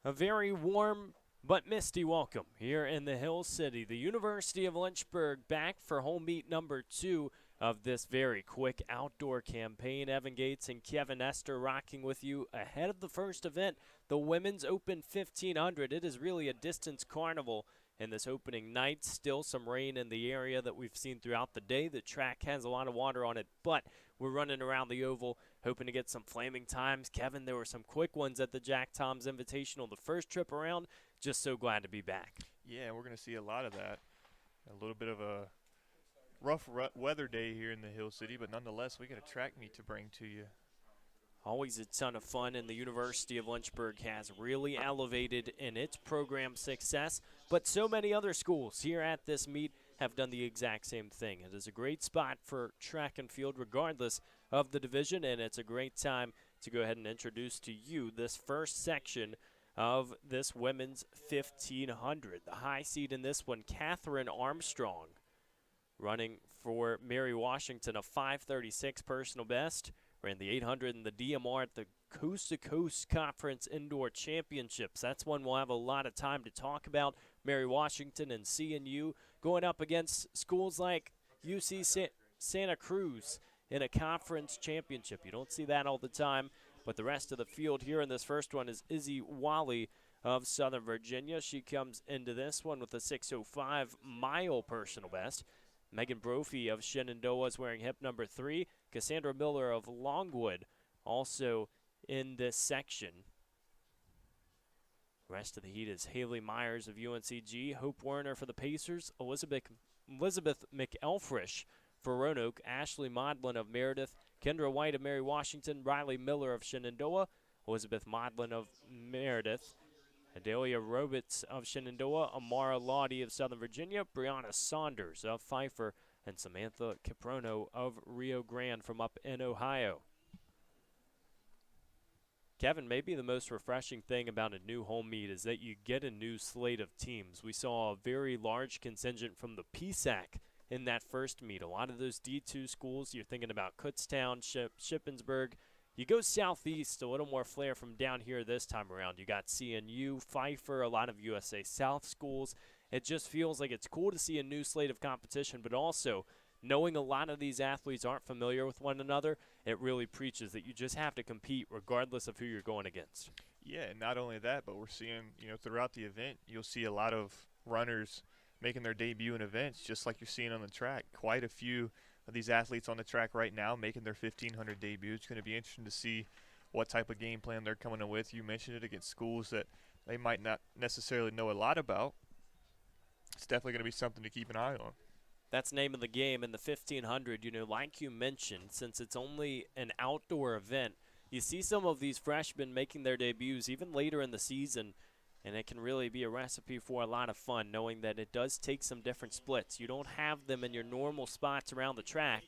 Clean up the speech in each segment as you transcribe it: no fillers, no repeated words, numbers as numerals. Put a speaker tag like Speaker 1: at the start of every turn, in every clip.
Speaker 1: A very warm but misty welcome here in the Hill City. The University of Lynchburg back for home meet number 2 of this very quick outdoor campaign. Evan Gates and Kevin Esther rocking with you ahead of the first event, the Women's Open 1500. It is really a distance carnival in this opening night. Still some rain in the area that we've seen throughout the day. The track has a lot of water on it, but we're running around the oval hoping to get some flaming times. Kevin, there were some quick ones at the Jack Tom's Invitational the first trip around. Just so glad to be back.
Speaker 2: Yeah, we're going to see a lot of that. A little bit of a rough weather day here in the Hill City, but nonetheless, we got a track meet to bring to you.
Speaker 1: Always a ton of fun, and the University of Lynchburg has really elevated in its program success, but so many other schools here at this meet have done the exact same thing. It is a great spot for track and field regardless of the division, and it's a great time to go ahead and introduce to you this first section of this women's 1500. The high seed in this one, Catherine Armstrong, running for Mary Washington, a 5:36 personal best. Ran the 800 in the DMR at the Coast to Coast Conference Indoor Championships. That's one we'll have a lot of time to talk about. Mary Washington and CNU going up against schools like UC Santa Cruz in a conference championship. You don't see that all the time, but the rest of the field here in this first one is Izzy Wally of Southern Virginia. She comes into this one with a 6:05 mile personal best. Megan Brophy of Shenandoah is wearing hip number 3. Cassandra Miller of Longwood also in this section. Rest of the heat is Haley Myers of UNCG, Hope Werner for the Pacers, Elizabeth McElfresh for Roanoke, Ashley Modlin of Meredith, Kendra White of Mary Washington, Riley Miller of Shenandoah, Elizabeth Modlin of Meredith, Adelia Robitz of Shenandoah, Amara Lawdy of Southern Virginia, Brianna Saunders of Pfeiffer, and Samantha Caprono of Rio Grande from up in Ohio. Kevin, maybe the most refreshing thing about a new home meet is that you get a new slate of teams. We saw a very large contingent from the PSAC in that first meet. A lot of those D2 schools, you're thinking about Kutztown, Shippensburg. You go southeast, a little more flair from down here this time around. You got CNU, Pfeiffer, a lot of USA South schools. It just feels like it's cool to see a new slate of competition, but also knowing a lot of these athletes aren't familiar with one another, it really preaches that you just have to compete regardless of who you're going against.
Speaker 2: Yeah, and not only that, but we're seeing, throughout the event, you'll see a lot of runners making their debut in events, just like you're seeing on the track. Quite a few of these athletes on the track right now making their 1500 debut. It's going to be interesting to see what type of game plan they're coming in with. You mentioned it, against schools that they might not necessarily know a lot about. It's definitely going to be something to keep an eye on.
Speaker 1: That's the name of the game in the 1500. Like you mentioned, since it's only an outdoor event, you see some of these freshmen making their debuts even later in the season, and it can really be a recipe for a lot of fun, knowing that it does take some different splits. You don't have them in your normal spots around the track.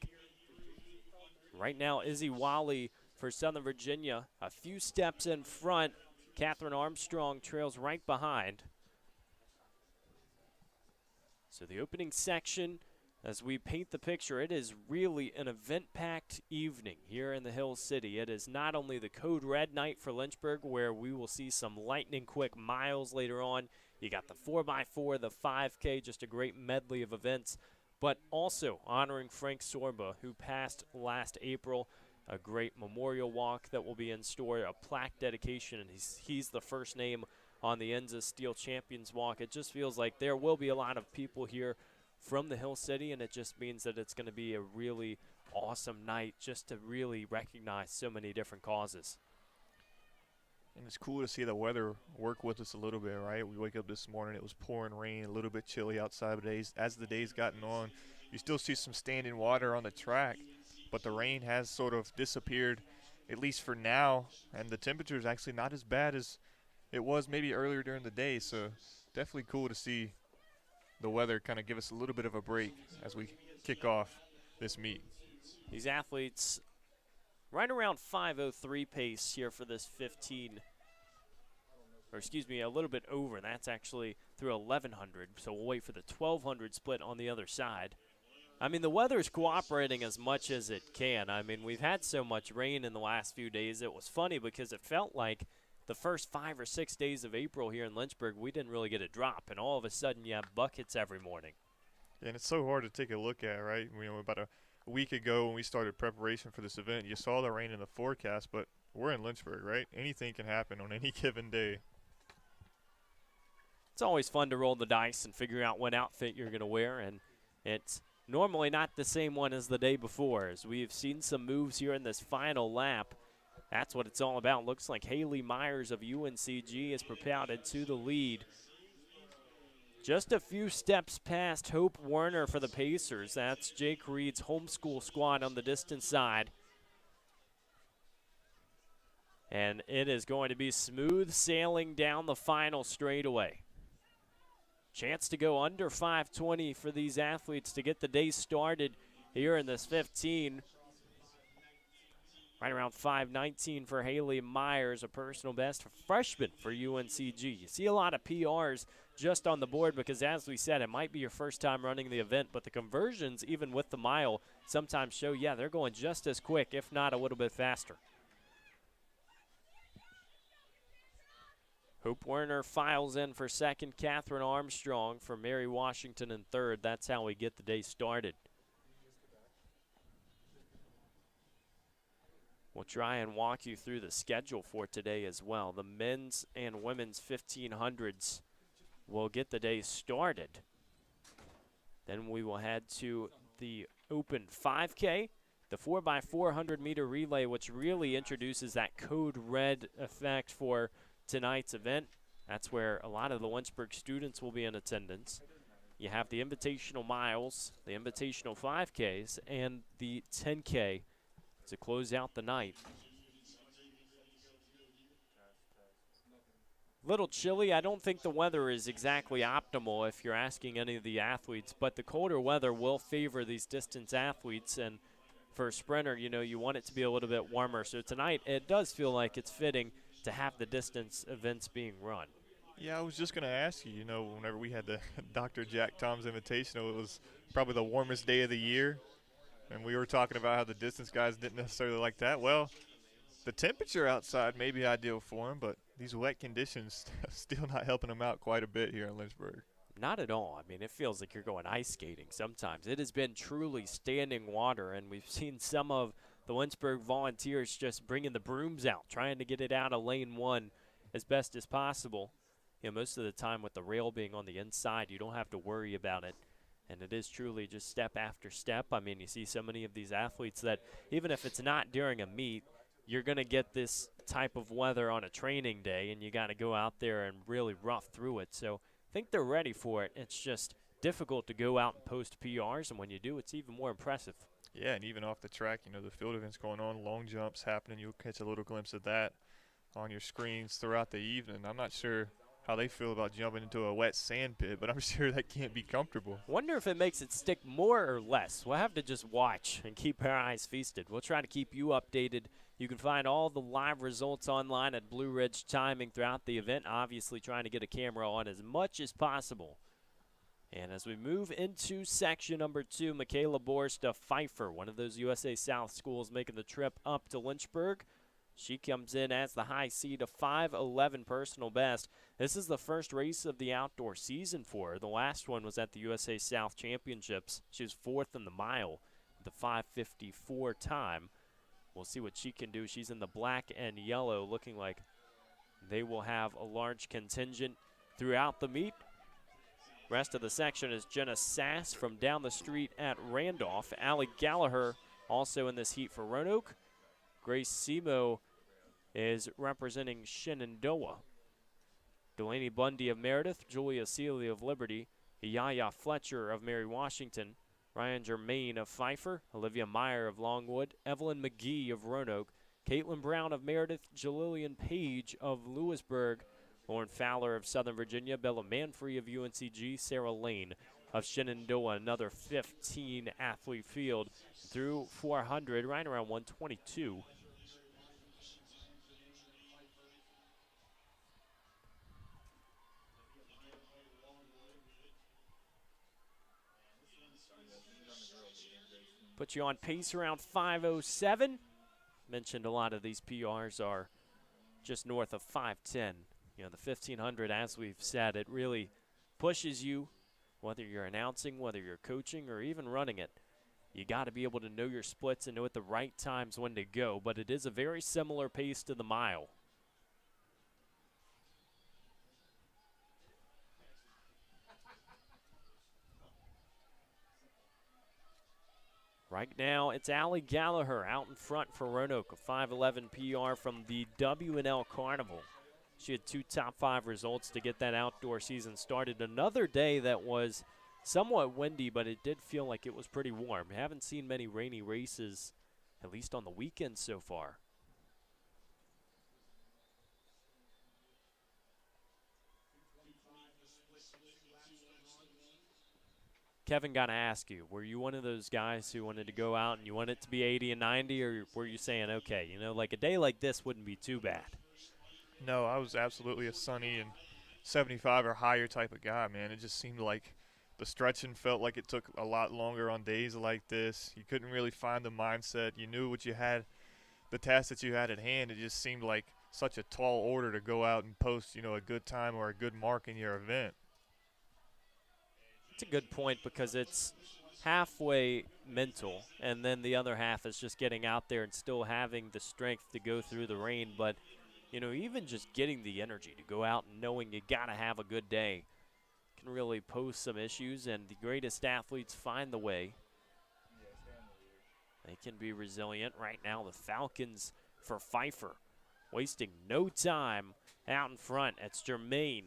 Speaker 1: Right now, Izzy Wally for Southern Virginia, a few steps in front. Catherine Armstrong trails right behind. So the opening section, as we paint the picture, it is really an event-packed evening here in the Hill City. It is not only the Code Red night for Lynchburg, where we will see some lightning-quick miles later on. You got the 4x4, the 5K, just a great medley of events, but also honoring Frank Sorba, who passed last April. A great memorial walk that will be in store, a plaque dedication, and he's the first name on the Enza Steel Champions Walk. It just feels like there will be a lot of people here from the Hill City, and it just means that it's going to be a really awesome night just to really recognize so many different causes.
Speaker 2: And it's cool to see the weather work with us a little bit, right? We wake up this morning, it was pouring rain, a little bit chilly outside. But as the day's gotten on, you still see some standing water on the track, but the rain has sort of disappeared, at least for now, and the temperature is actually not as bad as it was maybe earlier during the day. So definitely cool to see the weather kind of give us a little bit of a break as we kick off this meet.
Speaker 1: These athletes right around 5:03 pace here for this 15, or excuse me, a little bit over. That's actually through 1100, so we'll wait for the 1200 split on the other side. I mean, the weather's cooperating as much as it can. I mean, we've had so much rain in the last few days. It was funny because it felt like the first 5 or 6 days of April here in Lynchburg, we didn't really get a drop, and all of a sudden you have buckets every morning.
Speaker 2: And it's so hard to take a look at, right? About a week ago when we started preparation for this event, you saw the rain in the forecast, but we're in Lynchburg, right? Anything can happen on any given day.
Speaker 1: It's always fun to roll the dice and figure out what outfit you're going to wear, and it's normally not the same one as the day before. As we've seen some moves here in this final lap, that's what it's all about. Looks like Haley Myers of UNCG is propelled to the lead. Just a few steps past Hope Werner for the Pacers. That's Jake Reed's homeschool squad on the distance side. And it is going to be smooth sailing down the final straightaway. Chance to go under 5:20 for these athletes to get the day started here in this 15. Right around 5:19 for Haley Myers, a personal best for freshman for UNCG. You see a lot of PRs just on the board because, as we said, it might be your first time running the event, but the conversions, even with the mile, sometimes show, yeah, they're going just as quick, if not a little bit faster. Hope Werner files in for second. Catherine Armstrong for Mary Washington in third. That's how we get the day started. We'll try and walk you through the schedule for today as well. The men's and women's 1500s will get the day started. Then we will head to the open 5K, the 4x400 meter relay, which really introduces that code red effect for tonight's event. That's where a lot of the Lynchburg students will be in attendance. You have the invitational miles, the invitational 5Ks, and the 10K to close out the night. Little chilly. I don't think the weather is exactly optimal if you're asking any of the athletes, but the colder weather will favor these distance athletes, and for a sprinter, you know, you want it to be a little bit warmer. So tonight, it does feel like it's fitting to have the distance events being run.
Speaker 2: Yeah, I was just going to ask you, whenever we had the Dr. Jack Tom's Invitational, it was probably the warmest day of the year, and we were talking about how the distance guys didn't necessarily like that. Well, the temperature outside may be ideal for them, but these wet conditions still not helping them out quite a bit here in Lynchburg.
Speaker 1: Not at all. I mean, it feels like you're going ice skating sometimes. It has been truly standing water, and we've seen some of the Lynchburg Volunteers just bringing the brooms out, trying to get it out of lane one as best as possible. You know, most of the time with the rail being on the inside, you don't have to worry about it. And it is truly just step after step. I mean, you see so many of these athletes that even if it's not during a meet, you're going to get this type of weather on a training day, and you got to go out there and really rough through it. So I think they're ready for it. It's just difficult to go out and post PRs, and when you do, it's even more impressive.
Speaker 2: Yeah, and even off the track, the field events going on, long jumps happening. You'll catch a little glimpse of that on your screens throughout the evening. I'm not sure how they feel about jumping into a wet sand pit, but I'm sure that can't be comfortable.
Speaker 1: Wonder if it makes it stick more or less. We'll have to just watch and keep our eyes feasted. We'll try to keep you updated. You can find all the live results online at Blue Ridge Timing throughout the event, obviously trying to get a camera on as much as possible. And as we move into section number 2, Michaela Borsta Pfeiffer, one of those USA South schools making the trip up to Lynchburg. She comes in as the high seed, a 5:11 personal best. This is the first race of the outdoor season for her. The last one was at the USA South Championships. She was fourth in the mile with a 5:54 time. We'll see what she can do. She's in the black and yellow, looking like they will have a large contingent throughout the meet. Rest of the section is Jenna Sass from down the street at Randolph. Allie Gallagher also in this heat for Roanoke. Grace Simo is representing Shenandoah. Delaney Bundy of Meredith, Julia Seeley of Liberty, Yaya Fletcher of Mary Washington, Ryan Germain of Pfeiffer, Olivia Meyer of Longwood, Evelyn McGee of Roanoke, Caitlin Brown of Meredith, Jalilian Page of Lewisburg, Lauren Fowler of Southern Virginia, Bella Manfrey of UNCG, Sarah Lane of Shenandoah. Another 15 athlete field through 400, right around 122. Put you on pace around 5:07. Mentioned a lot of these PRs are just north of 5'10". You know, the 1500, as we've said, it really pushes you, whether you're announcing, whether you're coaching, or even running it. You got to be able to know your splits and know at the right times when to go, but it is a very similar pace to the mile. Right now, it's Allie Gallagher out in front for Roanoke, a 5'11 PR from the W&L Carnival. She had 2 top 5 results to get that outdoor season started. Another day that was somewhat windy, but it did feel like it was pretty warm. We haven't seen many rainy races, at least on the weekend so far. Kevin, got to ask you, were you one of those guys who wanted to go out and you wanted it to be 80 and 90, or were you saying, okay, you know, like a day like this wouldn't be too bad?
Speaker 2: No, I was absolutely a sunny and 75 or higher type of guy, man. It just seemed like the stretching felt like it took a lot longer on days like this. You couldn't really find the mindset. You knew what you had, the task that you had at hand. It just seemed like such a tall order to go out and post, you know, a good time or a good mark in your event.
Speaker 1: It's a good point because it's halfway mental, and then the other half is just getting out there and still having the strength to go through the rain. But, you know, even just getting the energy to go out and knowing you got to have a good day can really pose some issues, and the greatest athletes find the way. They can be resilient. Right now, the Falcons for Pfeiffer, wasting no time out in front. It's Germain,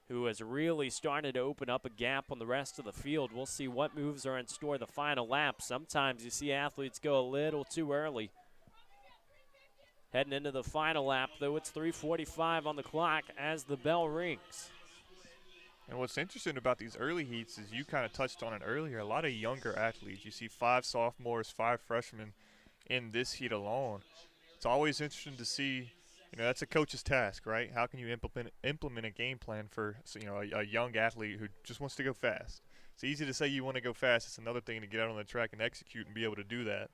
Speaker 1: who has really started to open up a gap on the rest of the field. We'll see what moves are in store the final lap. Sometimes you see athletes go a little too early. Heading into the final lap, though, it's 3:45 on the clock as the bell rings.
Speaker 2: And what's interesting about these early heats is you kind of touched on it earlier, a lot of younger athletes. You see 5 sophomores, 5 freshmen in this heat alone. It's always interesting to see, you know, that's a coach's task, right? How can you implement a game plan for, you know, a young athlete who just wants to go fast? It's easy to say you want to go fast. It's another thing to get out on the track and execute and be able to do that.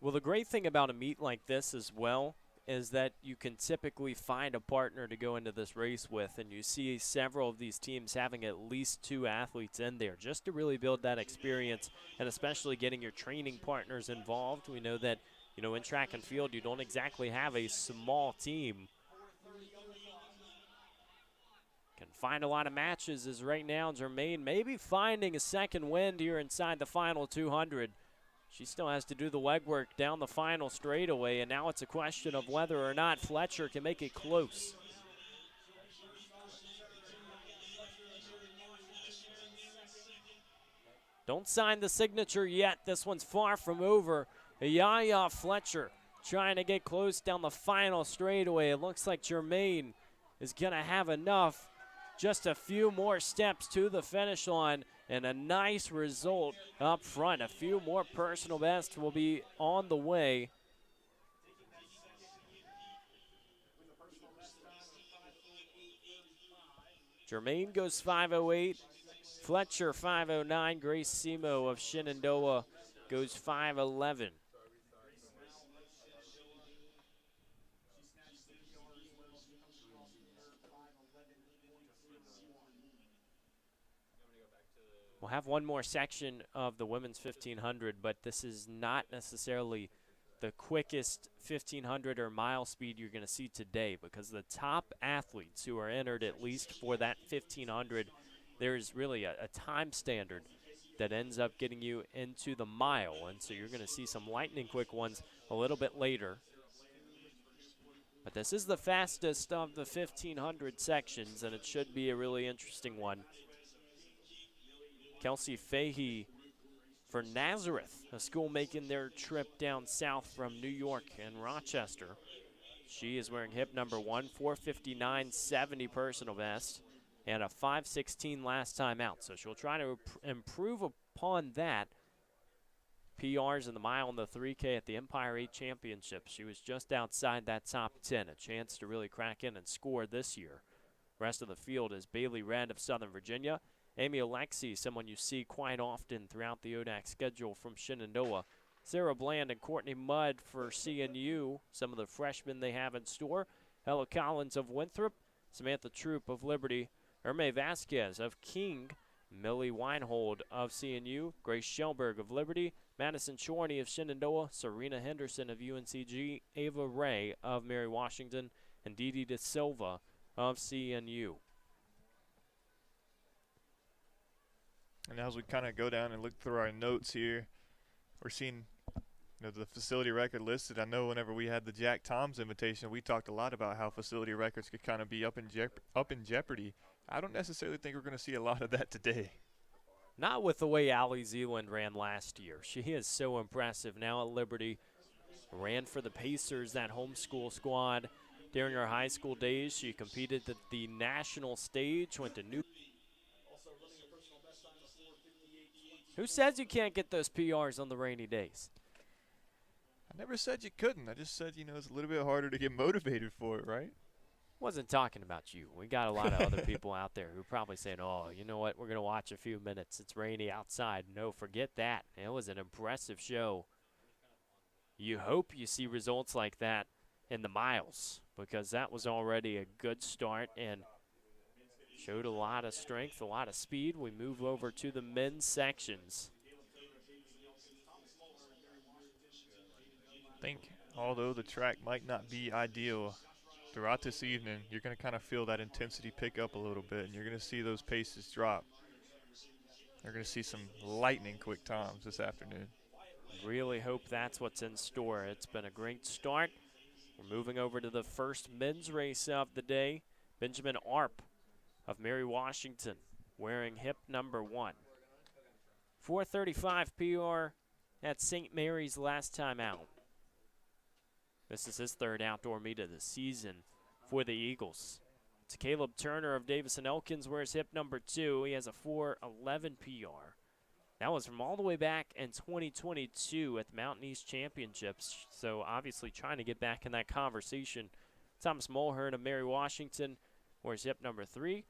Speaker 1: Well, the great thing about a meet like this as well is that you can typically find a partner to go into this race with, and you see several of these teams having at least 2 athletes in there just to really build that experience, and especially getting your training partners involved. We know that, you know, in track and field, you don't exactly have a small team. Can find a lot of matches as right now Germain maybe finding a second wind here inside the final 200. She still has to do the legwork down the final straightaway, and now it's a question of whether or not Fletcher can make it close. Don't sign the signature yet. This one's far from over. Yaya Fletcher trying to get close down the final straightaway. It looks like Germain is going to have enough. Just a few more steps to the finish line, and a nice result up front. A few more personal bests will be on the way. Germain goes 5:08. Fletcher 5:09. Grace Simo of Shenandoah goes 5:11. We'll have one more section of the women's 1500, but this is not necessarily the quickest 1500 or mile speed you're going to see today, because the top athletes who are entered at least for that 1500, there's really a time standard that ends up getting you into the mile, and so you're going to see some lightning quick ones a little bit later. But this is the fastest of the 1500 sections, and it should be a really interesting one. Kelsey Fahey for Nazareth, a school making their trip down south from New York and Rochester. She is wearing hip number 1, 4:59.70 personal best, and a 5:16 last time out. So she'll try to improve upon that. PRs in the mile and the 3K at the Empire 8 Championship. She was just outside that top 10, a chance to really crack in and score this year. Rest of the field is Bailey Red of Southern Virginia. Amy Alexi, someone you see quite often throughout the ODAC schedule from Shenandoah. Sarah Bland and Courtney Mudd for CNU, some of the freshmen they have in store. Ella Collins of Winthrop, Samantha Troop of Liberty, Herme Vasquez of King, Millie Weinhold of CNU, Grace Schellberg of Liberty, Madison Chorney of Shenandoah, Serena Henderson of UNCG, Ava Ray of Mary Washington, and Didi De Silva of CNU.
Speaker 2: And as we kind of go down and look through our notes here, we're seeing the facility record listed. I know whenever we had the Jack Toms invitation, we talked a lot about how facility records could kind of be up in jeopardy. I don't necessarily think we're going to see a lot of that today.
Speaker 1: Not with the way Allie Zealand ran last year. She is so impressive now at Liberty. Ran for the Pacers, that homeschool squad. During her high school days, she competed at the national stage, went to New. Who says you can't get those PRs on the rainy days?
Speaker 2: I never said you couldn't. I just said, it's a little bit harder to get motivated for it, right?
Speaker 1: Wasn't talking about you. We got a lot of other people out there who are probably saying, oh, you know what, we're going to watch a few minutes. It's rainy outside. No, forget that. It was an impressive show. You hope you see results like that in the miles, because that was already a good start and showed a lot of strength, a lot of speed. We move over to the men's sections.
Speaker 2: I think although the track might not be ideal throughout this evening, you're going to kind of feel that intensity pick up a little bit, and you're going to see those paces drop. You're going to see some lightning quick times this afternoon.
Speaker 1: Really hope that's what's in store. It's been a great start. We're moving over to the first men's race of the day. Benjamin Arp of Mary Washington wearing hip number 1. 4:35 PR at St. Mary's last time out. This is his third outdoor meet of the season for the Eagles. It's Caleb Turner of Davison Elkins wears hip number 2. He has a 4:11 PR. That was from all the way back in 2022 at the Mountain East Championships. So obviously trying to get back in that conversation. Thomas Mulhern of Mary Washington wears hip number 3.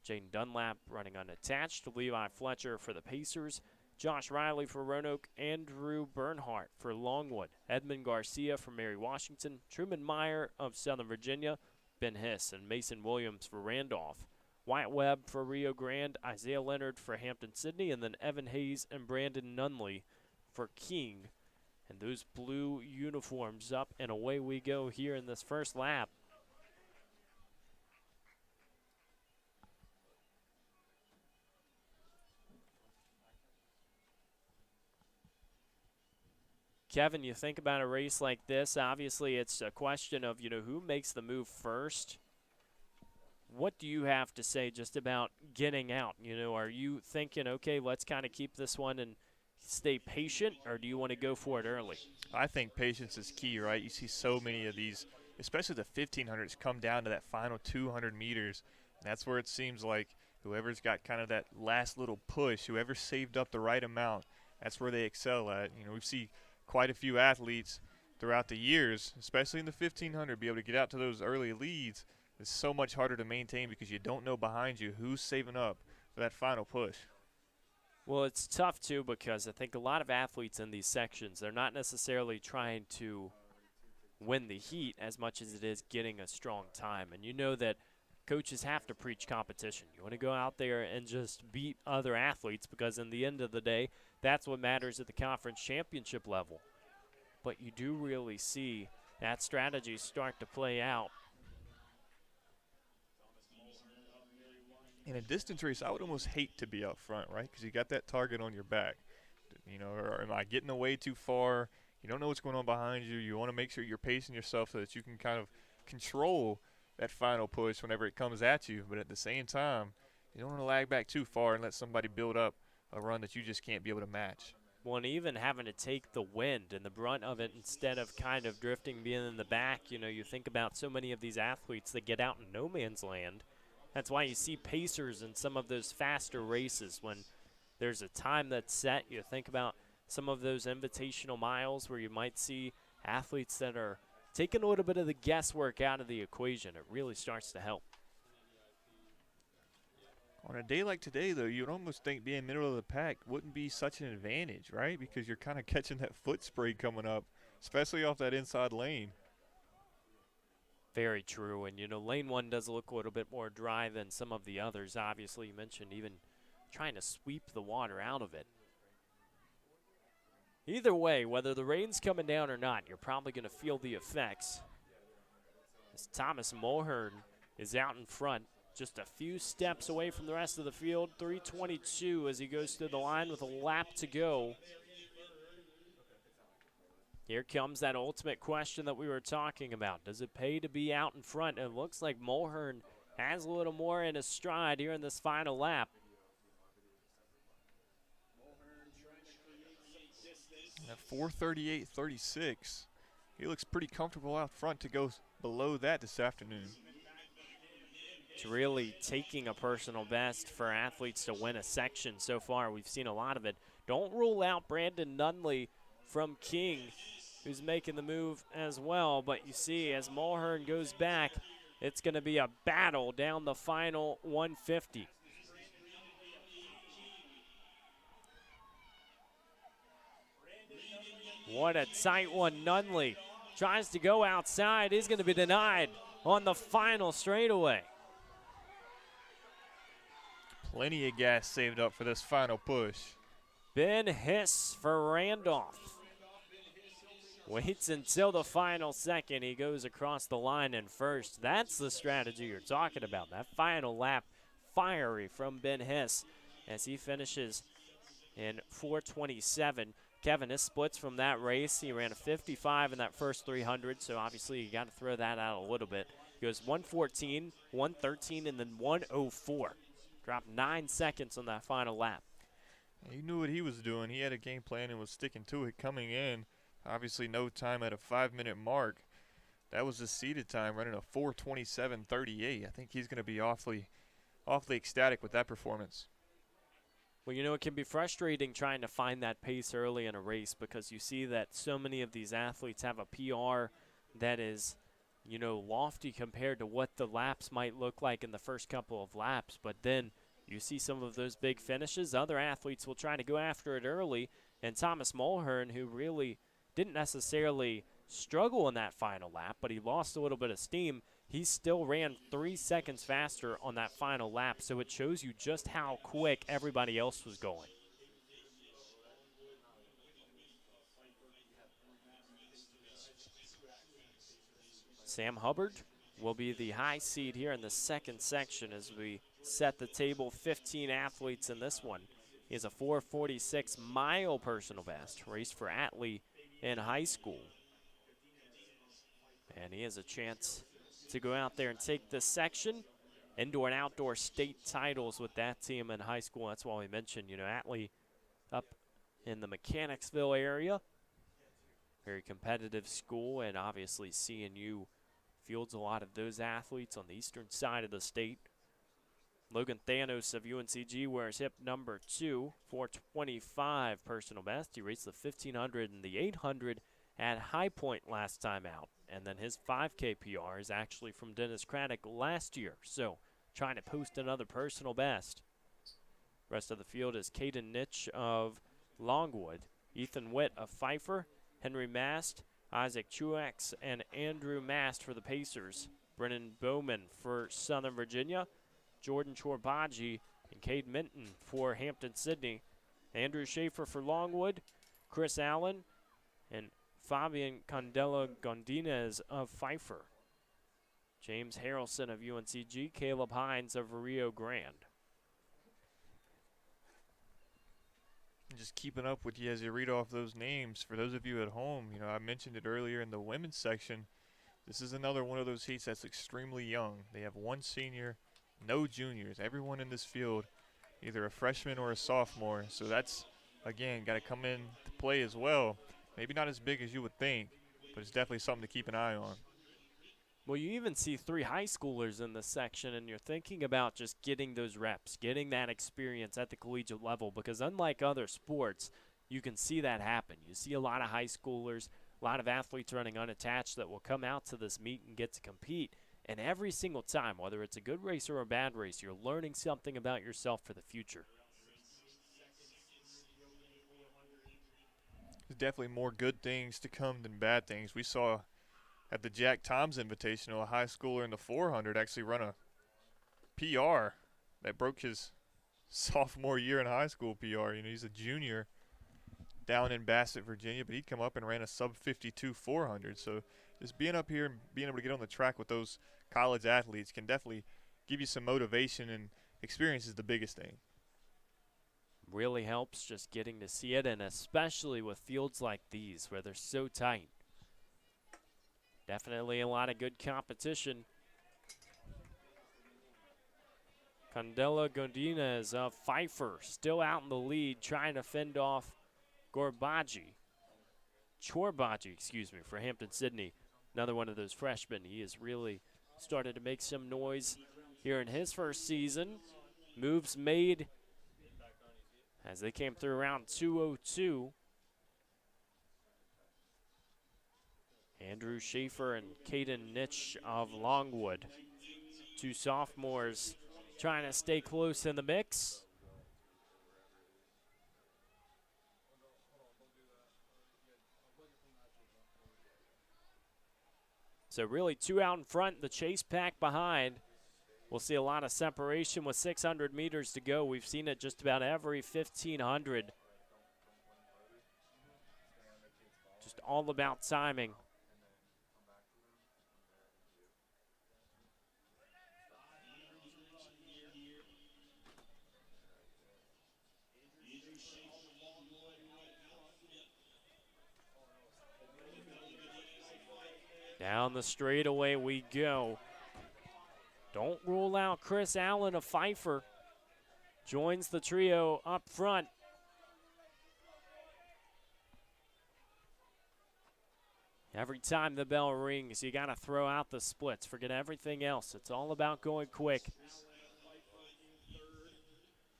Speaker 1: Jaden Dunlap running unattached. Levi Fletcher for the Pacers. Josh Riley for Roanoke, Andrew Bernhardt for Longwood, Edmund Garcia for Mary Washington, Truman Meyer of Southern Virginia, Ben Hiss and Mason Williams for Randolph, Wyatt Webb for Rio Grande, Isaiah Leonard for Hampton-Sydney, and then Evan Hayes and Brandon Nunley for King. And those blue uniforms up, and away we go here in this first lap. Kevin, you think about a race like this, obviously it's a question of, who makes the move first. What do you have to say just about getting out? Are you thinking, okay, let's kind of keep this one and stay patient, or do you want to go for it early?
Speaker 2: I think patience is key, right? You see so many of these, especially the 1500s, come down to that final 200 meters. And that's where it seems like whoever's got kind of that last little push, whoever saved up the right amount, that's where they excel at. We see quite a few athletes throughout the years, especially in the 1500, be able to get out to those early leads. It's so much harder to maintain because you don't know behind you who's saving up for that final push.
Speaker 1: Well, it's tough, too, because I think a lot of athletes in these sections, they're not necessarily trying to win the heat as much as it is getting a strong time. And you know that coaches have to preach competition. You want to go out there and just beat other athletes because in the end of the day, that's what matters at the conference championship level. But you do really see that strategy start to play out.
Speaker 2: In a distance race, I would almost hate to be up front, right? Because you got that target on your back. Or am I getting away too far? You don't know what's going on behind you. You want to make sure you're pacing yourself so that you can kind of control that final push whenever it comes at you. But at the same time, you don't want to lag back too far and let somebody build up a run that you just can't be able to match.
Speaker 1: Well, and even having to take the wind and the brunt of it instead of kind of drifting, being in the back, you think about so many of these athletes that get out in no man's land. That's why you see pacers in some of those faster races when there's a time that's set. You think about some of those invitational miles where you might see athletes that are taking a little bit of the guesswork out of the equation. It really starts to help.
Speaker 2: On a day like today, though, you'd almost think being middle of the pack wouldn't be such an advantage, right? Because you're kind of catching that foot spray coming up, especially off that inside lane.
Speaker 1: Very true. And, lane one does look a little bit more dry than some of the others. Obviously, you mentioned even trying to sweep the water out of it. Either way, whether the rain's coming down or not, you're probably going to feel the effects. As Thomas Mulhern is out in front, just a few steps away from the rest of the field. 3:22 as he goes through the line with a lap to go. Here comes that ultimate question that we were talking about. Does it pay to be out in front? It looks like Mulhern has a little more in his stride here in this final lap.
Speaker 2: At 4:38.36, he looks pretty comfortable out front to go below that this afternoon.
Speaker 1: It's really taking a personal best for athletes to win a section so far. We've seen a lot of it. Don't rule out Brandon Nunley from King, who's making the move as well. But you see, as Mulhern goes back, it's going to be a battle down the final 150. What a tight one. Nunley tries to go outside. He's going to be denied on the final straightaway.
Speaker 2: Plenty of gas saved up for this final push.
Speaker 1: Ben Hiss for Randolph. Waits until the final second. He goes across the line in first. That's the strategy you're talking about. That final lap, fiery from Ben Hiss as he finishes in 4:27. Kevin Hiss splits from that race. He ran a 55 in that first 300, so obviously you got to throw that out a little bit. He goes 1:14, 1:13, and then 1:04. Dropped 9 seconds on that final lap.
Speaker 2: He knew what he was doing. He had a game plan and was sticking to it coming in. Obviously no time at a 5-minute mark. That was his seated time, running a 4:27.38. I think he's going to be awfully ecstatic with that performance.
Speaker 1: Well, it can be frustrating trying to find that pace early in a race because you see that so many of these athletes have a PR that is, lofty compared to what the laps might look like in the first couple of laps. But then you see some of those big finishes. Other athletes will try to go after it early. And Thomas Mulhern, who really didn't necessarily struggle in that final lap, but he lost a little bit of steam, he still ran 3 seconds faster on that final lap. So it shows you just how quick everybody else was going. Sam Hubbard will be the high seed here in the second section as we set the table. 15 athletes in this one. He has a 4:46 mile personal best, raced for Atlee in high school. And he has a chance to go out there and take this section. Indoor and outdoor state titles with that team in high school. That's why we mentioned, Atlee up in the Mechanicsville area. Very competitive school, and obviously CNU fields a lot of those athletes on the eastern side of the state. Logan Thanos of UNCG wears hip number 2, 4:25 personal best. He raced the 1500 and the 800 at High Point last time out. And then his 5K PR is actually from Dennis Craddock last year. So trying to post another personal best. Rest of the field is Caden Nitch of Longwood, Ethan Witt of Pfeiffer, Henry Mast, Isaac Truex, and Andrew Mast for the Pacers. Brennan Bowman for Southern Virginia, Jordan Chorbaji, and Cade Minton for Hampton-Sydney. Andrew Schaefer for Longwood, Chris Allen, and Fabian Condela Gondinez of Pfeiffer. James Harrelson of UNCG, Caleb Hines of Rio Grande.
Speaker 2: Just keeping up with you as you read off those names. For those of you at home, I mentioned it earlier in the women's section. This is another one of those heats that's extremely young. They have one senior, no juniors. Everyone in this field, either a freshman or a sophomore. So that's, again, got to come in to play as well. Maybe not as big as you would think, but it's definitely something to keep an eye on.
Speaker 1: Well, you even see 3 high schoolers in this section, and you're thinking about just getting those reps, getting that experience at the collegiate level, because unlike other sports, you can see that happen. You see a lot of high schoolers, a lot of athletes running unattached that will come out to this meet and get to compete, And every single time, whether it's a good race or a bad race, you're learning something about yourself for the future.
Speaker 2: There's definitely more good things to come than bad things. We saw at the Jack Toms Invitational, a high schooler in the 400 actually run a PR that broke his sophomore year in high school PR. You know, he's a junior down in Bassett, Virginia, but he'd come up and ran a sub 52 400. So just being up here and being able to get on the track with those college athletes can definitely give you some motivation, and experience is the biggest thing.
Speaker 1: Really helps just getting to see it, and especially with fields like these where they're so tight. Definitely a lot of good competition. Candela Godinez of Pfeiffer still out in the lead, trying to fend off Chorbaji, excuse me, for Hampton-Sydney. Another one of those freshmen. He has really started to make some noise here in his first season. Moves made as they came through around 2:02. Andrew Schaefer and Caden Nitsch of Longwood. Two sophomores trying to stay close in the mix. So really two out in front, the chase pack behind. We'll see a lot of separation with 600 meters to go. We've seen it just about every 1,500. Just all about timing. Down the straightaway we go. Don't rule out Chris Allen of Pfeiffer. Joins the trio up front. Every time the bell rings, you got to throw out the splits. Forget everything else. It's all about going quick.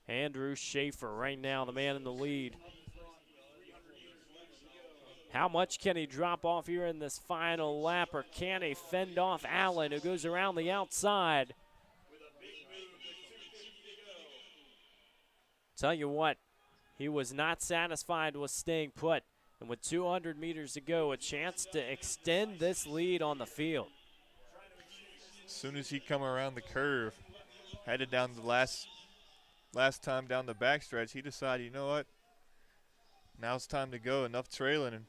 Speaker 1: Andrew Schaefer right now, the man in the lead. How much can he drop off here in this final lap, or can he fend off Allen, who goes around the outside? Tell you what, he was not satisfied with staying put. And with 200 meters to go, a chance to extend this lead on the field.
Speaker 2: As soon as he come around the curve, headed down the last time down the backstretch, he decided, you know what, now it's time to go, enough trailing, and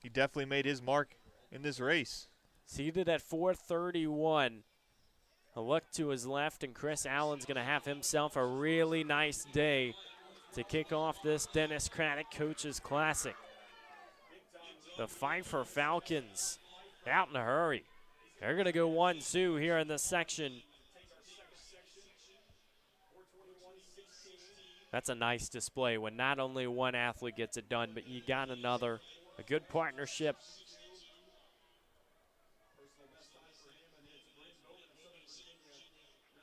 Speaker 2: he definitely made his mark in this race.
Speaker 1: Seated at 4:31. A look to his left, and Chris Allen's going to have himself a really nice day to kick off this Dennis Craddock Coaches Classic. The Pfeiffer Falcons out in a hurry. They're going to go 1-2 here in this section. That's a nice display when not only one athlete gets it done, but you got another. A good partnership.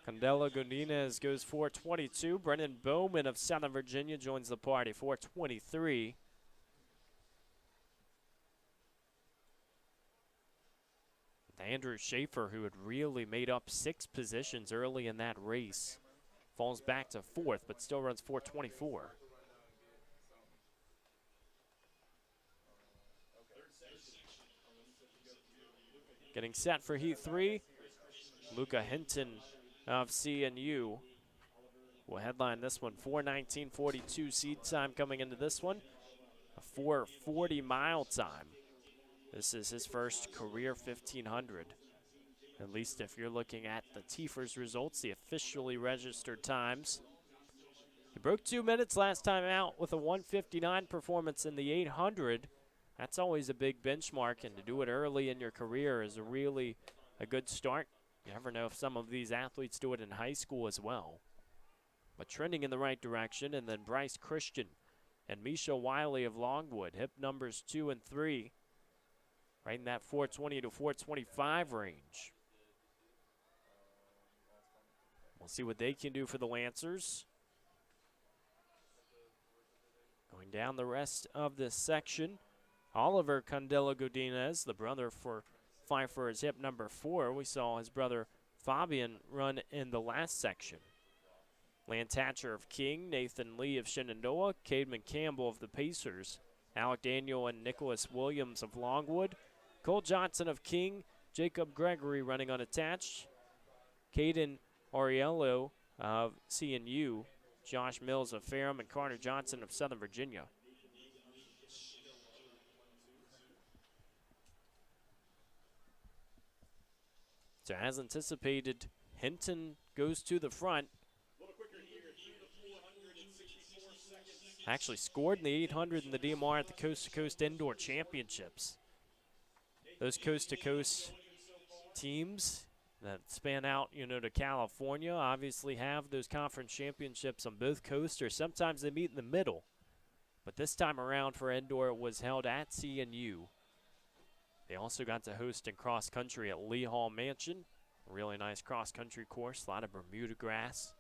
Speaker 1: Candela Godinez goes 4:22. Brennan Bowman of Southern Virginia joins the party, 4:23. Andrew Schaefer, who had really made up 6 positions early in that race, falls back to 4th, but still runs 4:24. Getting set for Heat 3, Luca Hinton of CNU will headline this one. 4:19.42 seed time coming into this one. A 4:40 mile time. This is his first career 1,500. At least if you're looking at the Tiefers results, the officially registered times. He broke 2 minutes last time out with a 1:59 performance in the 800. That's always a big benchmark, and to do it early in your career is really a good start. You never know if some of these athletes do it in high school as well. But trending in the right direction. And then Bryce Christian and Misha Wiley of Longwood, hip numbers 2 and 3, right in that 4:20 to 4:25 range. We'll see what they can do for the Lancers. Going down the rest of this section, Oliver Candela Godinez, the brother for Pfeiffer, is hip number 4. We saw his brother Fabian run in the last section. Lance Hatcher of King, Nathan Lee of Shenandoah, Cademan Campbell of the Pacers, Alec Daniel and Nicholas Williams of Longwood, Cole Johnson of King, Jacob Gregory running unattached, Caden Ariello of CNU, Josh Mills of Ferrum, and Carter Johnson of Southern Virginia. So as anticipated, Hinton goes to the front. Actually scored in the 800 in the DMR at the Coast to Coast Indoor Championships. Those Coast to Coast teams that span out, to California obviously have those conference championships on both coasts, or sometimes they meet in the middle. But this time around for indoor, it was held at CNU. They also got to host in cross country at Lee Hall Mansion. A really nice cross country course, a lot of Bermuda grass.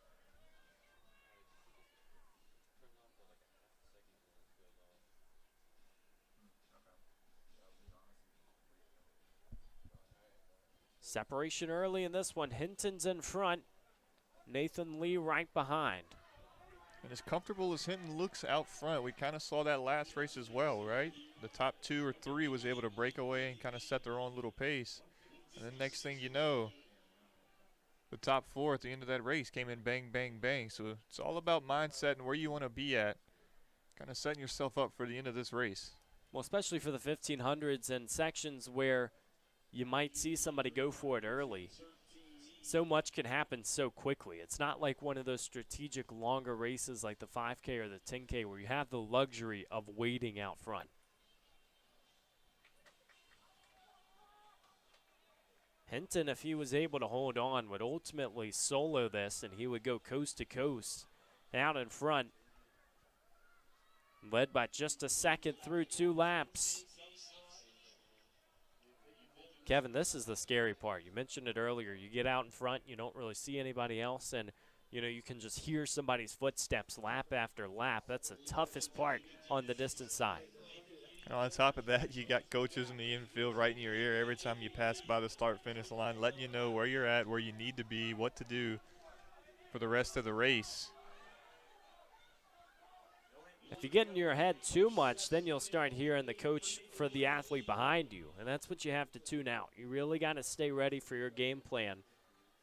Speaker 1: Separation early in this one. Hinton's in front. Nathan Lee right behind.
Speaker 2: And as comfortable as Hinton looks out front, we kind of saw that last race as well, right? The top 2 or 3 was able to break away and kind of set their own little pace. And then next thing you know, the top 4 at the end of that race came in bang, bang, bang. So it's all about mindset and where you want to be at, kind of setting yourself up for the end of this race.
Speaker 1: Well, especially for the 1500s and sections where you might see somebody go for it early. So much can happen so quickly. It's not like one of those strategic longer races like the 5K or the 10K where you have the luxury of waiting out front. Hinton, if he was able to hold on, would ultimately solo this, and he would go coast to coast out in front, led by just a second through 2 laps. Kevin, this is the scary part. You mentioned it earlier. You get out in front, you don't really see anybody else, and you can just hear somebody's footsteps lap after lap. That's the toughest part on the distance side.
Speaker 2: And on top of that, you got coaches in the infield right in your ear every time you pass by the start-finish line, letting you know where you're at, where you need to be, what to do for the rest of the race.
Speaker 1: If you get in your head too much, then you'll start hearing the coach for the athlete behind you, and that's what you have to tune out. You really got to stay ready for your game plan.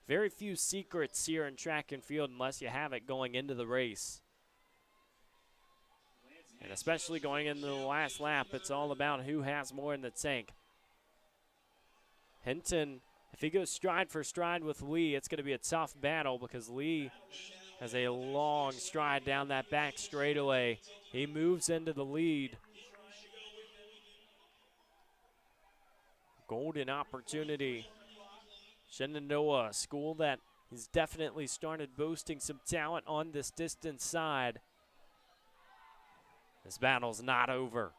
Speaker 1: Very few secrets here in track and field unless you have it going into the race. And especially going into the last lap, it's all about who has more in the tank. Hinton, if he goes stride for stride with Lee, it's going to be a tough battle because Lee has a long stride down that back straightaway. He moves into the lead. Golden opportunity. Shenandoah, a school that has definitely started boasting some talent on this distance side. This battle's not over.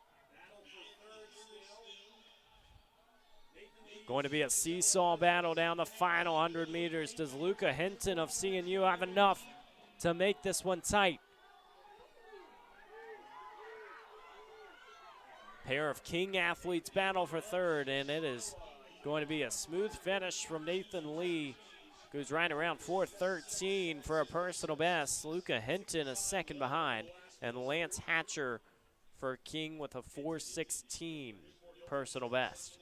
Speaker 1: Going to be a seesaw battle down the final 100 meters. Does Luca Hinton of CNU have enough to make this one tight? Pair of King athletes battle for third, and it is going to be a smooth finish from Nathan Lee. Goes right around 4:13 for a personal best. Luca Hinton a second behind, and Lance Hatcher for King with a 4:16 personal best.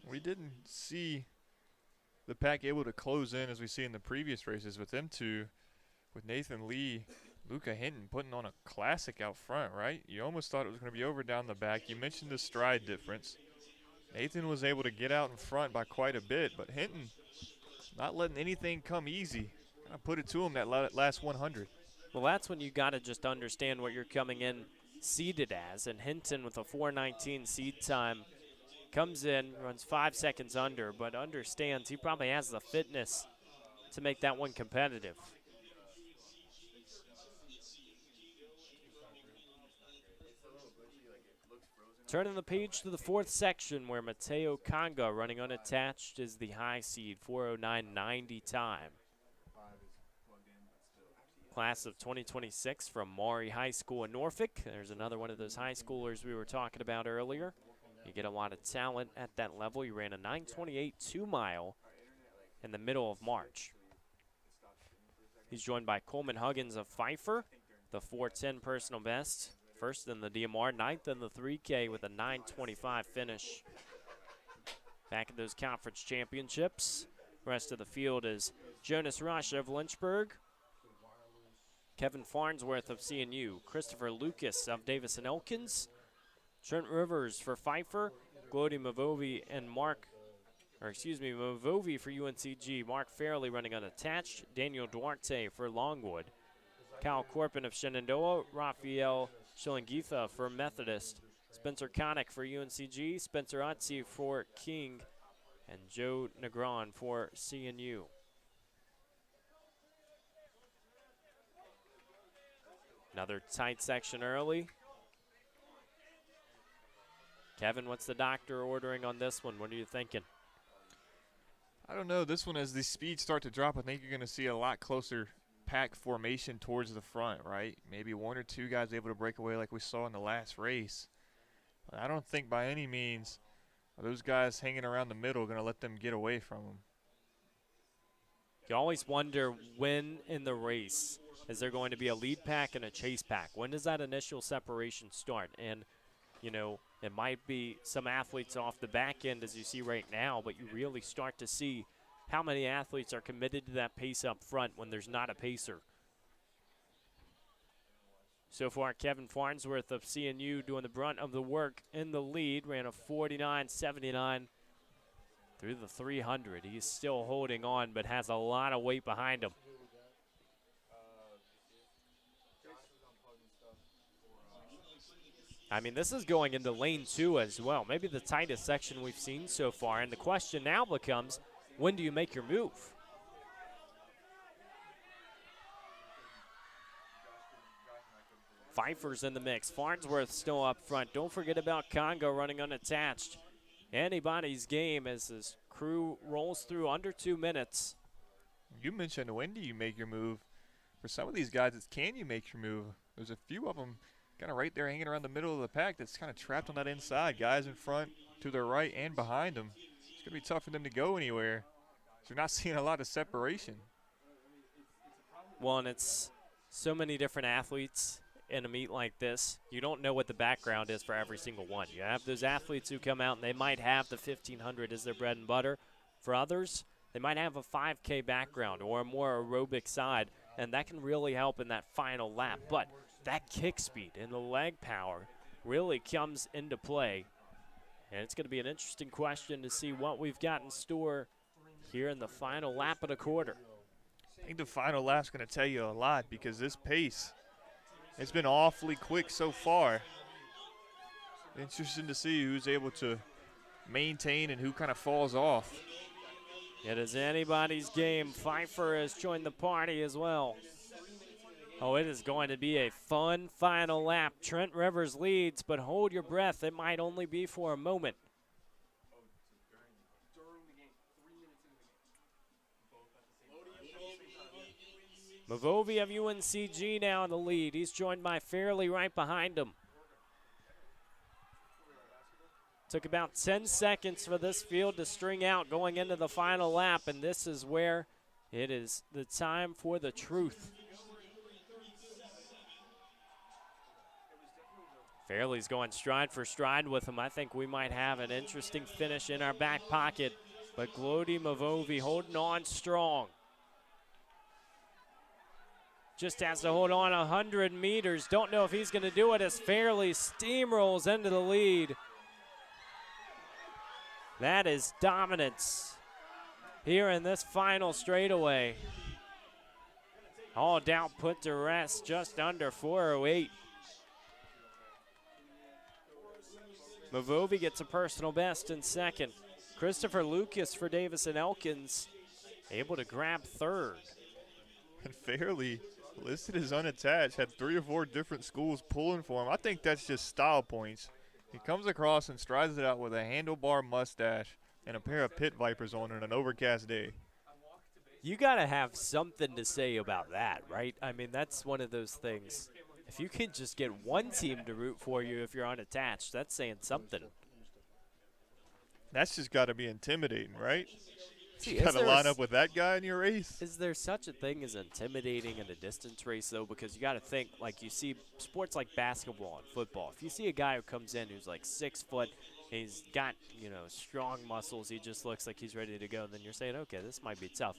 Speaker 2: We didn't see the pack able to close in as we see in the previous races with them two, with Nathan Lee, Luca Hinton putting on a classic out front, right? You almost thought it was going to be over down the back. You mentioned the stride difference. Nathan was able to get out in front by quite a bit, but Hinton not letting anything come easy. I put it to him that last 100.
Speaker 1: Well, that's when you got to just understand what you're coming in seeded as, and Hinton with a 4:19 seed time comes in, runs 5 seconds under, but understands he probably has the fitness to make that one competitive. Turning the page to the 4th section where Mateo Conga running unattached is the high seed, 4:09.90 time. class of 2026 from Maury High School in Norfolk. There's another one of those high schoolers we were talking about earlier. You get a lot of talent at that level. He ran a 9:28 2-mile in the middle of March. He's joined by Coleman Huggins of Pfeiffer, the 4:10 personal best. First in the DMR, ninth in the 3K with a 9:25 finish. Back in those conference championships. Rest of the field is Jonas Rush of Lynchburg, Kevin Farnsworth of CNU, Christopher Lucas of Davis and Elkins, Trent Rivers for Pfeiffer, Glody Mavovi and Mavovi for UNCG, Mark Fairley running unattached, Daniel Duarte for Longwood, Kyle Corpin of Shenandoah, Raphael Shillingitha for Methodist, Spencer Connick for UNCG, Spencer Utzi for King, and Joe Negron for CNU. Another tight section early. Kevin, what's the doctor ordering on this one? What are you thinking?
Speaker 2: I don't know. This one, as the speeds start to drop, I think you're going to see a lot closer pack formation towards the front, right? Maybe one or two guys able to break away like we saw in the last race. But I don't think by any means are those guys hanging around the middle going to let them get away from them.
Speaker 1: You always wonder when in the race is there going to be a lead pack and a chase pack? When does that initial separation start? And, you know, it might be some athletes off the back end as you see right now, but you really start to see how many athletes are committed to that pace up front when there's not a pacer. So far, Kevin Farnsworth of CNU doing the brunt of the work in the lead, ran a 49.79 through the 300. He's still holding on, but has a lot of weight behind him. I mean, this is going into lane 2 as well. Maybe the tightest section we've seen so far. And the question now becomes, when do you make your move? Pfeiffer's in the mix. Farnsworth still up front. Don't forget about Congo running unattached. Anybody's game as this crew rolls through under 2 minutes.
Speaker 2: You mentioned when do you make your move. For some of these guys, it's can you make your move. There's a few of them kind of right there hanging around the middle of the pack that's kind of trapped on that inside. Guys in front, to their right, and behind them. It's going to be tough for them to go anywhere. So you're not seeing a lot of separation.
Speaker 1: Well, and it's so many different athletes in a meet like this. You don't know what the background is for every single one. You have those athletes who come out and they might have the 1500 as their bread and butter. For others, they might have a 5K background or a more aerobic side, and that can really help in that final lap. But that kick speed and the leg power really comes into play. And it's going to be an interesting question to see what we've got in store here in the final lap of the quarter.
Speaker 2: I think the final lap's going to tell you a lot because this pace, it's been awfully quick so far. Interesting to see who's able to maintain and who kind of falls off.
Speaker 1: It is anybody's game. Pfeiffer has joined the party as well. Oh, it is going to be a fun final lap. Trent Rivers leads, but hold your breath. It might only be for a moment. Mavovi of UNCG now in the lead. He's joined by Fairley right behind him. Took about 10 seconds for this field to string out going into the final lap, and this is where it is the time for the truth. Fairley's going stride for stride with him. I think we might have an interesting finish in our back pocket, but Glody Mavovi holding on strong. Just has to hold on 100 meters. Don't know if he's going to do it as Fairley steamrolls into the lead. That is dominance here in this final straightaway. All doubt put to rest, just under 4:08. Mavovi gets a personal best in second. Christopher Lucas for Davis and Elkins able to grab third.
Speaker 2: And Fairley, listed as unattached, had 3 or 4 different schools pulling for him. I think that's just style points. He comes across and strides it out with a handlebar mustache and a pair of pit vipers on in an overcast day.
Speaker 1: You got to have something to say about that, right? I mean, that's one of those things. If you can just get one team to root for you if you're unattached, that's saying something.
Speaker 2: That's just got to be intimidating, right?
Speaker 1: See,
Speaker 2: You got to line up with that guy in your race.
Speaker 1: Is there such a thing as intimidating in a distance race, though? Because you got to think, like you see sports like basketball and football. If you see a guy who comes in who's like 6 foot, he's got, strong muscles, he just looks like he's ready to go, then you're saying, okay, this might be tough.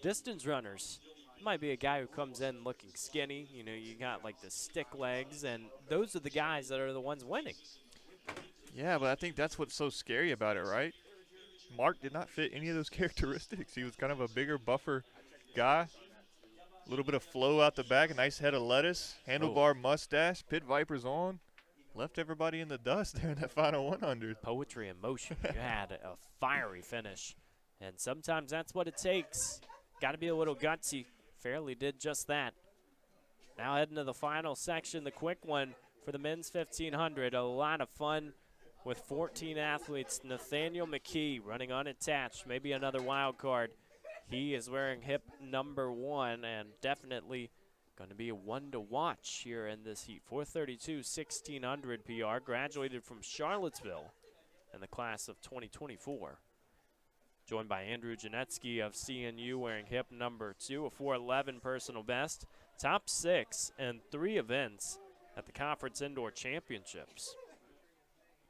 Speaker 1: Distance runners, might be a guy who comes in looking skinny. You got like the stick legs, and those are the guys that are the ones winning.
Speaker 2: Yeah, but I think that's what's so scary about it, right? Mark did not fit any of those characteristics. He was kind of a bigger, buffer guy. A little bit of flow out the back, a nice head of lettuce, handlebar mustache, pit vipers on. Left everybody in the dust there in that final 100.
Speaker 1: Poetry in motion. You had a fiery finish, and sometimes that's what it takes. Got to be a little gutsy. Fairley did just that. Now heading to the final section, the quick one for the men's 1500. A lot of fun with 14 athletes. Nathaniel McKee running unattached, maybe another wild card. He is wearing hip number 1 and definitely going to be a one to watch here in this heat. 4:32, 1600 PR, graduated from Charlottesville in the class of 2024. Joined by Andrew Janetsky of CNU wearing hip number 2, a 4:11 personal best. Top 6 in 3 events at the Conference Indoor Championships.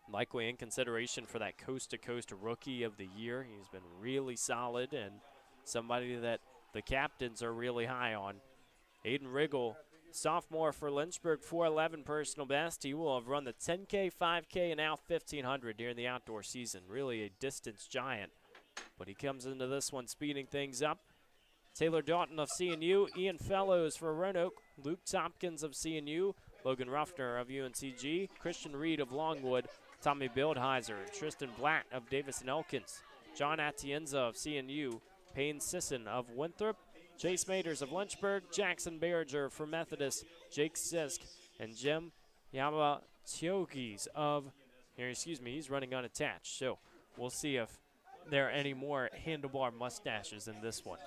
Speaker 1: Likely in consideration for that coast-to-coast Rookie of the Year. He's been really solid and somebody that the captains are really high on. Aiden Riggle, sophomore for Lynchburg, 4:11 personal best. He will have run the 10K, 5K, and now 1500 during the outdoor season. Really a distance giant, but he comes into this one speeding things up. Taylor Doughton of CNU, Ian Fellows for Roanoke, Luke Tompkins of CNU, Logan Ruffner of UNCG, Christian Reed of Longwood, Tommy Bildheiser, and Tristan Blatt of Davis and Elkins, John Atienza of CNU, Payne Sisson of Winthrop, Chase Maters of Lynchburg, Jackson Berger for Methodist, Jake Sisk, and Jim Yamatiogis of, he's running unattached. So we'll see if there are any more handlebar mustaches in this one.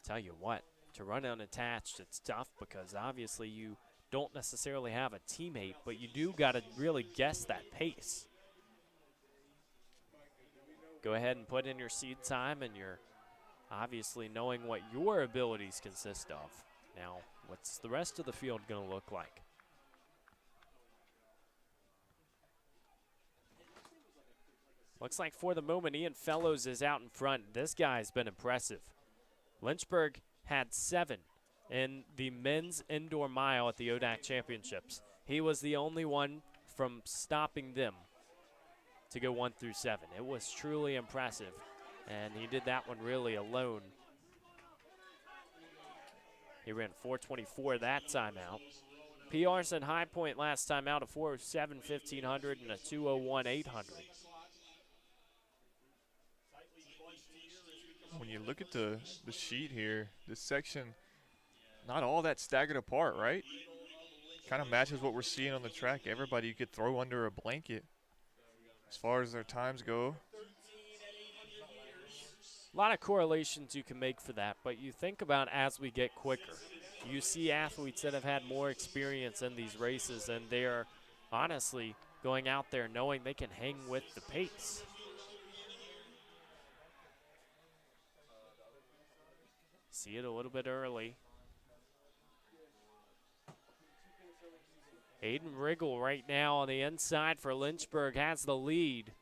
Speaker 1: Tell you what, to run unattached, it's tough because obviously you don't necessarily have a teammate, but you do got to really guess that pace. Go ahead and put in your seed time, and you're obviously knowing what your abilities consist of. Now, what's the rest of the field going to look like? Looks like for the moment, Ian Fellows is out in front. This guy's been impressive. Lynchburg had 7 in the men's indoor mile at the ODAC Championships. He was the only one from stopping them to go 1 through 7. It was truly impressive, and he did that one really alone. He ran 4:24 that time out. PRs and High Point last time out, a 4:07 1500 and a 2:01 800.
Speaker 2: When you look at the sheet here, this section, not all that staggered apart, right? Kind of matches what we're seeing on the track. Everybody you could throw under a blanket as far as their times go.
Speaker 1: A lot of correlations you can make for that, but you think about as we get quicker. You see athletes that have had more experience in these races, and they're honestly going out there knowing they can hang with the pace. See it a little bit early. Aiden Riggle right now on the inside for Lynchburg has the lead.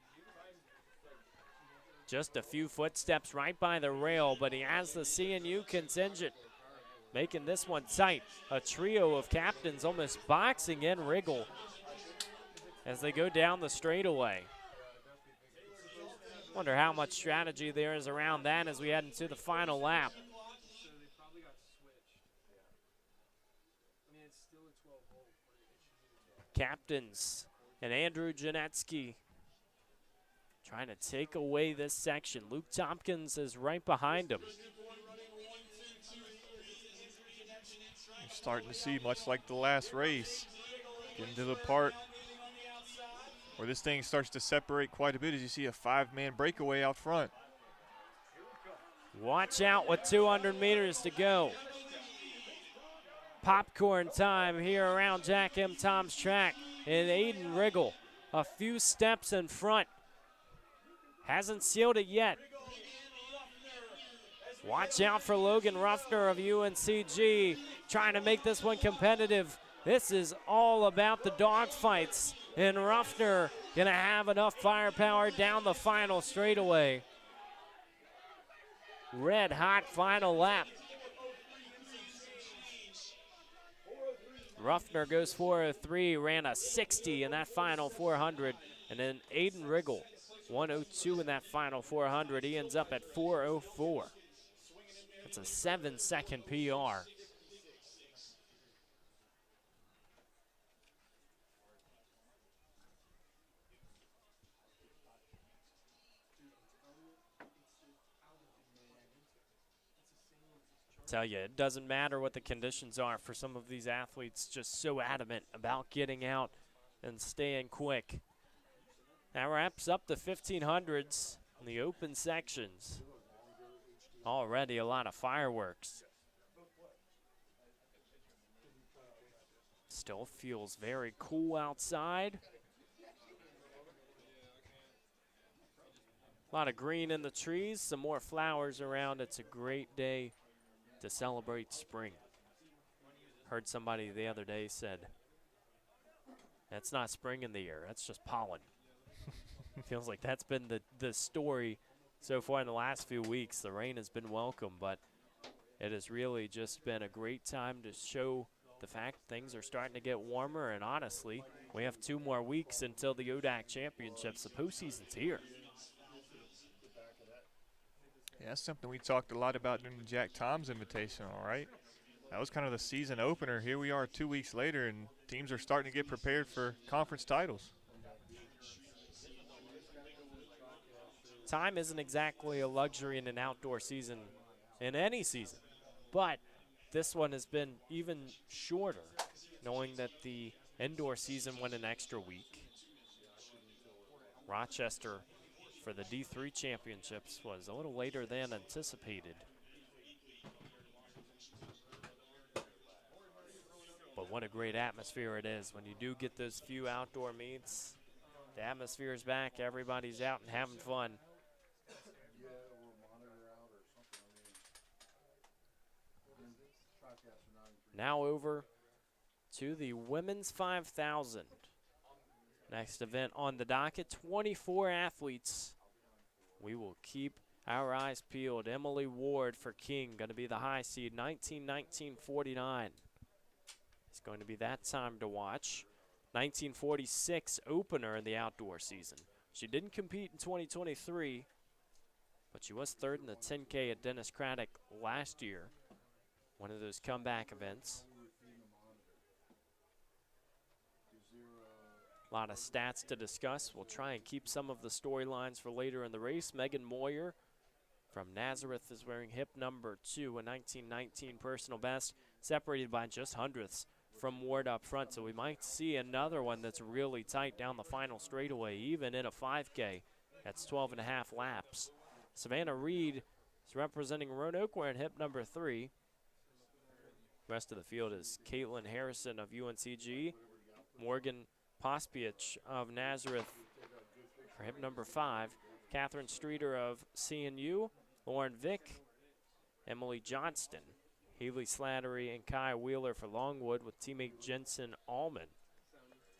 Speaker 1: Just a few footsteps right by the rail, but he has the CNU contingent making this one tight. A trio of captains almost boxing in Riggle as they go down the straightaway. Wonder how much strategy there is around that as we head into the final lap. Captains and Andrew Janetsky trying to take away this section. Luke Tompkins is right behind him.
Speaker 2: You're starting to see much like the last race. Getting to the part where this thing starts to separate quite a bit as you see a 5-man breakaway out front.
Speaker 1: Watch out with 200 meters to go. Popcorn time here around Jack M. Tom's track. And Aiden Riggle a few steps in front. Hasn't sealed it yet. Watch out for Logan Ruffner of UNCG trying to make this one competitive. This is all about the dogfights, and Ruffner gonna have enough firepower down the final straightaway. Red hot final lap. Ruffner goes 4:03, ran a 60 in that final 400, and then Aiden Riggle 1:02 in that final 400. He ends up at 4:04. That's a 7-second PR. Tell you, it doesn't matter what the conditions are for some of these athletes, just so adamant about getting out and staying quick. That wraps up the 1500s in the open sections. Already a lot of fireworks. Still feels very cool outside. A lot of green in the trees, some more flowers around. It's a great day to celebrate spring. Heard somebody the other day said, that's not spring in the air, that's just pollen. Feels like that's been the story so far in the last few weeks. The rain has been welcome, but it has really just been a great time to show the fact things are starting to get warmer, and honestly, we have 2 more weeks until the ODAC Championships. The postseason's here.
Speaker 2: Yeah, that's something we talked a lot about during the Jack Tom's Invitational, right? That was kind of the season opener. Here we are 2 weeks later, and teams are starting to get prepared for conference titles.
Speaker 1: Time isn't exactly a luxury in an outdoor season, in any season, but this one has been even shorter, knowing that the indoor season went an extra week. Rochester, for the D3 championships, was a little later than anticipated. But what a great atmosphere it is when you do get those few outdoor meets. The atmosphere is back, everybody's out and having fun. Now over to the women's 5,000. Next event on the docket, 24 athletes. We will keep our eyes peeled. Emily Ward for King, going to be the high seed, 19-19-49. It's going to be that time to watch. 1946 opener in the outdoor season. She didn't compete in 2023, but she was third in the 10K at Dennis Craddock last year. One of those comeback events. A lot of stats to discuss. We'll try and keep some of the storylines for later in the race. Megan Moyer from Nazareth is wearing hip number 2, a 1919 personal best, separated by just hundredths from Ward up front. So we might see another one that's really tight down the final straightaway, even in a 5K. That's 12.5 laps. Savannah Reed is representing Roanoke wearing hip number 3. Rest of the field is Caitlin Harrison of UNCG, Morgan Pospiech of Nazareth for hip number 5, Catherine Streeter of CNU, Lauren Vick, Emily Johnston, Haley Slattery, and Kai Wheeler for Longwood with teammate Jensen Allman.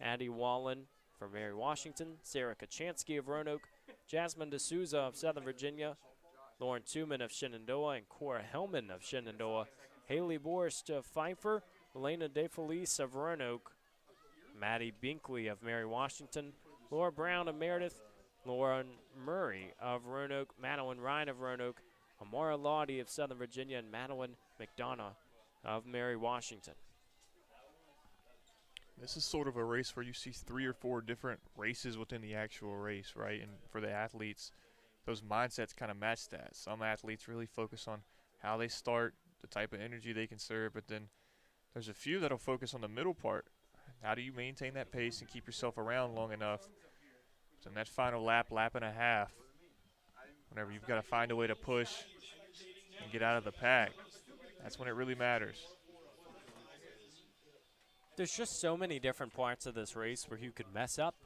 Speaker 1: Addie Wallen for Mary Washington, Sarah Kachansky of Roanoke, Jasmine D'Souza of Southern Virginia, Lauren Tuman of Shenandoah, and Cora Hellman of Shenandoah. Haley Borst of Pfeiffer, Elena DeFelice of Roanoke, Maddie Binkley of Mary Washington, Laura Brown of Meredith, Lauren Murray of Roanoke, Madeline Ryan of Roanoke, Amara Lawdy of Southern Virginia, and Madeline McDonough of Mary Washington.
Speaker 2: This is sort of a race where you see 3 or 4 different races within the actual race, right? And for the athletes, those mindsets kind of match that. Some athletes really focus on how they start, the type of energy they conserve, but then there's a few that'll focus on the middle part. How do you maintain that pace and keep yourself around long enough laps. And that final lap, lap and a half, whenever you've got to find a way to push and get out of the pack, that's when it really matters.
Speaker 1: There's just so many different parts of this race where you could mess up.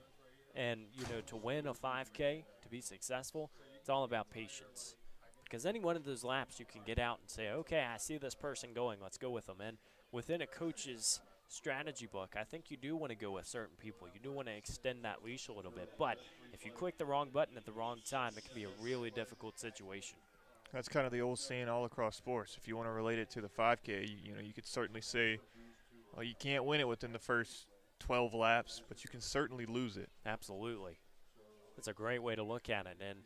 Speaker 1: And, to win a 5K, to be successful, it's all about patience. Because any one of those laps you can get out and say, okay, I see this person going, let's go with them. And within a coach's strategy book, I think you do want to go with certain people. You do want to extend that leash a little bit. But if you click the wrong button at the wrong time, it can be a really difficult situation.
Speaker 2: That's kind of the old saying all across sports. If you want to relate it to the 5K, you could certainly say, well, you can't win it within the first 12 laps, but you can certainly lose it.
Speaker 1: Absolutely. That's a great way to look at it. And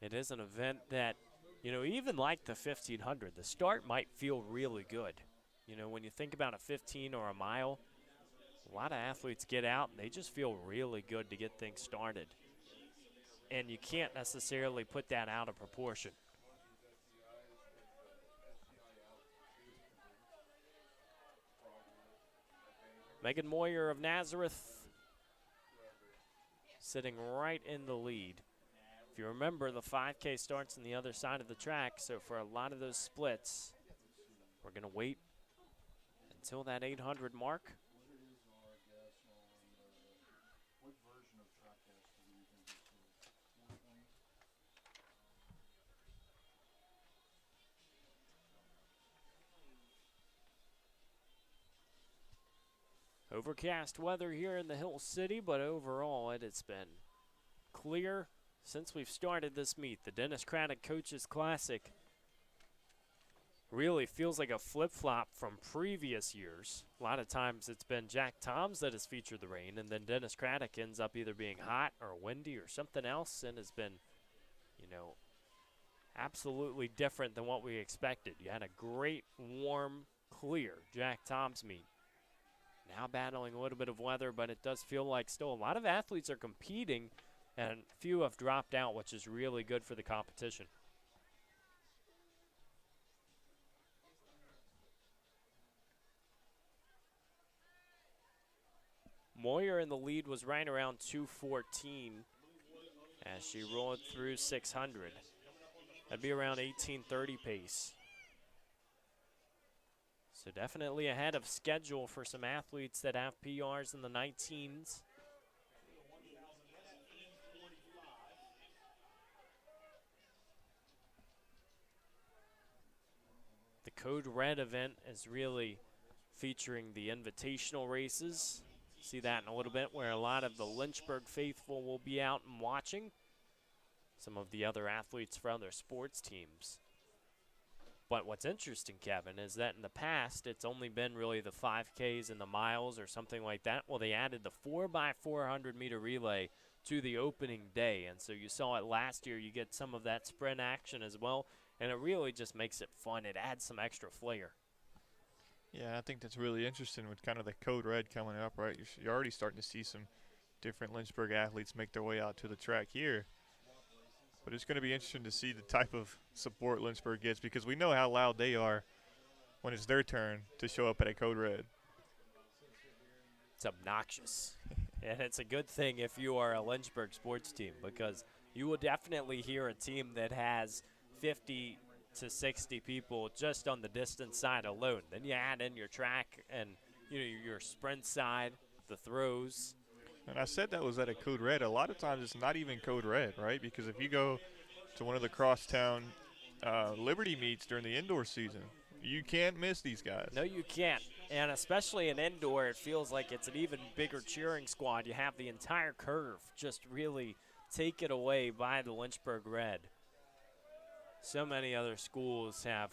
Speaker 1: it is an event that, even like the 1500, the start might feel really good. When you think about a 15 or a mile, a lot of athletes get out and they just feel really good to get things started. And you can't necessarily put that out of proportion. Megan Moyer of Nazareth sitting right in the lead. If you remember, the 5K starts on the other side of the track, so for a lot of those splits, we're going to wait until that 800 mark. Overcast weather here in the Hill City, but overall it has been clear since we've started this meet. The Dennis Craddock Coaches Classic really feels like a flip-flop from previous years. A lot of times it's been Jack Toms that has featured the rain, and then Dennis Craddock ends up either being hot or windy or something else, and has been, absolutely different than what we expected. You had a great, warm, clear Jack Toms meet. Now battling a little bit of weather, but it does feel like still a lot of athletes are competing, and few have dropped out, which is really good for the competition. Moyer in the lead was right around 2:14 as she rolled through 600. That'd be around 18:30 pace. So definitely ahead of schedule for some athletes that have PRs in the 19s. The Code Red event is really featuring the invitational races. See that in a little bit, where a lot of the Lynchburg faithful will be out and watching. Some of the other athletes for other sports teams. But what's interesting, Kevin, is that in the past, it's only been really the 5Ks and the miles or something like that. Well, they added the 4x400 meter relay to the opening day. And so you saw it last year. You get some of that sprint action as well. And it really just makes it fun. It adds some extra flair.
Speaker 2: Yeah, I think that's really interesting with kind of the Code Red coming up, right? You're already starting to see some different Lynchburg athletes make their way out to the track here. But it's going to be interesting to see the type of support Lynchburg gets, because we know how loud they are when it's their turn to show up at a Code Red.
Speaker 1: It's obnoxious. And it's a good thing if you are a Lynchburg sports team, because you will definitely hear a team that has 50 to 60 people just on the distance side alone. Then you add in your track and your sprint side, the throws.
Speaker 2: And I said that was at a Code Red. A lot of times it's not even Code Red, right? Because if you go to one of the crosstown Liberty meets during the indoor season, you can't miss these guys.
Speaker 1: No, you can't. And especially in indoor, it feels like it's an even bigger cheering squad. You have the entire curve just really taken away by the Lynchburg Red. So many other schools have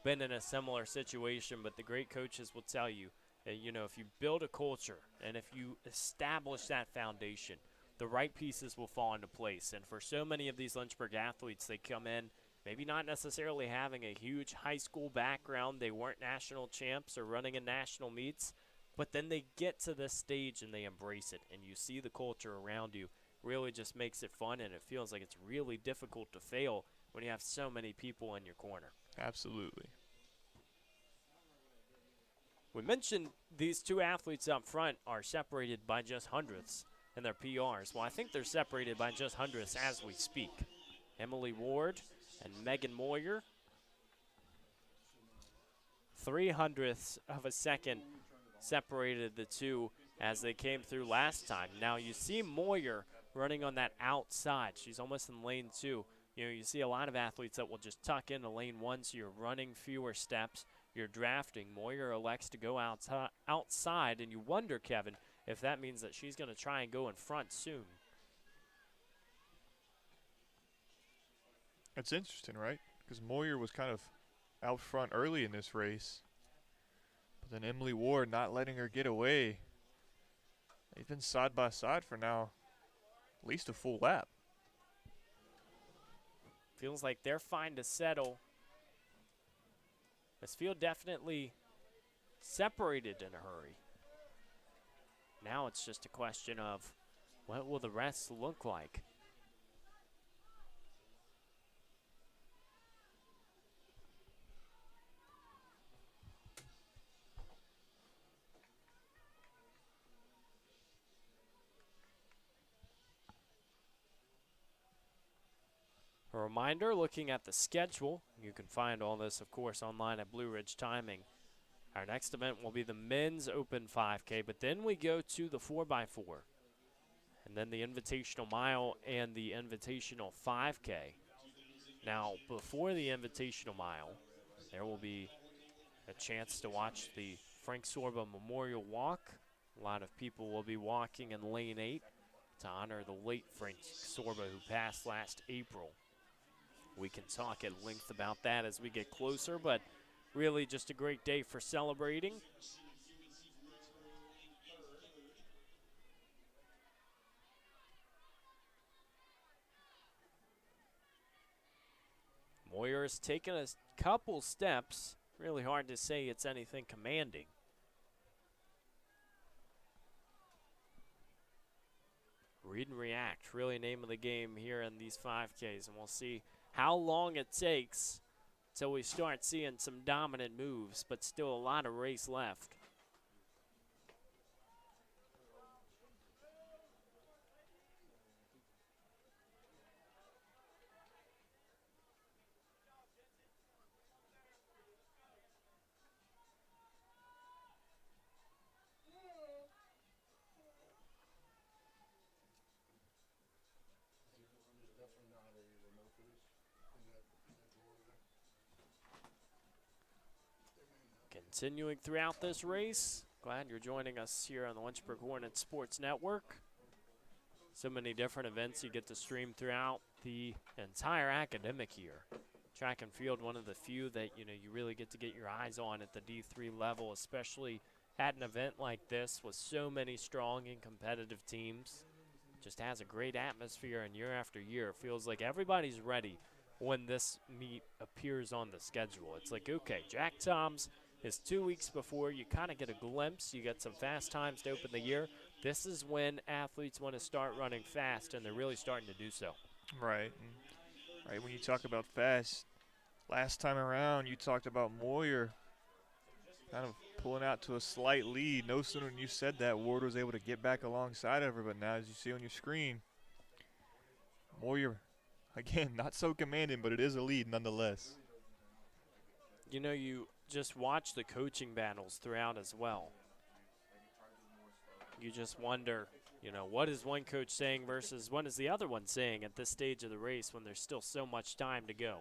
Speaker 1: been in a similar situation, but the great coaches will tell you, if you build a culture and if you establish that foundation, the right pieces will fall into place. And for so many of these Lynchburg athletes, they come in maybe not necessarily having a huge high school background. They weren't national champs or running in national meets, but then they get to this stage and they embrace it. And you see the culture around you really just makes it fun, and it feels like it's really difficult to fail when you have so many people in your corner.
Speaker 2: Absolutely.
Speaker 1: We mentioned these two athletes up front are separated by just hundredths. in their PRs. Well, I think they're separated by just hundredths as we speak. Emily Ward and Megan Moyer. 0.03 of a second separated the two as they came through last time. Now you see Moyer running on that outside. She's almost in lane 2. You know, you see a lot of athletes that will just tuck into lane 1, so you're running fewer steps. You're drafting. Moyer elects to go outside, and you wonder, Kevin, if that means that she's going to try and go in front soon.
Speaker 2: That's interesting, right? Because Moyer was kind of out front early in this race. But then Emily Ward not letting her get away. They've been side by side for now at least a full lap.
Speaker 1: Feels like they're fine to settle. This field definitely separated in a hurry. Now it's just a question of what will the rest look like? A reminder, looking at the schedule, you can find all this, of course, online at Blue Ridge Timing. Our next event will be the men's open 5K, but then we go to the 4x4, and then the Invitational Mile and the Invitational 5K. Now, before the Invitational Mile, there will be a chance to watch the Frank Sorba Memorial Walk. A lot of people will be walking in lane 8 to honor the late Frank Sorba who passed last April. We can talk at length about that as we get closer, but really just a great day for celebrating. Moyer has taken a couple steps. Really hard to say it's anything commanding. Read and react, really name of the game here in these 5Ks, and we'll see how long it takes until we start seeing some dominant moves, but still a lot of race left. Continuing throughout this race, glad you're joining us here on the Lynchburg Hornet Sports Network. So many different events you get to stream throughout the entire academic year. Track and field, one of the few that you really get to get your eyes on at the D3 level, especially at an event like this with so many strong and competitive teams. Just has a great atmosphere, and year after year, it feels like everybody's ready when this meet appears on the schedule. It's like, okay, Jack Toms is 2 weeks before. You kind of get a glimpse. You get some fast times to open the year. This is when athletes want to start running fast, and they're really starting to do so.
Speaker 2: Right. Right, when you talk about fast, last time around you talked about Moyer kind of pulling out to a slight lead. No sooner than you said that, Ward was able to get back alongside of her, but now as you see on your screen, Moyer, again, not so commanding, but it is a lead nonetheless.
Speaker 1: You know, you just watch the coaching battles throughout as well. You just wonder, what is one coach saying versus what is the other one saying at this stage of the race when there's still so much time to go.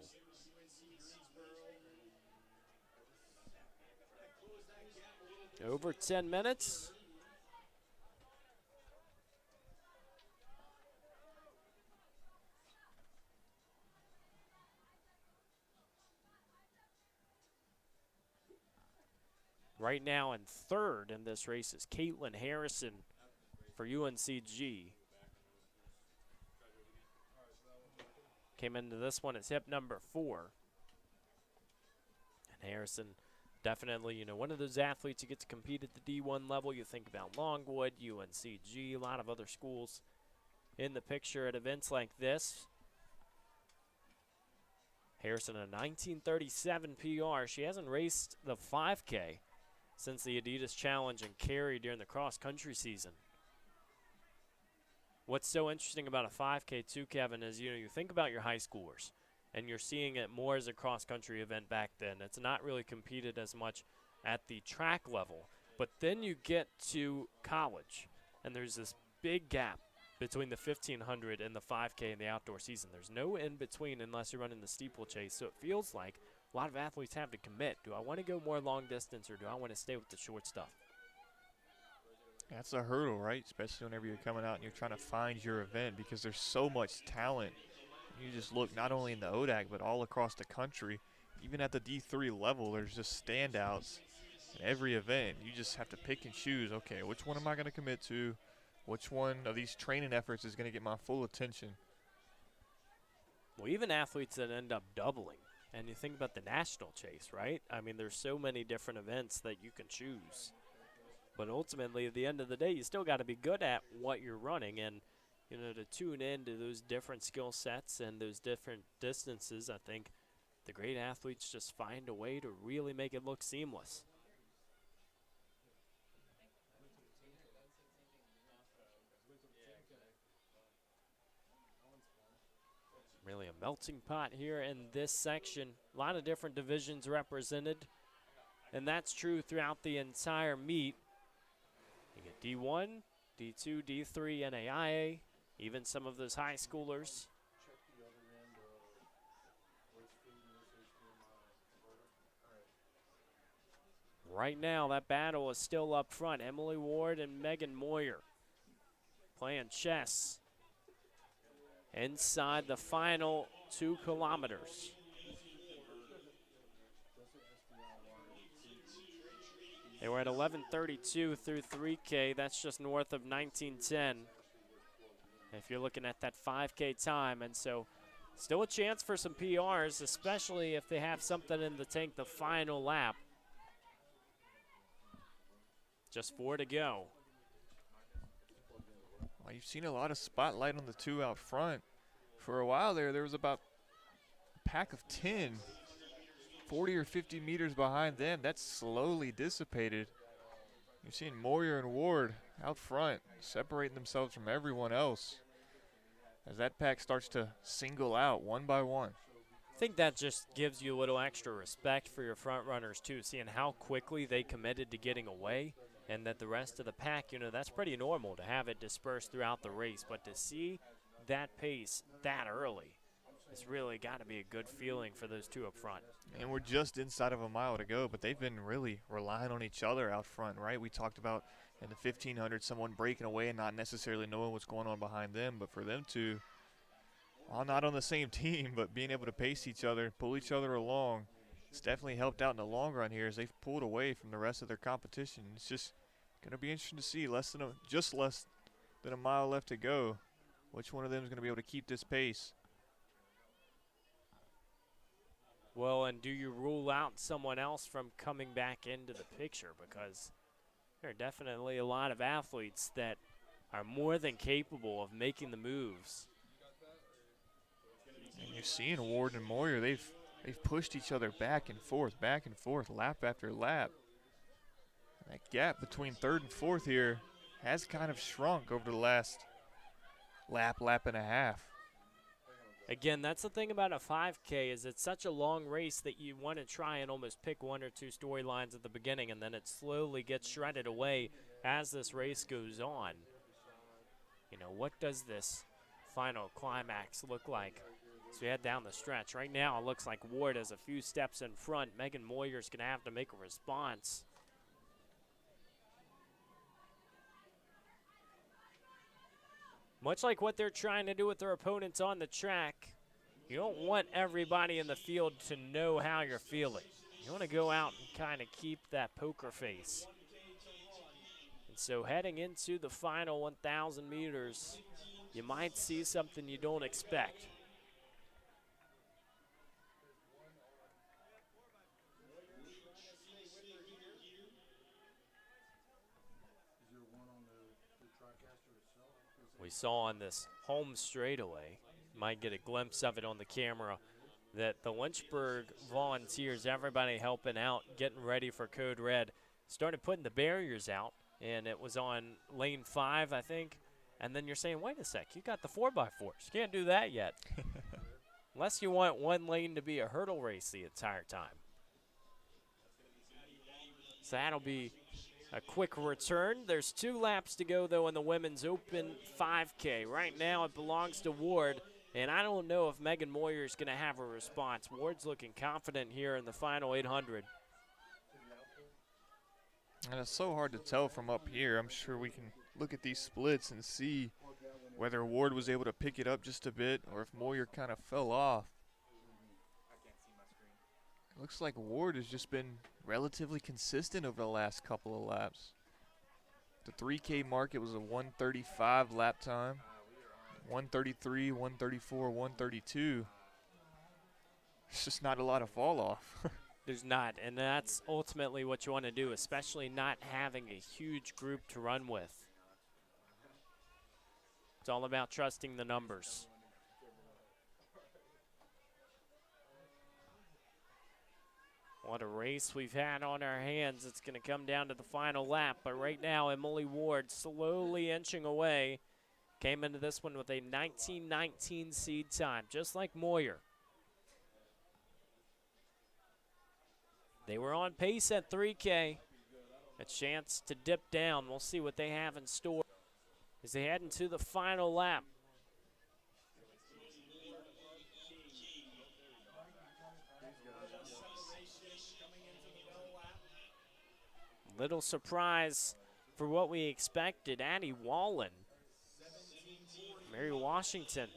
Speaker 1: Over 10 minutes. Right now in third in this race is Caitlin Harrison for UNCG. Came into this one as hip number 4. And Harrison definitely, one of those athletes you get to compete at the D1 level. You think about Longwood, UNCG, a lot of other schools in the picture at events like this. Harrison, a 1937 PR. She hasn't raced the 5K since the Adidas Challenge in Cary during the cross-country season. What's so interesting about a 5K too, Kevin, is you think about your high schoolers, and you're seeing it more as a cross-country event back then. It's not really competed as much at the track level. But then you get to college, and there's this big gap between the 1,500 and the 5K in the outdoor season. There's no in-between unless you're running the steeplechase. So it feels like a lot of athletes have to commit. Do I want to go more long distance, or do I want to stay with the short stuff?
Speaker 2: That's a hurdle, right? Especially whenever you're coming out and you're trying to find your event, because there's so much talent. You just look not only in the ODAC, but all across the country. Even at the D3 level, there's just standouts in every event. You just have to pick and choose. Okay, which one am I going to commit to? Which one of these training efforts is going to get my full attention?
Speaker 1: Well, even athletes that end up doubling. And you think about the national chase, right? I mean, there's so many different events that you can choose. But ultimately, at the end of the day, you still got to be good at what you're running. And, to tune in to those different skill sets and those different distances, I think the great athletes just find a way to really make it look seamless. Really a melting pot here in this section. A lot of different divisions represented, and that's true throughout the entire meet. You get D1, D2, D3, NAIA, even some of those high schoolers. Right now, that battle is still up front. Emily Ward and Megan Moyer playing chess inside the final 2 kilometers. They were at 11:32 through 3K. That's just north of 19:10. If you're looking at that 5K time, and so still a chance for some PRs, especially if they have something in the tank the final lap. Just 4 to go.
Speaker 2: Well, you've seen a lot of spotlight on the 2 out front. For a while there was about a pack of 10, 40 or 50 meters behind them. That's slowly dissipated. You've seen Moyer and Ward out front separating themselves from everyone else as that pack starts to single out one by one.
Speaker 1: I think that just gives you a little extra respect for your front runners too, seeing how quickly they committed to getting away, and that the rest of the pack, that's pretty normal to have it dispersed throughout the race, but to see that pace that early, it's really got to be a good feeling for those 2 up front.
Speaker 2: And we're just inside of a mile to go, but they've been really relying on each other out front, right? We talked about in the 1,500 someone breaking away and not necessarily knowing what's going on behind them, but for them to, while not on the same team, but being able to pace each other, pull each other along, it's definitely helped out in the long run here as they've pulled away from the rest of their competition. It's just going to be interesting to see just less than a mile left to go. Which one of them is going to be able to keep this pace?
Speaker 1: Well, and do you rule out someone else from coming back into the picture? Because there are definitely a lot of athletes that are more than capable of making the moves.
Speaker 2: And you're seeing Ward and Moyer, they've pushed each other back and forth, lap after lap. And that gap between 3rd and 4th here has kind of shrunk over the last lap and a half.
Speaker 1: Again, that's the thing about a 5K is it's such a long race that you want to try and almost pick 1 or 2 storylines at the beginning, and then it slowly gets shredded away as this race goes on. What does this final climax look like? So we head down the stretch. Right now it looks like Ward is a few steps in front. Megan Moyer's going to have to make a response. Much like what they're trying to do with their opponents on the track, you don't want everybody in the field to know how you're feeling. You want to go out and kind of keep that poker face. And so heading into the final 1,000 meters, you might see something you don't expect. We saw on this home straightaway, might get a glimpse of it on the camera, that the Lynchburg volunteers, everybody helping out, getting ready for Code Red, started putting the barriers out, and it was on lane 5, I think, And then you're saying, wait a sec, you got the 4x4s. You can't do that yet. Unless you want one lane to be a hurdle race the entire time. So that'll be a quick return. There's 2 laps to go, though, in the women's open 5K. Right now it belongs to Ward, and I don't know if Megan Moyer is going to have a response. Ward's looking confident here in the final 800.
Speaker 2: And it's so hard to tell from up here. I'm sure we can look at these splits and see whether Ward was able to pick it up just a bit or if Moyer kind of fell off. It looks like Ward has just been relatively consistent over the last couple of laps. The 3K mark, it was a 1:35 lap time. 1:33, 1:34, 1:32. It's just not a lot of fall off.
Speaker 1: There's not, and that's ultimately what you want to do, especially not having a huge group to run with. It's all about trusting the numbers. What a race we've had on our hands. It's going to come down to the final lap, but right now Emily Ward slowly inching away. Came into this one with a 19:19 seed time, just like Moyer. They were on pace at 3K. A chance to dip down. We'll see what they have in store as they head into the final lap. Little surprise for what we expected. Addie Wallen, Mary Washington,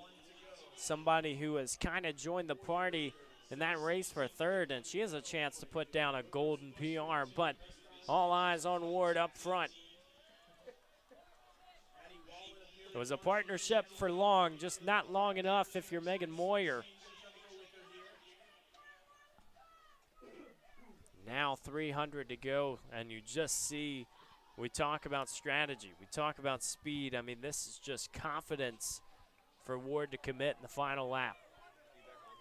Speaker 1: somebody who has kind of joined the party in that race for third, and she has a chance to put down a golden PR, but all eyes on Ward up front. It was a partnership for long, just not long enough if you're Megan Moyer. Now 300 to go, and you just see, we talk about strategy, we talk about speed. I mean, this is just confidence for Ward to commit in the final lap.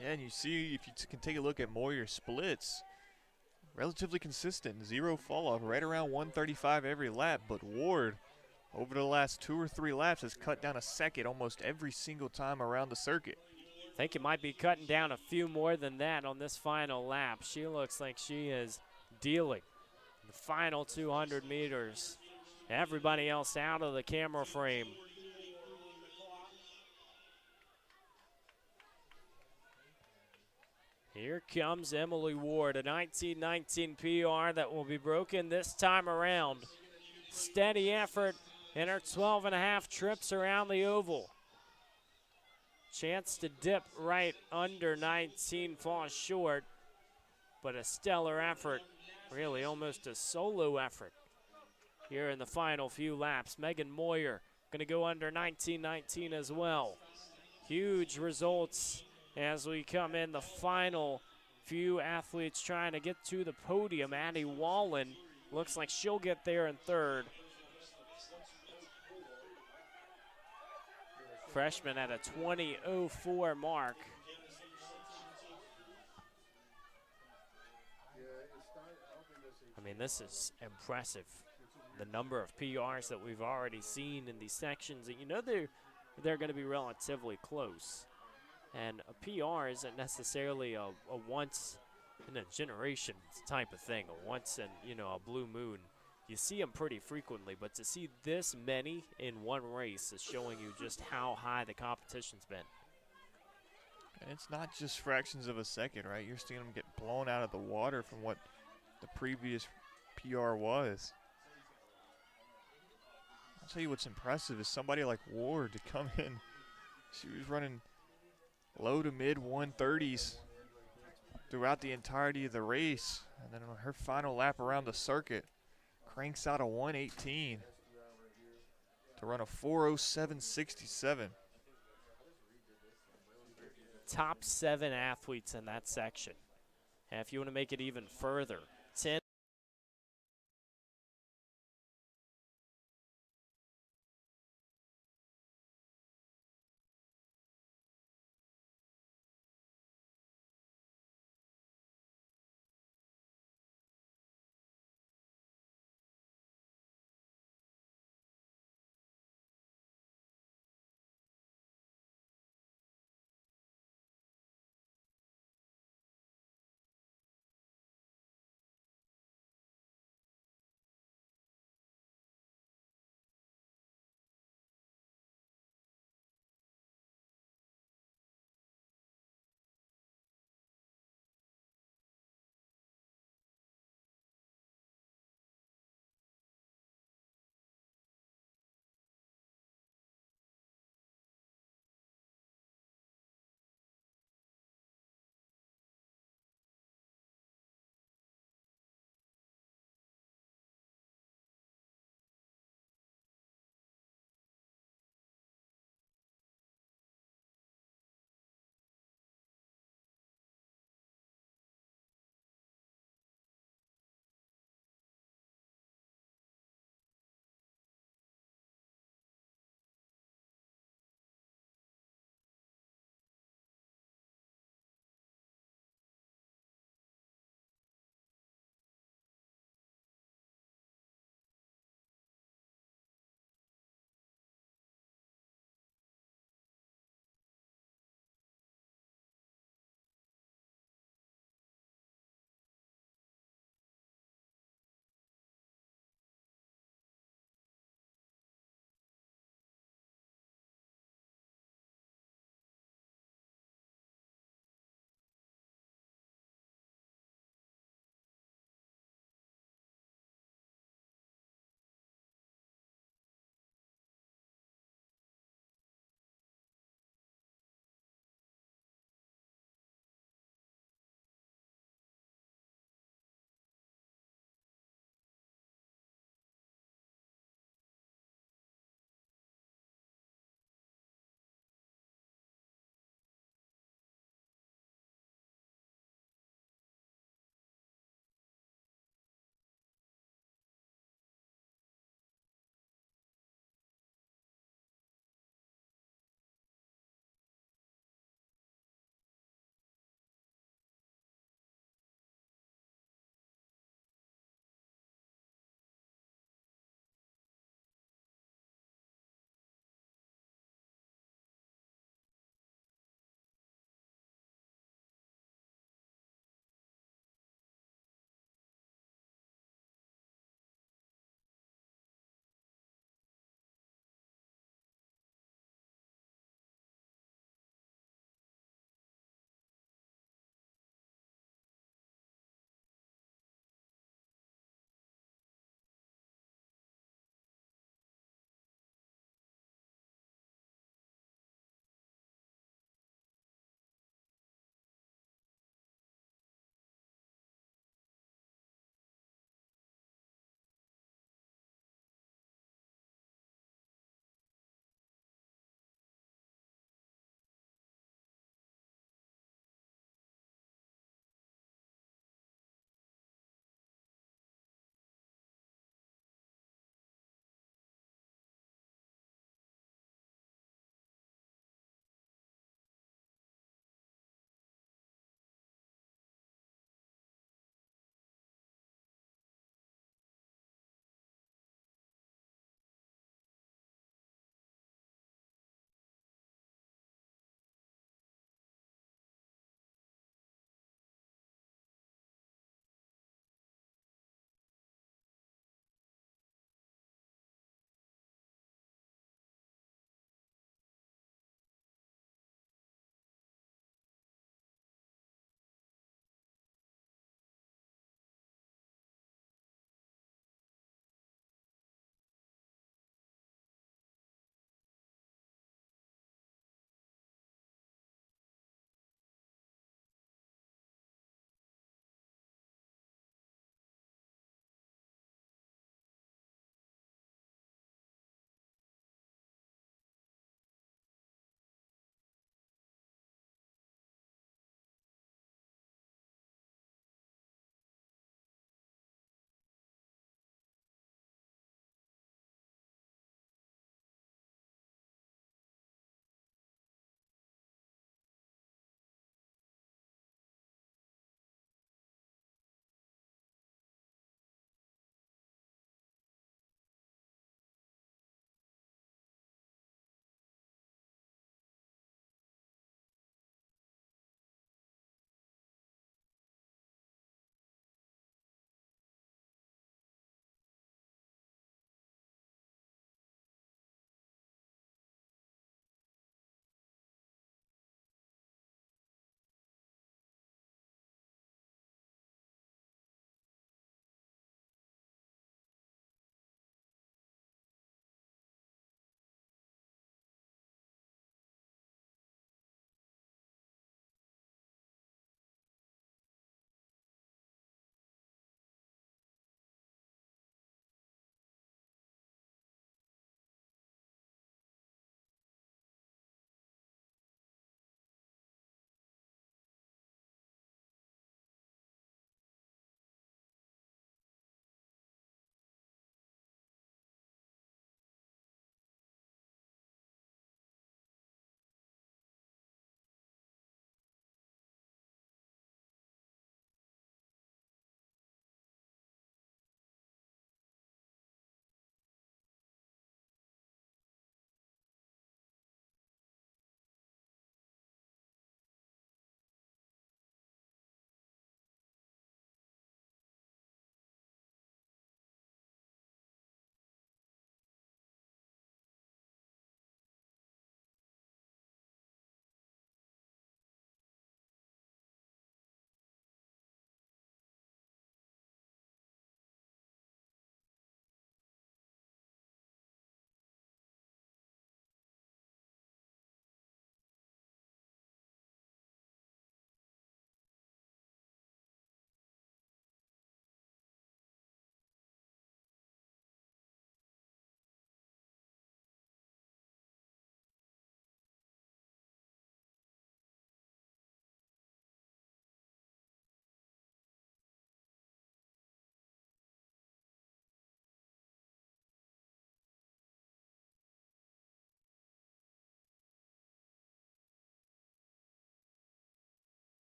Speaker 2: Yeah, and you see, if you can take a look at Moyer's splits, relatively consistent, 0 fall off, right around 135 every lap. But Ward, over the last 2 or 3 laps, has cut down a second almost every single time around the circuit.
Speaker 1: I think it might be cutting down a few more than that on this final lap. She looks like she is dealing the final 200 meters. Everybody else out of the camera frame. Here comes Emily Ward, a 19:19 PR that will be broken this time around. Steady effort in her 12.5 trips around the oval. Chance to dip right under 19, falls short, but a stellar effort, really almost a solo effort here in the final few laps. Megan Moyer going to go under 19:19 as well. Huge results as we come in the final few athletes trying to get to the podium. Addie Wallen looks like she'll get there in third. Freshman at a 20:04 mark. I mean, this is impressive. The number of PRs that we've already seen in these sections, and you know they're going to be relatively close. And a PR isn't necessarily a once in a generation type of thing, a once in, a blue moon. You see them pretty frequently, but to see this many in one race is showing you just how high the competition's been.
Speaker 2: And it's not just fractions of a second, right? You're seeing them get blown out of the water from what the previous PR was. I'll tell you what's impressive is somebody like Ward to come in. She was running low to mid 130s throughout the entirety of the race. And then on her final lap around the circuit, cranks out a 118 to run a 4:07.67.
Speaker 1: Top 7 athletes in that section. And if you want to make it even further, 10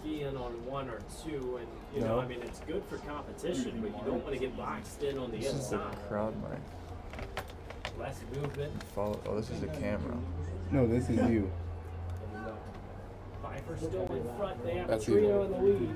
Speaker 1: key in on one or two, and you know,
Speaker 3: No.
Speaker 1: I mean, it's good for competition, but you don't want to get boxed in on the
Speaker 3: This is the
Speaker 1: inside.
Speaker 3: crowd mic.
Speaker 1: Less movement.
Speaker 3: Follow. Oh, this is a camera.
Speaker 4: No, this is you.
Speaker 1: And, Pfeiffer still in front. They have
Speaker 4: That's
Speaker 1: a trio
Speaker 4: you.
Speaker 1: in the lead.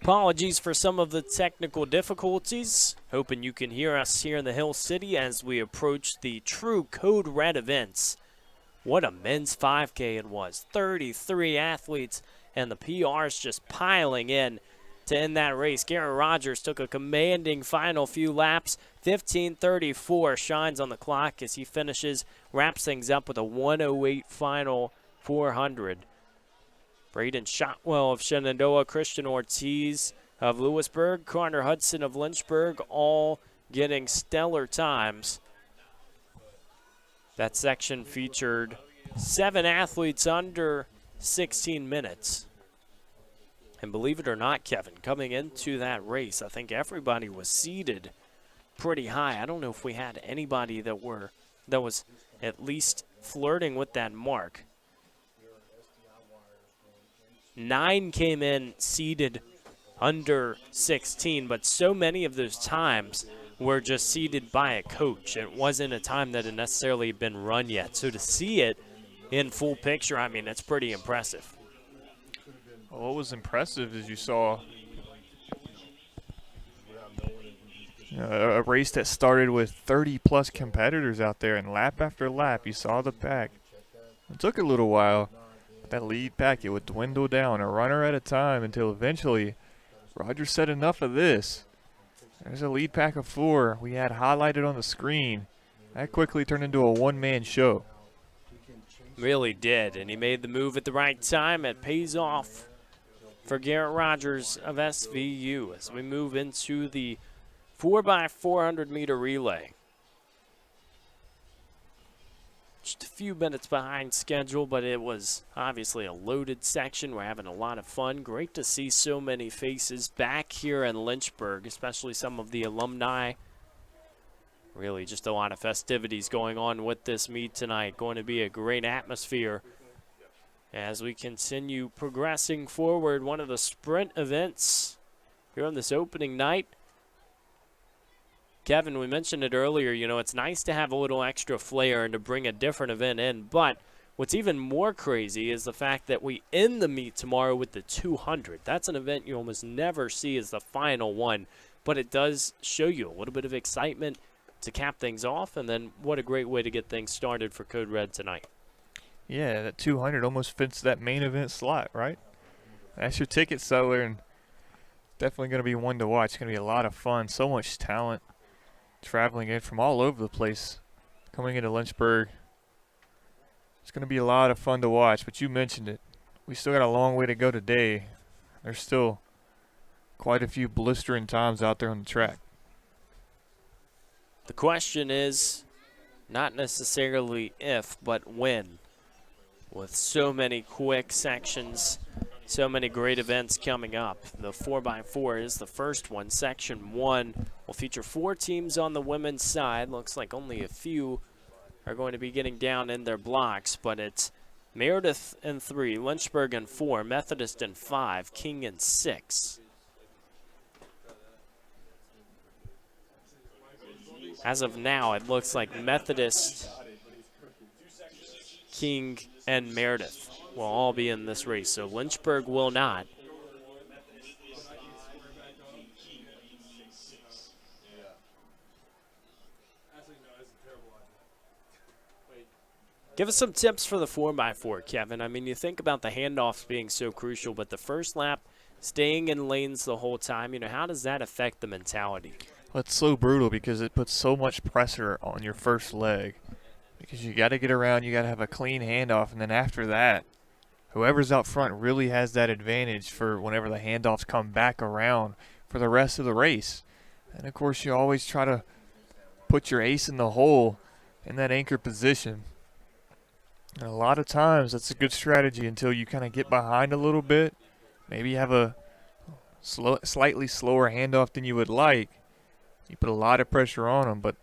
Speaker 1: Apologies for some of the technical difficulties. Hoping you can hear us here in the Hill City as we approach the true Code Red events. What a men's 5K it was. 33 athletes and the PRs just piling in to end that race. Garrett Rogers took a commanding final few laps. 15:34 shines on the clock as he finishes, wraps things up with a 1:08 final 400. Braden Shotwell of Shenandoah, Christian Ortiz of Lewisburg, Connor Hudson of Lynchburg, all getting stellar times. That section featured 7 athletes under 16 minutes. And believe it or not, Kevin, coming into that race, I think everybody was seated pretty high. I don't know if we had anybody that was at least flirting with that mark. 9 came in seated under 16, but so many of those times were just seated by a coach. It wasn't a time that had necessarily been run yet. So to see it in full picture, I mean, it's pretty impressive.
Speaker 2: Well, what was impressive is you saw a race that started with 30-plus competitors out there, and lap after lap, you saw the pack. It took a little while. That lead pack, it would dwindle down a runner at a time until eventually Roger said enough of this. There's a lead pack of 4 we had highlighted on the screen. That quickly turned into a one-man show.
Speaker 1: Really did, and he made the move at the right time. It pays off for Garrett Rogers of SVU as we move into the 4x400 meter relay. Just a few minutes behind schedule, but it was obviously a loaded section. We're having a lot of fun. Great to see so many faces back here in Lynchburg, especially some of the alumni. Really just a lot of festivities going on with this meet tonight. Going to be a great atmosphere as we continue progressing forward. One of the sprint events here on this opening night. Kevin, we mentioned it earlier, you know, it's nice to have a little extra flair and to bring a different event in, but what's even more crazy is the fact that we end the meet tomorrow with the 200. That's an event you almost never see as the final one, but it does show you a little bit of excitement to cap things off, and then what a great way to get things started for Code Red tonight.
Speaker 2: Yeah, that 200 almost fits that main event slot, right? That's your ticket seller, and definitely going to be one to watch. It's going to be a lot of fun, so much talent traveling in from all over the place, coming into Lynchburg. It's going to be a lot of fun to watch, but you mentioned it. We still got a long way to go today. There's still quite a few blistering times out there on the track.
Speaker 1: The question is not necessarily if, but when. With so many quick sections, so many great events coming up. The 4x4 is the first one. Section 1 will feature 4 teams on the women's side. Looks like only a few are going to be getting down in their blocks, but it's Meredith in 3, Lynchburg in 4, Methodist in 5, King in 6. As of now, it looks like Methodist, King, and Meredith will all be in this race, so Lynchburg will not. Give us some tips for the 4x4, Kevin. I mean, you think about the handoffs being so crucial, but the first lap, staying in lanes the whole time, you know, how does that affect the mentality?
Speaker 2: Well, it's so brutal because it puts so much pressure on your first leg. Because you got to get around, you got to have a clean handoff, and then after that, whoever's out front really has that advantage for whenever the handoffs come back around for the rest of the race. And of course, you always try to put your ace in the hole in that anchor position. And a lot of times, that's a good strategy until you kind of get behind a little bit. Maybe you have a slightly slower handoff than you would like. You put a lot of pressure on them, but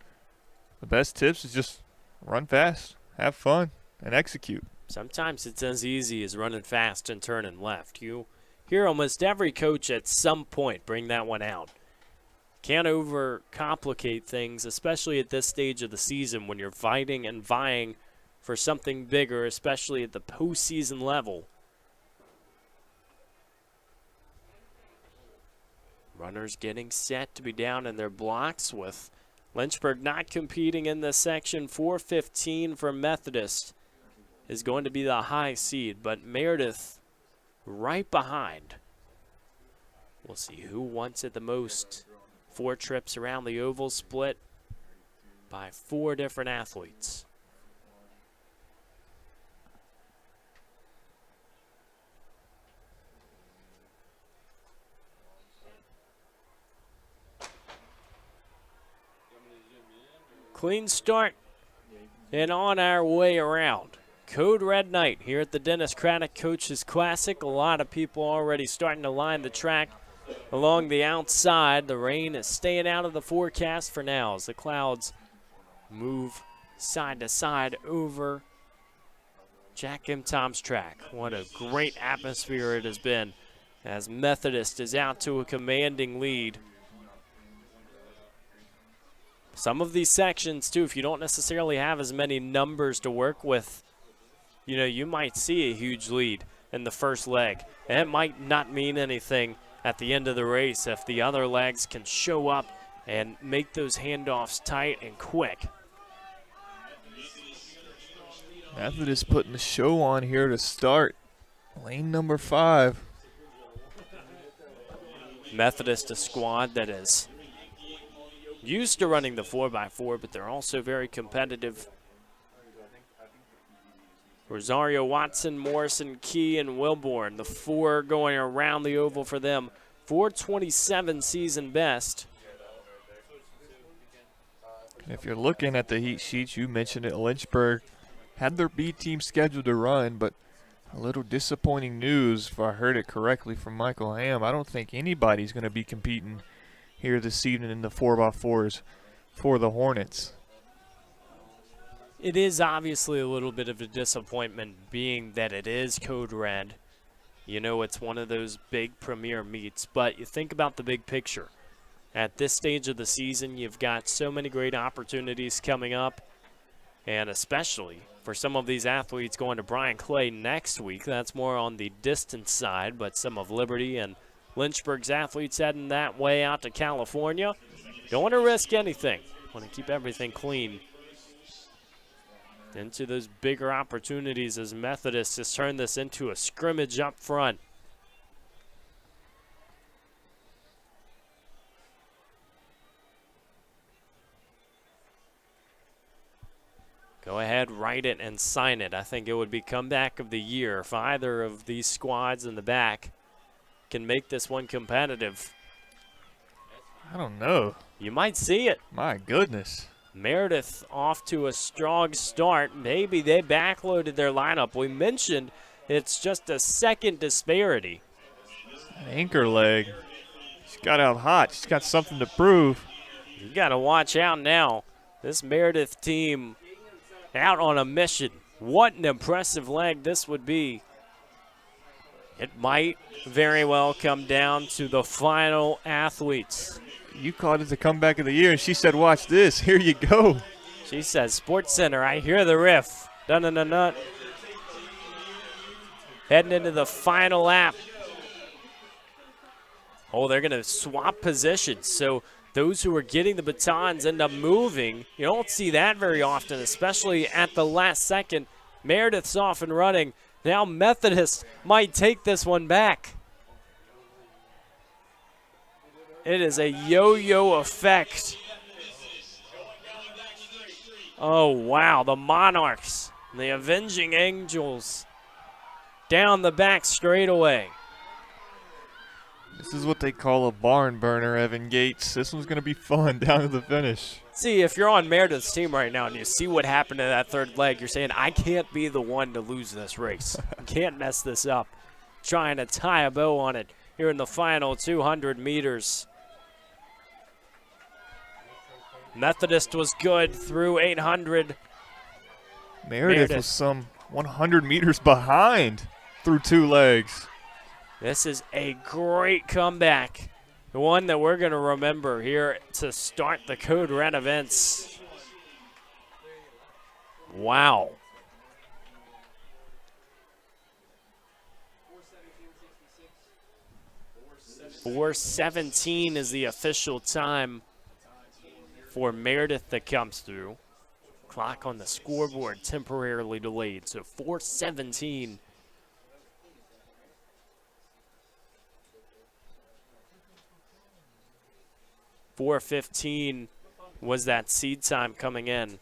Speaker 2: the best tips is just run fast, have fun, and execute.
Speaker 1: Sometimes it's as easy as running fast and turning left. You hear almost every coach at some point bring that one out. Can't overcomplicate things, especially at this stage of the season when you're fighting and vying for something bigger, especially at the postseason level. Runners getting set to be down in their blocks with Lynchburg not competing in this section. 4:15 for Methodist is going to be the high seed, but Meredith right behind. We'll see who wants it the most. 4 trips around the oval split by 4 different athletes. Clean start and on our way around. Code Red Night here at the Dennis Craddock Coaches Classic. A lot of people already starting to line the track along the outside. The rain is staying out of the forecast for now as the clouds move side to side over Jack M. Tom's track. What a great atmosphere it has been as Methodist is out to a commanding lead. Some of these sections, too, if you don't necessarily have as many numbers to work with, you know, you might see a huge lead in the first leg. And it might not mean anything at the end of the race if the other legs can show up and make those handoffs tight and quick.
Speaker 2: Methodist putting the show on here to start. Lane number 5.
Speaker 1: Methodist, a squad that is used to running the 4x4, but they're also very competitive. Rosario, Watson, Morrison, Key, and Wilborn, the 4 going around the oval for them. 4:27 season best.
Speaker 2: If you're looking at the heat sheets, you mentioned it, Lynchburg had their B team scheduled to run, but a little disappointing news, if I heard it correctly from Michael Ham. I don't think anybody's going to be competing here this evening in the 4x4s for the Hornets.
Speaker 1: It is obviously a little bit of a disappointment being that it is Code Red. You know, it's one of those big premier meets, but you think about the big picture. At this stage of the season, you've got so many great opportunities coming up, and especially for some of these athletes going to Brian Clay next week. That's more on the distance side, but some of Liberty and Lynchburg's athletes heading that way out to California. Don't want to risk anything. Want to keep everything clean. Into those bigger opportunities as Methodist has turned this into a scrimmage up front. Go ahead, write it, and sign it. I think it would be comeback of the year if either of these squads in the back can make this one competitive.
Speaker 2: I don't know.
Speaker 1: You might see it.
Speaker 2: My goodness.
Speaker 1: Meredith off to a strong start. Maybe they backloaded their lineup. We mentioned it's just a second disparity.
Speaker 2: Anchor leg. She got out hot. She's got something to prove.
Speaker 1: You got to watch out now. This Meredith team out on a mission. What an impressive leg this would be. It might very well come down to the final athletes.
Speaker 2: You called it the comeback of the year, and she said, watch this. Here you go.
Speaker 1: She says, Sports Center, I hear the riff. Dun-dun-dun-dun. Heading into the final lap. Oh, they're going to swap positions. So those who are getting the batons end up moving. You don't see that very often, especially at the last second. Meredith's off and running. Now Methodist might take this one back. It is a yo-yo effect. Oh, wow. The Monarchs, the Avenging Angels, down the back straightaway.
Speaker 2: This is what they call a barn burner, Evan Gates. This one's going to be fun down to the finish.
Speaker 1: See, if you're on Meredith's team right now and you see what happened in that third leg, you're saying, I can't be the one to lose this race. I can't mess this up. Trying to tie a bow on it here in the final 200 meters. Methodist was good through 800.
Speaker 2: Meredith was some 100 meters behind through 2 legs.
Speaker 1: This is a great comeback. The one that we're going to remember here to start the Code Red events. Wow. 4:17 is the official time for Meredith that comes through. Clock on the scoreboard temporarily delayed, so 4:17. $4:15 was that seed time coming in.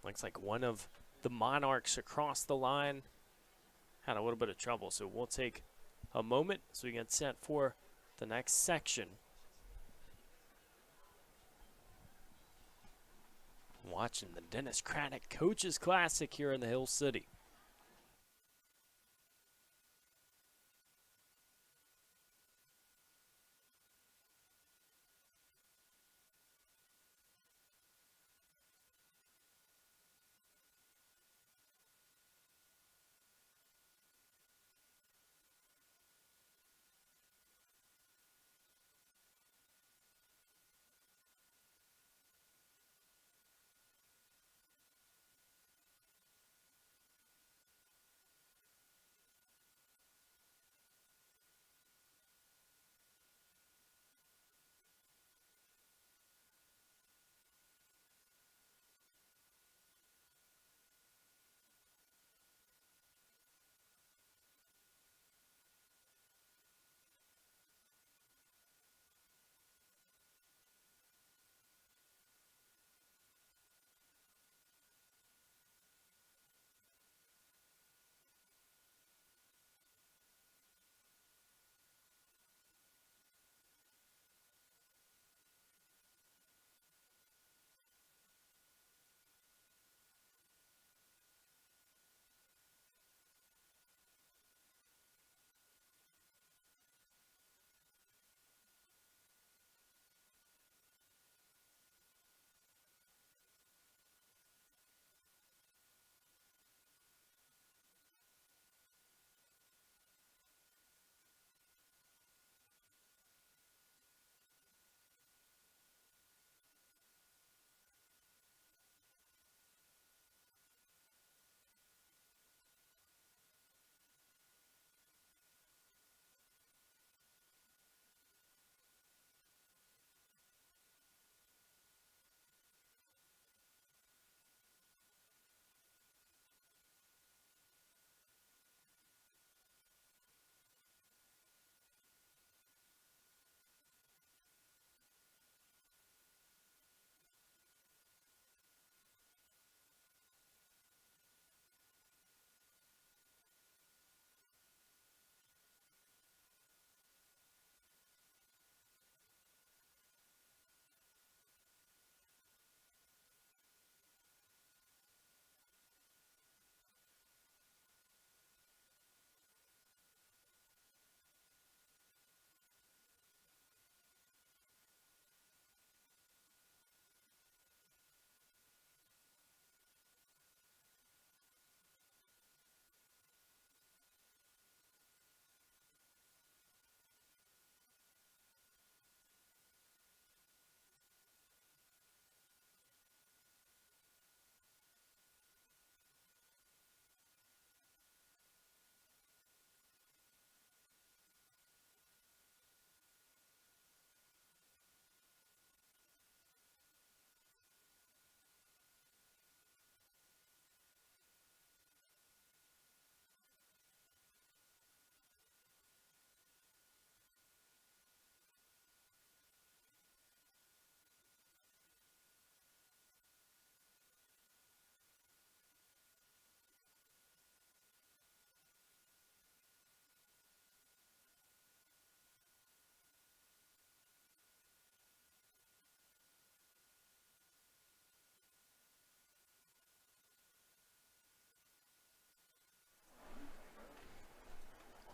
Speaker 1: Looks like one of the Monarchs across the line had a little bit of trouble, so we'll take a moment so we get set for the next section. Watching the Dennis Craddock Coaches Classic here in the Hill City.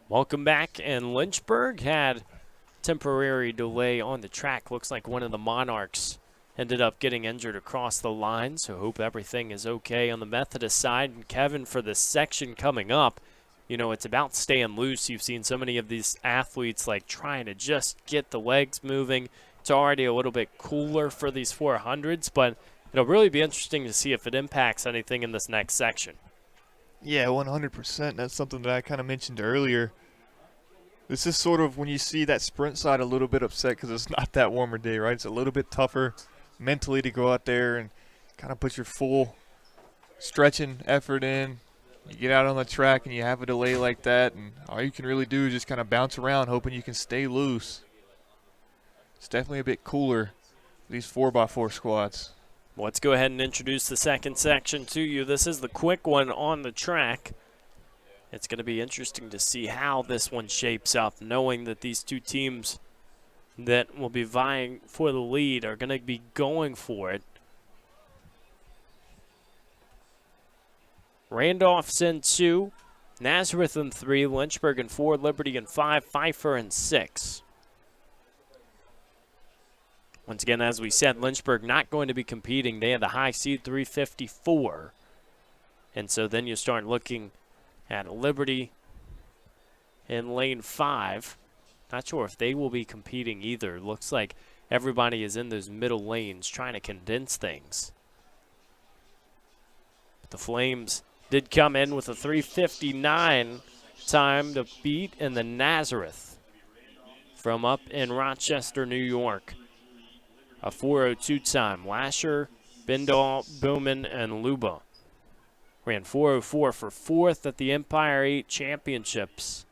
Speaker 1: Welcome back. And Lynchburg had temporary delay on the track. Looks like one of the Monarchs ended up getting injured across the line, so hope everything is okay on the Methodist side. And Kevin, for this section coming up, you know, it's about staying loose. You've seen so many of these athletes like trying to just get the legs moving. It's already a little bit cooler for these 400s, but it'll really be interesting to see if it impacts anything in this next section.
Speaker 2: Yeah, 100%. That's something that I kind of mentioned earlier. This is sort of when you see that sprint side a little bit upset because it's not that warmer day, right? It's a little bit tougher mentally to go out there and kind of put your full stretching effort in. You get out on the track and you have a delay like that, and all you can really do is just kind of bounce around hoping you can stay loose. It's definitely a bit cooler, these 4x4 squads.
Speaker 1: Let's go ahead and introduce the second section to you. This is the quick one on the track. It's going to be interesting to see how this one shapes up, knowing that these two teams that will be vying for the lead are going to be going for it. Randolph's in 2, Nazareth in 3, Lynchburg in 4, Liberty in 5, Pfeiffer in 6. Once again, as we said, Lynchburg not going to be competing. They have the high seed 354. And so then you start looking at Liberty in lane 5. Not sure if they will be competing either. Looks like everybody is in those middle lanes trying to condense things. But the Flames did come in with a 3:59 time to beat in the Nazareth from up in Rochester, New York. A 4:02 time. Lasher, Bindall, Bowman, and Luba ran 4:04 for 4th at the Empire 8 Championships.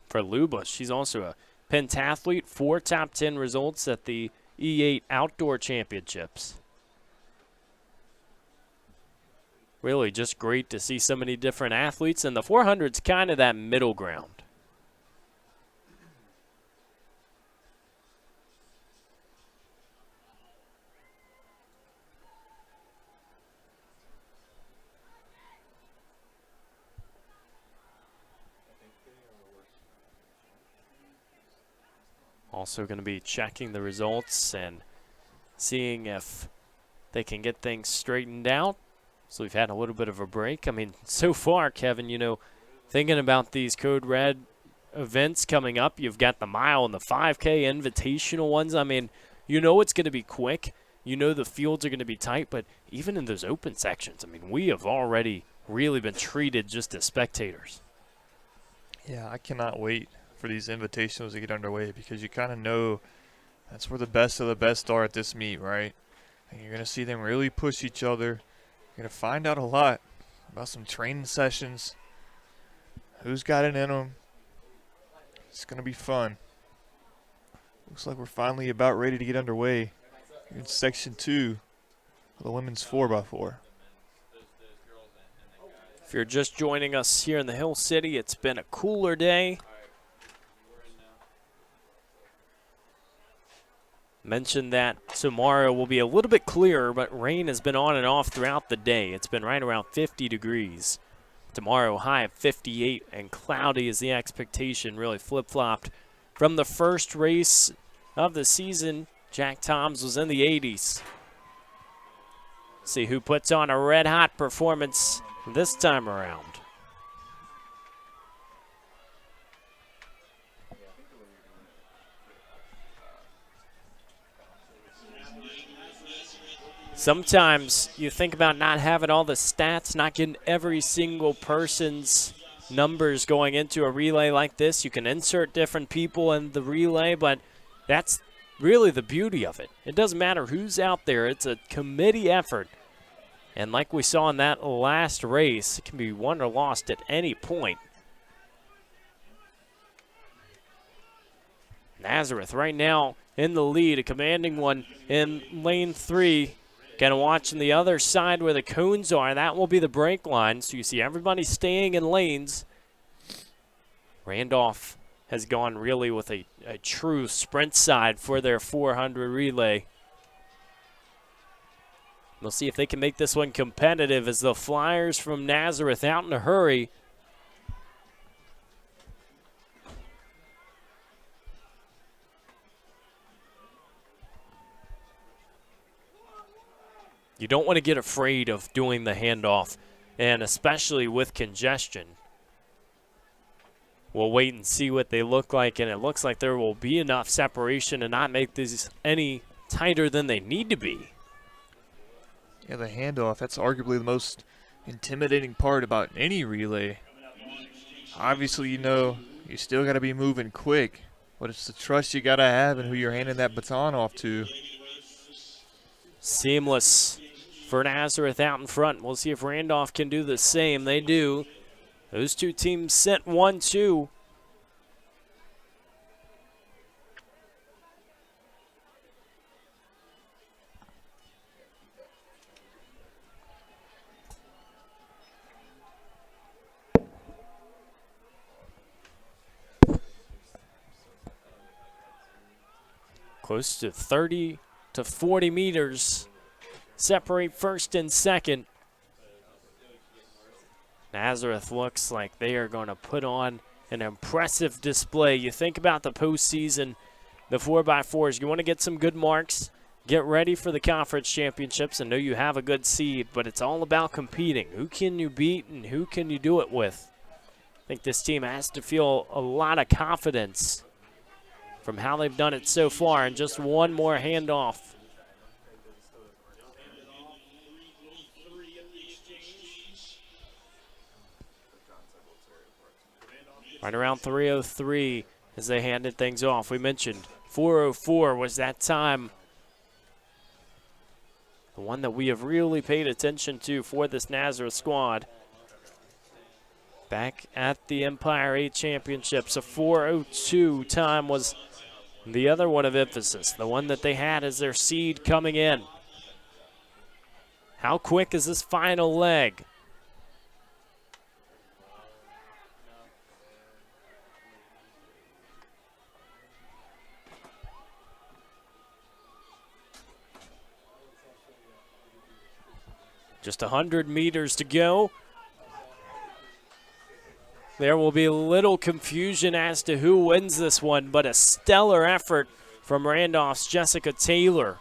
Speaker 1: For Luba, she's also a pentathlete, 4 top 10 results at the E8 Outdoor Championships. Really just great to see so many different athletes, and the 400's kind of that middle ground. Also going to be checking the results and seeing if they can get things straightened out. So we've had a little bit of a break. I mean, so far, Kevin, you know, thinking about these Code Red events coming up, you've got the mile and the 5K invitational ones. I mean, you know it's going to be quick. You know the fields are going to be tight, but even in those open sections, I mean, we have already really been treated just as spectators.
Speaker 2: Yeah, I cannot wait for these invitationals to get underway because you kind of know that's where the best of the best are at this meet, right? And you're going to see them really push each other. You're going to find out a lot about some training sessions, who's got it in them. It's going to be fun. Looks like we're finally about ready to get underway in Section 2 of the women's 4x4.
Speaker 1: If you're just joining us here in the Hill City, it's been a cooler day. Mentioned that tomorrow will be a little bit clearer, but rain has been on and off throughout the day. It's been right around 50 degrees. Tomorrow, high of 58, and cloudy is the expectation. Really flip-flopped from the first race of the season. Jack Toms was in the 80s. See who puts on a red-hot performance this time around. Sometimes you think about not having all the stats, not getting every single person's numbers going into a relay like this. You can insert different people in the relay, but that's really the beauty of it. It doesn't matter who's out there. It's a committee effort. And like we saw in that last race, it can be won or lost at any point. Nazareth right now in the lead, a commanding one in lane 3. Kind of watching the other side where the cones are. That will be the break line. So you see everybody staying in lanes. Randolph has gone really with a true sprint side for their 400 relay. We'll see if they can make this one competitive as the Flyers from Nazareth out in a hurry. You don't want to get afraid of doing the handoff, and especially with congestion. We'll wait and see what they look like, and it looks like there will be enough separation to not make these any tighter than they need to be.
Speaker 2: Yeah, the handoff, that's arguably the most intimidating part about any relay. Obviously, you know, you still got to be moving quick, but it's the trust you got to have in who you're handing that baton off to.
Speaker 1: Seamless for Nazareth out in front. We'll see if Randolph can do the same. They do. Those two teams sent 1-2. Close to 30 to 40 meters separate first and second. Nazareth looks like they are going to put on an impressive display. You think about the postseason, the 4x4s. You want to get some good marks, get ready for the conference championships, and know you have a good seed, but it's all about competing. Who can you beat and who can you do it with? I think this team has to feel a lot of confidence from how they've done it so far, and just one more handoff. Right around 3:03 as they handed things off. We mentioned 4:04 was that time. The one that we have really paid attention to for this Nazareth squad. Back at the Empire 8 Championships, a 4:02 time was the other one of emphasis, the one that they had as their seed coming in. How quick is this final leg? Just 100 meters to go. There will be little confusion as to who wins this one, but a stellar effort from Randolph's Jessica Taylor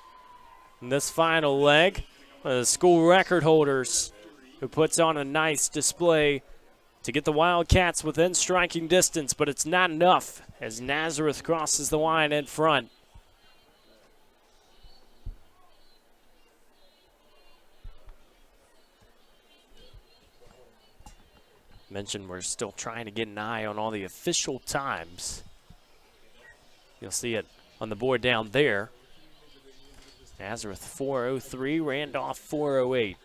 Speaker 1: in this final leg. The school record holders who puts on a nice display to get the Wildcats within striking distance, but it's not enough as Nazareth crosses the line in front. Mentioned we're still trying to get an eye on all the official times. You'll see it on the board down there. Nazareth 4:03, Randolph 4:08.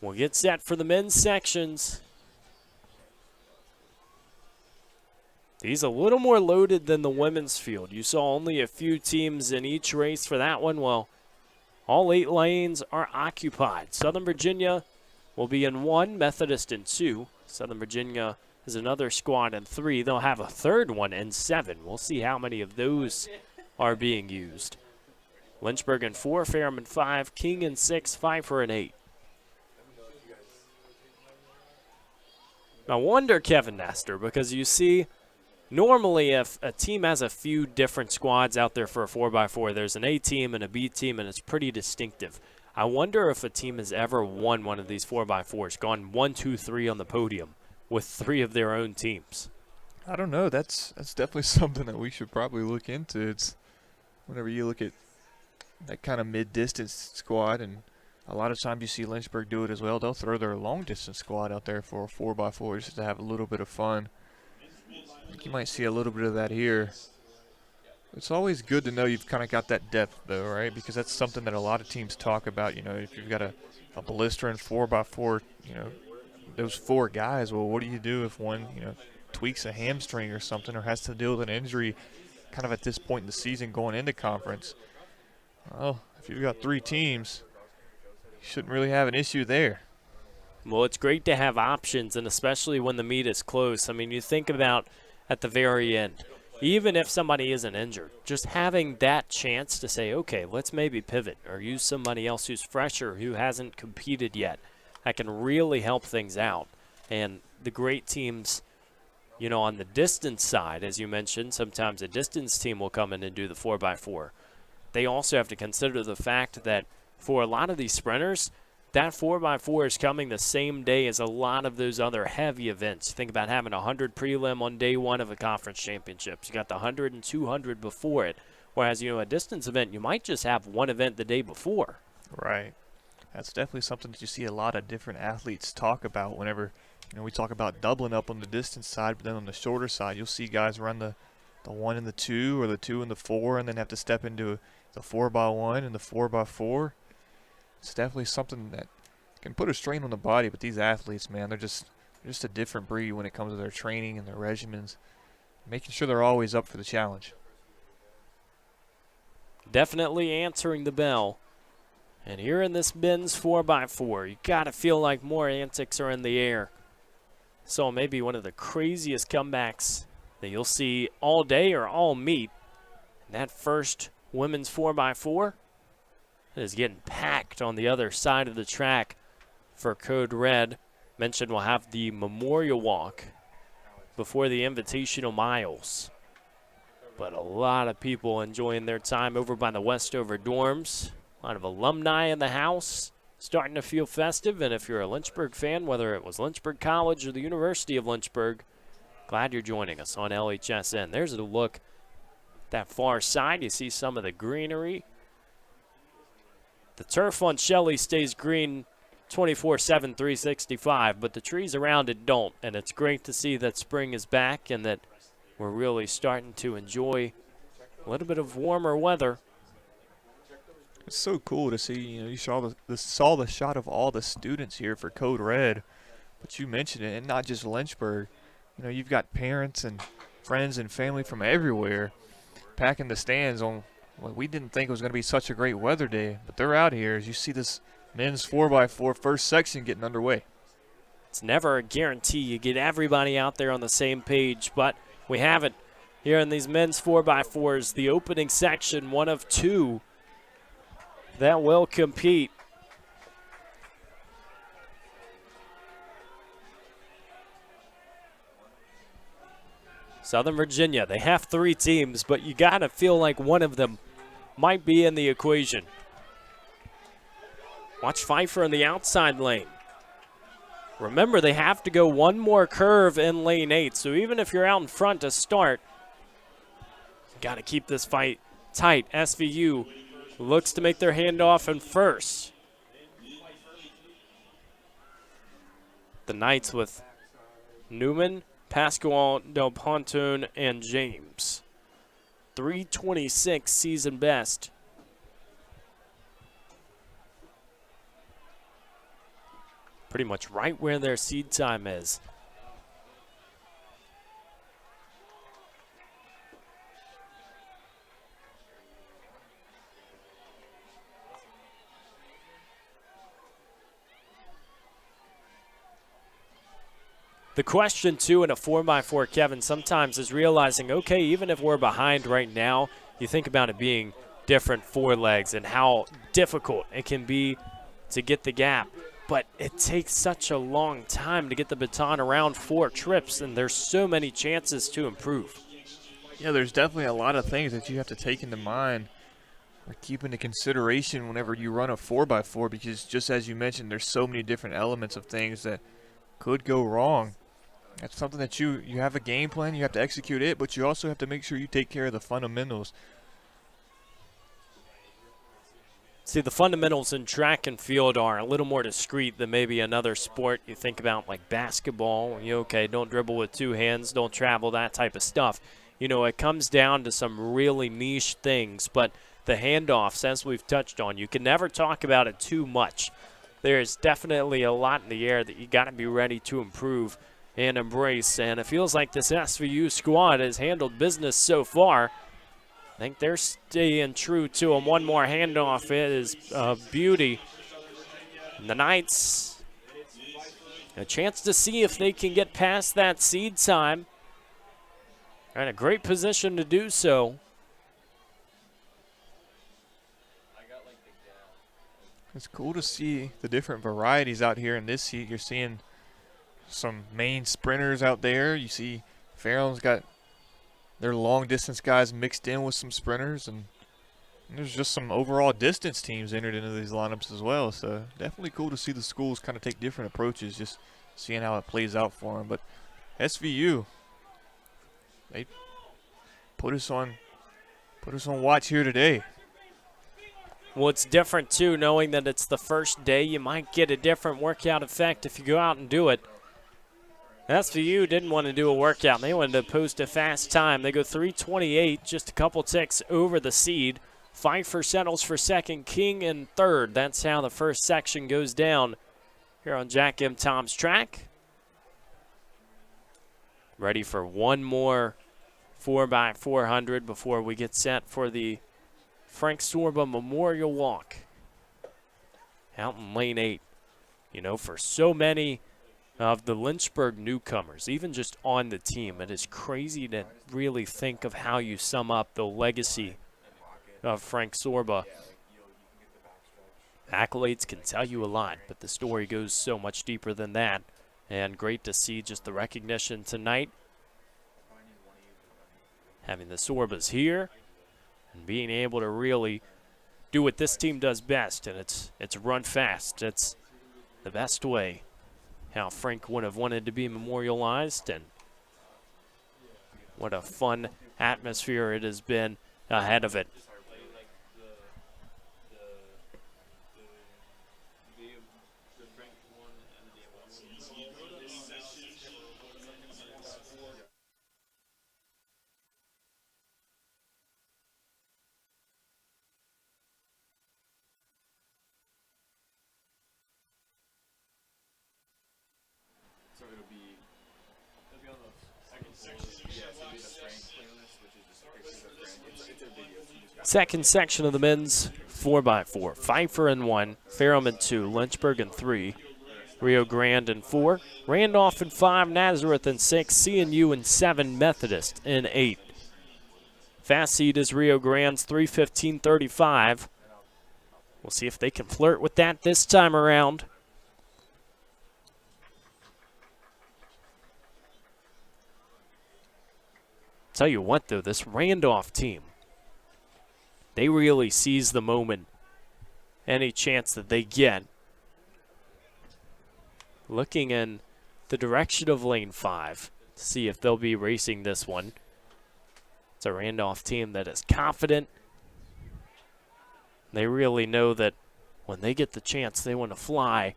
Speaker 1: We'll get set for the men's sections. These a little more loaded than the women's field. You saw only a few teams in each race for that one. Well, all 8 lanes are occupied. Southern Virginia will be in 1, Methodist in 2. Southern Virginia is another squad in 3. They'll have a third one in 7. We'll see how many of those are being used. Lynchburg in 4, Ferrum in 5, King in 6, Pfeiffer in 8. I wonder, Kevin Nestor, because you see, normally if a team has a few different squads out there for a 4x4, there's an A team and a B team, and it's pretty distinctive. I wonder if a team has ever won one of these 4x4s, gone 1, 2, 3 on the podium with 3 of their own teams.
Speaker 2: I don't know. That's definitely something that we should probably look into. It's whenever you look at that kind of mid-distance squad, and a lot of times you see Lynchburg do it as well. They'll throw their long-distance squad out there for a 4x4 just to have a little bit of fun. I think you might see a little bit of that here. It's always good to know you've kind of got that depth, though, right? Because that's something that a lot of teams talk about. You know, if you've got a blistering 4x4, you know, those 4 guys, well, what do you do if one, you know, tweaks a hamstring or something or has to deal with an injury kind of at this point in the season going into conference? Well, if you've got 3 teams, you shouldn't really have an issue there.
Speaker 1: Well, it's great to have options, and especially when the meet is close. I mean, you think about at the very end, even if somebody isn't injured, just having that chance to say, okay, let's maybe pivot or use somebody else who's fresher, who hasn't competed yet, that can really help things out. And the great teams, you know, on the distance side, as you mentioned, sometimes a distance team will come in and do the 4x4. they also have to consider the fact that for a lot of these sprinters, that 4x4 is coming the same day as a lot of those other heavy events. Think about having a 100 prelim on day one of a conference championships. You got the 100 and 200 before it. Whereas, a distance event, you might just have one event the day before.
Speaker 2: Right. That's definitely something that you see a lot of different athletes talk about whenever, we talk about doubling up on the distance side, but then on the shorter side, you'll see guys run the 1 and the 2 or the 2 and the 4 and then have to step into the 4x1 and the 4x4. It's definitely something that can put a strain on the body, but these athletes, man, they're just a different breed when it comes to their training and their regimens, making sure they're always up for the challenge.
Speaker 1: Definitely answering the bell. And here in this men's 4x4, you got to feel like more antics are in the air. So maybe one of the craziest comebacks that you'll see all day or all meet. And that first women's 4x4 is getting packed on the other side of the track for Code Red. Mentioned we'll have the memorial walk before the invitational miles. But a lot of people enjoying their time over by the Westover dorms. A lot of alumni in the house, starting to feel festive. And if you're a Lynchburg fan, whether it was Lynchburg College or the University of Lynchburg, glad you're joining us on LHSN. There's a look that far side. You see some of the greenery. The turf on Shelley stays green 24/7, 365, but the trees around it don't. And it's great to see that spring is back and that we're really starting to enjoy a little bit of warmer weather.
Speaker 2: It's so cool to see, you saw the shot of all the students here for Code Red, but you mentioned it, and not just Lynchburg. You've got parents and friends and family from everywhere packing the stands on what we didn't think was going to be such a great weather day, but they're out here as you see this men's 4x4 first section getting underway.
Speaker 1: It's never a guarantee you get everybody out there on the same page, but we have it here in these men's 4x4s, the opening section, one of two that will compete. Southern Virginia, they have 3 teams, but you got to feel like one of them might be in the equation. Watch Pfeiffer in the outside lane. Remember, they have to go one more curve in lane 8, so even if you're out in front to start, you got to keep this fight tight. SVU looks to make their handoff in first. The Knights with Newman, Pascual, Del Ponton, and James. 326 season best. Pretty much right where their seed time is. The question, too, in a 4x4, Kevin, sometimes is realizing, okay, even if we're behind right now, you think about it being different 4 legs and how difficult it can be to get the gap. But it takes such a long time to get the baton around 4 trips, and there's so many chances to improve.
Speaker 2: Yeah, there's definitely a lot of things that you have to take into mind or keep into consideration whenever you run a 4x4, because just as you mentioned, there's so many different elements of things that could go wrong. That's something that you have a game plan, you have to execute it, but you also have to make sure you take care of the fundamentals.
Speaker 1: See, the fundamentals in track and field are a little more discreet than maybe another sport you think about, like basketball. Okay, don't dribble with 2 hands, don't travel, that type of stuff. It comes down to some really niche things, but the handoffs, as we've touched on, you can never talk about it too much. There's definitely a lot in the air that you got to be ready to improve and embrace, and it feels like this SVU squad has handled business so far. I think they're staying true to them. One more handoff is a beauty. And the Knights, a chance to see if they can get past that seed time. They're in a great position to do so.
Speaker 2: It's cool to see the different varieties out here in this heat. You're seeing some main sprinters out there. You see Farrell's got their long distance guys mixed in with some sprinters, and And there's just some overall distance teams entered into these lineups as well. So definitely cool to see the schools kind of take different approaches, just seeing how it plays out for them. But SVU, they put us on watch here today.
Speaker 1: Well, it's different, too, knowing that it's the first day. You might get a different workout effect if you go out and do it. SVU didn't want to do a workout. They wanted to post a fast time. They go 3:28, just a couple ticks over the seed. Pfeiffer settles for second, King in third. That's how the first section goes down here on Jack M. Tom's track. Ready for one more 4x400 before we get set for the Frank Sorba Memorial Walk out in lane 8. You know, for so many of the Lynchburg newcomers, even just on the team, it is crazy to really think of how you sum up the legacy of Frank Sorba. Accolades can tell you a lot, but the story goes so much deeper than that. And great to see just the recognition tonight. Having the Sorbas here and being able to really do what this team does best, and it's run fast. It's the best way how Frank would have wanted to be memorialized, and what a fun atmosphere it has been ahead of it. Second section of the men's 4x4. Pfeiffer in 1, Ferrum in 2, Lynchburg in 3, Rio Grande in 4, Randolph in 5, Nazareth in 6, CNU in 7, Methodist in 8. Fast seed is Rio Grande's 3:15:35. We'll see if they can flirt with that this time around. Tell you what, though, this Randolph team, they really seize the moment any chance that they get. Looking in the direction of lane 5 to see if they'll be racing this one. It's a Randolph team that is confident. They really know that when they get the chance, they want to fly.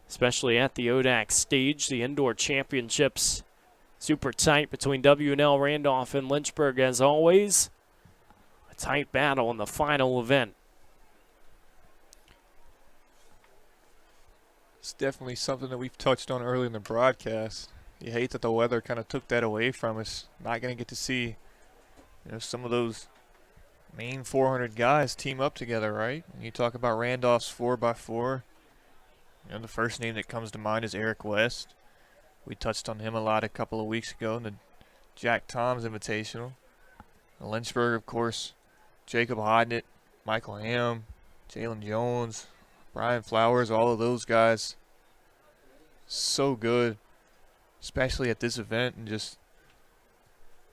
Speaker 1: Especially at the ODAC stage, the indoor championships. Super tight between W&L, Randolph, and Lynchburg as always. A tight battle in the final event.
Speaker 2: It's definitely something that we've touched on early in the broadcast. You hate that the weather kind of took that away from us. Not going to get to see, some of those main 400 guys team up together, right? When you talk about Randolph's 4x4, the first name that comes to mind is Eric West. We touched on him a lot a couple of weeks ago in the Jack Tom's Invitational. Lynchburg, of course, Jacob Hodnett, Michael Ham, Jalen Jones, Brian Flowers, all of those guys. So good, especially at this event, and just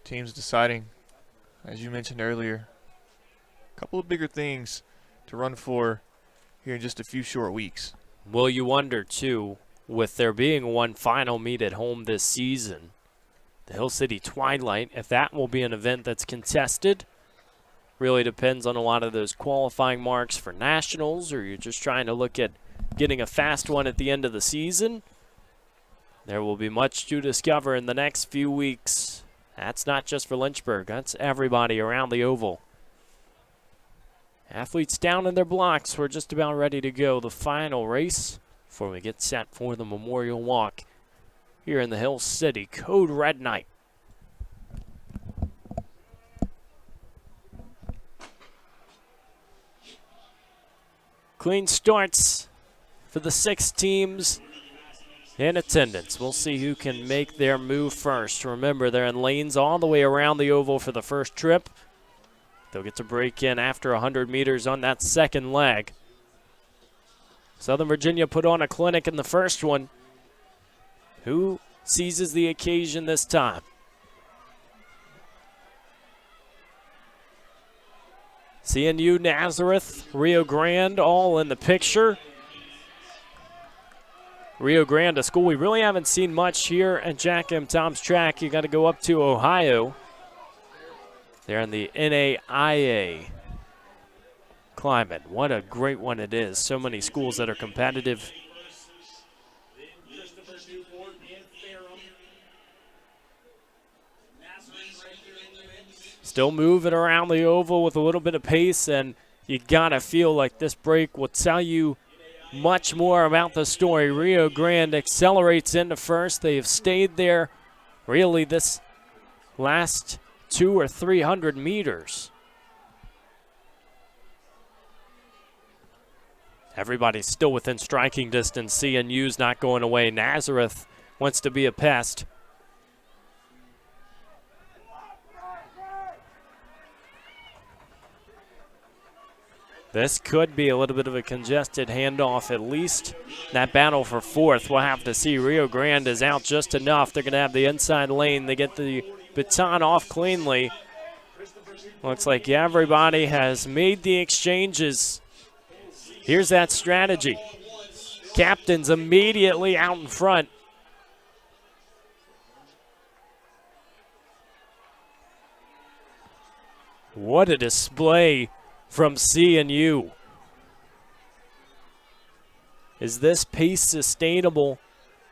Speaker 2: teams deciding, as you mentioned earlier, a couple of bigger things to run for here in just a few short weeks.
Speaker 1: Well, you wonder, too, with there being one final meet at home this season, the Hill City Twilight, if that will be an event that's contested, really depends on a lot of those qualifying marks for nationals, or you're just trying to look at getting a fast one at the end of the season. There will be much to discover in the next few weeks. That's not just for Lynchburg. That's everybody around the oval. Athletes down in their blocks. We're just about ready to go. The final race before we get set for the Memorial Walk here in the Hill City. Code Red Night. Clean starts for the 6 teams in attendance. We'll see who can make their move first. Remember, they're in lanes all the way around the oval for the first trip. They'll get to break in after 100 meters on that second leg. Southern Virginia put on a clinic in the first one. Who seizes the occasion this time? CNU, Nazareth, Rio Grande, all in the picture. Rio Grande, a school we really haven't seen much here at Jack M. Tom's track. You got to go up to Ohio. They're in the NAIA climate. What a great one it is. So many schools that are competitive. Still moving around the oval with a little bit of pace, and you got to feel like this break will tell you much more about the story. Rio Grande accelerates into first. They have stayed there really this last 200 or 300 meters. Everybody's still within striking distance. CNU's not going away. Nazareth wants to be a pest. This could be a little bit of a congested handoff, at least. That battle for fourth, we'll have to see. Rio Grande is out just enough. They're going to have the inside lane. They get the baton off cleanly. Looks like everybody has made the exchanges. Here's that strategy. Captain's immediately out in front. What a display from CNU. Is this pace sustainable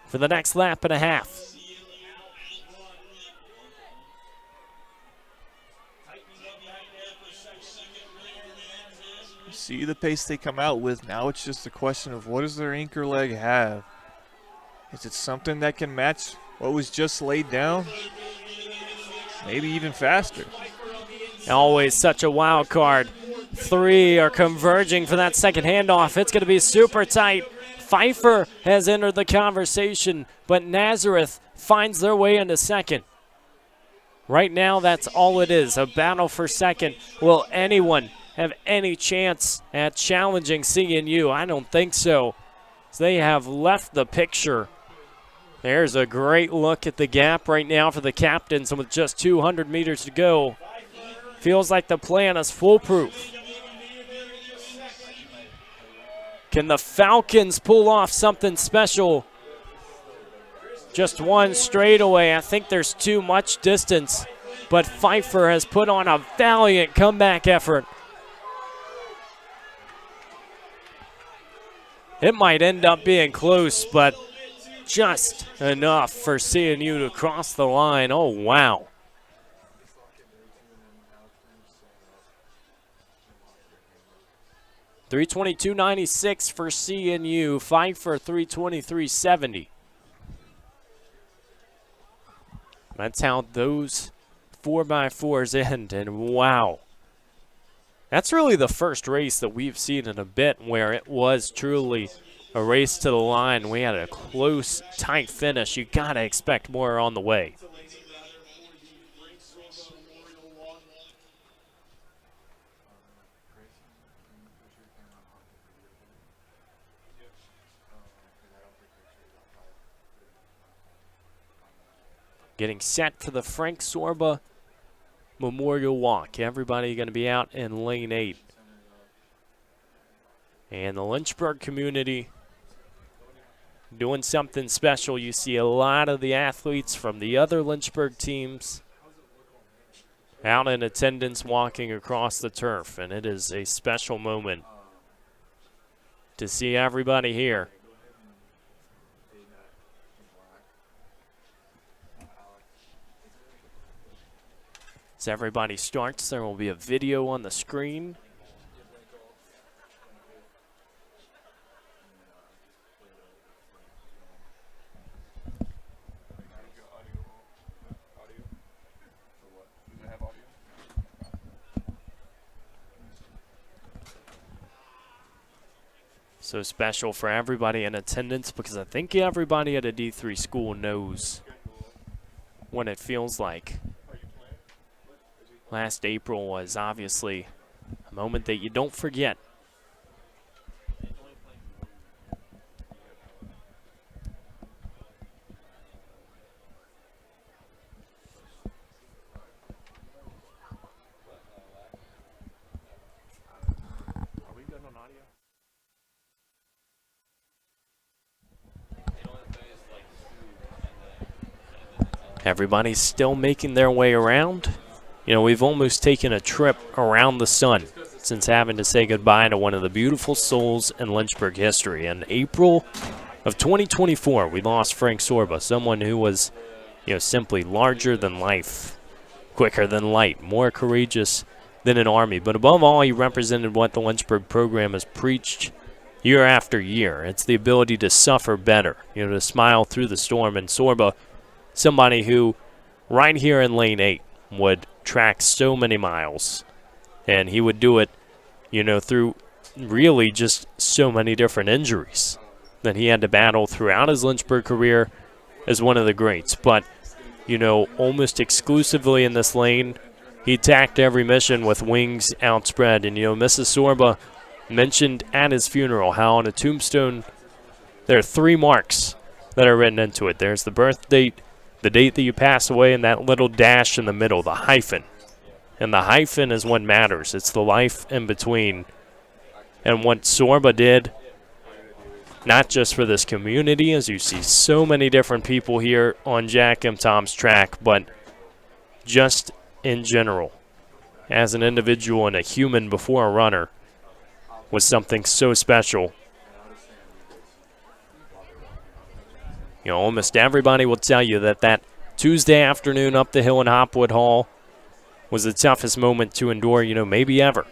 Speaker 1: for the next lap and a half?
Speaker 2: See the pace they come out with. Now it's just a question of what does their anchor leg have? Is it something that can match what was just laid down? Maybe even faster.
Speaker 1: Always such a wild card. Three are converging for that second handoff. It's going to be super tight. Pfeiffer has entered the conversation, but Nazareth finds their way into second. Right now, that's all it is, a battle for second. Will anyone have any chance at challenging CNU? I don't think so. They have left the picture. There's a great look at the gap right now for the captains, and with just 200 meters to go, feels like the plan is foolproof. Can the Falcons pull off something special? Just one straightaway. I think there's too much distance, but Pfeiffer has put on a valiant comeback effort. It might end up being close, but just enough for CNU to cross the line. Oh, wow. .322.96 for CNU, Pfeiffer 323.70. That's how those 4x4s end, and wow. That's really the first race that we've seen in a bit where it was truly a race to the line. We had a close, tight finish. You gotta expect more on the way. Getting set for the Frank Sorba Memorial Walk. Everybody going to be out in lane 8. And the Lynchburg community doing something special. You see a lot of the athletes from the other Lynchburg teams out in attendance walking across the turf. And it is a special moment to see everybody here. As everybody starts, there will be a video on the screen. So special for everybody in attendance, because I think everybody at a D3 school knows what it feels like. Last April was obviously a moment that you don't forget. Everybody's still making their way around. You know, we've almost taken a trip around the sun since having to say goodbye to one of the beautiful souls in Lynchburg history. In April of 2024, we lost Frank Sorba, someone who was, you know, simply larger than life, quicker than light, more courageous than an army. But above all, he represented what the Lynchburg program has preached year after year. It's the ability to suffer better, you know, to smile through the storm. And Sorba, somebody who right here in lane 8 would track so many miles, and he would do it, you know, through really just so many different injuries that he had to battle throughout his Lynchburg career as one of the greats. But, you know, almost exclusively in this lane, he attacked every mission with wings outspread. And, you know, Mrs. Sorba mentioned at his funeral how on a tombstone there are 3 marks that are written into it. There's the birth date, the date that you pass away, and that little dash in the middle, the hyphen. And the hyphen is what matters. It's the life in between. And what Sorba did, not just for this community, as you see so many different people here on Jack M. Tom's track, but just in general, as an individual and a human before a runner, was something so special. You know, almost everybody will tell you that that Tuesday afternoon up the hill in Hopwood Hall was the toughest moment to endure, you know, maybe ever.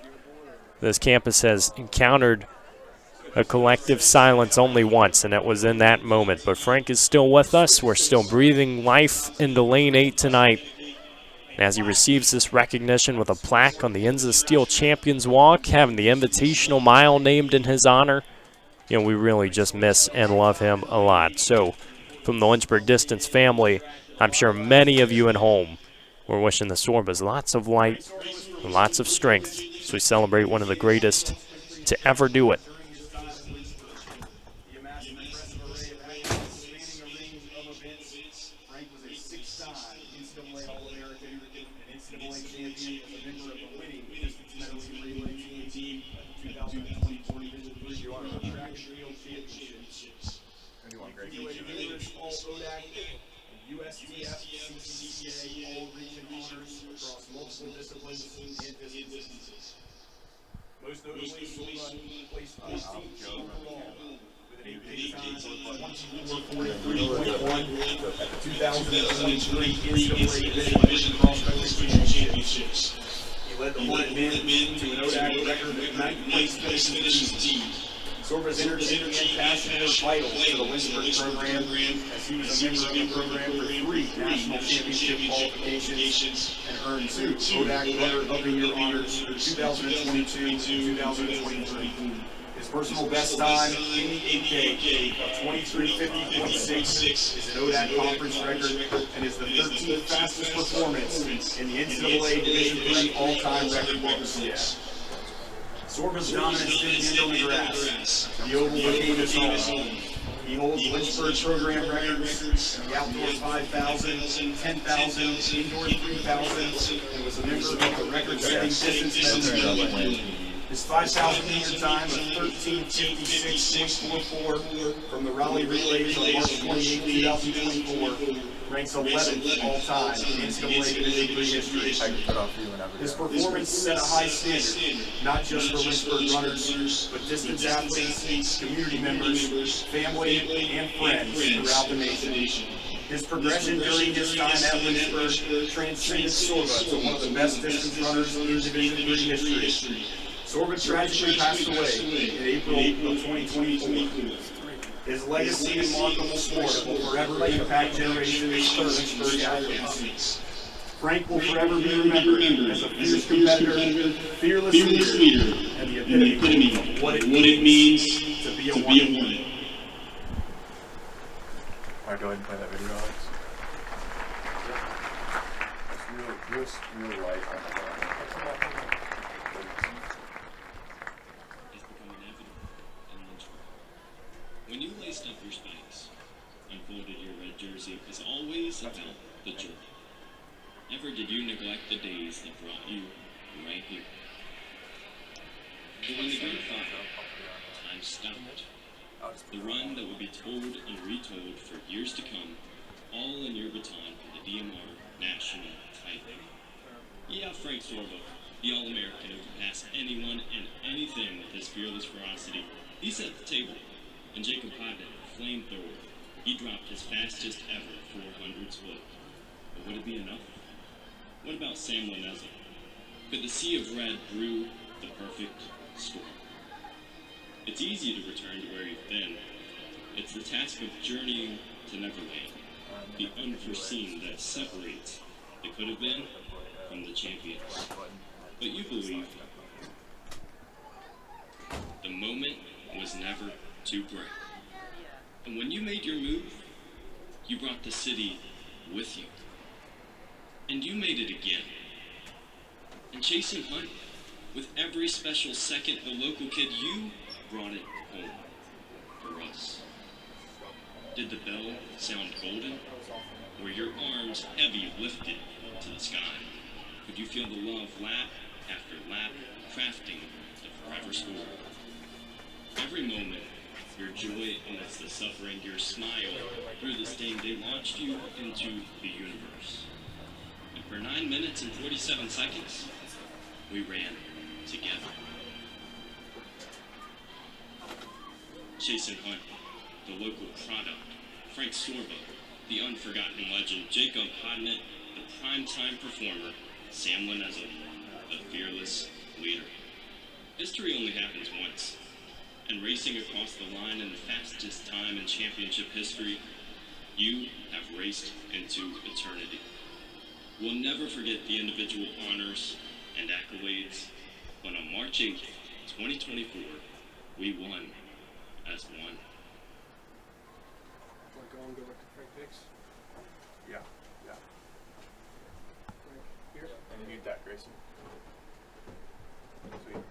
Speaker 1: This campus has encountered a collective silence only once, and it was in that moment. But Frank is still with us. We're still breathing life into lane 8 tonight as he receives this recognition with a plaque on the Enza Steel Champions Walk, having the invitational mile named in his honor. You know, we really just miss and love him a lot. So, from the Lynchburg Distance family, I'm sure many of you at home were wishing the Sorbas lots of light and lots of strength as we celebrate one of the greatest to ever do it.
Speaker 4: Most notably, Sorba placed 14th overall with an 8-page time of 24:43.1 at the 2023 NCAA Division Cross Country Championships. He led the Hornet men to an ODAC record of 9th place finish in the team. Sorba's energy and passion were vital to the Lynchburg program, as he was a member of the program for 3 national championship qualifications and earned 2 ODAC Runner of the Year honors for 2022 and 2023. His personal best time in the 8K of 23:50.6 is an ODAC conference record and is the 13th fastest performance in the NCAA Division III all-time record books. Sorba's dominance didn't end on the grass. The oval became his home. He holds Lynchburg program records in the outdoor 5,000, 10,000, indoor 3,000, and was a member of the record-setting distance men's relay. His 5,000-meter time of 13:56.44 from the Raleigh Relays on March 28, 2024 ranks 11th all-time in NCAA Division III history. His performance set a high standard, not just for Lynchburg runners, but distance athletes, community members, family, and friends throughout the nation. His progression during his time at Lynchburg transcended Sorba to one of the best distance runners in Division III history. Sorba tragically passed away in April of 2024. His legacy in remarkable sport will forever impact generations of Lynchburg athletes. Frank will forever be remembered as a fierce competitor, fearless leader, and the epitome of what it means to be a Hornet.
Speaker 3: All right, go ahead and play that video, Alex. It's real light on the ground.
Speaker 5: It's become inevitable in Lynchburg. When you laced up your spikes, unfolded your red jersey, it was always about the journey. Never did you neglect the days that brought you right here. But when the gun fired, time stopped. The run that would be told and retold for years to come, all in your baton for the DMR national title. Yeah, Frank Sorba, the All-American who can pass anyone and anything with his fearless ferocity. He set the table. And Jacob Craddock, flamethrower, he dropped his fastest ever 400 split. But would it be enough? What about Sam Laneza? Could the sea of red brew the perfect storm? It's easy to return to where you've been. It's the task of journeying to Neverland, the unforeseen that separates the could have been from the champions. But you believe the moment was never too bright. And when you made your move, you brought the city with you. And you made it again. And Chase and Hunt, with every special second, the local kid, you brought it home for us. Did the bell sound golden? Were your arms heavy lifted to the sky? Could you feel the love lap after lap, crafting the forever score? Every moment, your joy amidst the suffering, your smile through the sting, they launched you into the universe. And for 9 minutes and 47 seconds, we ran together. Chase and Hunt, the local product, Frank Sorba, the unforgotten legend, Jacob Hodnett, the primetime performer, Sam Laneza, the fearless leader. History only happens once, and racing across the line in the fastest time in championship history, you have raced into eternity. We'll never forget the individual honors and accolades, but on March 8th, 2024, we won as one.
Speaker 4: Want to go and go back to Frank Hicks?
Speaker 3: Yeah, yeah.
Speaker 4: Frank, here.
Speaker 3: And you need that, Grayson. Sweet.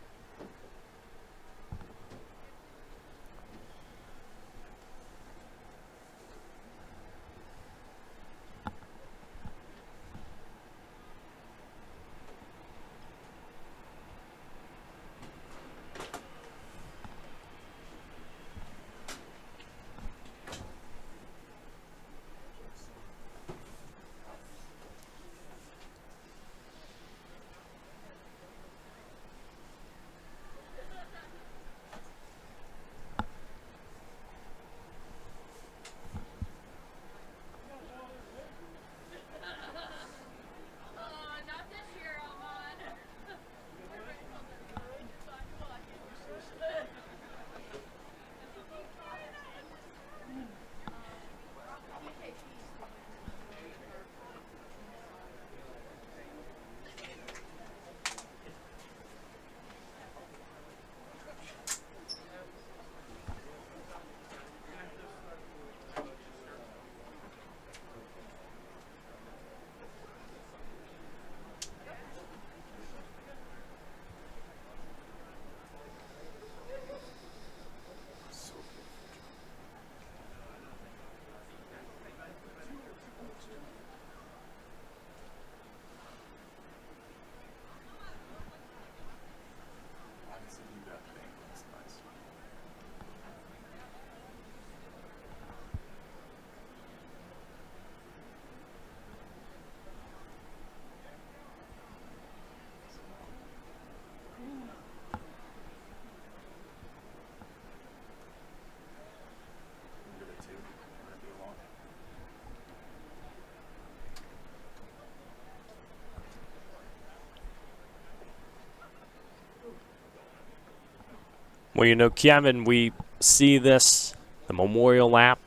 Speaker 1: Well, Kevin, we see this, the memorial lap.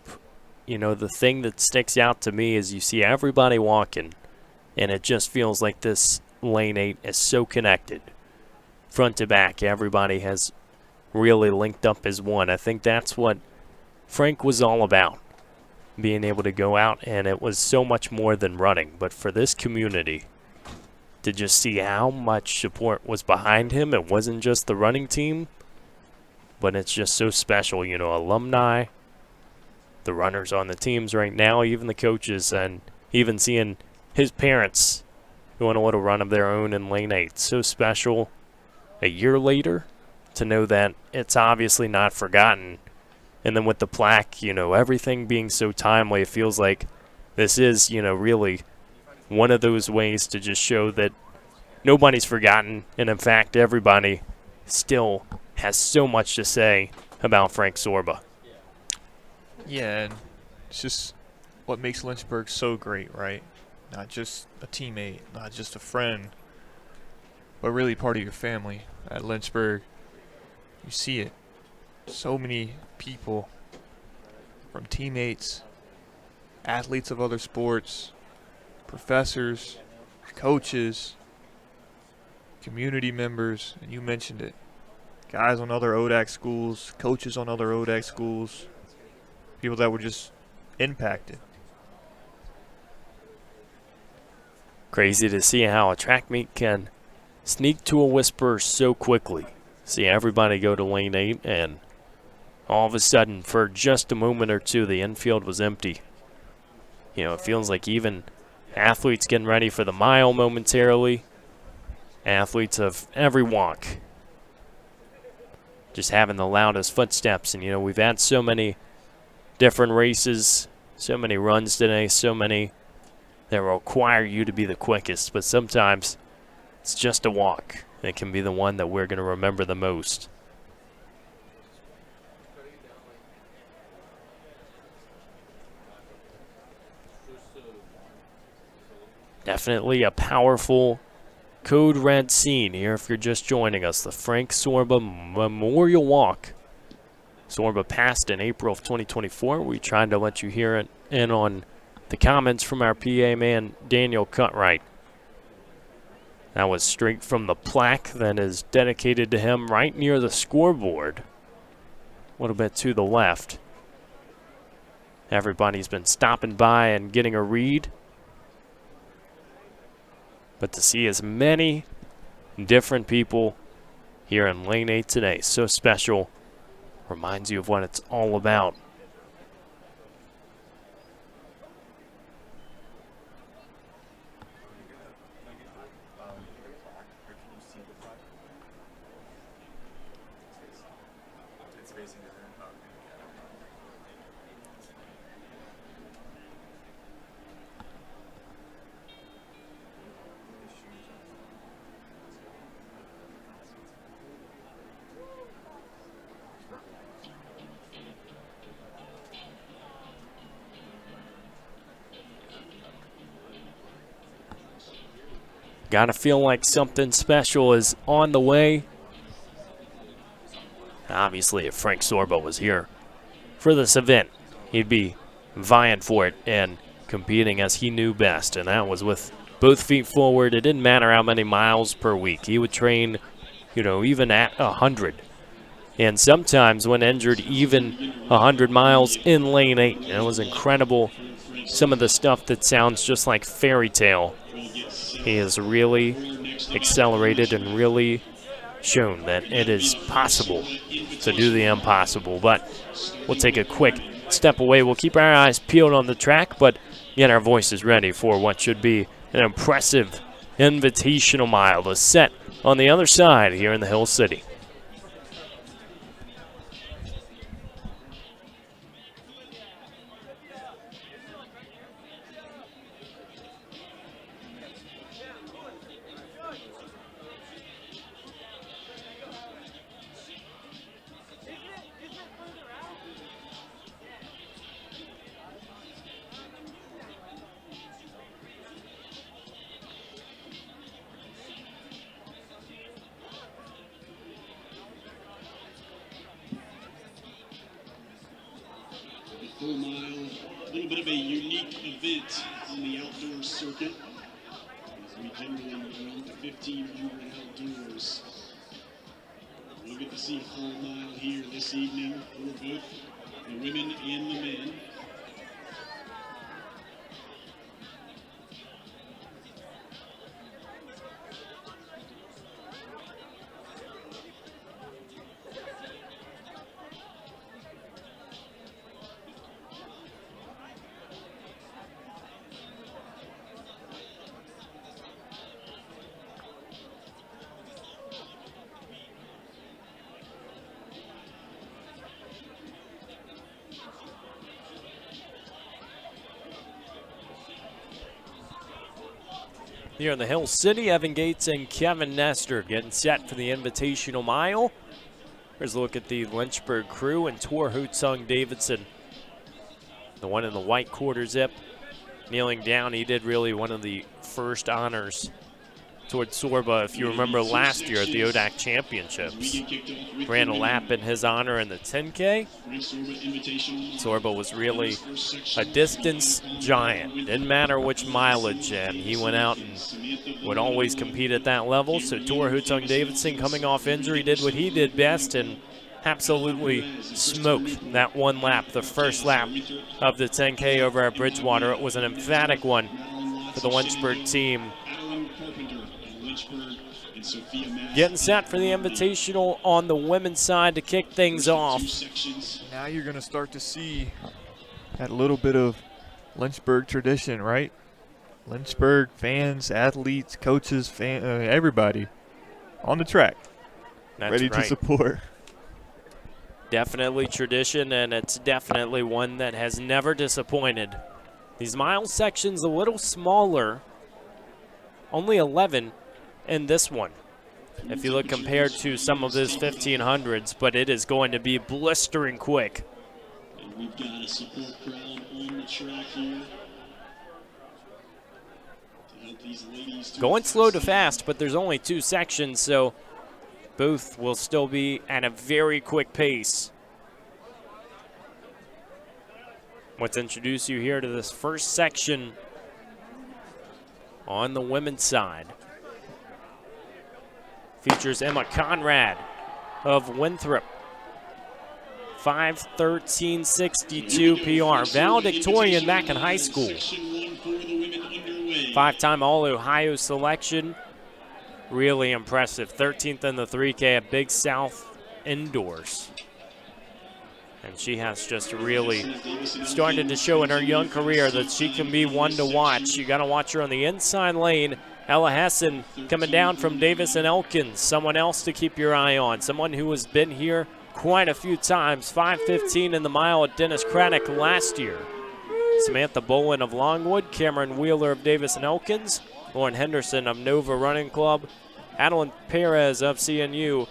Speaker 1: The thing that sticks out to me is you see everybody walking, and it just feels like this lane 8 is so connected. Front to back, everybody has really linked up as one. I think that's what Frank was all about, being able to go out, and it was so much more than running. But for this community to just see how much support was behind him, it wasn't just the running team, but it's just so special, alumni, the runners on the teams right now, even the coaches, and even seeing his parents doing a little run of their own in lane 8. So special a year later to know that it's obviously not forgotten. And then with the plaque, everything being so timely, it feels like this is, really one of those ways to just show that nobody's forgotten, and in fact, everybody still has so much to say about Frank Sorba.
Speaker 2: Yeah, and it's just what makes Lynchburg so great, right? Not just a teammate, not just a friend, but really part of your family. At Lynchburg, you see it. So many people, from teammates, athletes of other sports, professors, coaches, community members, and you mentioned it. Guys on other ODAC schools, coaches on other ODAC schools, people that were just impacted.
Speaker 1: Crazy to see how a track meet can sneak to a whisper so quickly. See everybody go to lane 8, and all of a sudden, for just a moment or two, the infield was empty. You know, it feels like even athletes getting ready for the mile momentarily, athletes of every walk, just having the loudest footsteps. And, you know, we've had so many different races, so many runs today, so many that require you to be the quickest, but sometimes it's just a walk that can be the one that we're going to remember the most. Definitely a powerful Code Red scene here if you're just joining us. The Frank Sorba Memorial Walk. Sorba passed in April of 2024. We tried to let you hear it in on the comments from our PA man, Daniel Cutright. That was straight from the plaque that is dedicated to him right near the scoreboard. A little bit to the left. Everybody's been stopping by and getting a read. But to see as many different people here in Lane 8 today, so special, reminds you of what it's all about. Gotta feel like something special is on the way. Obviously, if Frank Sorba was here for this event, he'd be vying for it and competing as he knew best, and that was with both feet forward. It didn't matter how many miles per week. He would train, you know, even at 100. And sometimes when injured, even 100 miles in lane 8. It was incredible. Some of the stuff that sounds just like fairy tale. He has really accelerated and really shown that it is possible to do the impossible. But we'll take a quick step away. We'll keep our eyes peeled on the track, but get our voices ready for what should be an impressive invitational mile to set on the other side here in the Hill City.
Speaker 5: Full mile, a little bit of a unique event on the outdoor circuit. As we generally run the 1500 outdoors. We'll get to see a full mile here this evening for both the women and the men.
Speaker 1: Here in the Hill City, Evan Gates and Kevin Nestor getting set for the Invitational Mile. Here's a look at the Lynchburg crew and Tor Hootsung Davidson. The one in the white quarter zip, kneeling down. He did really one of the first honors towards Sorba, if you remember last year at the ODAC Championships. Ran a lap in his honor in the 10K. Sorba was really a distance giant. Didn't matter which mileage, and he went out and would always compete at that level. So Tor Hootsung Davidson, coming off injury, did what he did best and absolutely smoked that one lap, the first lap of the 10K over at Bridgewater. It was an emphatic one for the Lynchburg team. Getting set for the Invitational on the women's side to kick things off.
Speaker 2: Now you're going to start to see that little bit of Lynchburg tradition, right? Lynchburg fans, athletes, coaches, everybody on the track,
Speaker 1: That's
Speaker 2: ready
Speaker 1: right.
Speaker 2: to support.
Speaker 1: Definitely tradition, and it's definitely one that has never disappointed. These mile sections a little smaller, only 11 in this one, if you look compared to some of these 1500s, but it is going to be blistering quick.
Speaker 5: And we've got a support crowd on the track here to help these ladies
Speaker 1: Going slow to fast, but there's only 2 sections, so both will still be at a very quick pace. Let's introduce you here to this first section on the women's side. Features Emma Conrad of Winthrop. 5:13.62 PR. Valedictorian back in high school. 5-time All-Ohio selection. Really impressive. 13th in the 3K at Big South Indoors. And she has just really started to show in her young career that she can be one to watch. You got to watch her on the inside lane. Ella Hessen coming down from Davis and Elkins. Someone else to keep your eye on. Someone who has been here quite a few times. 5:15 in the mile at Dennis Craddock last year. Samantha Bolin of Longwood. Cameron Wheeler of Davis and Elkins. Lauren Henderson of Nova Running Club. Adeline Perez of CNU.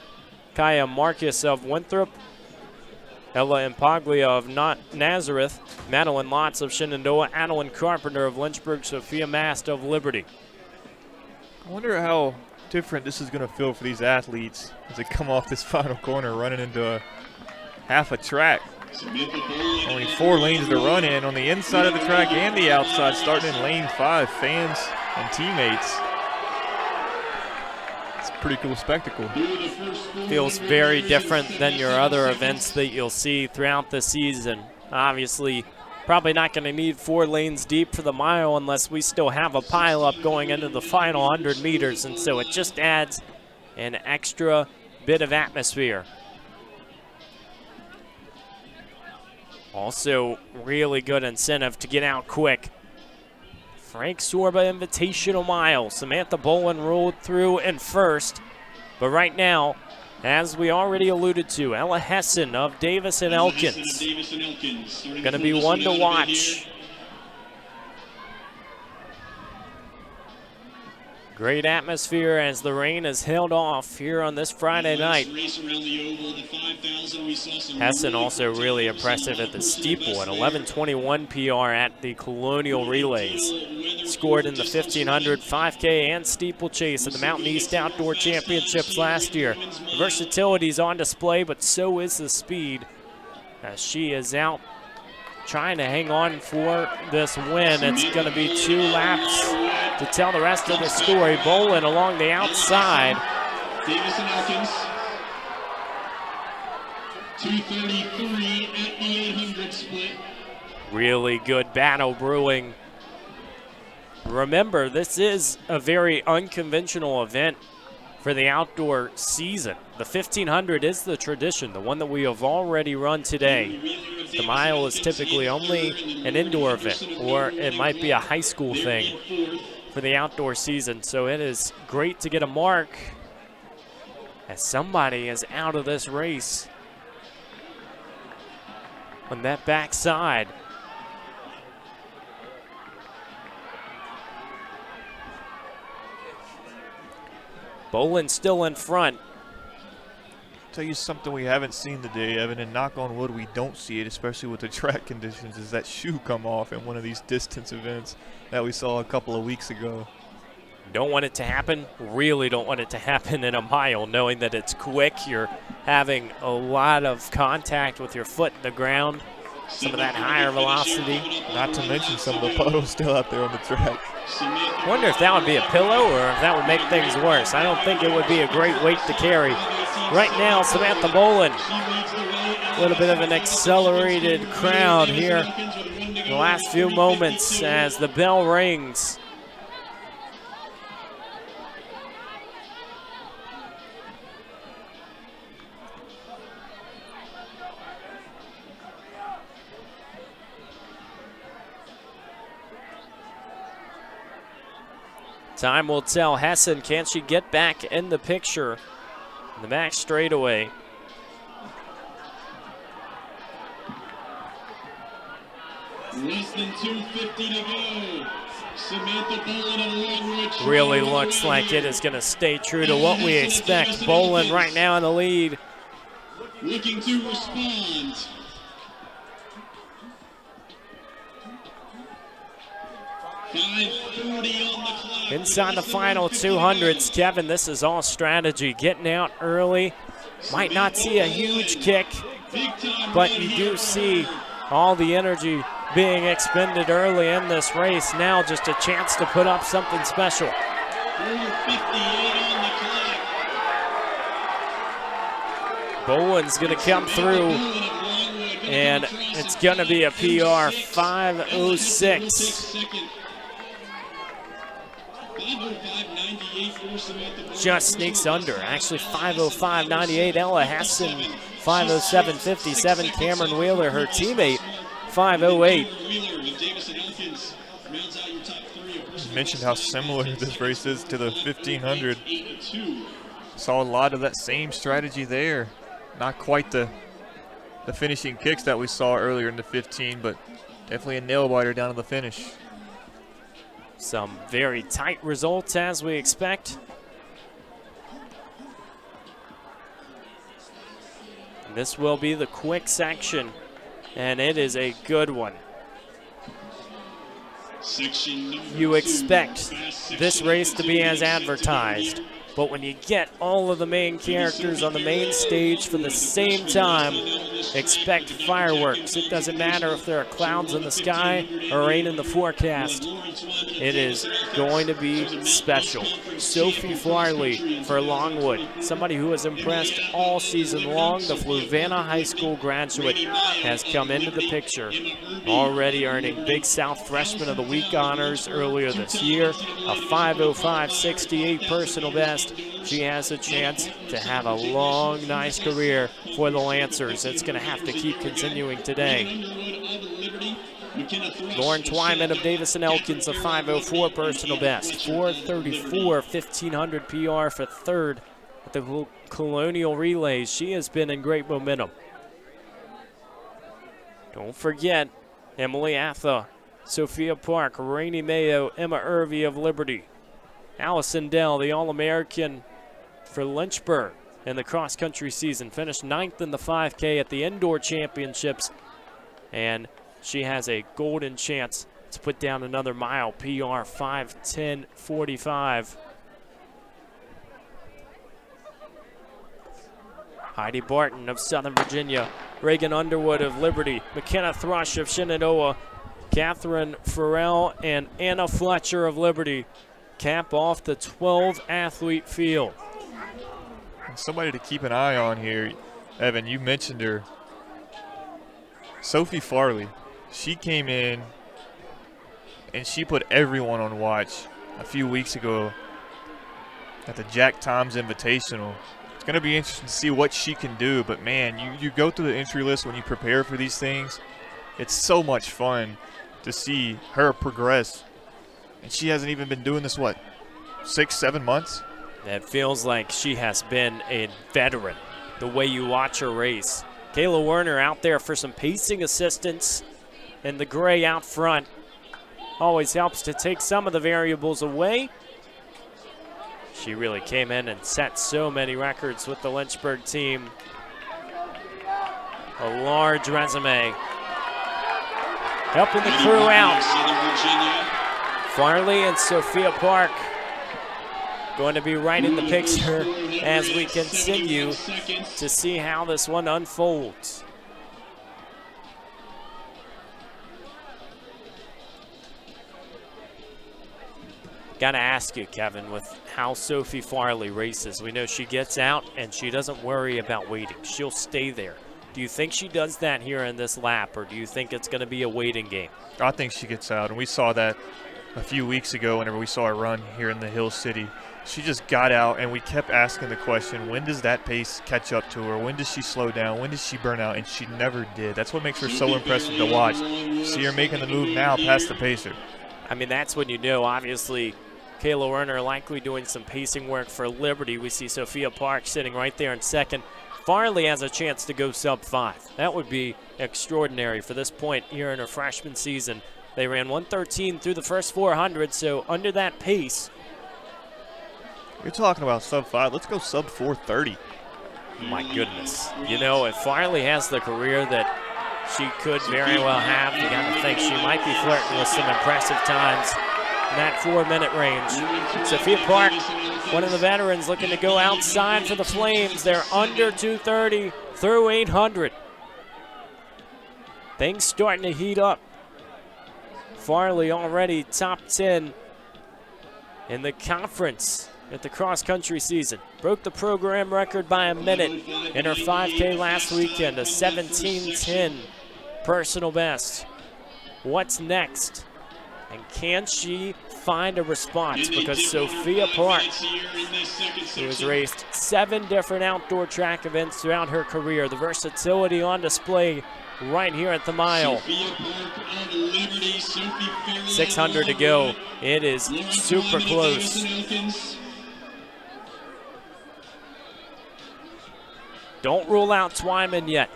Speaker 1: Kaya Marcus of Winthrop. Ella Impaglia of Nazareth. Madeline Lotz of Shenandoah. Adeline Carpenter of Lynchburg. Sophia Mast of Liberty.
Speaker 2: I wonder how different this is going to feel for these athletes as they come off this final corner running into half a track. Only 4 lanes to run in on the inside of the track and the outside, starting in lane 5, fans and teammates. It's a pretty cool spectacle.
Speaker 1: Feels very different than your other events that you'll see throughout the season. Obviously, probably not going to need 4 lanes deep for the mile unless we still have a pileup going into the final 100 meters, and so it just adds an extra bit of atmosphere. Also, really good incentive to get out quick. Frank Sorba Invitational Mile. Samantha Bolin rolled through in first, but right now, as we already alluded to, Ella Hessen of Davis and Elkins. Going to be one to watch. Great atmosphere as the rain is held off here on this Friday night. Hessen also really impressive at the steeple, an 11:21 PR at the Colonial Relays. Scored in the 1500, 5K, and steeplechase at the Mountain East Outdoor Championships last year. Versatility is on display, but so is the speed as she is out trying to hang on for this win. It's going to be 2 laps to tell the rest of the story. Bolin along the outside.
Speaker 5: Davis and Elkins. 2:33 at the 800 split.
Speaker 1: Really good battle brewing. Remember, this is a very unconventional event for the outdoor season. The 1500 is the tradition, the one that we have already run today. The mile is typically only an indoor event, or it might be a high school thing for the outdoor season. So it is great to get a mark as somebody is out of this race on that backside. Bolin still in front.
Speaker 2: Tell you something we haven't seen today, Evan, and knock on wood, we don't see it, especially with the track conditions, is that shoe come off in one of these distance events that we saw a couple of weeks ago.
Speaker 1: Don't want it to happen, really don't want it to happen in a mile, knowing that it's quick. You're having a lot of contact with your foot in the ground, some of that higher velocity.
Speaker 2: Not to mention some of the puddles still out there on the track.
Speaker 1: I wonder if that would be a pillow or if that would make things worse. I don't think it would be a great weight to carry. Right now, Samantha Bolin, a little bit of an accelerated crowd here in the last few moments as the bell rings. Time will tell. Hessen, can she get back in the picture in the back straightaway?
Speaker 5: Less than 2:50 to go. Samantha Bolin and Longwood.
Speaker 1: Really looks like it is going to stay true to what we expect. Bolin right now in the lead.
Speaker 5: Looking to respond.
Speaker 1: Inside the final 200s, Kevin, this is all strategy. Getting out early. Might not see a huge kick, but you do see all the energy being expended early in this race. Now just a chance to put up something special.
Speaker 5: 4:58 on the clock.
Speaker 1: Bowen's going to come through, and it's going to be a PR 5:06. Just sneaks under. Actually, 5:05.98. Ella Hessen, 5:07.57. Cameron Wheeler, her teammate, 5:08.
Speaker 2: You mentioned how similar this race is to the 1500. Saw a lot of that same strategy there. Not quite the finishing kicks that we saw earlier in the 15, but definitely a nail biter down to the finish.
Speaker 1: Some very tight results as we expect. This will be the quick section, and it is a good one. You expect this race to be as advertised, but when you get all of the main characters on the main stage for the same time, expect fireworks. It doesn't matter if there are clouds in the sky or rain in the forecast. It is going to be special. Sophie Farley for Longwood, somebody who has impressed all season long. The Fluvanna High School graduate has come into the picture, already earning Big South Freshman of the Week honors earlier this year, a 5:05.68 personal best. She has a chance to have a long, nice career for the Lancers. It's going to have to keep continuing today. Lauren Twyman of Davis and Elkins, a 5:04 personal best. 4:34 1500 PR for third at the Colonial Relays. She has been in great momentum. Don't forget Emily Atha, Sophia Park, Rainey Mayo, Emma Irvey of Liberty. Allison Dell, the All-American for Lynchburg in the cross-country season, finished 9th in the 5K at the Indoor Championships, and she has a golden chance to put down another mile, PR 5:10.45. Heidi Barton of Southern Virginia, Reagan Underwood of Liberty, McKenna Thrush of Shenandoah, Catherine Farrell and Anna Fletcher of Liberty cap off the 12-athlete field.
Speaker 2: Somebody to keep an eye on here, Evan, you mentioned her. Sophie Farley, she came in and she put everyone on watch a few weeks ago at the Jack Toms Invitational. It's going to be interesting to see what she can do, but man, you go through the entry list when you prepare for these things. It's so much fun to see her progress. And she hasn't even been doing this, what, 6-7 months?
Speaker 1: It feels like she has been a veteran, the way you watch her race. Kayla Werner out there for some pacing assistance, and the gray out front always helps to take some of the variables away. She really came in and set so many records with the Lynchburg team. A large resume. Helping the crew out. Farley and Sophia Park going to be right in the picture as we continue to see how this one unfolds. Got to ask you, Kevin, with how Sophie Farley races, we know she gets out and she doesn't worry about waiting. She'll stay there. Do you think she does that here in this lap, or do you think it's going to be a waiting game?
Speaker 2: I think she gets out, and we saw that a few weeks ago whenever we saw her run here in the Hill City. She just got out, and we kept asking the question, when does that pace catch up to her? When does she slow down? When does she burn out? And she never did. That's what makes her so impressive to watch. See her making the move now past the pacer.
Speaker 1: I mean, that's when you know, obviously, Kayla Werner likely doing some pacing work for Liberty. We see Sophia Park sitting right there in second. Farley has a chance to go sub-5. That would be extraordinary for this point here in her freshman season. They ran 1:13 through the first 400, so under that pace.
Speaker 2: You're talking about sub-5. Let's go sub-4:30.
Speaker 1: My goodness. You know, if Farley has the career that she could very well have, you got to think she might be flirting with some impressive times in that 4-minute range. Sophia Park, one of the veterans, looking to go outside for the Flames. They're under 230 through 800. Things starting to heat up. Farley already top 10 in the conference at the cross-country season. Broke the program record by a minute in her 5K last weekend, a 17:10 personal best. What's next? And can she find a response? Because Sophia Park, who has raced 7 different outdoor track events throughout her career, the versatility on display right here at the mile. 600 to go. It is super close. Don't rule out Twyman yet.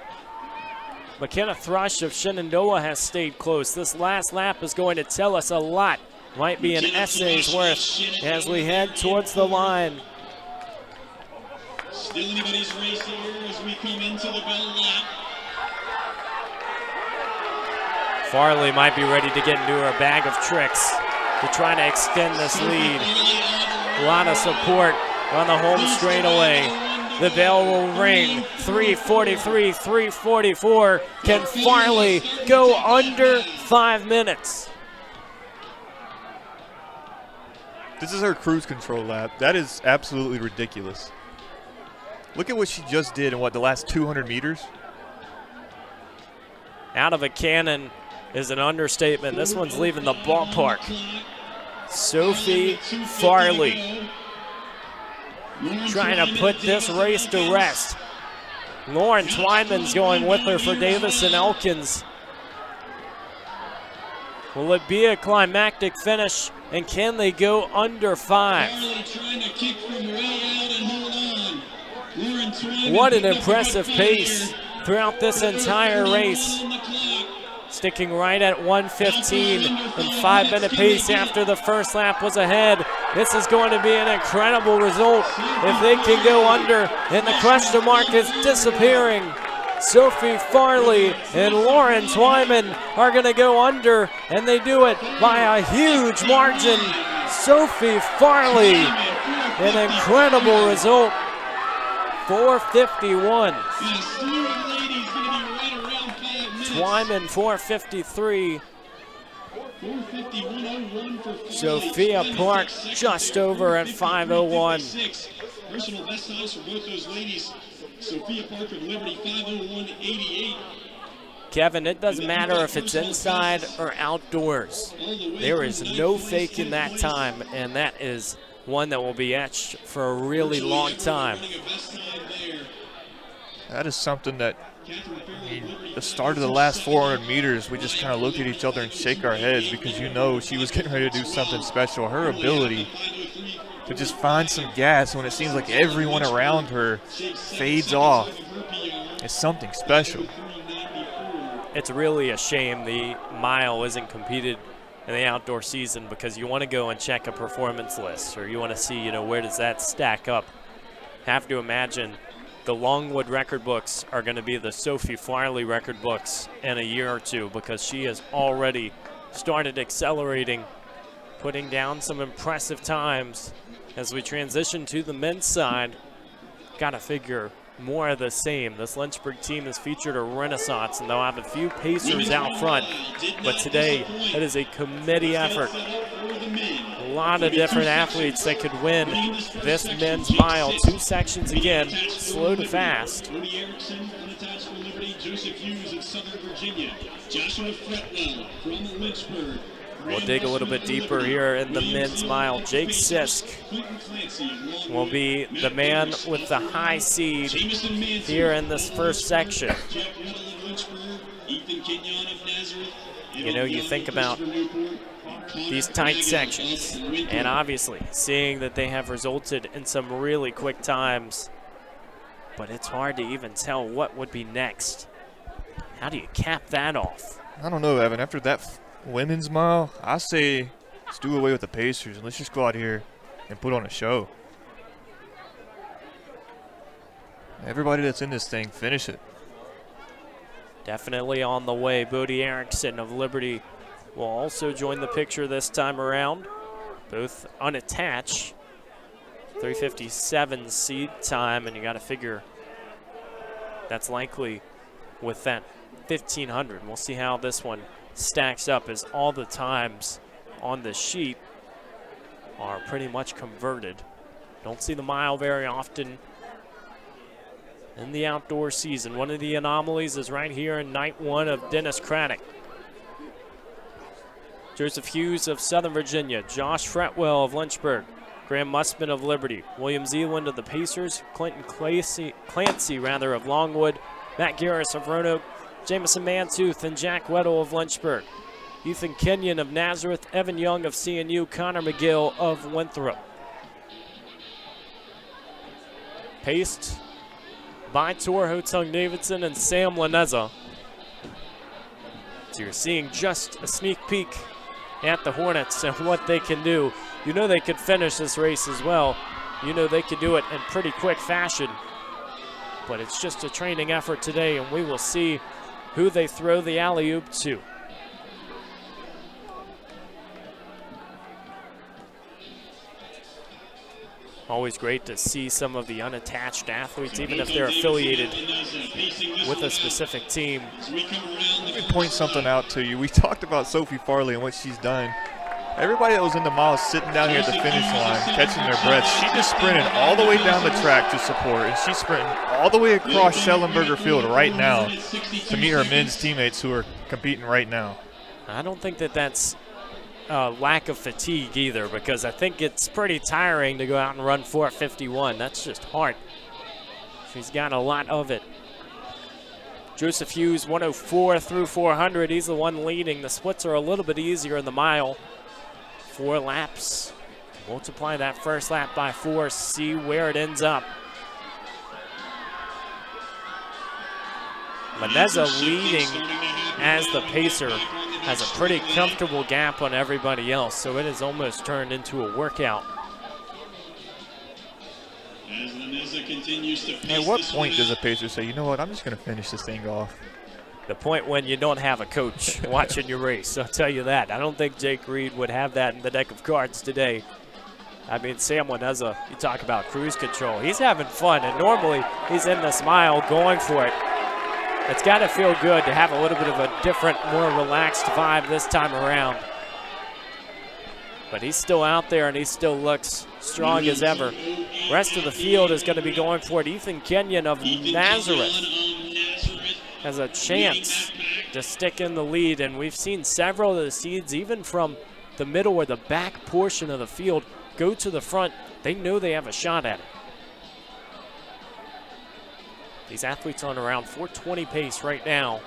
Speaker 1: McKenna Thrush of Shenandoah has stayed close. This last lap is going to tell us a lot. Might be an essay's worth as we head towards the line.
Speaker 5: Still anybody's race here as we come into the bell lap.
Speaker 1: Farley might be ready to get into her bag of tricks to try to extend this lead. A lot of support on the home straightaway. The bell will ring. 3:43, 3:44. Can Farley go under 5 minutes?
Speaker 2: This is her cruise control lap. That is absolutely ridiculous. Look at what she just did in, the last 200 meters?
Speaker 1: Out of a cannon is an understatement. This one's leaving the ballpark. Sophie Farley trying to put this race to rest. Lauren Twyman's going with her for Davison Elkins. Will it be a climactic finish, and can they go under 5? What an impressive pace throughout this entire race. Sticking right at 1:15 and 5-minute pace after the first lap was ahead. This is going to be an incredible result if they can go under, and the question mark is disappearing. Sophie Farley and Lauren Twyman are going to go under, and they do it by a huge margin. Sophie Farley, an incredible result. 4:51. Twyman 4:53. Sophia Park just over at 5:01.
Speaker 5: Personal best times for both those ladies. Sophia Park and Liberty 5:01.88.
Speaker 1: Kevin, it doesn't matter if it's inside or outdoors. There is no faking that time, and that is one that will be etched for a really long time.
Speaker 2: That is something that, the start of the last 400 meters, we just kind of look at each other and shake our heads because she was getting ready to do something special. Her ability to just find some gas when it seems like everyone around her fades off is something special.
Speaker 1: It's really a shame the mile isn't competed in the outdoor season because you want to go and check a performance list, or you want to see, you know, where does that stack up. Have to imagine the Longwood record books are going to be the Sophie Farley record books in a year or two, because she has already started accelerating, putting down some impressive times. As we transition to the men's side, got to figure more of the same. This Lynchburg team has featured a renaissance, and they'll have a few pacers out front, but today it is a committee effort. A lot of different athletes that could win this men's mile. 2 sections again, slow to fast. We'll dig a little bit deeper here in the men's mile. Jake Sisk will be the man with the high seed here in this first section. You know, you think about these tight sections, and obviously seeing that they have resulted in some really quick times, but it's hard to even tell what would be next. How do you cap that off?
Speaker 2: I don't know, Evan. After that women's mile, I say let's do away with the pacers and let's just go out here and put on a show. Everybody that's in this thing, finish it.
Speaker 1: Definitely on the way. Bodie Erickson of Liberty will also join the picture this time around. Both unattached. 3:57 seed time, and you got to figure that's likely with that 1500. We'll see how this one stacks up, as all the times on the sheet are pretty much converted. Don't see the mile very often in the outdoor season. One of the anomalies is right here in night 1 of Dennis Craddock. Joseph Hughes of Southern Virginia, Josh Fretwell of Lynchburg, Graham Musman of Liberty, William Zeeland of the Pacers, Clinton Clancy of Longwood, Matt Garris of Roanoke, Jamison Mantooth and Jack Weddle of Lynchburg, Ethan Kenyon of Nazareth, Evan Young of CNU, Connor McGill of Winthrop. Paced by Tor Ho-Tung Davidson and Sam Laneza. So you're seeing just a sneak peek at the Hornets and what they can do. You know they could finish this race as well. You know they could do it in pretty quick fashion. But it's just a training effort today, and we will see who they throw the alley-oop to. Always great to see some of the unattached athletes, even if they're affiliated with a specific team.
Speaker 2: Let me point something out to you. We talked about Sophie Farley and what she's done. Everybody that was in the mile sitting down here at the finish line, catching their breath, she just sprinted all the way down the track to support, and she's sprinting all the way across Schellenberger Field right now to meet her men's teammates who are competing right now.
Speaker 1: I don't think that that's lack of fatigue either, because I think it's pretty tiring to go out and run 4:51. That's just hard. She's got a lot of it. Joseph Hughes, 104 through 400. He's the one leading. The splits are a little bit easier in the mile. 4 laps. Multiply that first lap by 4. See where it ends up. Laneza leading as the pacer, has a pretty comfortable gap on everybody else, so it has almost turned into a workout.
Speaker 2: At what point does a pacer say, you know what, I'm just going to finish this thing off?
Speaker 1: The point when you don't have a coach watching your race, I'll tell you that. I don't think Jake Reed would have that in the deck of cards today. I mean, Sam Laneza, you talk about cruise control. He's having fun, and normally he's in this mile going for it. It's got to feel good to have a little bit of a different, more relaxed vibe this time around. But he's still out there, and he still looks strong as ever. Rest of the field is going to be going for it. Ethan Kenyon of Nazareth has a chance to stick in the lead, and we've seen several of the seeds, even from the middle or the back portion of the field, go to the front. They know they have a shot at it. These athletes on around 4:20 pace right now.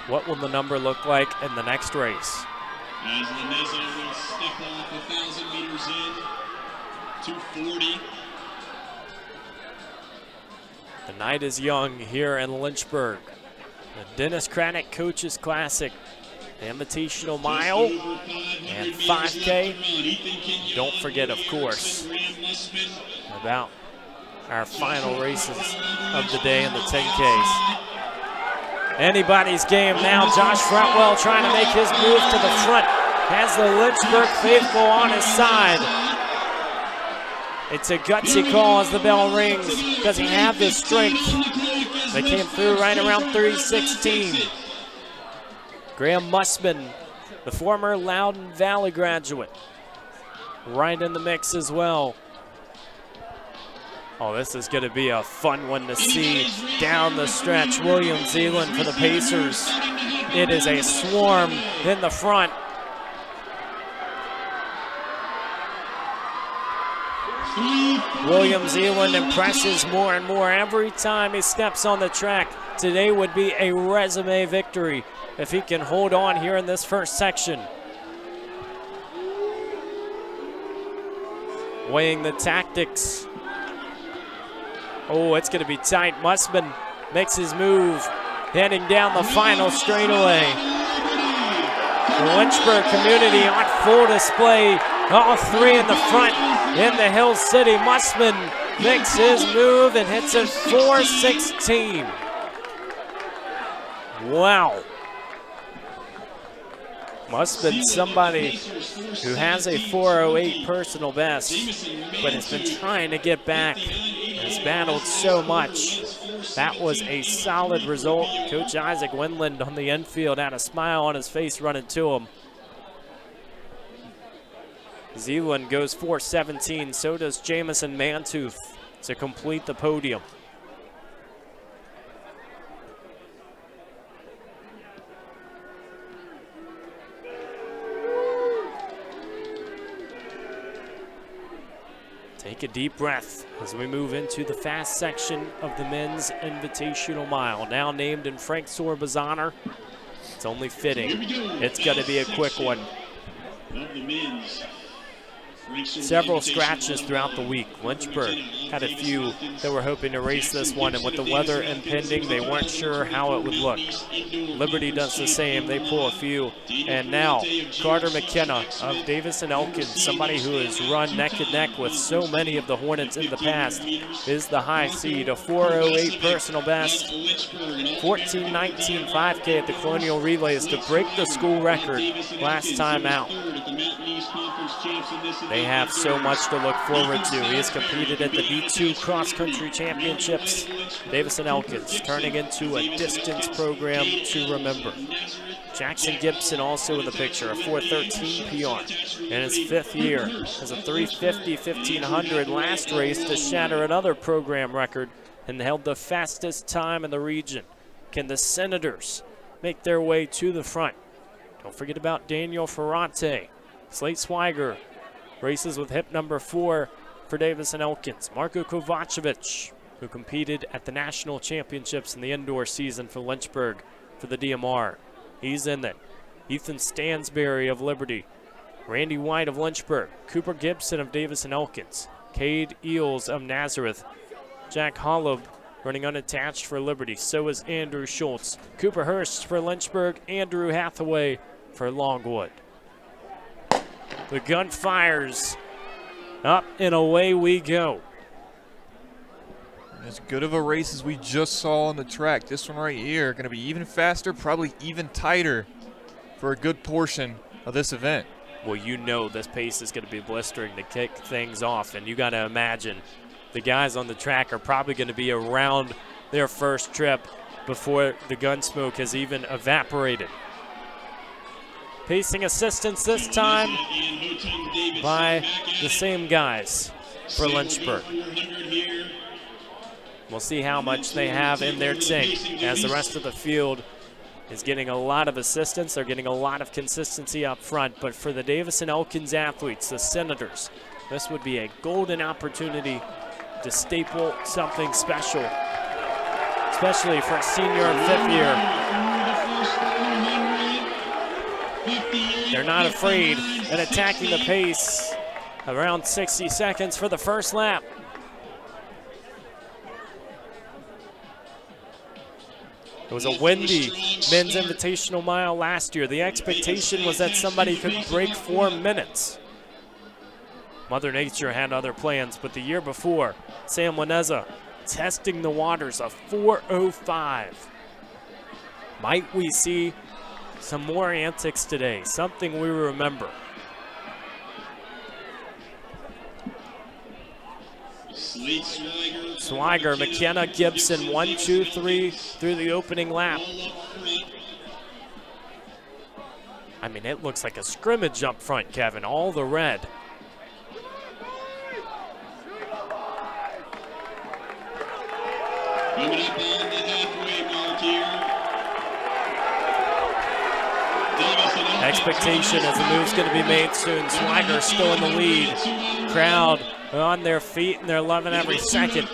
Speaker 1: What will the number look like in the next race?
Speaker 5: As Laneza will step off 1,000 meters in, 2:40.
Speaker 1: The night is young here in Lynchburg. The Dennis Craddock Coaches Classic the Invitational Mile and 5K. Don't forget, of course, about our final races of the day in the 10Ks. Anybody's game now. Josh Frontwell trying to make his move to the front. Has the Lynchburg faithful on his side. It's a gutsy call as the bell rings. Does he have the strength? They came through right around 3:16. Graham Mussman, the former Loudoun Valley graduate, right in the mix as well. Oh, this is going to be a fun one to see down the stretch. William Zeeland for the Pacers. It is a swarm in the front. William Zeeland impresses more and more every time he steps on the track. Today would be a resume victory if he can hold on here in this first section. Weighing the tactics. Oh, it's going to be tight. Mussman makes his move, heading down the final straightaway. The Lynchburg community on full display. All three in the front in the Hill City. Mussman makes his move and hits it 4:16. Wow. Mussman, somebody who has a 4:08 personal best, but has been trying to get back. Has battled so much. That was a solid result. Coach Isaac Wendland on the infield had a smile on his face running to him. Zeeland goes 4:17, so does Jamison Mantooth to complete the podium. Take a deep breath as we move into the fast section of the men's Invitational Mile, now named in Frank Sorba's honor. It's only fitting. It's going to be a quick one. Several scratches throughout the week. Lynchburg had a few that were hoping to race this one, and with the weather impending, they weren't sure how it would look. Liberty does the same. They pull a few. And now, Carter McKenna of Davis and Elkins, somebody who has run neck and neck with so many of the Hornets in the past, is the high seed. A 4:08 personal best. 14:19 5K at the Colonial Relays to break the school record last time out. They have so much to look forward to. He has competed at the D2 Cross Country Championships. Davis and Elkins turning into a distance program to remember. Jackson Gibson also in the picture, a 4:13 PR in his 5th year as a 3:50 1500 last race to shatter another program record and held the fastest time in the region. Can the Senators make their way to the front? Don't forget about Daniel Ferrante. Slate Swiger races with hip number 4 for Davis and Elkins. Marko Kovacevic, who competed at the national championships in the indoor season for Lynchburg for the DMR. He's in it. Ethan Stansberry of Liberty. Randy White of Lynchburg. Cooper Gibson of Davis and Elkins. Cade Eels of Nazareth. Jack Holub running unattached for Liberty. So is Andrew Schultz. Cooper Hurst for Lynchburg. Andrew Hathaway for Longwood. The gun fires up and away we go.
Speaker 2: As good of a race as we just saw on the track, this one right here going to be even faster, probably even tighter for a good portion of this event.
Speaker 1: Well, you know this pace is going to be blistering to kick things off, and you got to imagine the guys on the track are probably going to be around their first trip before the gun smoke has even evaporated. Pacing assistance this time by the same guys for Lynchburg. We'll see how much they have in their tank as the rest of the field is getting a lot of assistance. They're getting a lot of consistency up front. But for the Davis and Elkins athletes, the Senators, this would be a golden opportunity to staple something special, especially for a senior and 5th year. They're not afraid at attacking the pace. Around 60 seconds for the first lap. It was a windy men's invitational mile last year. The expectation was that somebody could break 4 minutes. Mother Nature had other plans, but the year before, Sam Waneza testing the waters of 4:05. Might we see some more antics today? Something we remember. Swiger, McKenna, Gibson, 1, 2, 3 through the opening lap. I mean, it looks like a scrimmage up front, Kevin, all the red.
Speaker 5: Coming up on the halfway mark here.
Speaker 1: Expectation as the move's going to be made soon. Swiger still in the lead. Crowd on their feet, and they're loving every second.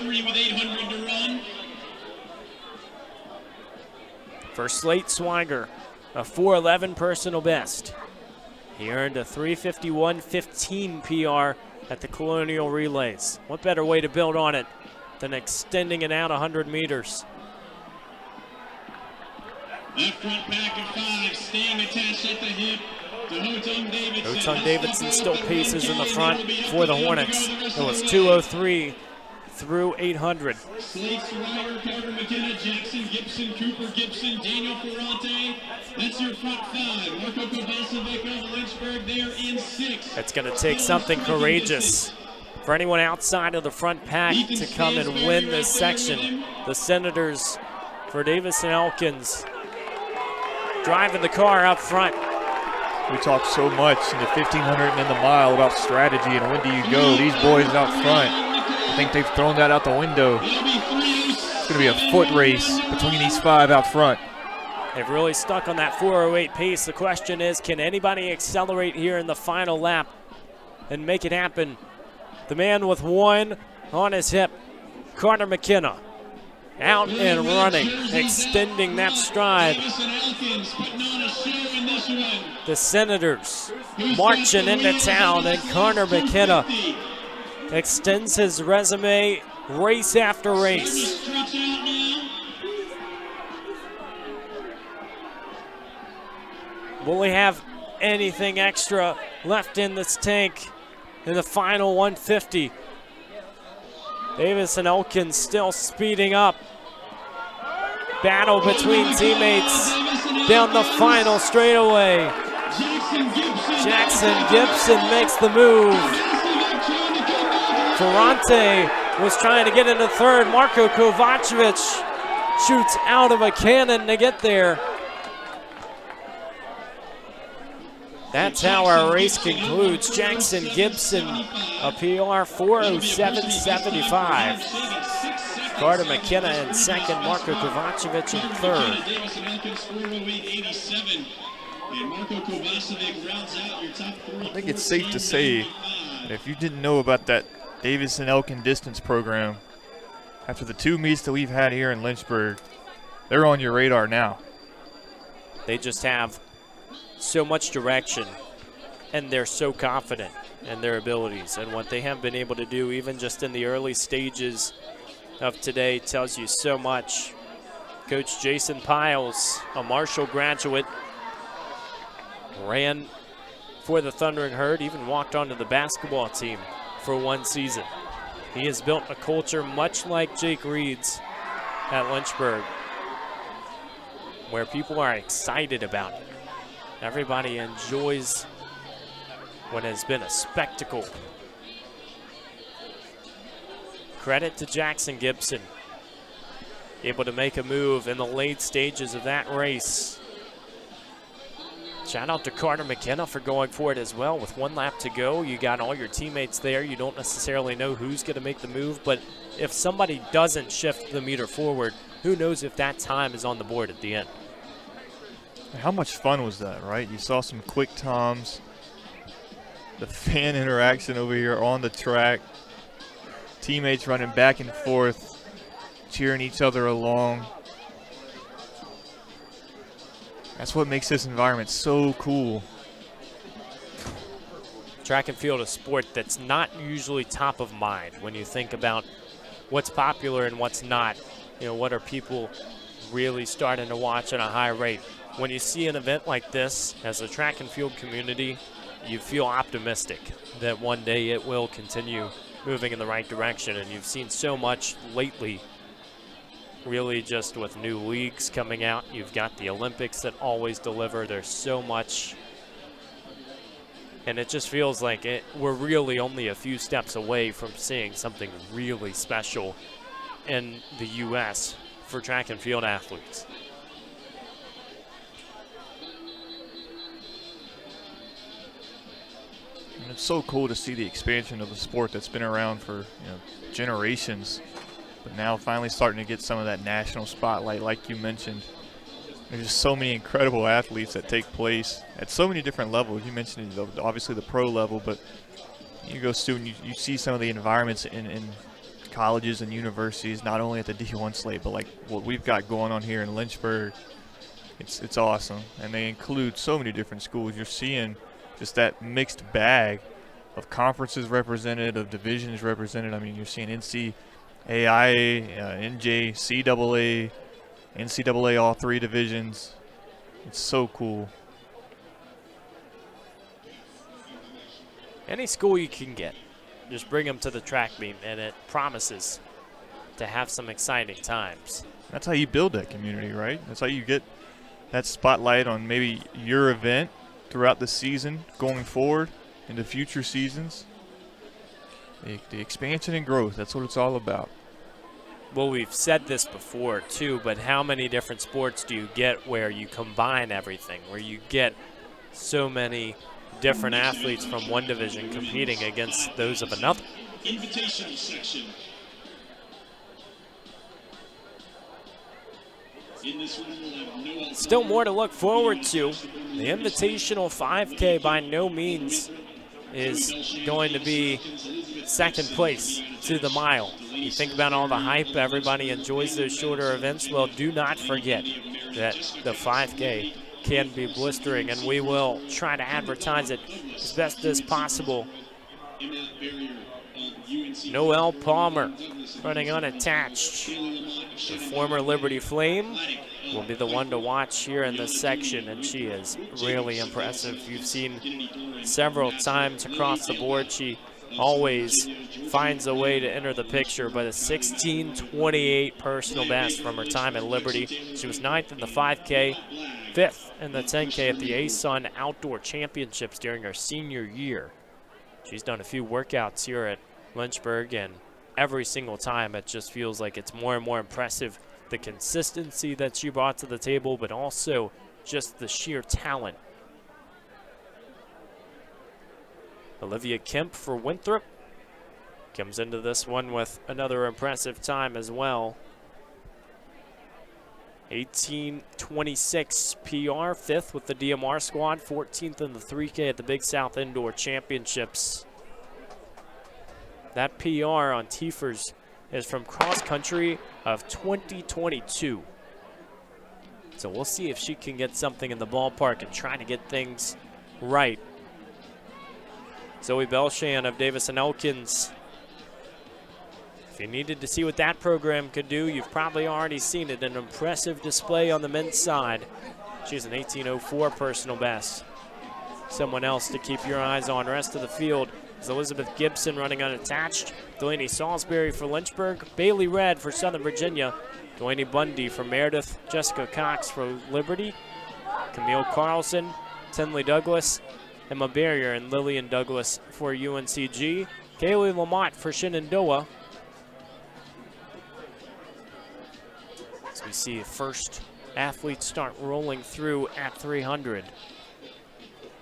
Speaker 1: For Slate Swiger, a 4:11 personal best. He earned a 3:51.15 PR at the Colonial Relays. What better way to build on it than extending it out 100 meters?
Speaker 5: That front pack of 5 staying attached at the hip.
Speaker 1: Hotong Davidson still paces in the front for the Hornets. It was 2:03 through 800.
Speaker 5: Slate Swiger, Carter McKenna, Jackson Gibson, Cooper Gibson, Daniel Ferrante. That's your front 5. Marco Kovacevic of Lynchburg there in 6.
Speaker 1: It's going to take something courageous for anyone outside of the front pack to come and win this section. The Senators for Davis and Elkins driving the car up front.
Speaker 2: We talk so much in the 1500 and in the mile about strategy and when do you go. These boys out front, I think they've thrown that out the window. It's going to be a foot race between these 5 out front.
Speaker 1: They've really stuck on that 4:08 pace. The question is, can anybody accelerate here in the final lap and make it happen? The man with 1 on his hip, Carter McKenna, out and running, extending that stride. The Senators marching into town, and Carter McKenna extends his resume race after race. Will we have anything extra left in this tank in the final 150? Davis and Elkins still speeding up. Battle between teammates down the final straightaway. Jackson Gibson makes the move. Ferrante was trying to get into third. Marco Kovacevic shoots out of a cannon to get there. That's how our race concludes. Jackson Gibson, a PR 4:07.75. Carter McKenna in second, Marco Kovacevic in third.
Speaker 2: I think it's safe to say that if you didn't know about that Davis and Elkin distance program, after the 2 meets that we've had here in Lynchburg, they're on your radar now.
Speaker 1: They just have so much direction, and they're so confident in their abilities, and what they have been able to do even just in the early stages of today tells you so much. Coach Jason Piles, a Marshall graduate, ran for the Thundering Herd, even walked onto the basketball team for 1 season. He has built a culture much like Jake Reed's at Lynchburg, where people are excited about it. Everybody enjoys what has been a spectacle. Credit to Jackson Gibson, able to make a move in the late stages of that race. Shout out to Carter McKenna for going for it as well. With 1 lap to go, you got all your teammates there. You don't necessarily know who's going to make the move, but if somebody doesn't shift the meter forward, who knows if that time is on the board at the end.
Speaker 2: How much fun was that, right? You saw some quick toms, the fan interaction over here on the track, teammates running back and forth, cheering each other along. That's what makes this environment so cool.
Speaker 1: Track and field, a sport that's not usually top of mind when you think about what's popular and what's not. You know, what are people really starting to watch at a high rate. When you see an event like this, as a track and field community, you feel optimistic that one day it will continue moving in the right direction. And you've seen so much lately, really just with new leagues coming out. You've got the Olympics that always deliver. There's so much. And it just feels like we're really only a few steps away from seeing something really special in the U.S. for track and field athletes.
Speaker 2: And it's so cool to see the expansion of the sport that's been around for generations, but now finally starting to get some of that national spotlight, like you mentioned. There's just so many incredible athletes that take place at so many different levels. You mentioned obviously the pro level, but you go student, you see some of the environments in colleges and universities, not only at the D1 slate, but like what we've got going on here in Lynchburg. It's awesome, and they include so many different schools. You're seeing just that mixed bag of conferences represented, of divisions represented. I mean, you're seeing NCAA, NJCAA, NCAA, all three divisions. It's so cool.
Speaker 1: Any school you can get, just bring them to the track meet, and it promises to have some exciting times.
Speaker 2: That's how you build that community, right? That's how you get that spotlight on maybe your event throughout the season going forward into future seasons. The expansion and growth, that's what it's all about.
Speaker 1: Well, we've said this before too, but how many different sports do you get where you combine everything, where you get so many different athletes from one division competing against those of another?
Speaker 5: Invitational section. In this one, we'll have no
Speaker 1: Still more to look forward to. The Invitational 5K by no means is going to be second place to the mile. You think about all the hype, everybody enjoys those shorter events. Well, do not forget that the 5K can be blistering, and we will try to advertise it as best as possible. Noelle Palmer running unattached. The former Liberty Flame will be the one to watch here in this section, and she is really impressive. You've seen several times across the board. She always finds a way to enter the picture, but a 16:28 personal best from her time at Liberty. She was 9th in the 5K, 5th in the 10K at the ASUN Outdoor Championships during her senior year. She's done a few workouts here at Lynchburg, and every single time it just feels like it's more and more impressive, the consistency that she brought to the table, but also just the sheer talent. Olivia Kemp for Winthrop comes into this one with another impressive time as well. 18:26 PR, 5th with the DMR squad, 14th in the 3K at the Big South Indoor Championships. That PR on Tiefers is from cross country of 2022. So we'll see if she can get something in the ballpark and try to get things right. Zoe Belshan of Davis and Elkins. If you needed to see what that program could do, you've probably already seen it. An impressive display on the men's side. She's an 18:04 personal best. Someone else to keep your eyes on. Rest of the field is Elizabeth Gibson running unattached. Delaney Salisbury for Lynchburg. Bailey Red for Southern Virginia. Delaney Bundy for Meredith. Jessica Cox for Liberty. Camille Carlson, Tinley Douglas, Emma Barrier, and Lillian Douglas for UNCG. Kaylee Lamont for Shenandoah. As we see first athletes start rolling through at 300.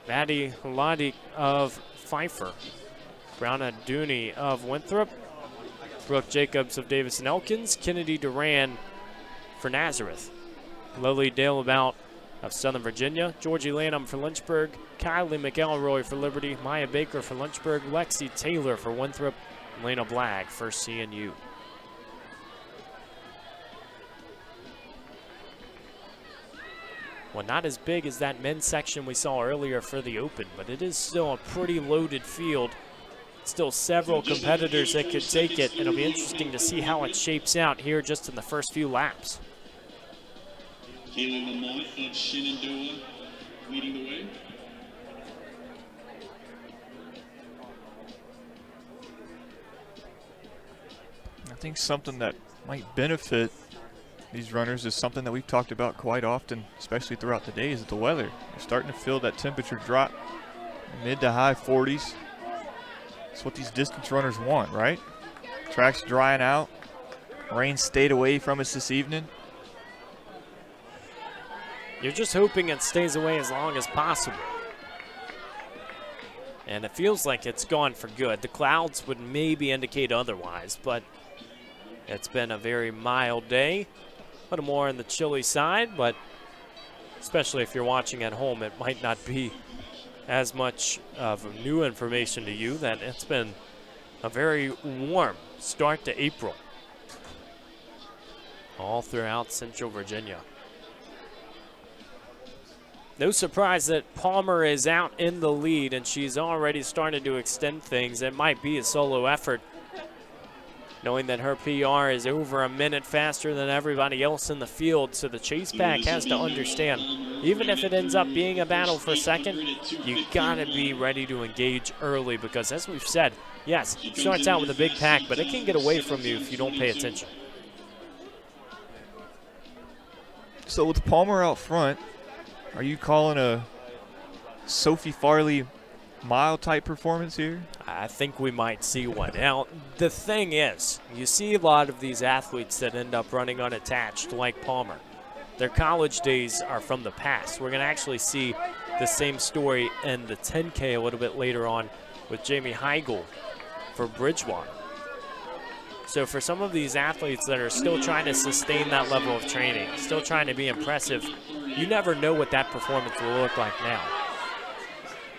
Speaker 1: Maddie Ladi of Pfeiffer. Brianna Dooney of Winthrop. Brooke Jacobs of Davis and Elkins. Kennedy Duran for Nazareth. Lily Daleabout of Southern Virginia. Georgie Lanham for Lynchburg. Kylie McElroy for Liberty. Maya Baker for Lynchburg. Lexi Taylor for Winthrop. Lena Blagg for CNU. Well, not as big as that men's section we saw earlier for the Open, but it is still a pretty loaded field. Still several competitors that could take it, and it'll be interesting to see how it shapes out here just in the first few laps.
Speaker 5: Kaylee Lamont of Shenandoah leading the way.
Speaker 2: I think something that might benefit these runners is something that we've talked about quite often, especially throughout the day, is the weather. You're starting to feel that temperature drop, mid to high 40s. That's what these distance runners want, right? Track's drying out. Rain stayed away from us this evening.
Speaker 1: You're just hoping it stays away as long as possible. And it feels like it's gone for good. The clouds would maybe indicate otherwise, but it's been a very mild day. A little more on the chilly side, but especially if you're watching at home, it might not be as much of new information to you that it's been a very warm start to April all throughout Central Virginia. No surprise that Palmer is out in the lead, and she's already started to extend things. It might be a solo effort, knowing that her PR is over a minute faster than everybody else in the field. So the chase pack has to understand, even if it ends up being a battle for second, you gotta be ready to engage early, because as we've said, yes, it starts out with a big pack, but it can get away from you if you don't pay attention.
Speaker 2: So with Palmer out front, are you calling a Sophie Farley mile type performance here?
Speaker 1: I think we might see one. Now, the thing is, you see a lot of these athletes that end up running unattached like Palmer. Their college days are from the past. We're going to actually see the same story in the 10K a little bit later on with Jamie Heigl for Bridgewater. So for some of these athletes that are still trying to sustain that level of training, still trying to be impressive, you never know what that performance will look like now,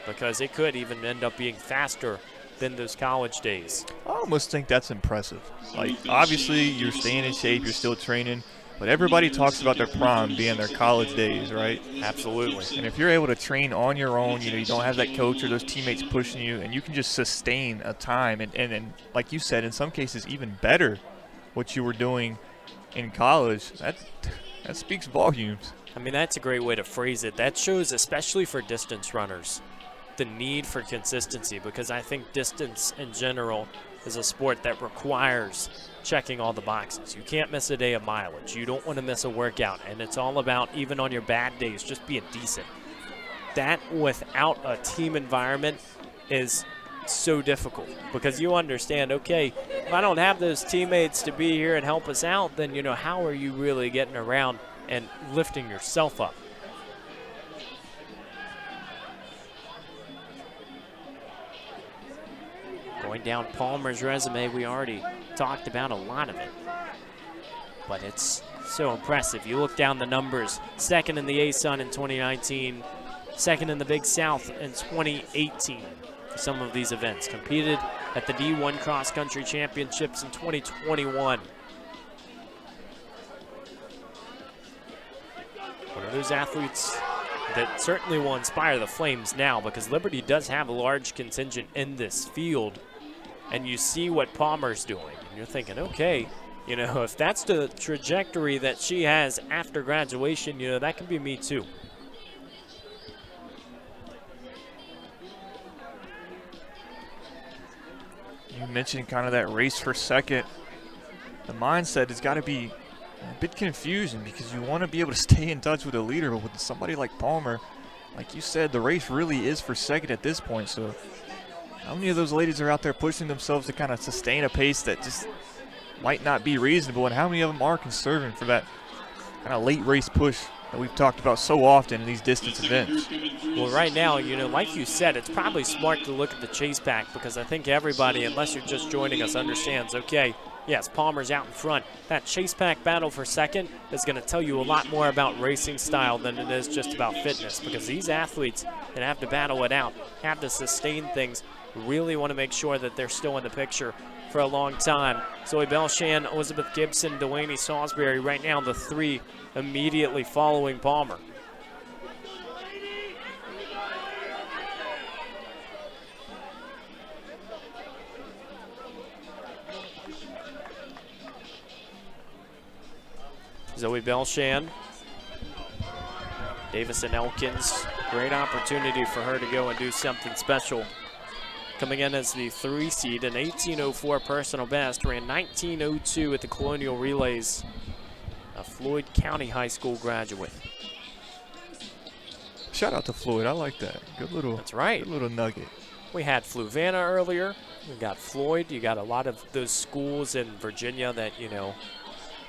Speaker 1: because it could even end up being faster than those college days.
Speaker 2: I almost think that's impressive. Like, obviously, you're staying in shape, you're still training, but everybody talks about their prime being their college days, right?
Speaker 1: Absolutely.
Speaker 2: And if you're able to train on your own, you know, you don't have that coach or those teammates pushing you, and you can just sustain a time, and like you said, in some cases, even better what you were doing in college, that speaks volumes.
Speaker 1: I mean, that's a great way to phrase it. That shows, especially for distance runners, the need for consistency, because I think distance in general is a sport that requires checking all the boxes. You can't miss a day of mileage. You don't want to miss a workout, and it's all about, even on your bad days, just being decent. That, without a team environment, is so difficult, because you understand, okay, if I don't have those teammates to be here and help us out, then, you know, how are you really getting around and lifting yourself up? Going down Palmer's resume, we already talked about a lot of it, but it's so impressive. You look down the numbers: second in the ASUN in 2019, second in the Big South in 2018 for some of these events. Competed at the D1 Cross Country Championships in 2021. One of those athletes that certainly will inspire the Flames now, because Liberty does have a large contingent in this field, and you see what Palmer's doing, and you're thinking, okay, you know, if that's the trajectory that she has after graduation, you know, that could be me too.
Speaker 2: You mentioned kind of that race for second. The mindset has got to be a bit confusing, because you want to be able to stay in touch with a leader, but with somebody like Palmer, like you said, the race really is for second at this point. So how many of those ladies are out there pushing themselves to kind of sustain a pace that just might not be reasonable, and how many of them are conserving for that kind of late race push that we've talked about so often in these distance events?
Speaker 1: Well, right now, you know, like you said, it's probably smart to look at the chase pack, because I think everybody, unless you're just joining us, understands, okay, yes, Palmer's out in front. That chase pack battle for second is going to tell you a lot more about racing style than it is just about fitness, because these athletes that have to battle it out, have to sustain things, really want to make sure that they're still in the picture for a long time. Zoe Belshan, Elizabeth Gibson, Delaney Salisbury, right now the three immediately following Palmer. Zoe Belshan Davison Elkins, great opportunity for her to go and do something special. Coming in as the 3 seed, an 18:04 personal best, ran 19:02 at the Colonial Relays. A Floyd County High School graduate.
Speaker 2: Shout out to Floyd. I like that. Good little.
Speaker 1: That's right.
Speaker 2: Good little nugget.
Speaker 1: We had Fluvanna earlier. We got Floyd. You got a lot of those schools in Virginia that, you know,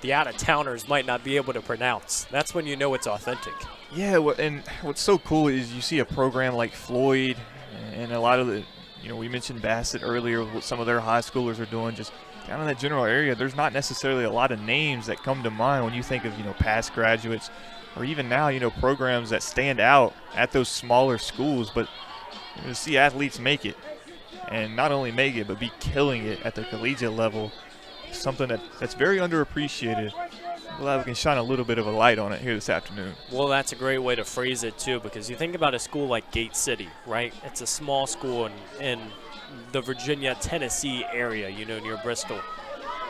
Speaker 1: the out-of-towners might not be able to pronounce. That's when you know it's authentic.
Speaker 2: Yeah, and what's so cool is you see a program like Floyd and a lot of the, you know, we mentioned Bassett earlier, what some of their high schoolers are doing just down in that general area. There's not necessarily a lot of names that come to mind when you think of, you know, past graduates or even now, you know, programs that stand out at those smaller schools. But you know, to see athletes make it, and not only make it, but be killing it at the collegiate level, something that's very underappreciated. Glad we can shine a little bit of a light on it here this afternoon.
Speaker 1: Well, that's a great way to phrase it, too, because you think about a school like Gate City, right? It's a small school in the Virginia, Tennessee area, you know, near Bristol.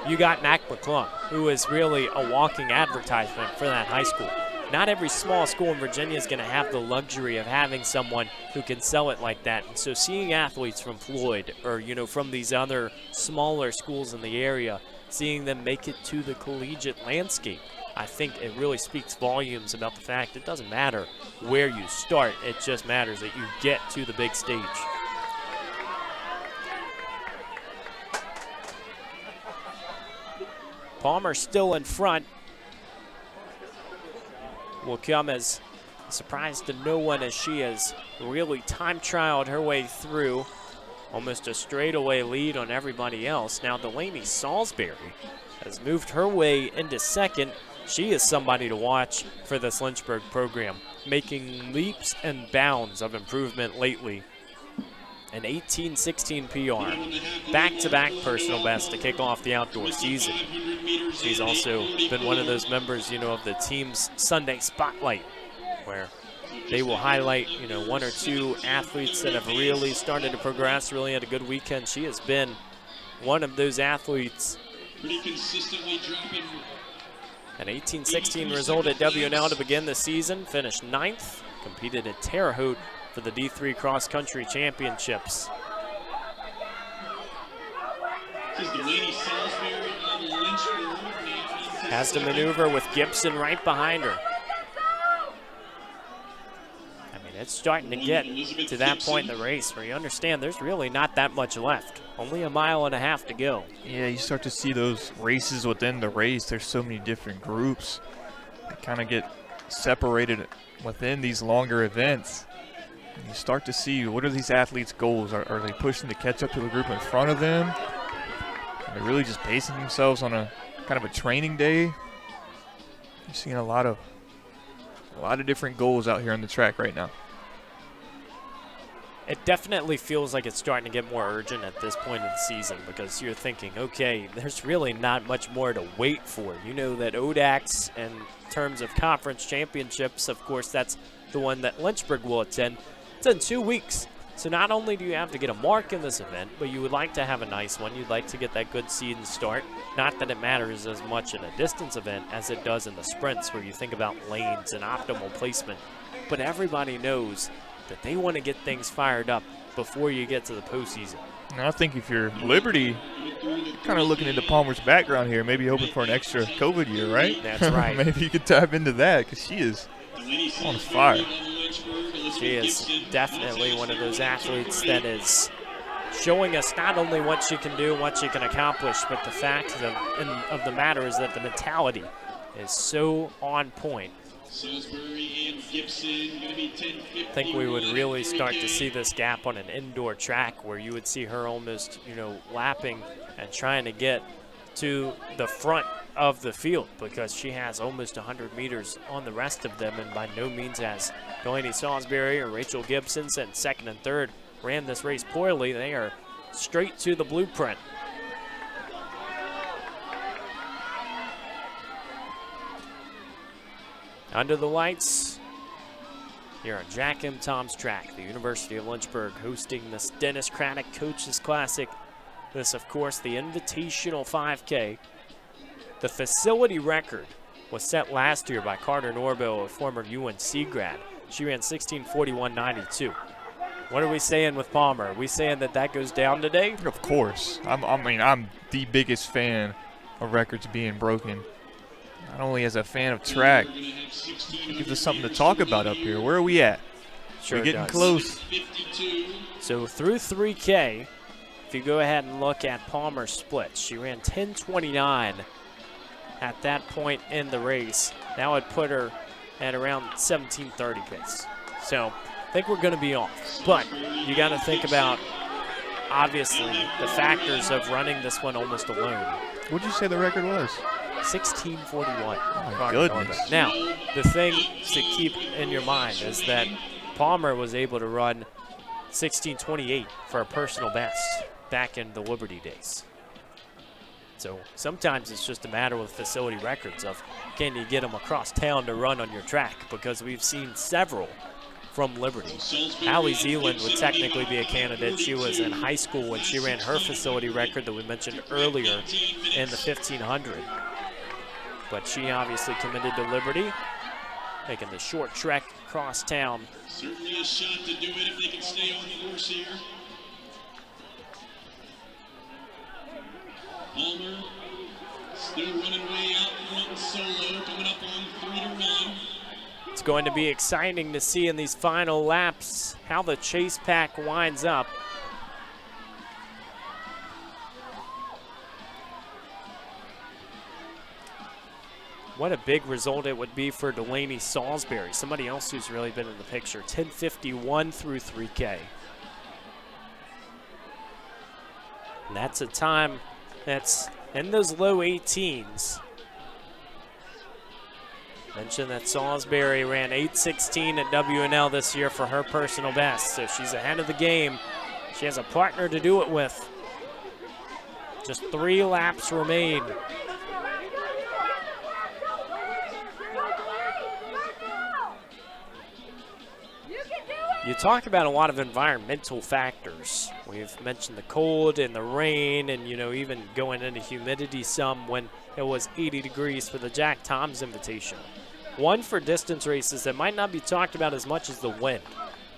Speaker 1: You got Mac McClung, who is really a walking advertisement for that high school. Not every small school in Virginia is going to have the luxury of having someone who can sell it like that. And so seeing athletes from Floyd or, you know, from these other smaller schools in the area, seeing them make it to the collegiate landscape, I think it really speaks volumes about the fact it doesn't matter where you start. It just matters that you get to the big stage. Palmer still in front. Will come as a surprise to no one as she has really time-trialed her way through. Almost a straightaway lead on everybody else. Now Delaney Salisbury has moved her way into second. She is somebody to watch for this Lynchburg program, making leaps and bounds of improvement lately. An 18:16 PR, back-to-back personal best to kick off the outdoor season. She's also been one of those members, you know, of the team's Sunday Spotlight, where they will highlight, you know, 1 or 2 athletes that have really started to progress, really had a good weekend. She has been one of those athletes.
Speaker 5: Pretty consistently dropping.
Speaker 1: An 18:16 result at WNL to begin the season, finished 9th, competed at Terre Haute for the D3 Cross Country Championships.
Speaker 5: This is Delaney Salisbury on Lynchburg.
Speaker 1: Has to maneuver with Gibson right behind her. I mean, it's starting to get to that point in the race where you understand there's really not that much left. Only a mile and a half to go.
Speaker 2: Yeah, you start to see those races within the race. There's so many different groups that kind of get separated within these longer events. And you start to see, what are these athletes' goals? Are they pushing to catch up to the group in front of them? Are they really just pacing themselves on a kind of a training day? You're seeing a lot of different goals out here on the track right now.
Speaker 1: It definitely feels like it's starting to get more urgent at this point of the season because you're thinking, okay, there's really not much more to wait for. You know that ODAX, in terms of conference championships, of course, that's the one that Lynchburg will attend. It's in 2 weeks. So not only do you have to get a mark in this event, but you would like to have a nice one. You'd like to get that good season start. Not that it matters as much in a distance event as it does in the sprints where you think about lanes and optimal placement. But everybody knows that they want to get things fired up before you get to the postseason.
Speaker 2: And I think if you're Liberty, kind of looking into Palmer's background here, maybe hoping for an extra COVID year, right?
Speaker 1: That's right.
Speaker 2: Maybe you could tap into that because she is on fire.
Speaker 1: She is definitely one of those athletes that is showing us not only what she can do, what she can accomplish, but the fact of the matter is that the mentality is so on point. I think we would really start to see this gap on an indoor track where you would see her almost, you know, lapping and trying to get to the front of the field because she has almost 100 meters on the rest of them, and by no means has Delaney Salisbury or Rachel Gibson, since second and third, ran this race poorly. They are straight to the blueprint. Under the lights here on Jack M. Tom's track, the University of Lynchburg hosting this Dennis Craddock Coaches Classic. This, of course, the invitational 5K. The facility record was set last year by Carter Norville, a former UNC grad. She ran 16:41.92. What are we saying with Palmer? Are we saying that goes down today?
Speaker 2: Of course. I'm the biggest fan of records being broken. Not only as a fan of track, it gives us something to talk about up here. Where are we at?
Speaker 1: Sure
Speaker 2: We're getting
Speaker 1: does.
Speaker 2: close.
Speaker 1: So through 3K, if you go ahead and look at Palmer's splits, she ran 10:29 at that point in the race. That would put her at around 17:30 pace. So I think we're going to be off. But you got to think about, obviously, the factors of running this one almost alone.
Speaker 2: What'd you say the record was?
Speaker 1: 16:41.
Speaker 2: Oh, my
Speaker 1: Carter
Speaker 2: goodness.
Speaker 1: Norville. Now, the thing to keep in your mind is that Palmer was able to run 16:28 for a personal best back in the Liberty days. So sometimes it's just a matter with facility records of can you get them across town to run on your track, because we've seen several from Liberty. Allie Zealand would technically be a candidate. She was in high school when she ran her facility record that we mentioned earlier in the 1500. But she obviously committed to Liberty, making the short trek across town.
Speaker 5: Certainly a shot to do it if they can stay on the course here. Palmer still running way out front solo, coming up on 3-1.
Speaker 1: It's going to be exciting to see in these final laps how the chase pack winds up. What a big result it would be for Delaney Salisbury, somebody else who's really been in the picture. 10:51 through 3K. And that's a time that's in those low 18s. Mentioned that Salisbury ran 8:16 at WNL this year for her personal best, so she's ahead of the game. She has a partner to do it with. Just 3 laps remain. You talk about a lot of environmental factors. We've mentioned the cold and the rain and, even going into humidity some when it was 80 degrees for the Jack Toms Invitational. One for distance races that might not be talked about as much as the wind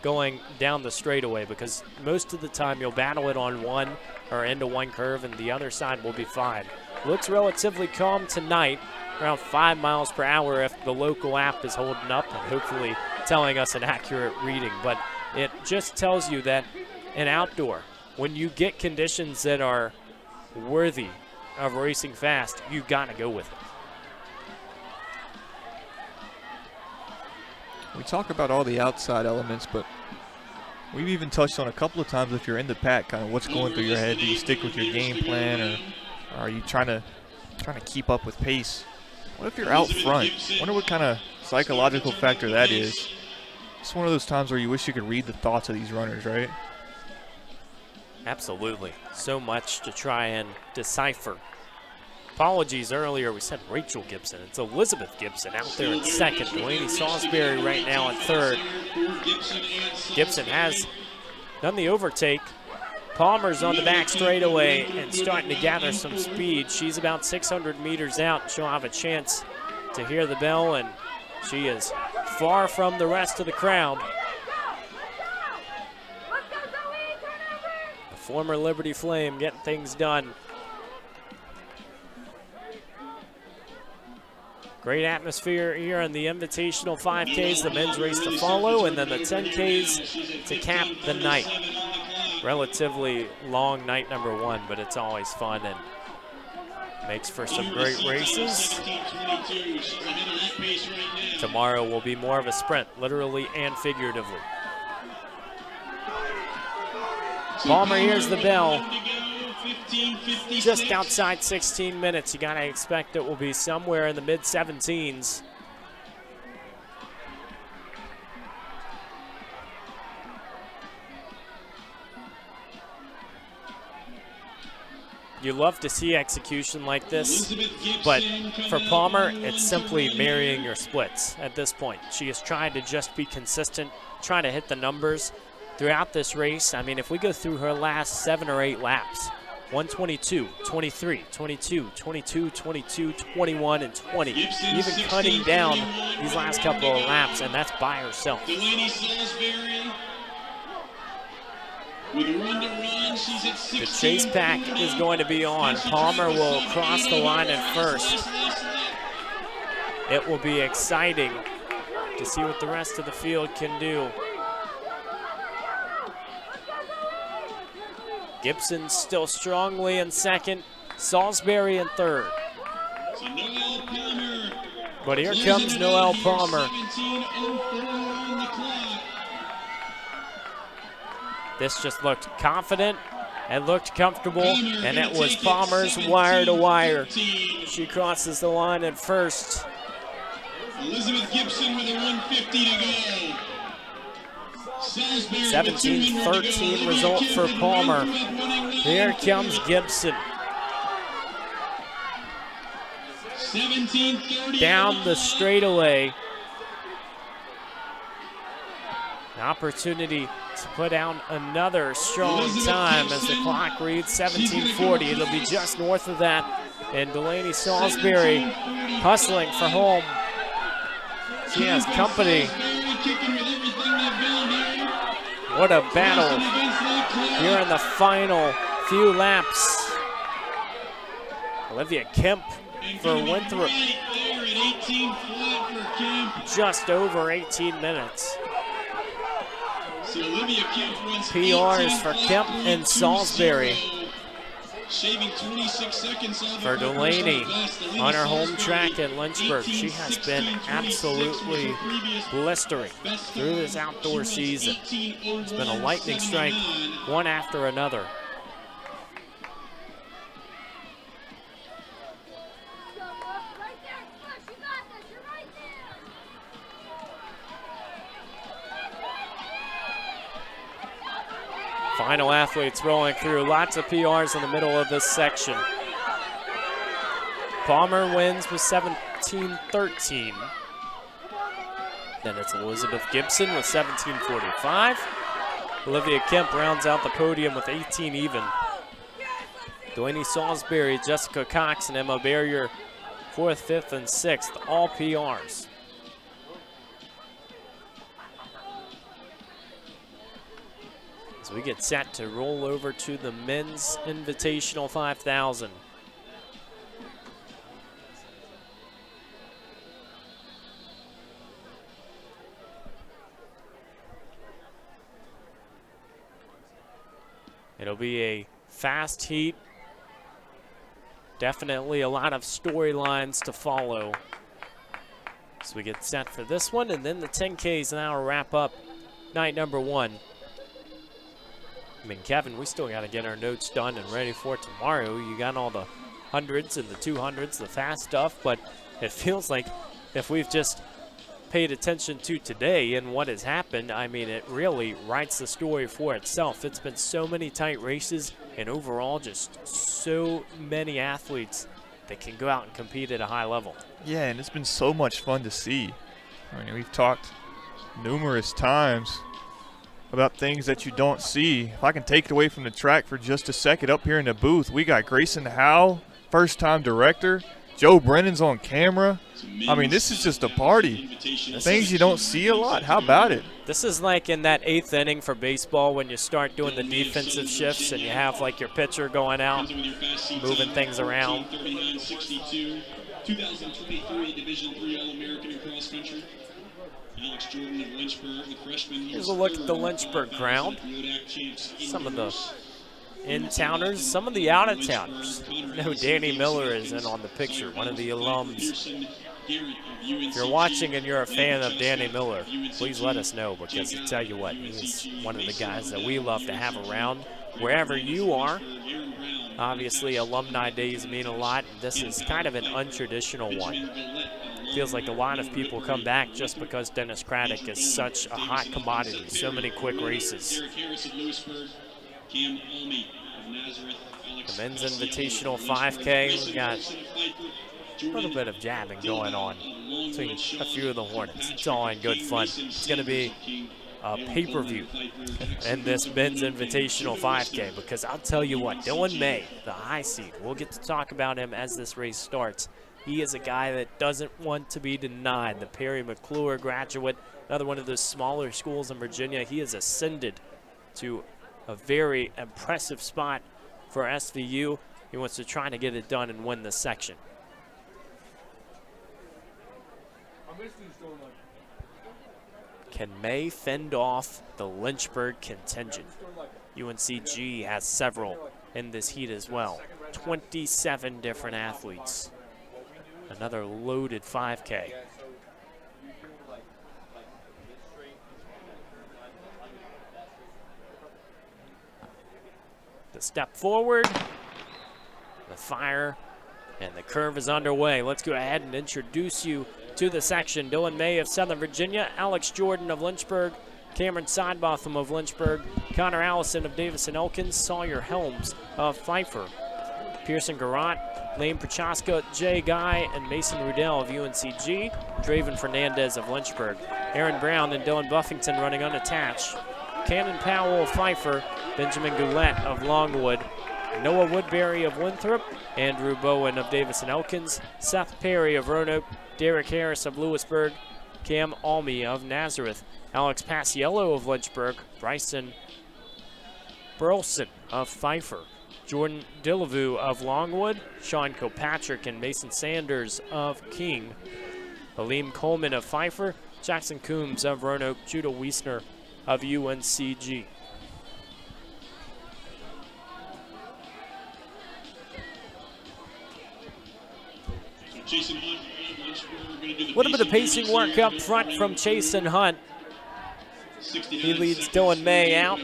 Speaker 1: going down the straightaway, because most of the time you'll battle it on one or into one curve and the other side will be fine. Looks relatively calm tonight, around 5 miles per hour if the local app is holding up and hopefully telling us an accurate reading. But it just tells you that in outdoor, when you get conditions that are worthy of racing fast, you got to go with it.
Speaker 2: We talk about all the outside elements, but we've even touched on a couple of times, if you're in the pack, kind of what's going through your head. Do you stick with your game plan, or are you trying to keep up with pace? What if you're out front? I wonder what kind of psychological factor that is. It's one of those times where you wish you could read the thoughts of these runners, right?
Speaker 1: Absolutely. So much to try and decipher. Apologies earlier, we said Rachel Gibson. It's Elizabeth Gibson out there in second. Delaney Salisbury right now in third. Gibson has done the overtake. Palmer's on the back straightaway and starting to gather some speed. She's about 600 meters out. She'll have a chance to hear the bell, and she is far from the rest of the crowd. The former Liberty Flame getting things done. Great atmosphere here in the Invitational 5Ks, the men's race to follow, and then the 10Ks to cap the night. Relatively long night number 1, but it's always fun and makes for some great races. Tomorrow will be more of a sprint, literally and figuratively. Palmer hears the bell. Just outside 16 minutes. You got to expect it will be somewhere in the mid-17s. You love to see execution like this, but for Palmer, it's simply marrying your splits at this point. She is trying to just be consistent, trying to hit the numbers throughout this race. I mean, if we go through her last 7 or 8 laps, 122, 23, 22, 22, 22, 21, and 20. Even cutting down these last couple of laps, and that's by herself.
Speaker 5: Delaney Salisbury with a run to run. She's at 16.
Speaker 1: The chase pack is going to be on. Palmer will cross the line at first. It will be exciting to see what the rest of the field can do. Gibson still strongly in second. Salisbury in third.
Speaker 5: So Noelle Palmer.
Speaker 1: But here comes Noelle Palmer.
Speaker 5: 17:04 on the clock.
Speaker 1: This just looked confident and looked comfortable, and it was Palmer's wire to wire. She crosses the line at first.
Speaker 5: Elizabeth Gibson with a 150 to go.
Speaker 1: 17-13 result for Palmer. Here comes Gibson.
Speaker 5: 17:30
Speaker 1: Down the straightaway. An opportunity to put down another strong time as the clock reads 17:40. It'll be just north of that. And Delaney Salisbury hustling for home. She has company. What a battle here in the final few laps. Olivia Kemp for Winthrop. Just over 18 minutes. PRs for Kemp and Salisbury.
Speaker 5: Shaving 26 seconds off
Speaker 1: for Delaney on her home track in Lynchburg. She has been absolutely blistering through this outdoor season. It's been a lightning strike, one after another. Final athletes rolling through. Lots of PRs in the middle of this section. Palmer wins with 17:13. Then it's Elizabeth Gibson with 17:45. Olivia Kemp rounds out the podium with 18 even. Delaney Salisbury, Jessica Cox, and Emma Barrier 4th, 5th, and 6th, all PRs. As we get set to roll over to the men's invitational 5,000. It'll be a fast heat. Definitely a lot of storylines to follow. So we get set for this one, and then the 10Ks now wrap up night number 1. I mean, Kevin, we still got to get our notes done and ready for tomorrow. You got all the 100s and the 200s, the fast stuff, but it feels like if we've just paid attention to today and what has happened, I mean, it really writes the story for itself. It's been so many tight races, and overall just so many athletes that can go out and compete at a high level.
Speaker 2: Yeah, and it's been so much fun to see. I mean, we've talked numerous times about things that you don't see. If I can take it away from the track for just a second, up here in the booth, we got Grayson Howe, first-time director. Joe Brennan's on camera. I mean, this is just a party. Things you don't see a lot. How about it?
Speaker 1: This is like in that 8th inning for baseball when you start doing the defensive shifts and you have like your pitcher going out, moving things around.
Speaker 5: 2023 Division III All-American in cross country. Alex Jordan of Lynchburg, the freshman.
Speaker 1: Here's a look at the Lynchburg crowd. Some of the in-towners, some of the out-of-towners. I know Danny Miller is in on the picture, one of the alums. If you're watching and you're a fan of Danny Miller, please let us know, because I tell you what, he's one of the guys that we love to have around wherever you are. Obviously, alumni days mean a lot, and this is kind of an untraditional one. Feels like a lot of people come back just because Dennis Craddock is such a hot commodity, so many quick races. The men's invitational 5K, we got a little bit of jabbing going on between a few of the Hornets. It's all in good fun. It's going to be a pay-per-view in this men's invitational 5K, because I'll tell you what, Dylan May, the high seed, we'll get to talk about him as this race starts. He is a guy that doesn't want to be denied. The Perry McClure graduate, another one of those smaller schools in Virginia. He has ascended to a very impressive spot for SVU. He wants to try to get it done and win this section. Can May fend off the Lynchburg contingent? UNCG has several in this heat as well. 27 different athletes. Another loaded 5K. The step forward, the fire, and the curve is underway. Let's go ahead and introduce you to the section. Dylan May of Southern Virginia, Alex Jordan of Lynchburg, Cameron Sidebotham of Lynchburg, Connor Allison of Davison Elkins, Sawyer Helms of Pfeiffer, Pearson Garant, Lane Prochaska, Jay Guy, and Mason Rudell of UNCG, Draven Fernandez of Lynchburg, Aaron Brown and Dylan Buffington running unattached, Cannon Powell of Pfeiffer, Benjamin Goulet of Longwood, Noah Woodbury of Winthrop, Andrew Bowen of Davison Elkins, Seth Perry of Roanoke, Derek Harris of Lewisburg, Cam Almy of Nazareth, Alex Paciello of Lynchburg, Bryson Burleson of Pfeiffer, Jordan Dillevue of Longwood, Sean Kilpatrick and Mason Sanders of King, Aleem Coleman of Pfeiffer, Jackson Coombs of Roanoke, Judah Wiesner of UNCG. A little bit of pacing work up front from Chasen Hunt. He leads Dylan May out.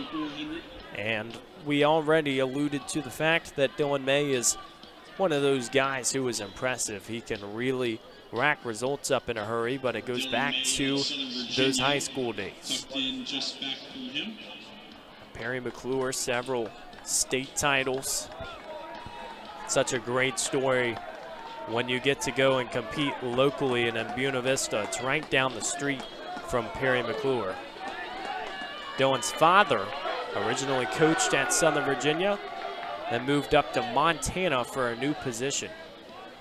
Speaker 1: And we already alluded to the fact that Dylan May is one of those guys who is impressive. He can really rack results up in a hurry, but it goes back to those high school days. Perry McClure, several state titles. Such a great story when you get to go and compete locally in Buena Vista. It's right down the street from Perry McClure. Dylan's father originally coached at Southern Virginia, then moved up to Montana for a new position.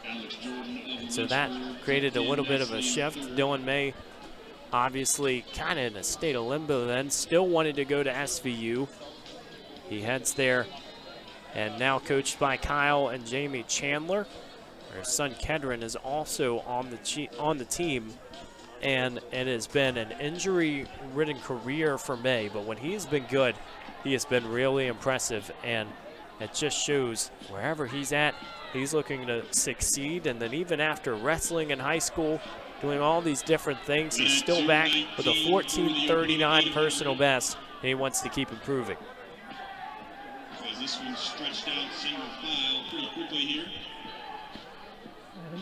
Speaker 1: And so that created a little bit of a shift. Dylan May, obviously kind of in a state of limbo then, still wanted to go to SVU. He heads there, and now coached by Kyle and Jamie Chandler. His son Kedron is also on the team, and it has been an injury-ridden career for May, but when he's been good, he has been really impressive, and it just shows wherever he's at, he's looking to succeed. And then even after wrestling in high school, doing all these different things, he's still back with a 14:39 personal best, and he wants to keep improving.
Speaker 5: This one's stretched out single file pretty quickly here.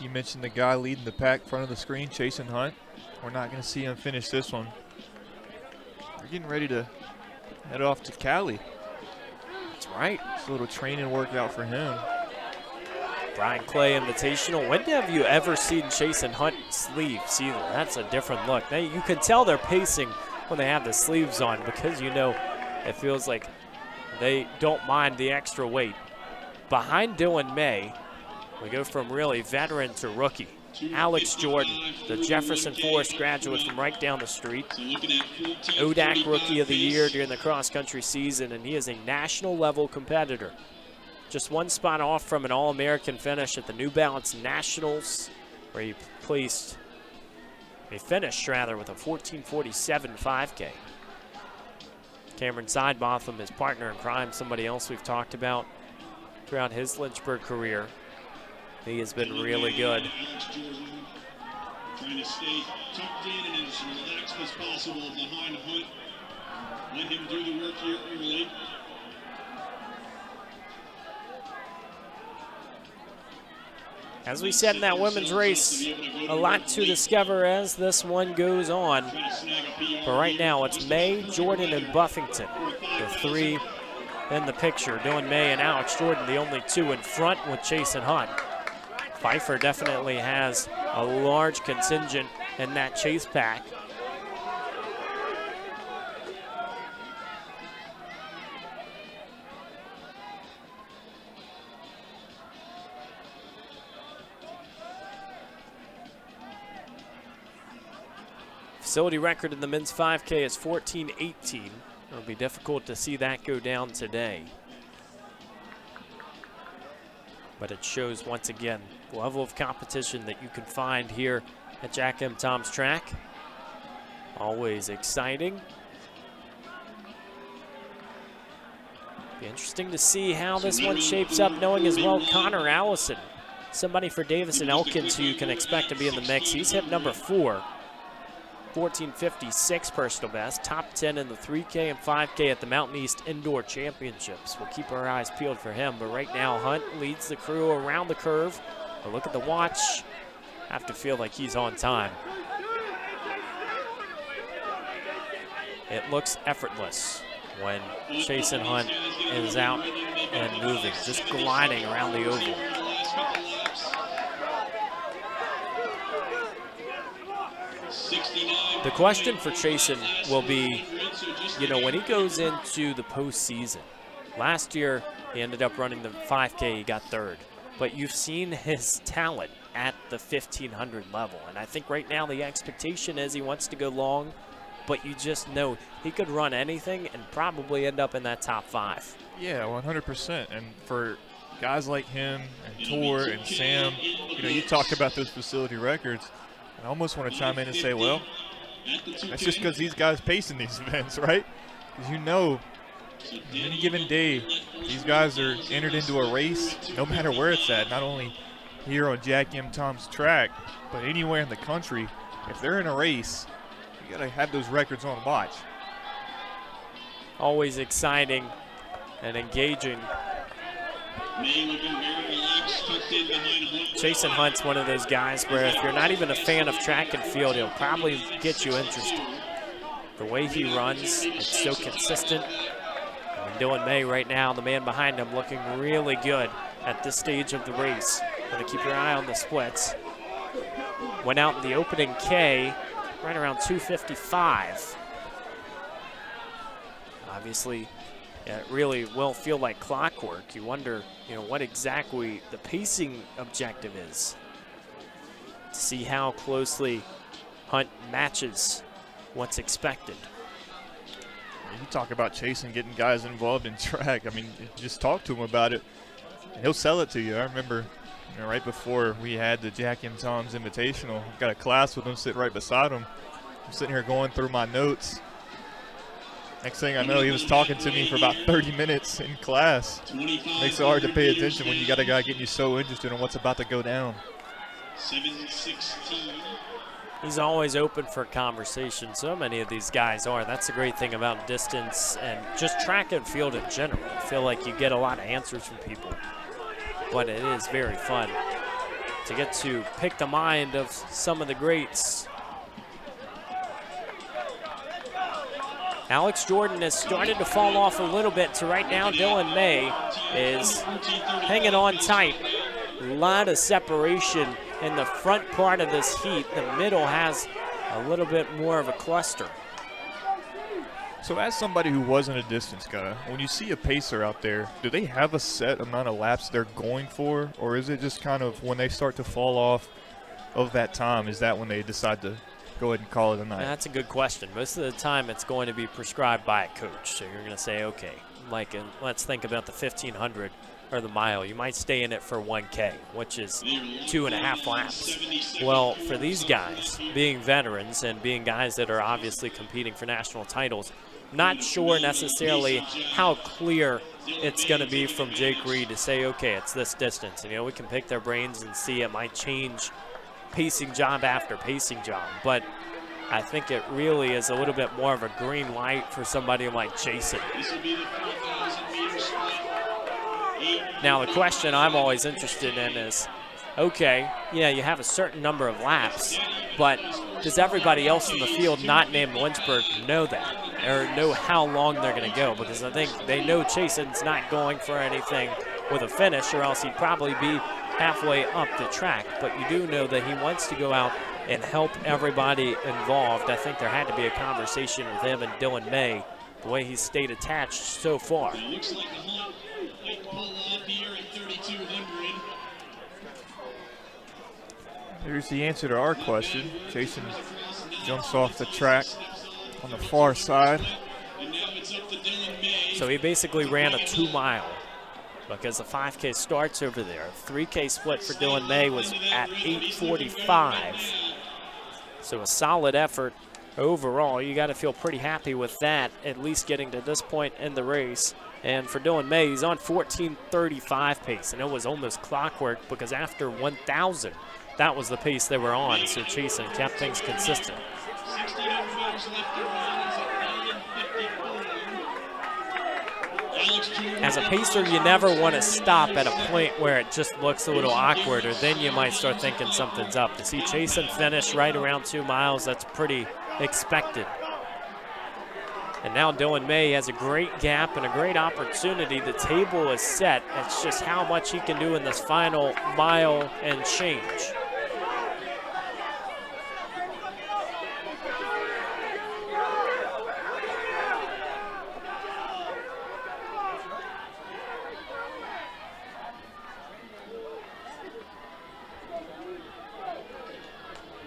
Speaker 2: You mentioned the guy leading the pack front of the screen, Chasen Hunt. We're not going to see him finish this one. We're getting ready to head off to Cali.
Speaker 1: That's right.
Speaker 2: It's a little training workout for him.
Speaker 1: Brian Clay Invitational. When have you ever seen Chasen Hunt sleeves either? That's a different look. Now, you can tell they're pacing when they have the sleeves on, because you know it feels like they don't mind the extra weight. Behind Dylan May, we go from really veteran to rookie. Alex Jordan, the Jefferson Forest graduate from right down the street. ODAC Rookie of the Year during the cross-country season, and he is a national-level competitor. Just one spot off from an All-American finish at the New Balance Nationals, where he finished with a 14:47 5K. Cameron Sidebotham, his partner in crime, somebody else we've talked about throughout his Lynchburg career. He has been really good.
Speaker 5: Trying to stay tucked in and as relaxed as possible behind Hunt. Let him do the work here early.
Speaker 1: As we said in that women's race, a lot to discover as this one goes on. But right now, it's May, Jordan, and Buffington, the three in the picture. Dylan May and Alex Jordan, the only two in front with Chasen Hunt. Pfeiffer definitely has a large contingent in that chase pack. Facility record in the men's 5K is 14:18. It'll be difficult to see that go down today. But it shows once again the level of competition that you can find here at Jack M. Tom's track. Always exciting. Be interesting to see how this one shapes up, knowing as well Connor Allison, somebody for Davis and Elkins who you can expect to be in the mix. He's hit number 4, 14:56 personal best, top 10 in the 3K and 5K at the Mountain East Indoor Championships. We'll keep our eyes peeled for him, but right now Hunt leads the crew around the curve. But look at the watch. Have to feel like he's on time. It looks effortless when Chasen Hunt is out and moving, just gliding around the oval. The question for Chasen will be, you know, when he goes into the postseason, last year he ended up running the 5K, he got 3rd. But you've seen his talent at the 1500 level. And I think right now the expectation is he wants to go long, but you just know he could run anything and probably end up in that top 5.
Speaker 2: Yeah, 100%. And for guys like him and Tor and Sam, you know, you talk about those facility records. I almost want to chime in and say, well, that's just because these guys pacing these events, right? Because you know, any given day, these guys are entered into a race, no matter where it's at, not only here on Jack M. Tom's track, but anywhere in the country. If they're in a race, you got to have those records on watch.
Speaker 1: Always exciting and engaging. Chasen Hunt's one of those guys where if you're not even a fan of track and field, he'll probably get you interested. The way he runs, it's so consistent. And Dylan May right now, the man behind him, looking really good at this stage of the race. Gonna keep your eye on the splits. Went out in the opening K, right around 2:55. Obviously, it really will feel like clockwork. You wonder, you know, what exactly the pacing objective is. To see how closely Hunt matches what's expected.
Speaker 2: You talk about chasing, getting guys involved in track. I mean, just talk to him about it, and he'll sell it to you. I remember, you know, right before we had the Jack M. Tom's Invitational, got a class with him sitting right beside him. I'm sitting here going through my notes. Next thing I know, he was talking to me for about 30 minutes in class. Makes it hard to pay attention when you got a guy getting you so interested in what's about to go down.
Speaker 5: 7:16.
Speaker 1: He's always open for conversation. So many of these guys are. That's the great thing about distance and just track and field in general. I feel like you get a lot of answers from people, but it is very fun to get to pick the mind of some of the greats. Alex Jordan has started to fall off a little bit, so right now Dylan May is hanging on tight. A lot of separation in the front part of this heat. The middle has a little bit more of a cluster.
Speaker 2: So as somebody who wasn't a distance guy, when you see a pacer out there, do they have a set amount of laps they're going for, or is it just kind of when they start to fall off of that time, is that when they decide to go ahead and call it a night?
Speaker 1: That's a good question. Most of the time it's going to be prescribed by a coach. So you're going to say, okay, like let's think about the 1500 or the mile. You might stay in it for 1K, which is 2.5 laps. Well, for these guys, being veterans and being guys that are obviously competing for national titles, not sure necessarily how clear it's going to be from Jake Reed to say, okay, it's this distance. And, you know, we can pick their brains and see it might change pacing job after pacing job. But I think it really is a little bit more of a green light for somebody like Chasen. Now, the question I'm always interested in is, okay, yeah, you have a certain number of laps, but does everybody else in the field not named Lynchburg know that or know how long they're going to go? Because I think they know Chasen's not going for anything with a finish, or else he'd probably be halfway up the track. But you do know that he wants to go out and help everybody involved. I think there had to be a conversation with him and Dylan May, the way he's stayed attached so far.
Speaker 5: It looks like the Hunt might pull up here at 3,200.
Speaker 2: Here's the answer to our question. Chasen Jumps off the track on the far side.
Speaker 1: So he basically ran a 2 mile because the 5K starts over there. 3K split for Dylan May was at 8:45. So a solid effort overall. You got to feel pretty happy with that, at least getting to this point in the race. And for Dylan May, he's on 14:35 pace, and it was almost clockwork because after 1,000, that was the pace they were on. So Chasen kept things consistent. As a pacer, you never want to stop at a point where it just looks a little awkward, or then you might start thinking something's up. To see Chasen finish right around 2 miles, that's pretty expected. And now Dylan May has a great gap and a great opportunity. The table is set. It's just how much he can do in this final mile and change.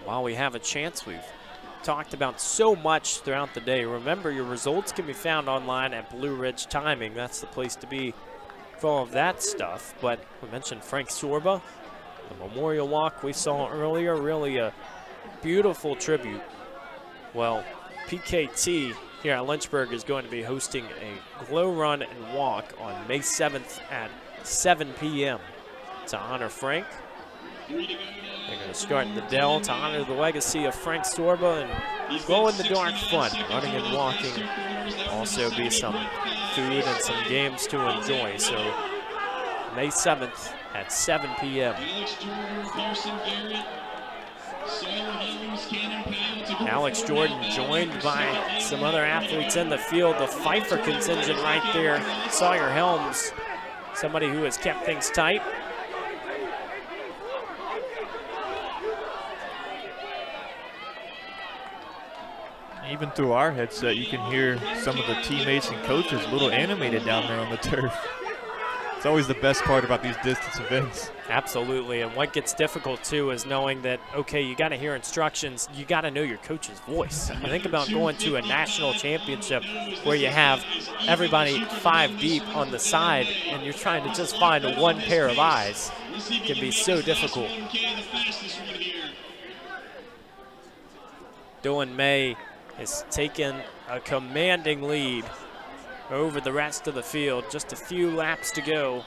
Speaker 1: While we have a chance, we've talked about so much throughout the day. Remember, your results can be found online at Blue Ridge Timing. That's the place to be for all of that stuff. But we mentioned Frank Sorba, the Memorial Walk we saw earlier, really a beautiful tribute. Well, PKT here at Lynchburg is going to be hosting a glow run and walk on May 7th at 7 p.m. to honor Frank. They're going to start in the Dell to honor the legacy of Frank Sorba and glow in the dark fun. Running and walking, also be some food and some games to enjoy. So May 7th at 7 p.m. Alex Jordan joined by some other athletes in the field. The Pfeiffer contingent right there. Sawyer Helms, somebody who has kept things tight.
Speaker 2: Even through our headset, you can hear some of the teammates and coaches a little animated down there on the turf. It's always the best part about these distance events.
Speaker 1: Absolutely, and what gets difficult too is knowing that, okay, you got to hear instructions, you got to know your coach's voice. I think about going to a national championship where you have everybody 5 deep on the side and you're trying to just find one pair of eyes. It can be so difficult. Dylan May has taken a commanding lead over the rest of the field. Just a few laps to go.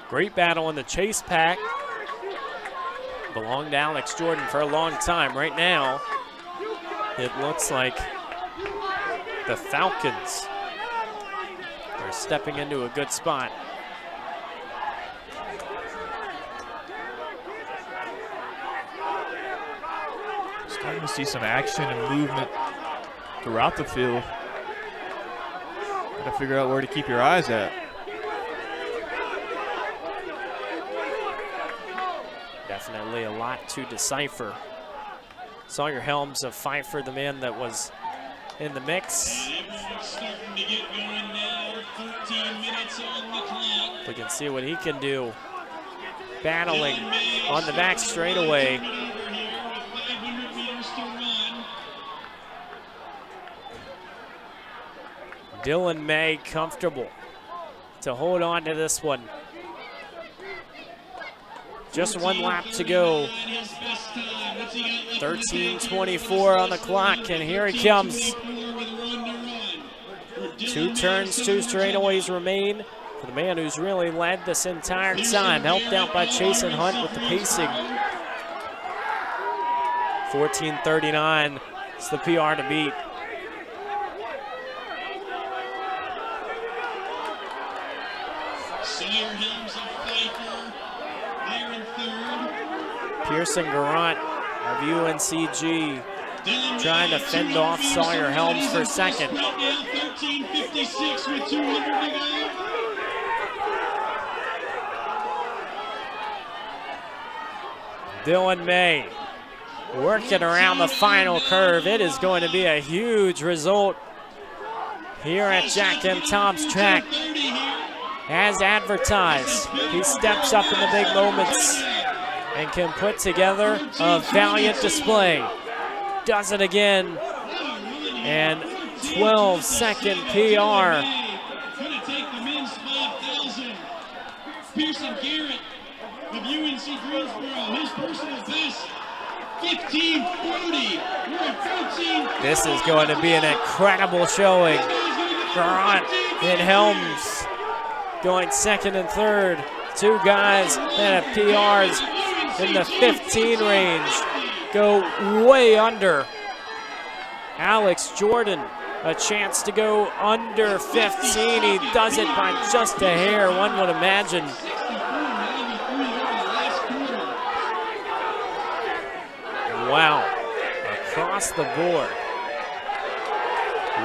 Speaker 1: Great battle in the chase pack. Belonged to Alex Jordan for a long time. Right now, it looks like the Falcons are stepping into a good spot.
Speaker 2: Starting to see some action and movement throughout the field. Got to figure out where to keep your eyes at.
Speaker 1: Definitely a lot to decipher. Sawyer Helms of Pfeiffer, the man that was in the mix. We can see what he can do. Battling on the back straightaway. Dylan May comfortable to hold on to this one. Just 1 lap to go. 13:24 on the clock, and here he comes. 2 turns, 2 straightaways remain for the man who's really led this entire time, helped out by Chasen Hunt with the pacing. 14:39 is the PR to beat. Pearson Garant of UNCG trying to fend off Sawyer Helms for second. Dylan May working around the final curve. It is going to be a huge result here at Jack M. Tom's track. As advertised, he steps up in the big moments and can put together a valiant display. Does it again, and 12-second PR.
Speaker 5: Gonna take the men's 5,000. Pearson Garrett of UNC Greensboro, his personal best, 15:40. We're at 14.
Speaker 1: This is going to be an incredible showing. Grant and Helms going second and third. Two guys that have PRs in the 15 range go way under. Alex Jordan, a chance to go under 15. He does it by just a hair, one would imagine. Wow, across the board.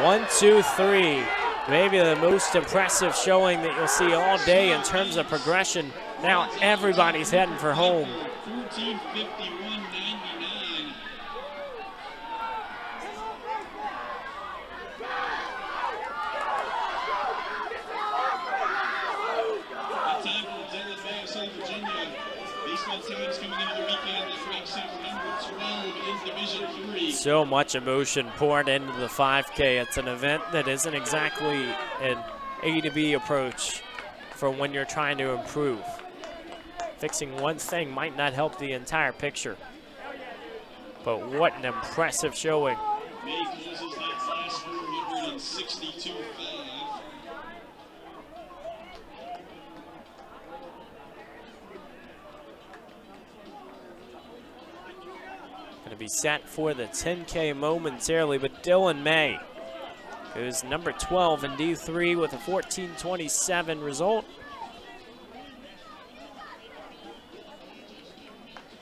Speaker 1: 1, 2, 3. Maybe the most impressive showing that you'll see all day in terms of progression. Now everybody's heading for home.
Speaker 5: 14:51.99. Time for Dylan May of Southern Virginia. Baseball teams coming into the weekend that ranks number 12 in Division III.
Speaker 1: So much emotion poured into the 5K. It's an event that isn't exactly an A to B approach for when you're trying to improve. Fixing one thing might not help the entire picture. But what an impressive showing.
Speaker 5: May closes that last score 162.5.
Speaker 1: Going to be set for the 10K momentarily, but Dylan May, who's number 12 in D3 with a 14:27 result.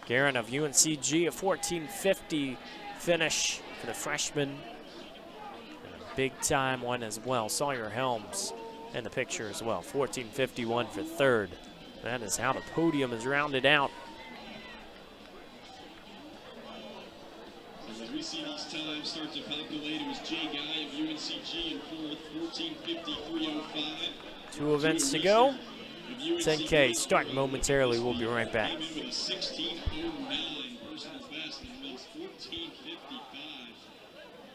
Speaker 1: Guerin of UNCG, a 14:50 finish for the freshman. And a big time one as well. Sawyer Helms in the picture as well. 14:51 for third. That is how the podium is rounded out.
Speaker 5: As we see these times start to populate, it was Jay Guy of UNCG in fourth, 14:53.05.
Speaker 1: Two events to go. 10K starting momentarily. We'll be right back.
Speaker 5: 16:09 personal best and makes 14:55.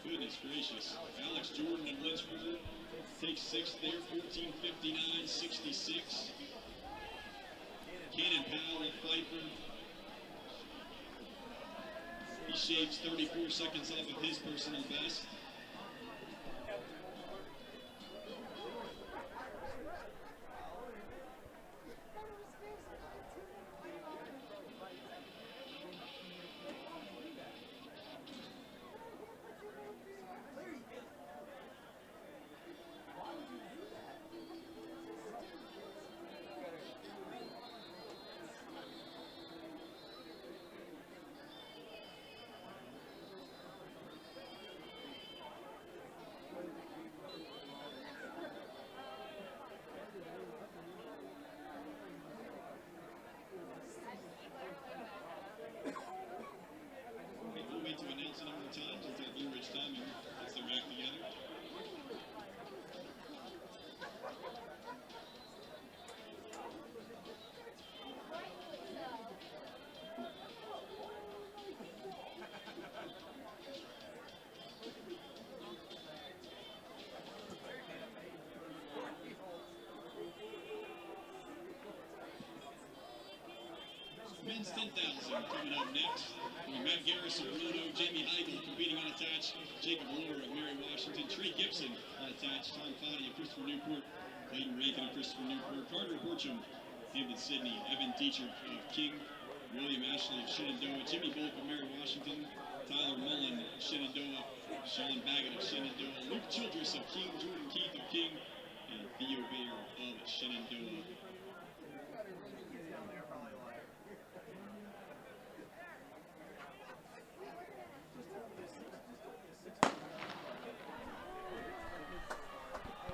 Speaker 5: Goodness gracious. Alex Jordan of Lynchburg takes sixth there, 14:59.66. Cannon Powell of Pfeiffer. He shaves 34 seconds off of his personal best. Men's 10,000 coming up next. Matt Garris of Roto, Jamie Heigl competing unattached, Jacob Lohr of Mary Washington, Trey Gibson unattached, Tom Foddy of Christopher Newport, Clayton Rankin of Christopher Newport, Carter Horcham, Hampton Sydney, Evan Teacher of King, William Ashley of Shenandoah, Jimmy Volk of Mary Washington, Tyler Mullen of Shenandoah, Sean Baggett of Shenandoah, Luke Childress of King, Jordan Keith of King, and Theo Bayer of Shenandoah.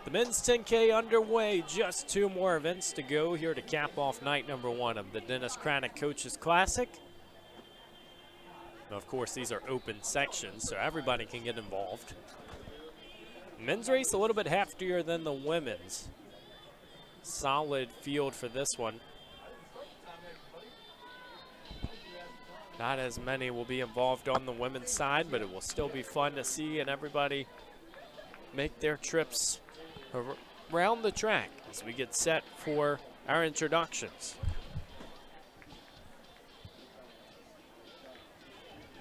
Speaker 1: The men's 10K underway. Just two more events to go here to cap off night number one of the Dennis Craddock Coaches Classic. Now, of course, these are open sections, so everybody can get involved. Men's race a little bit heftier than the women's. Solid field for this one. Not as many will be involved on the women's side, but it will still be fun to see, and everybody make their trips around the track as we get set for our introductions.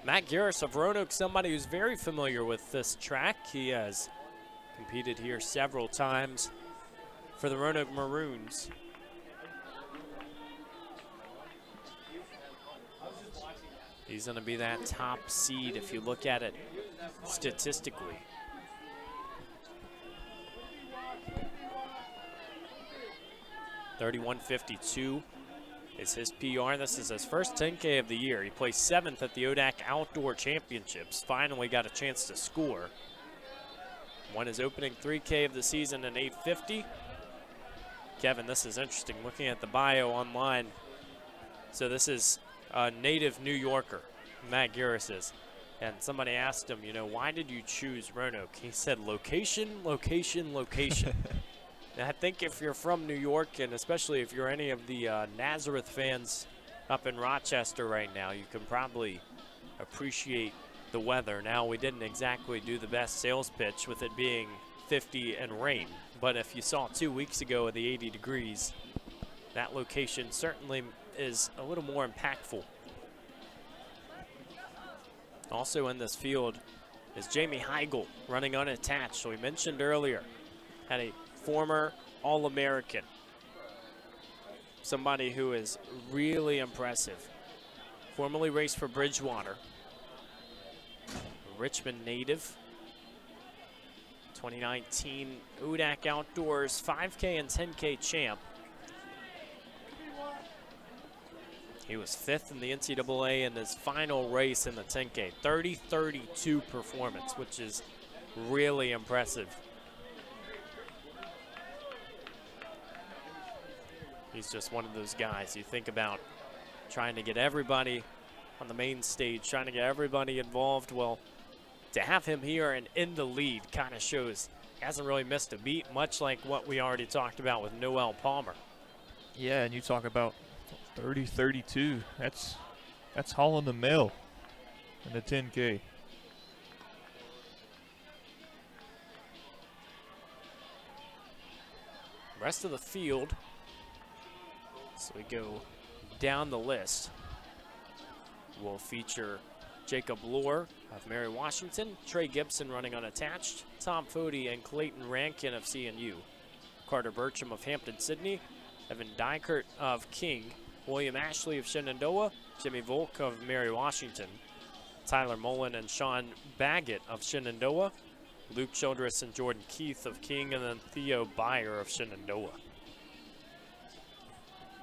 Speaker 1: Matt Garris of Roanoke, somebody who's very familiar with this track. He has competed here several times for the Roanoke Maroons. He's going to be that top seed if you look at it statistically. .31.52 is his PR. This is his first 10K of the year. He placed 7th at the ODAC Outdoor Championships. Finally got a chance to score. Won his opening 3K of the season in 8:50. Kevin, this is interesting. Looking at the bio online. So this is a native New Yorker, Matt Garris is. And somebody asked him, you know, why did you choose Roanoke? He said, location, location, location. And I think if you're from New York, and especially if you're any of the Nazareth fans up in Rochester right now, you can probably appreciate the weather. Now, we didn't exactly do the best sales pitch with it being 50 and rain. But if you saw 2 weeks ago at the 80 degrees, that location certainly is a little more impactful. Also in this field is Jamie Heigl running unattached. So we mentioned earlier, had a former All-American. Somebody who is really impressive. Formerly raced for Bridgewater. Richmond native. 2019 ODAC Outdoors 5K and 10K champ. He was 5th in the NCAA in his final race in the 10K. 30-32 performance, which is really impressive. He's just one of those guys. You think about trying to get everybody on the main stage, trying to get everybody involved. Well, to have him here and in the lead kind of shows he hasn't really missed a beat, much like what we already talked about with Noel Palmer.
Speaker 2: Yeah, and you talk about 30-32. That's hauling the mail in the 10K.
Speaker 1: Rest of the field. So we go down the list. We'll feature Jacob Lohr of Mary Washington, Trey Gibson running unattached, Tom Fody and Clayton Rankin of CNU, Carter Burcham of Hampton-Sydney, Evan Dykert of King, William Ashley of Shenandoah, Jimmy Volk of Mary Washington, Tyler Mullen and Sean Baggett of Shenandoah, Luke Childress and Jordan Keith of King, and then Theo Byer of Shenandoah.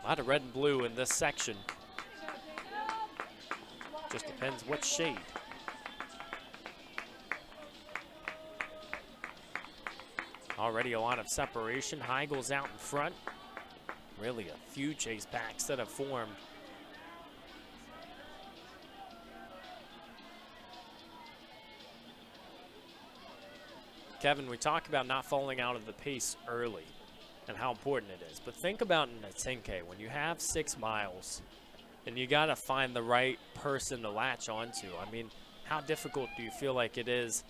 Speaker 1: A lot of red and blue in this section. Just depends what shade. Already a lot of separation. Heigl's out in front. Really a few chase packs that have formed. Kevin, we talk about not falling out of the pace early and how important it is. But think about in a 10K, when you have 6 miles and you got to find the right person to latch onto. I mean, how difficult do you feel like it is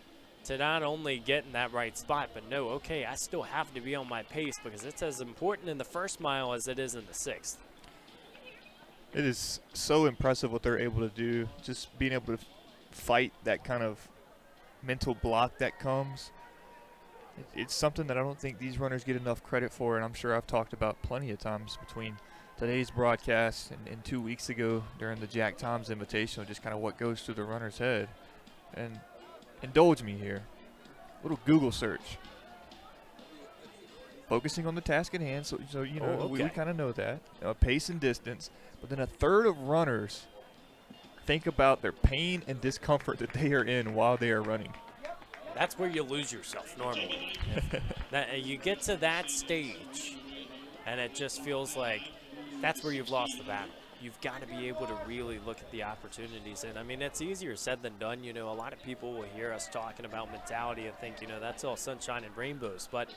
Speaker 1: to not only get in that right spot, but know, okay, I still have to be on my pace, because it's as important in the first mile as it is in the 6th.
Speaker 2: It is so impressive what they're able to do, just being able to fight that kind of mental block that comes. It's something that I don't think these runners get enough credit for, and I'm sure I've talked about plenty of times between today's broadcast and 2 weeks ago during the Jack Toms Invitational, just kind of what goes through the runner's head. And indulge me here. Little Google search. Focusing on the task at hand, so you know,
Speaker 1: okay.
Speaker 2: we kind of know that. Pace and distance. But then a third of runners think about their pain and discomfort that they are in while they are running.
Speaker 1: That's where you lose yourself normally. You get to that stage, and it just feels like that's where you've lost the battle. You've got to be able to really look at the opportunities. And, I mean, it's easier said than done. You know, a lot of people will hear us talking about mentality and think, you know, that's all sunshine and rainbows. But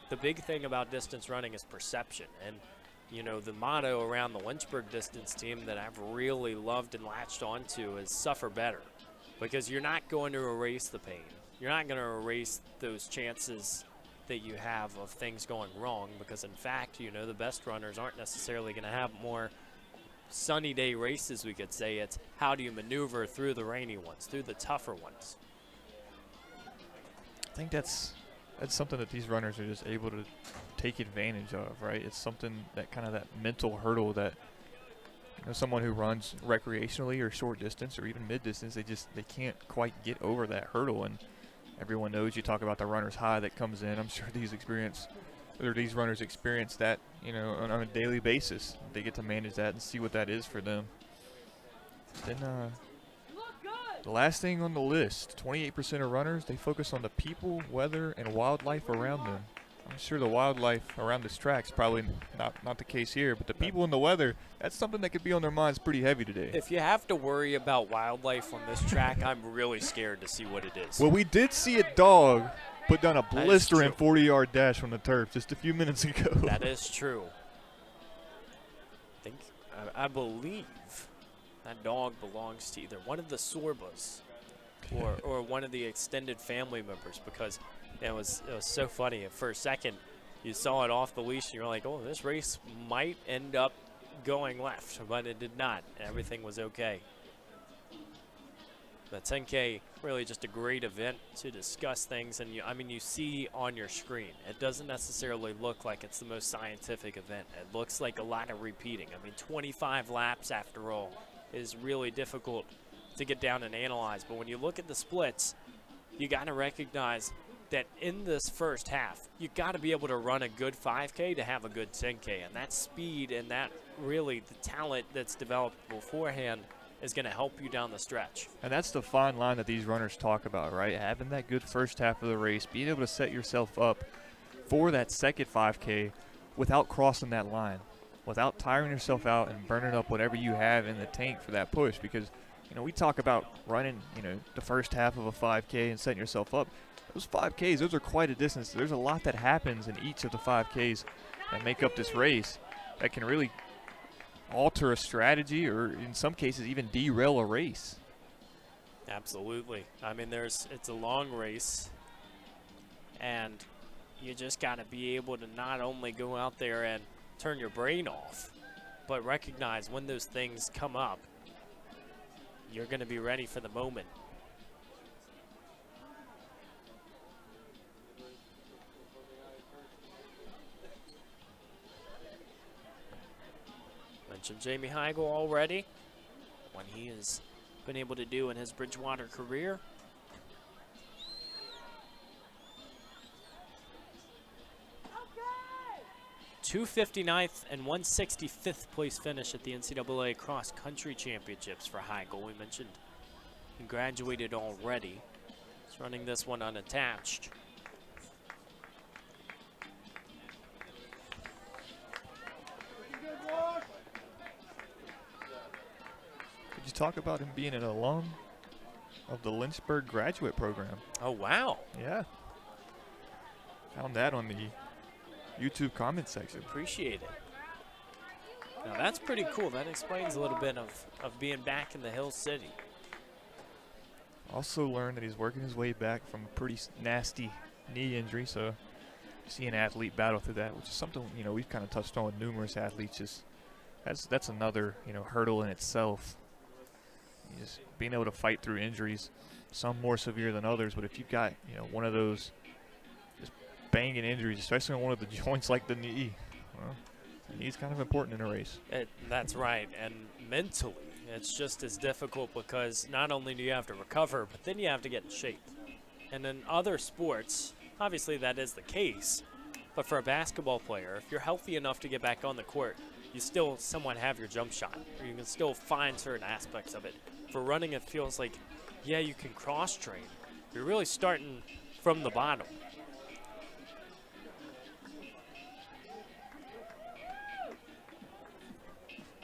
Speaker 1: the big thing about distance running is perception. And you know, the motto around the Lynchburg distance team that I've really loved and latched onto is suffer better, because you're not going to erase the pain. You're not going to erase those chances that you have of things going wrong, because in fact, you know, the best runners aren't necessarily going to have more sunny day races, we could say. It's how do you maneuver through the rainy ones, through the tougher ones.
Speaker 2: I think that's something that these runners are just able to take advantage of, right? It's something that kind of that mental hurdle that, you know, someone who runs recreationally or short distance or even mid distance, they can't quite get over that hurdle. And everyone knows, you talk about the runner's high that comes in. I'm sure these runners experience that, you know, on a daily basis. They get to manage that and see what that is for them. Then the last thing on the list, 28% of runners, they focus on the people, weather, and wildlife around them. I'm sure the wildlife around this track's probably not the case here, but the people and the weather, that's something that could be on their minds pretty heavy today.
Speaker 1: If you have to worry about wildlife on this track, I'm really scared to see what it is.
Speaker 2: Well, we did see a dog put down a
Speaker 1: That is
Speaker 2: blistering
Speaker 1: true.
Speaker 2: 40-yard dash on the turf just a few minutes ago.
Speaker 1: That is true. I believe that dog belongs to either one of the Sorbas or one of the extended family members, because it was so funny. For a second, you saw it off the leash, and you're like, oh, this race might end up going left, but it did not. Everything was okay. The 10K, really just a great event to discuss things. And you see on your screen, it doesn't necessarily look like it's the most scientific event. It looks like a lot of repeating. 25 laps after all is really difficult to get down and analyze. But when you look at the splits, you got to recognize that in this first half, you got to be able to run a good 5K to have a good 10K. And that speed and that really the talent that's developed beforehand is going to help you down the stretch.
Speaker 2: And that's the fine line that these runners talk about, right? Having that good first half of the race, being able to set yourself up for that second 5K without crossing that line, without tiring yourself out and burning up whatever you have in the tank for that push. Because, you know, we talk about running, you know, the first half of a 5K and setting yourself up. Those 5Ks, those are quite a distance. There's a lot that happens in each of the 5Ks that make up this race that can really alter a strategy, or in some cases even derail a race.
Speaker 1: Absolutely. It's a long race, and you just got to be able to not only go out there and turn your brain off, but recognize when those things come up, you're going to be ready for the moment. Mentioned Jamie Heigl already, what he has been able to do in his Bridgewater career. Okay. 259th and 165th place finish at the NCAA Cross Country Championships for Heigl. We mentioned he graduated already. He's running this one unattached.
Speaker 2: Could you talk about him being an alum of the Lynchburg graduate program?
Speaker 1: Oh, wow.
Speaker 2: Yeah. Found that on the YouTube comment section.
Speaker 1: Appreciate it. Now, that's pretty cool. That explains a little bit of being back in the Hill City.
Speaker 2: Also learned that he's working his way back from a pretty nasty knee injury, so see an athlete battle through that, which is something, you know, we've kind of touched on with numerous athletes. That's another, you know, hurdle in itself. Just being able to fight through injuries, some more severe than others, but if you've got, you know, one of those just banging injuries, especially on one of the joints like the knee, well, the knee's kind of important in a race.
Speaker 1: That's right, and mentally, it's just as difficult, because not only do you have to recover, but then you have to get in shape. And in other sports, obviously that is the case, but for a basketball player, if you're healthy enough to get back on the court, you still somewhat have your jump shot, or you can still find certain aspects of it. For running, it feels like, yeah, you can cross-train. You're really starting from the bottom.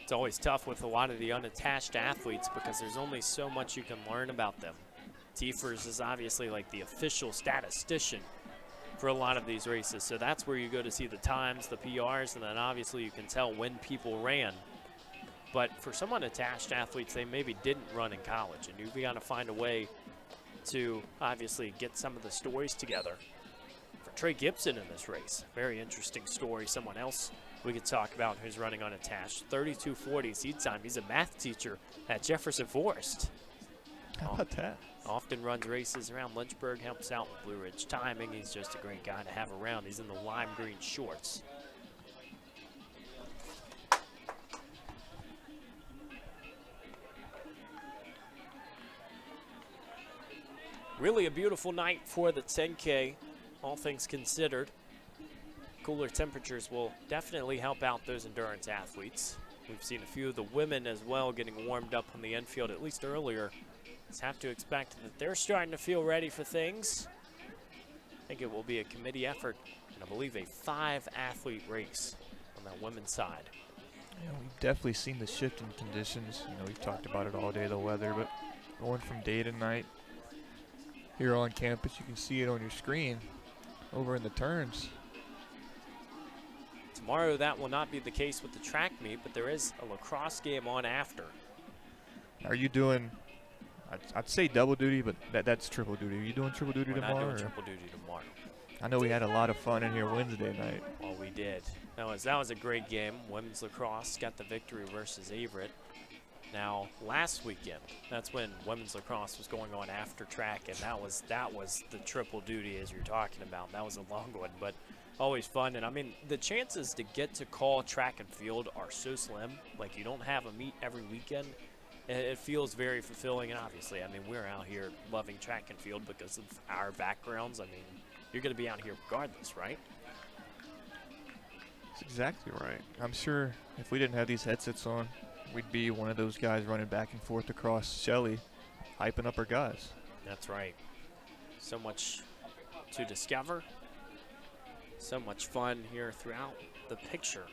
Speaker 1: It's always tough with a lot of the unattached athletes, because there's only so much you can learn about them. Tiefers is obviously like the official statistician for a lot of these races. So that's where you go to see the times, the PRs, and then obviously you can tell when people ran. But for some unattached athletes, they maybe didn't run in college, and you've got to find a way to obviously get some of the stories together. For Trey Gibson in this race, very interesting story. Someone else we could talk about who's running unattached. 32:40 seed time. He's a math teacher at Jefferson Forest.
Speaker 2: How about that?
Speaker 1: Often runs races around Lynchburg, helps out with Blue Ridge timing. He's just a great guy to have around. He's in the lime green shorts. Really a beautiful night for the 10K, all things considered. Cooler temperatures will definitely help out those endurance athletes. We've seen a few of the women as well getting warmed up on the infield, at least earlier. Just have to expect that they're starting to feel ready for things. I think it will be a committee effort, and I believe a 5-athlete race on that women's side.
Speaker 2: Yeah, we've definitely seen the shift in conditions. We've talked about it all day, the weather, but going from day to night here on campus, you can see it on your screen over in the turns.
Speaker 1: Tomorrow that will not be the case with the track meet, but there is a lacrosse game on after.
Speaker 2: Are you doing, I'd say double duty, but that's triple duty. Are you doing triple duty
Speaker 1: We're
Speaker 2: tomorrow?
Speaker 1: not doing triple duty tomorrow.
Speaker 2: I know we had a lot of fun in here Wednesday night.
Speaker 1: Well, we did. That was a great game. Women's lacrosse got the victory versus Averett. Now, last weekend, that's when women's lacrosse was going on after track, and that was the triple duty as you're talking about. That was a long one, but always fun. And I mean, the chances to get to call track and field are so slim. Like, you don't have a meet every weekend. It feels very fulfilling, and obviously, I mean, we're out here loving track and field because of our backgrounds. I mean, you're going to be out here regardless, right?
Speaker 2: That's exactly right. I'm sure if we didn't have these headsets on, we'd be one of those guys running back and forth across Shelley, hyping up our guys.
Speaker 1: That's right. So much to discover. So much fun here throughout the picture.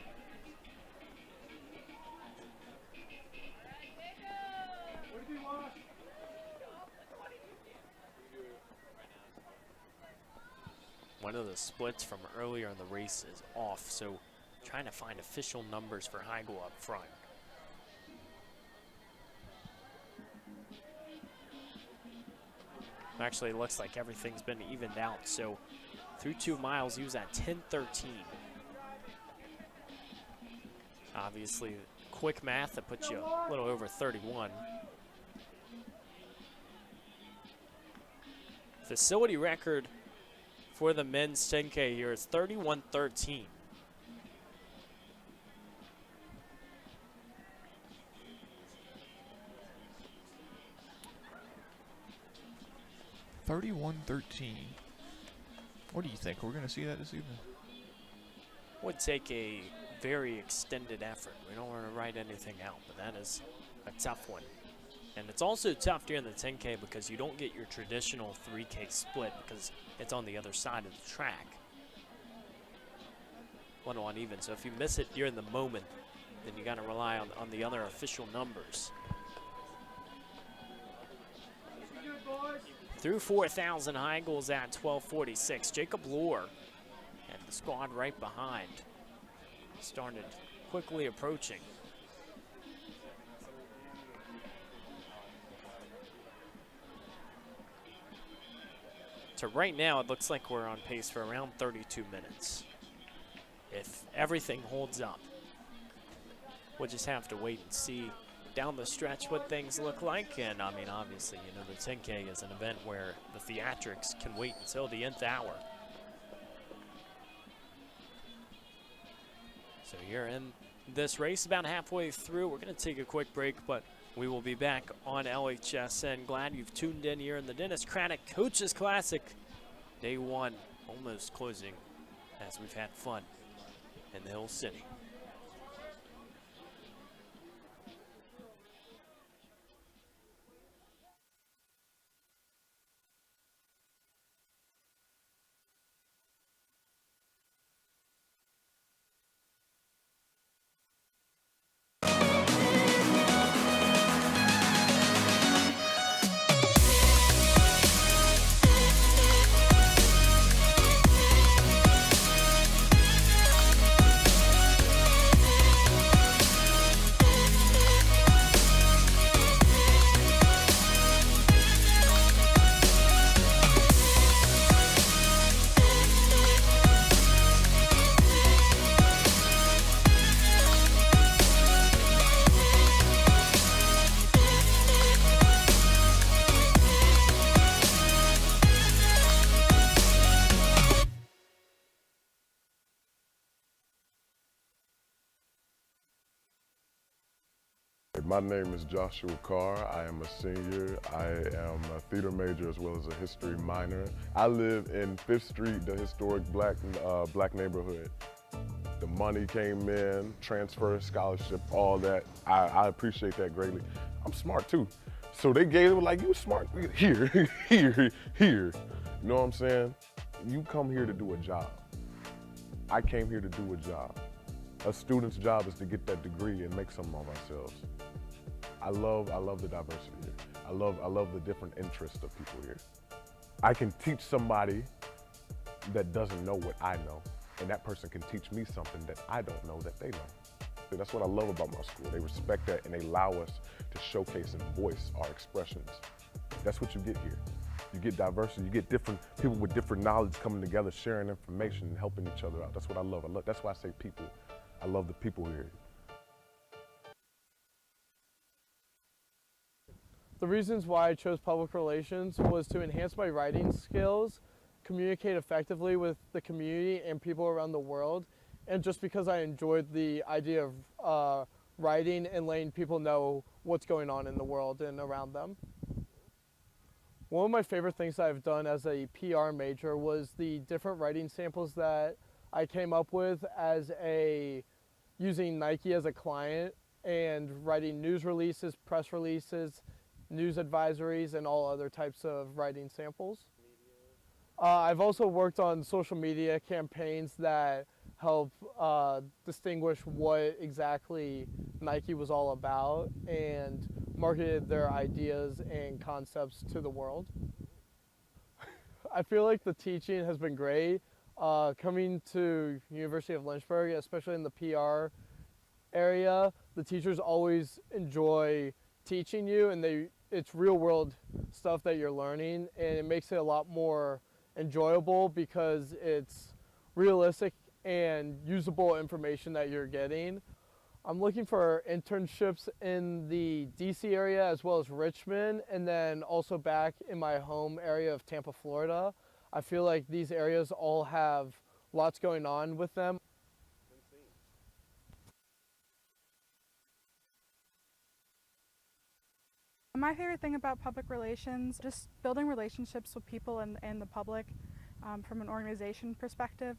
Speaker 1: One of the splits from earlier in the race is off, so trying to find official numbers for Heigl up front. Actually, it looks like everything's been evened out, so through 2 miles, he was at 10:13. Obviously, quick math, that puts you a little over 31. Facility record for the men's 10K here is 31:13.
Speaker 2: (31:13). What do you think? We're going to see that this evening?
Speaker 1: Would take a very extended effort. We don't want to write anything out, but that is a tough one. And it's also tough during the 10K because you don't get your traditional 3K split because it's on the other side of the track. A little uneven, so if you miss it during the moment, then you got to rely on the other official numbers. Through 4,000, Heigl's at 12:46. Jacob Lohr and the squad right behind started quickly approaching. So right now, it looks like we're on pace for around 32 minutes. If everything holds up, we'll just have to wait and see down the stretch what things look like. And I mean, obviously, you know, the 10K is an event where the theatrics can wait until the nth hour. So you're in this race about halfway through. We're going to take a quick break, but we will be back on LHSN. Glad you've tuned in here in the Dennis Craddock Coaches Classic. Day 1 almost closing as we've had fun in the Hill City.
Speaker 6: My name is Joshua Carr. I am a senior. I am a theater major as well as a history minor. I live in 5th Street, the historic black neighborhood. The money came in, transfer, scholarship, all that. I appreciate that greatly. I'm smart too. So they gave it like, you smart, here, here, here. You know what I'm saying? You come here to do a job. I came here to do a job. A student's job is to get that degree and make something of ourselves. I love the diversity here. I love the different interests of people here. I can teach somebody that doesn't know what I know, and that person can teach me something that I don't know that they know. And that's what I love about my school. They respect that and they allow us to showcase and voice our expressions. That's what you get here. You get diversity, you get different people with different knowledge coming together, sharing information and helping each other out. That's what I love. That's why I say people. I love the people here.
Speaker 7: The reasons why I chose public relations was to enhance my writing skills, communicate effectively with the community and people around the world, and just because I enjoyed the idea of writing and letting people know what's going on in the world and around them. One of my favorite things I've done as a PR major was the different writing samples that I came up with using Nike as a client and writing news releases, press releases, news advisories, and all other types of writing samples. I've also worked on social media campaigns that help distinguish what exactly Nike was all about and marketed their ideas and concepts to the world. I feel like the teaching has been great. Coming to University of Lynchburg, especially in the PR area, the teachers always enjoy teaching you, and it's real world stuff that you're learning, and it makes it a lot more enjoyable because it's realistic and usable information that you're getting. I'm looking for internships in the DC area as well as Richmond, and then also back in my home area of Tampa, Florida. I feel like these areas all have lots going on with them.
Speaker 8: My favorite thing about public relations, just building relationships with people and the public from an organization perspective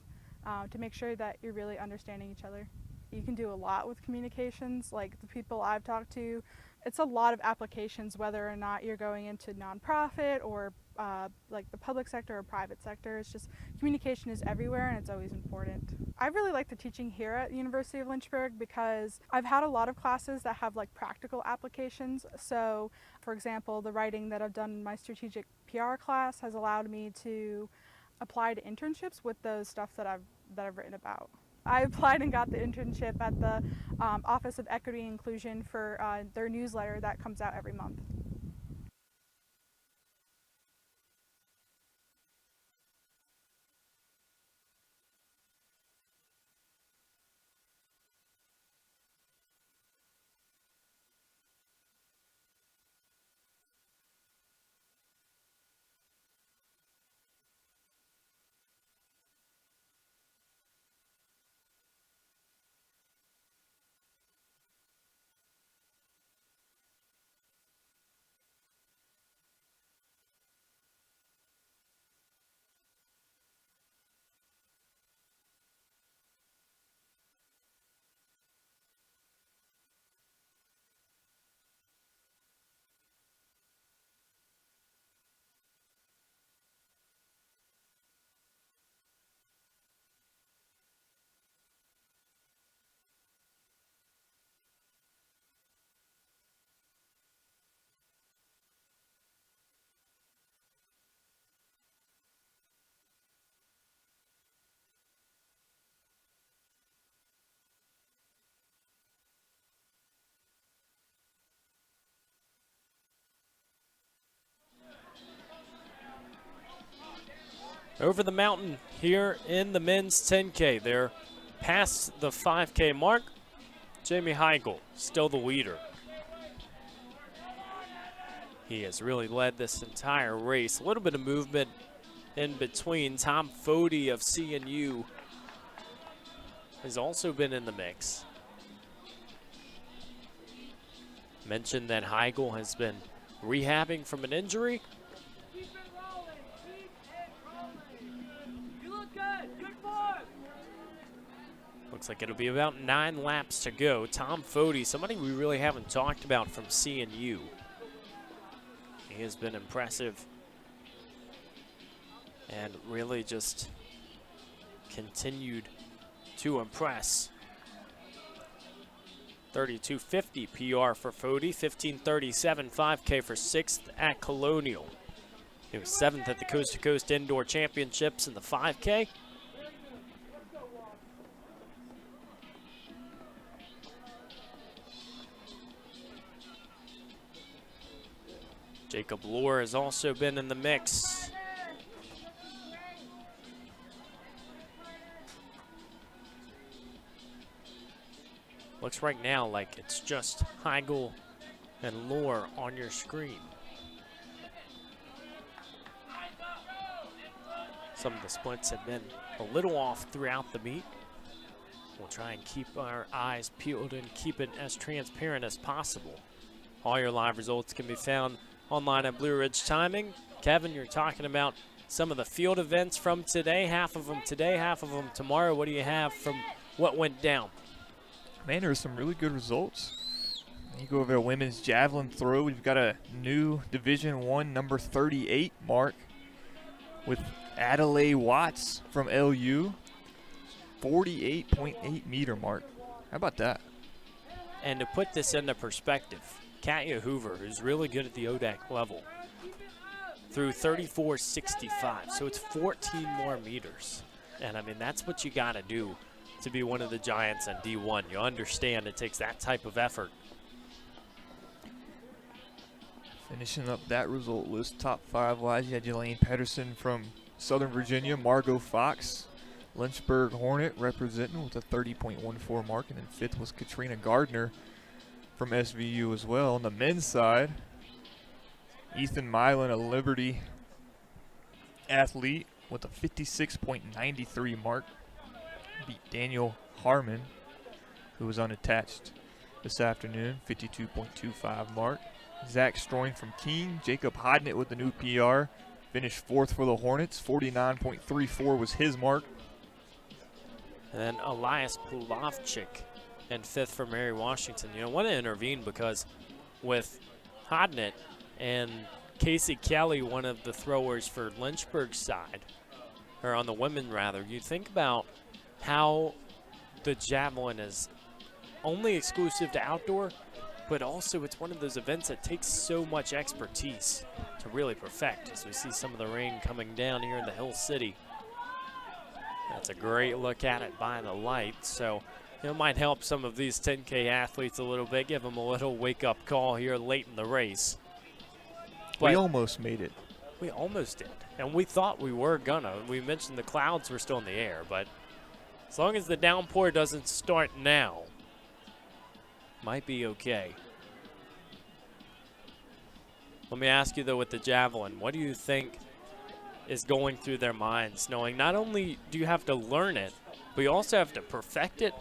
Speaker 8: to make sure that you're really understanding each other. You can do a lot with communications, like the people I've talked to. It's a lot of applications, whether or not you're going into nonprofit or like the public sector or private sector. It's just communication is everywhere and it's always important. I really like the teaching here at the University of Lynchburg because I've had a lot of classes that have like practical applications. So for example, the writing that I've done in my strategic PR class has allowed me to apply to internships with the stuff that I've written about. I applied and got the internship at the Office of Equity and Inclusion for their newsletter that comes out every month.
Speaker 1: Over the mountain here in the men's 10K. They're past the 5K mark. Jamie Heigl, still the leader. He has really led this entire race. A little bit of movement in between. Tom Fody of CNU has also been in the mix. Mentioned that Heigl has been rehabbing from an injury. Looks like it'll be about 9 laps to go. Tom Fody, somebody we really haven't talked about from CNU. He has been impressive and really just continued to impress. 32:50 PR for Fody, 15:37 5K for 6th at Colonial. He was 7th at the Coast to Coast Indoor Championships in the 5K. Jacob Lohr has also been in the mix. Looks right now like it's just Heigl and Lohr on your screen. Some of the splits have been a little off throughout the meet. We'll try and keep our eyes peeled and keep it as transparent as possible. All your live results can be found online at Blue Ridge Timing. Kevin, you're talking about some of the field events from today, half of them today, half of them tomorrow. What do you have from what went down?
Speaker 2: Man, there's some really good results. You go over to women's javelin throw. We've got a new Division I number 38 mark with Adelaide Watts from LU. 48.8 meter mark. How about that?
Speaker 1: And to put this into perspective, Katya Hoover, who's really good at the ODAC level, threw 34.65, so it's 14 more meters. And I mean, that's what you got to do to be one of the giants in D1. You understand it takes that type of effort.
Speaker 2: Finishing up that result list, top 5-wise, you had Jelaine Pedersen from Southern Virginia, Margot Fox, Lynchburg Hornet representing with a 30.14 mark, and then 5th was Katrina Gardner from SVU as well. On the men's side, Ethan Milan, a Liberty athlete with a 56.93 mark, beat Daniel Harmon, who was unattached this afternoon, 52.25 mark. Zach Stroing from Keene, Jacob Hodnett with the new PR, finished 4th for the Hornets, 49.34 was his mark.
Speaker 1: And then Elias Pulovchik and 5th for Mary Washington. You know, I want to intervene because with Hodnett and Casey Kelly, one of the throwers for Lynchburg's side, or on the women rather, you think about how the javelin is only exclusive to outdoor, but also it's one of those events that takes so much expertise to really perfect, as we see some of the rain coming down here in the Hill City. That's a great look at it by the light, so it might help some of these 10K athletes a little bit, give them a little wake-up call here late in the race.
Speaker 2: We almost made it.
Speaker 1: We almost did, and we thought we were gonna. We mentioned the clouds were still in the air, but as long as the downpour doesn't start now, might be okay. Let me ask you, though, with the javelin, what do you think is going through their minds, knowing not only do you have to learn it, but you also have to perfect it,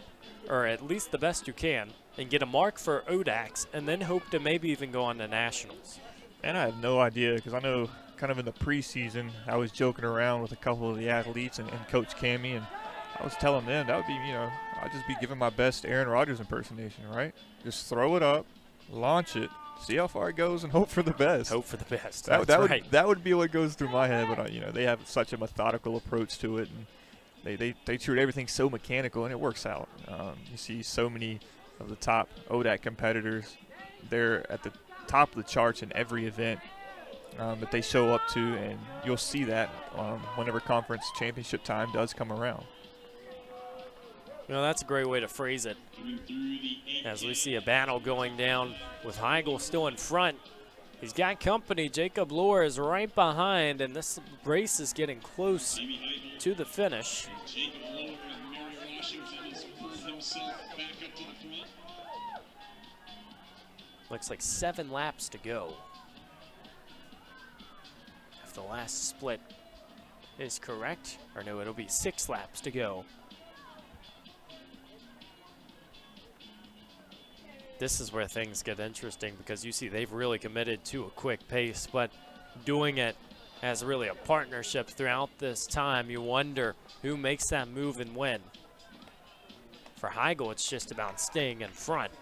Speaker 1: or at least the best you can, and get a mark for ODACs, and then hope to maybe even go on to nationals?
Speaker 2: And I had no idea, because I know kind of in the preseason, I was joking around with a couple of the athletes and Coach Cammie, and I was telling them that would be, you know, I'd just be giving my best Aaron Rodgers impersonation, right? Just throw it up, launch it, see how far it goes, and hope for the best.
Speaker 1: Hope for the best.
Speaker 2: That would be what goes through my head, but you know, they have such a methodical approach to it, and they treat everything so mechanical, and it works out. You see so many of the top ODAC competitors, they're at the top of the charts in every event that they show up to, and you'll see that whenever conference championship time does come around.
Speaker 1: You know, that's a great way to phrase it. As we see a battle going down with Heigl still in front. He's got company. Jacob Lohr is right behind, and this race is getting close to the finish.
Speaker 5: Jacob Lohr and Mary Washington has pulled himself back up to the front.
Speaker 1: Looks like 7 laps to go. If the last split is correct, or no, it'll be 6 laps to go. This is where things get interesting because you see they've really committed to a quick pace, but doing it as really a partnership throughout this time, you wonder who makes that move and when. For Heigl, it's just about staying in front.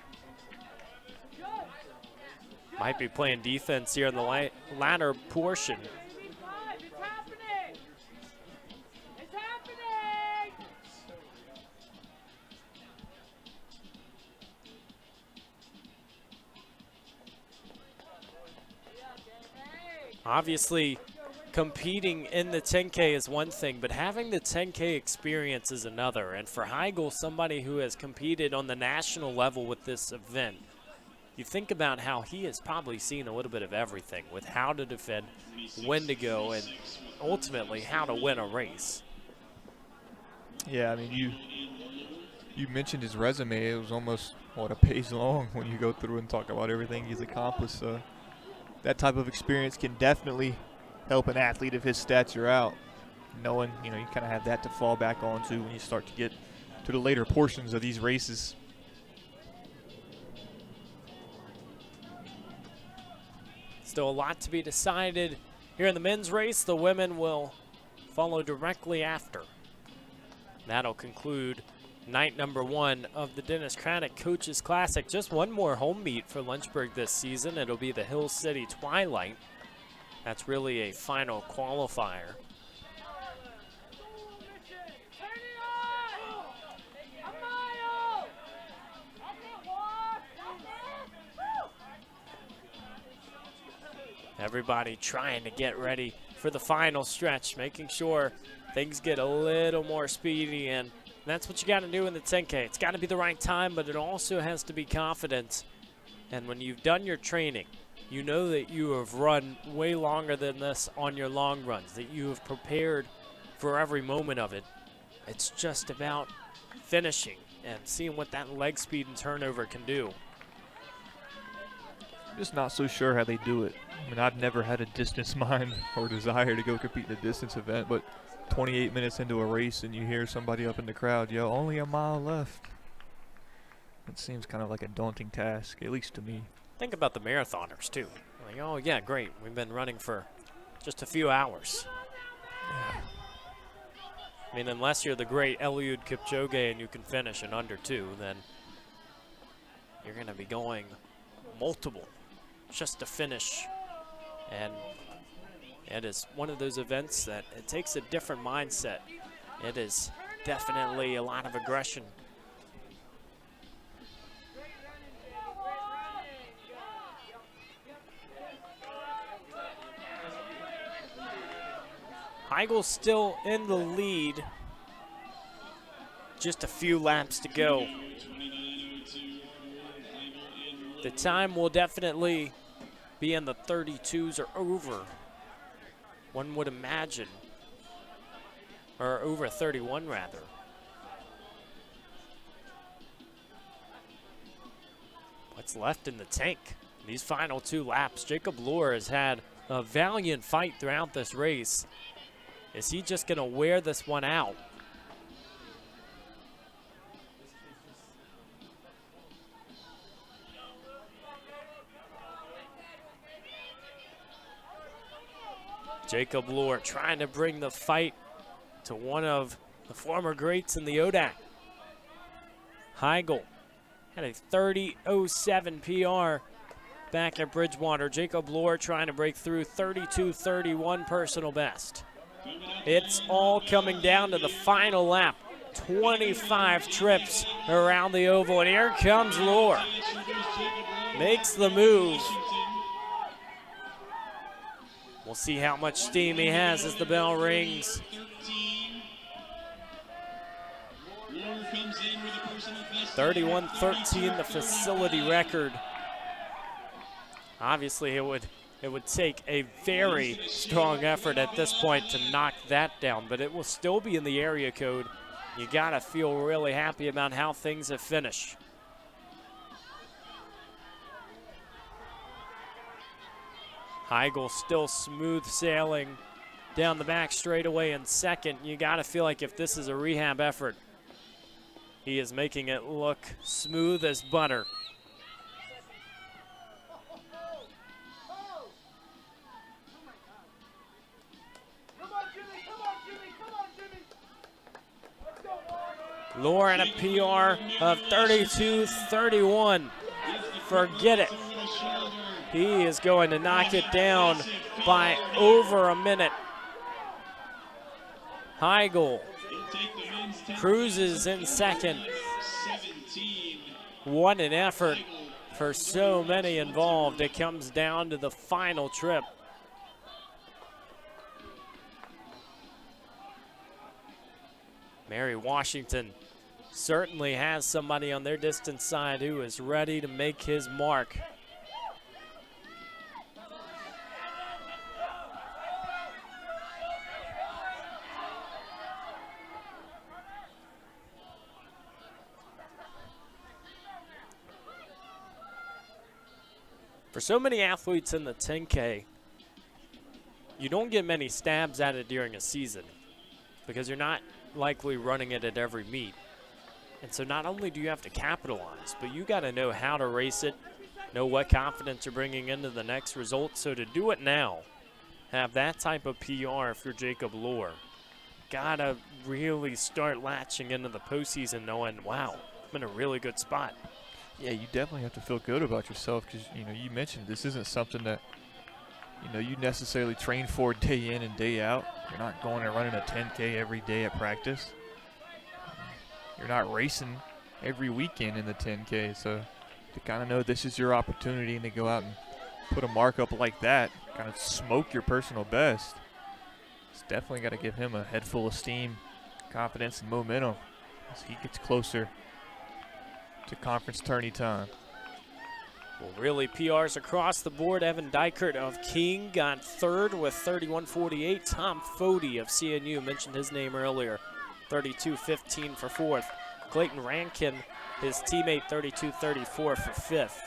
Speaker 1: Might be playing defense here in the latter portion. Obviously, competing in the 10K is one thing, but having the 10K experience is another. And for Heigl, somebody who has competed on the national level with this event, you think about how he has probably seen a little bit of everything with how to defend, when to go, and ultimately how to win a race.
Speaker 2: Yeah, I mean, you mentioned his resume. It was almost, what, a page long when you go through and talk about everything he's accomplished. So that type of experience can definitely help an athlete of his stature out, knowing, you know, you kind of have that to fall back onto when you start to get to the later portions of these races.
Speaker 1: Still a lot to be decided here in the men's race. The women will follow directly after. That'll conclude night number 1 of the Dennis Craddock Coaches Classic. Just one more home meet for Lynchburg this season. It'll be the Hill City Twilight. That's really a final qualifier. Everybody trying to get ready for the final stretch, making sure things get a little more speedy, and that's what you got to do in the 10K. It's got to be the right time, but it also has to be confidence. And when you've done your training, you know that you have run way longer than this on your long runs, that you have prepared for every moment of it. It's just about finishing and seeing what that leg speed and turnover can do.
Speaker 2: I'm just not so sure how they do it. I mean, I've never had a distance mind or desire to go compete in a distance event, but 28 minutes into a race and you hear somebody up in the crowd yell, "Only a mile left." It seems kind of like a daunting task, at least to me.
Speaker 1: Think about the marathoners, too. Like, oh, yeah, great. We've been running for just a few hours.
Speaker 2: Yeah.
Speaker 1: I mean, unless you're the great Eliud Kipchoge and you can finish in under 2, then you're going to be going multiple just to finish. And it is one of those events that it takes a different mindset. It is definitely a lot of aggression. Heigl still in the lead. Just a few laps to go. The time will definitely be in the 32s or over. One would imagine. Or over 31 rather. What's left in the tank? These final 2 laps. Jacob Lohr has had a valiant fight throughout this race. Is he just going to wear this one out? Jacob Lohr trying to bring the fight to one of the former greats in the ODAC. Heigl had a 30:07 PR back at Bridgewater. Jacob Lohr trying to break through 32:31 personal best. It's all coming down to the final lap. 25 trips around the oval, and here comes Lohr. Makes the move. We'll see how much steam he has as the bell rings. 31:13, the facility record. Obviously, it would take a very strong effort at this point to knock that down, but it will still be in the area code. You gotta feel really happy about how things have finished. Heigl still smooth sailing down the back straightaway in second. You gotta feel like if this is a rehab effort, he is making it look smooth as butter. Lohr and a PR of 32:31. Forget it. He is going to knock it down by over a minute. Heigl cruises in second. What an effort for so many involved. It comes down to the final trip. Mary Washington certainly has somebody on their distance side who is ready to make his mark. For so many athletes in the 10K, you don't get many stabs at it during a season because you're not likely running it at every meet. And so not only do you have to capitalize, but you got to know how to race it, know what confidence you're bringing into the next result. So to do it now, have that type of PR for Jacob Lohr, got to really start latching into the postseason knowing, wow, I'm in a really good spot.
Speaker 2: Yeah, you definitely have to feel good about yourself because, you mentioned this isn't something that, you necessarily train for day in and day out. You're not going and running a 10K every day at practice. You're not racing every weekend in the 10K. So to kind of know this is your opportunity and to go out and put a mark up like that, kind of smoke your personal best, it's definitely got to give him a head full of steam, confidence, and momentum as he gets closer to conference tourney time.
Speaker 1: Well, really, PRs across the board. Evan Dykert of King got third with 31:48. Tom Fody of CNU, mentioned his name earlier, 32:15 for fourth. Clayton Rankin, his teammate, 32:34 for fifth.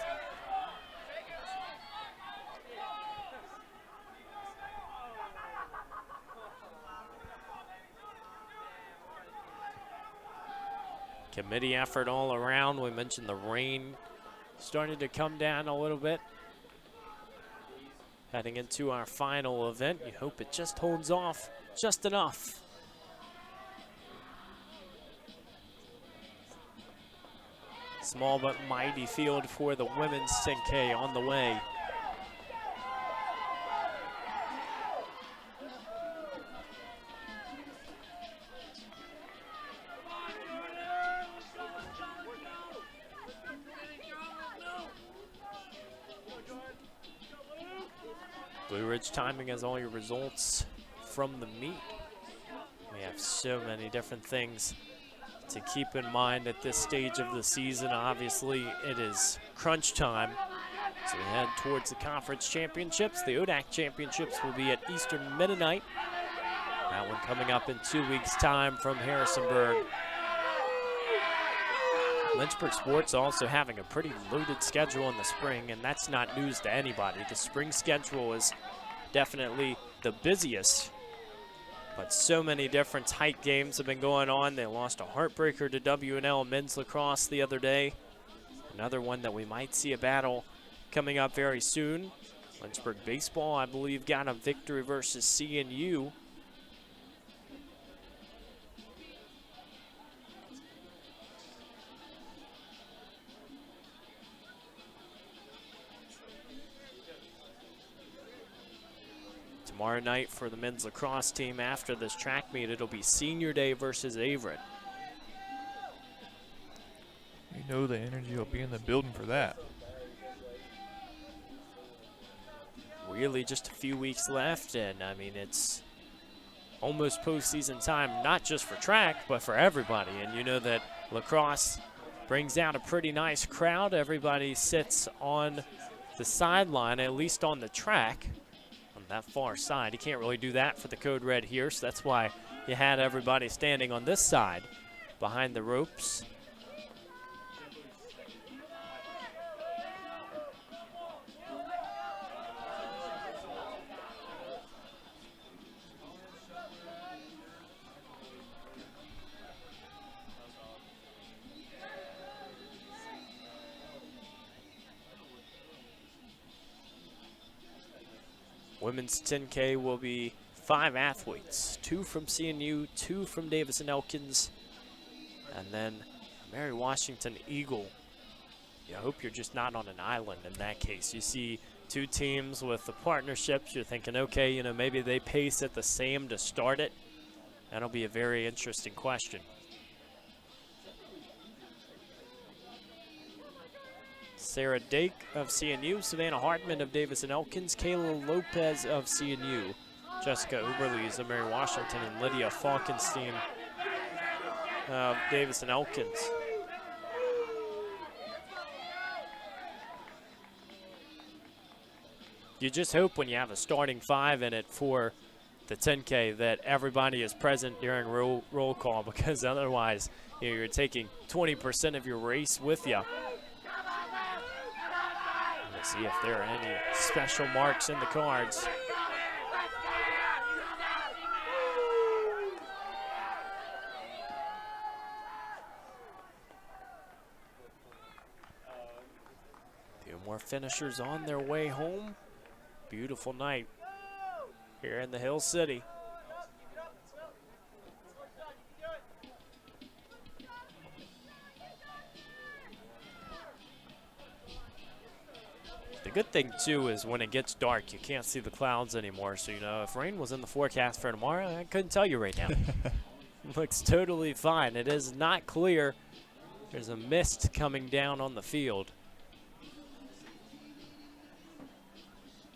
Speaker 1: Committee effort all around. We mentioned the rain started to come down a little bit. Heading into our final event, you hope it just holds off just enough. Small but mighty field for the women's 10K on the way. Blue Ridge timing has all your results from the meet. We have so many different things to keep in mind at this stage of the season. Obviously, it is crunch time. So we head towards the conference championships. The ODAC championships will be at Eastern Mennonite. That one coming up in 2 weeks' time from Harrisonburg. Lynchburg sports also having a pretty loaded schedule in the spring, and that's not news to anybody. The spring schedule is definitely the busiest, but so many different tight games have been going on. They lost a heartbreaker to W&L men's lacrosse the other day. Another one that we might see a battle coming up very soon. Lynchburg baseball, I believe, got a victory versus CNU. Tomorrow night for the men's lacrosse team after this track meet, it'll be senior day versus Averett.
Speaker 2: You know the energy will be in the building for that.
Speaker 1: Really just a few weeks left, and I mean, it's almost postseason time, not just for track, but for everybody. And you know that lacrosse brings out a pretty nice crowd. Everybody sits on the sideline, at least on the track. That far side. You can't really do that for the Code Red here, so that's why you had everybody standing on this side behind the ropes. Women's 10K will be 5 athletes, 2 from CNU, 2 from Davis and Elkins. And then Mary Washington Eagle. You hope you're just not on an island in that case. You see two teams with the partnerships. You're thinking, okay, you know, maybe they pace at the same to start it. That'll be a very interesting question. Sarah Dake of CNU, Savannah Hartman of Davis and Elkins, Kayla Lopez of CNU, Jessica Uberlees of Mary Washington, and Lydia Falkenstein of Davis and Elkins. You just hope when you have a starting 5 in it for the 10K that everybody is present during roll call, because otherwise, you know, you're taking 20% of your race with you. We'll see if there are any special marks in the cards. Few more finishers on their way home. Beautiful night here in the Hill City. The good thing too is when it gets dark, you can't see the clouds anymore. So, you know, if rain was in the forecast for tomorrow, I couldn't tell you right now. Looks totally fine. It is not clear. There's a mist coming down on the field.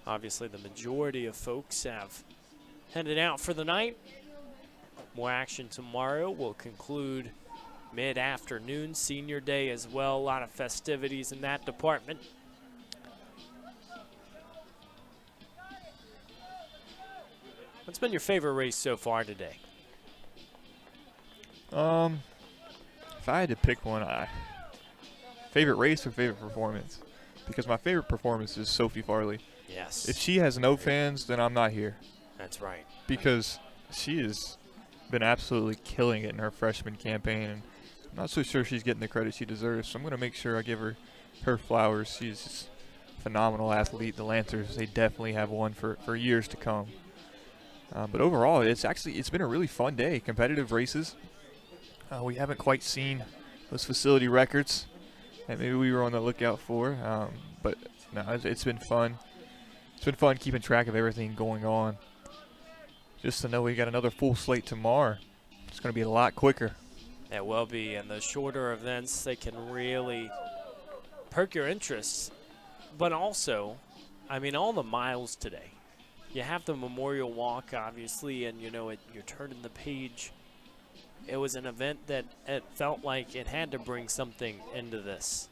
Speaker 1: Obviously, the majority of folks have headed out for the night. More action tomorrow. Will conclude mid-afternoon, senior day as well. A lot of festivities in that department. What's been your favorite race so far today?
Speaker 2: If I had to pick one, favorite race or favorite performance? Because my favorite performance is Sophie Farley.
Speaker 1: Yes.
Speaker 2: If she has no fans, then I'm not here.
Speaker 1: That's right.
Speaker 2: Because she has been absolutely killing it in her freshman campaign, and I'm not so sure she's getting the credit she deserves. So I'm going to make sure I give her flowers. She's just a phenomenal athlete. The Lancers, they definitely have one for years to come. But overall, it's been a really fun day. Competitive races. We haven't quite seen those facility records that maybe we were on the lookout for. But no, it's been fun. It's been fun keeping track of everything going on. Just to know we got another full slate tomorrow. It's going to be a lot quicker.
Speaker 1: It will be, and the shorter events, they can really perk your interests. But also, I mean, all the miles today. You have the Memorial Walk, obviously, and, you know, you're turning the page. It was an event that it felt like it had to bring something into this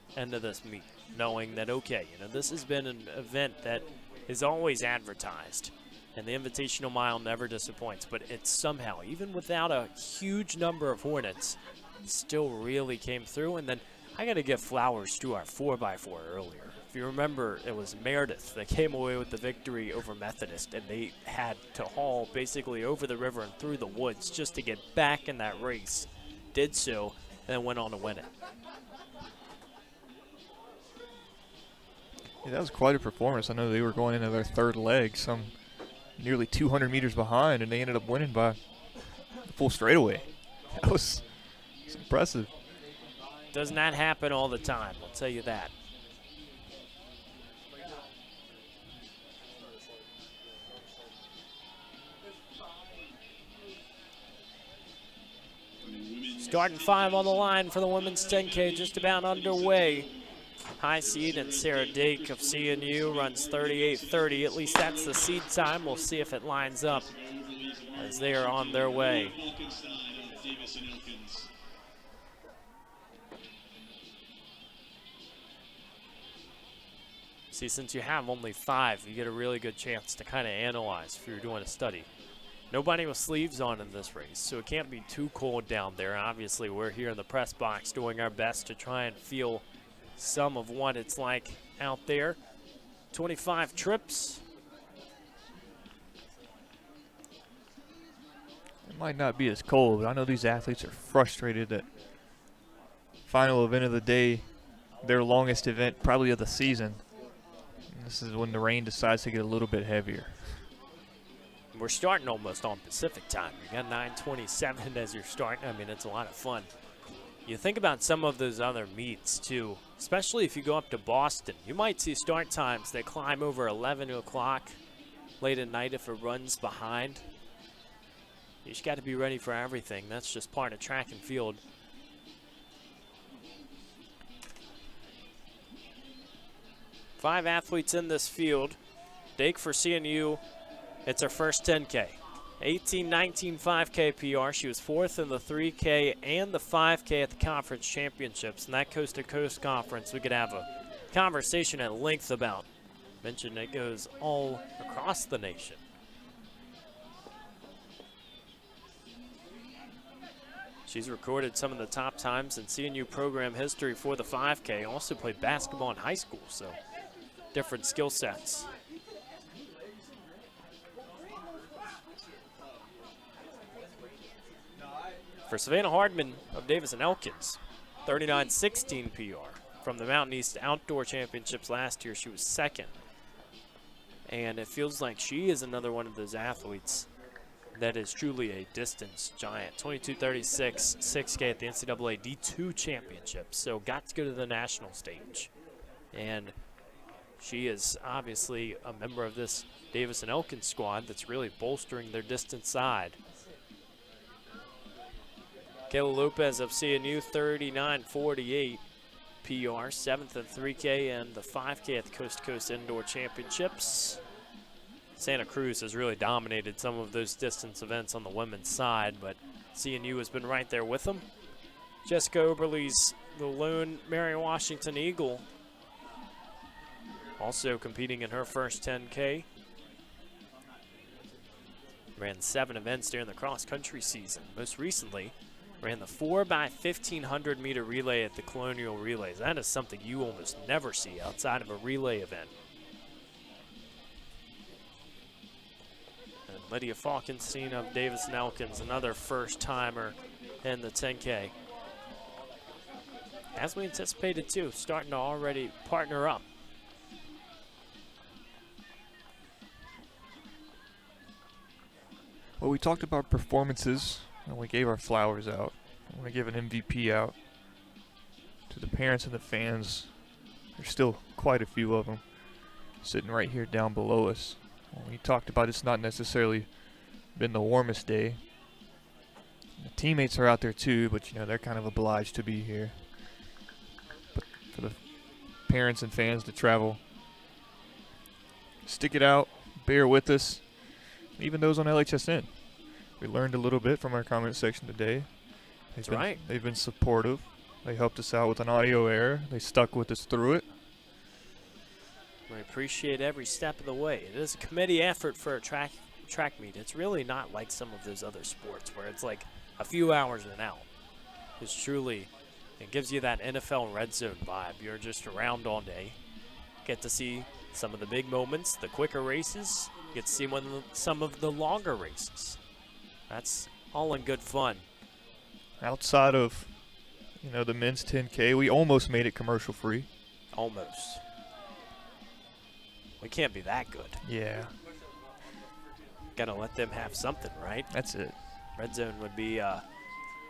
Speaker 1: meet, knowing that, okay, you know, this has been an event that is always advertised, and the Invitational Mile never disappoints, but it somehow, even without a huge number of Hornets, still really came through. And then I got to give flowers to our 4x4 earlier. If you remember, it was Meredith that came away with the victory over Methodist, and they had to haul basically over the river and through the woods just to get back in that race. Did so, and then went on to win it.
Speaker 2: Yeah, that was quite a performance. I know they were going into their third leg, some nearly 200 meters behind, and they ended up winning by the full straightaway. That was impressive.
Speaker 1: Does not happen all the time, I'll tell you that. Starting 5 on the line for the women's 10K, just about underway. High seed and Sarah Dake of CNU runs 38:30. At least that's the seed time. We'll see if it lines up as they are on their way. See, since you have only 5, you get a really good chance to kind of analyze if you're doing a study. Nobody with sleeves on in this race, so it can't be too cold down there. Obviously, we're here in the press box doing our best to try and feel some of what it's like out there. 25 trips.
Speaker 2: It might not be as cold, but I know these athletes are frustrated that final event of the day, their longest event probably of the season. And this is when the rain decides to get a little bit heavier.
Speaker 1: We're starting almost on Pacific time. You got 9:27 as you're starting. I mean, it's a lot of fun. You think about some of those other meets, too, especially if you go up to Boston. You might see start times that climb over 11 o'clock late at night if it runs behind. You just got to be ready for everything. That's just part of track and field. Five athletes in this field. Dake for CNU, it's her first 10K. 18-19 5K PR. She was fourth in the 3K and the 5K at the conference championships. And that coast-to-coast conference, we could have a conversation at length about. Mentioned it goes all across the nation. She's recorded some of the top times in CNU program history for the 5K. Also played basketball in high school, so different skill sets. For Savannah Hardman of Davis and Elkins, 39-16 PR. From the Mountain East Outdoor Championships last year, she was second. And it feels like she is another one of those athletes that is truly a distance giant. 22:36, 6K at the NCAA D2 Championships. So got to go to the national stage. And she is obviously a member of this Davis and Elkins squad that's really bolstering their distance side. Kayla Lopez of CNU, 39:48 PR, 7th in 3K and the 5K at the Coast to Coast Indoor Championships. Santa Cruz has really dominated some of those distance events on the women's side, but CNU has been right there with them. Jessica Oberle's the lone Mary Washington Eagle, also competing in her first 10K. Ran 7 events during the cross-country season. Most recently, ran the 4x1500 meter relay at the Colonial Relays. That is something you almost never see outside of a relay event. And Lydia Falkenstein of Davis and Elkins, another first-timer in the 10K. As we anticipated too, starting to already partner up.
Speaker 2: Well, we talked about performances, and we gave our flowers out. I want to give an MVP out to the parents and the fans. There's still quite a few of them sitting right here down below us. Well, we talked about it's not necessarily been the warmest day. The teammates are out there too, but you know they're kind of obliged to be here. But for the parents and fans to travel, stick it out, bear with us. Even those on LHSN. We learned a little bit from our comment section today.
Speaker 1: That's right.
Speaker 2: They've been supportive. They helped us out with an audio error. They stuck with us through it.
Speaker 1: We appreciate every step of the way. It is a committee effort for a track meet. It's really not like some of those other sports where it's like a few hours and out. It's truly, it gives you that NFL red zone vibe. You're just around all day. Get to see some of the big moments, the quicker races. Get to see some of the longer races. That's all in good fun.
Speaker 2: Outside of, you know, the men's 10K, we almost made it commercial free.
Speaker 1: Almost. We can't be that good.
Speaker 2: Yeah.
Speaker 1: Gotta let them have something, right?
Speaker 2: That's it.
Speaker 1: Red Zone would be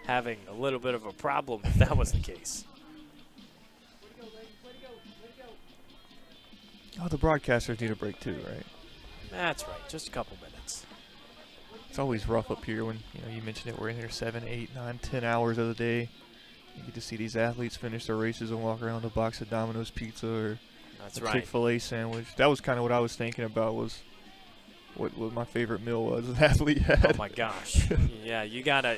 Speaker 1: having a little bit of a problem if that was the case.
Speaker 2: Oh, the broadcasters need a break too, right?
Speaker 1: That's right, just a couple minutes.
Speaker 2: It's always rough up here when, you know, you mentioned it, we're in here 7, 8, 9, 10 hours of the day. You get to see these athletes finish their races and walk around with a box of Domino's pizza or
Speaker 1: That's
Speaker 2: a
Speaker 1: right.
Speaker 2: Chick-fil-A sandwich. That was kind of what I was thinking about, was what my favorite meal was an athlete had.
Speaker 1: Oh my gosh. Yeah, you gotta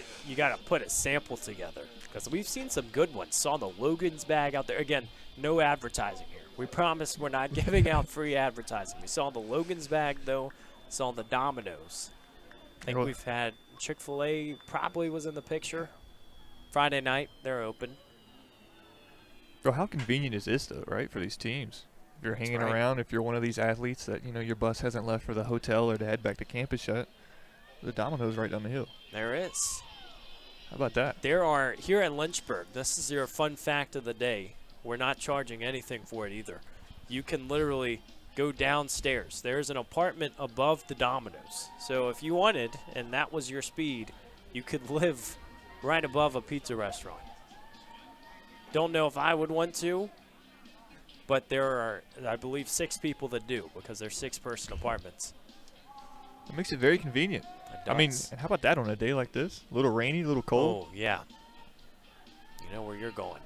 Speaker 1: put a sample together, because we've seen some good ones. Saw the Logan's bag out there. Again, no advertising here. We promise we're not giving out free advertising. We saw the Logan's bag though. Saw the Domino's. I think we've had Chick-fil-A probably was in the picture. Friday night, they're open.
Speaker 2: Bro, how convenient is this though, right, for these teams? If you're hanging
Speaker 1: right.
Speaker 2: around, if you're one of these athletes that, you know, your bus hasn't left for the hotel or to head back to campus yet, the Domino's right down the hill.
Speaker 1: There is.
Speaker 2: How about that?
Speaker 1: There are, here in Lynchburg, this is your fun fact of the day. We're not charging anything for it either. You can literally go downstairs. There's an apartment above the Domino's. So if you wanted, and that was your speed, you could live right above a pizza restaurant. Don't know if I would want to, but there are, I believe, 6 people that do because they're 6-person apartments.
Speaker 2: It makes it very convenient.
Speaker 1: It
Speaker 2: I mean,
Speaker 1: does.
Speaker 2: how about that on a day like this? A little rainy, a little cold.
Speaker 1: Oh, yeah. You know where you're going.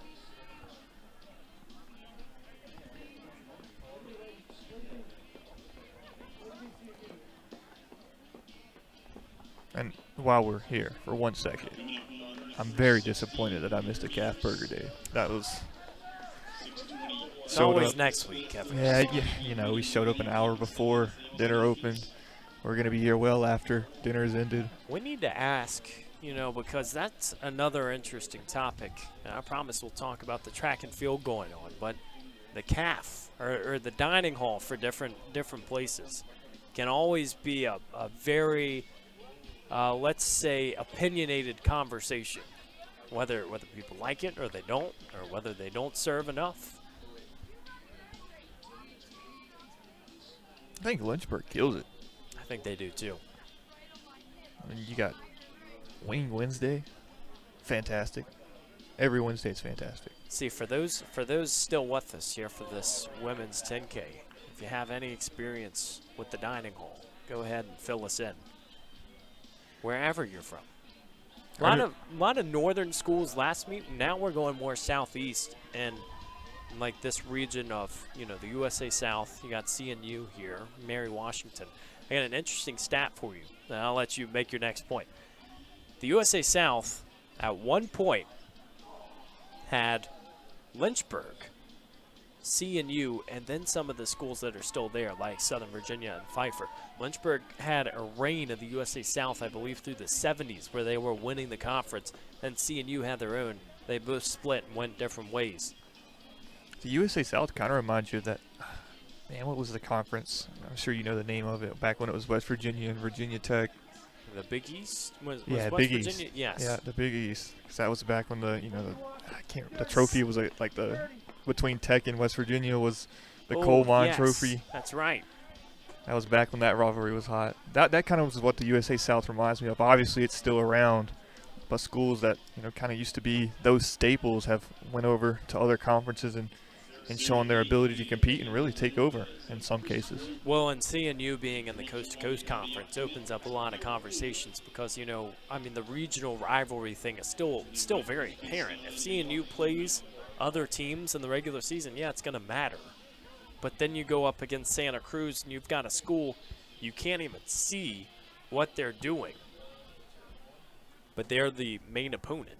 Speaker 2: And while we're here, for 1 second, I'm very disappointed that I missed a calf burger day. That was.
Speaker 1: It's
Speaker 2: showed
Speaker 1: always
Speaker 2: up-
Speaker 1: next week, Kevin.
Speaker 2: Yeah, you know, we showed up an hour before dinner opened. We're going to be here well after dinner is ended.
Speaker 1: We need to ask, you know, because that's another interesting topic. And I promise we'll talk about the track and field going on, but the CAF or the dining hall for different places can always be a very, let's say, opinionated conversation. Whether people like it or they don't, or whether they don't serve enough.
Speaker 2: I think Lynchburg kills it.
Speaker 1: I think they do too.
Speaker 2: I mean, you got Wing Wednesday, fantastic. Every Wednesday is fantastic.
Speaker 1: See, for those still with us here for this women's 10K, if you have any experience with the dining hall, go ahead and fill us in. Wherever you're from. A lot of northern schools last meet. Now we're going more southeast and like this region of, you know, the USA South. You got CNU here, Mary Washington. I got an interesting stat for you, and I'll let you make your next point. The USA South, at one point, had Lynchburg, CNU, and then some of the schools that are still there, like Southern Virginia and Pfeiffer. Lynchburg had a reign of the USA South, I believe, through the 70s, where they were winning the conference, and CNU had their own. They both split and went different ways.
Speaker 2: The USA South kind of reminds you of that. Man, what was the conference? I'm sure you know the name of it. Back when it was West Virginia and Virginia Tech.
Speaker 1: The Big East was
Speaker 2: Yeah,
Speaker 1: West
Speaker 2: Big
Speaker 1: Virginia?
Speaker 2: East.
Speaker 1: Yes.
Speaker 2: Yeah, the Big East. 'Cause that was back when the trophy was like the between Tech and West Virginia was the coal mine
Speaker 1: yes,
Speaker 2: trophy.
Speaker 1: That's right.
Speaker 2: That was back when that rivalry was hot. That kind of was what the USA South reminds me of. Obviously, it's still around, but schools that kind of used to be those staples have went over to other conferences and shown their ability to compete and really take over in some cases.
Speaker 1: Well, and CNU being in the Coast to Coast Conference opens up a lot of conversations because, the regional rivalry thing is still very apparent. If CNU plays other teams in the regular season, yeah, it's going to matter. But then you go up against Santa Cruz and you've got a school you can't even see what they're doing. But they're the main opponent.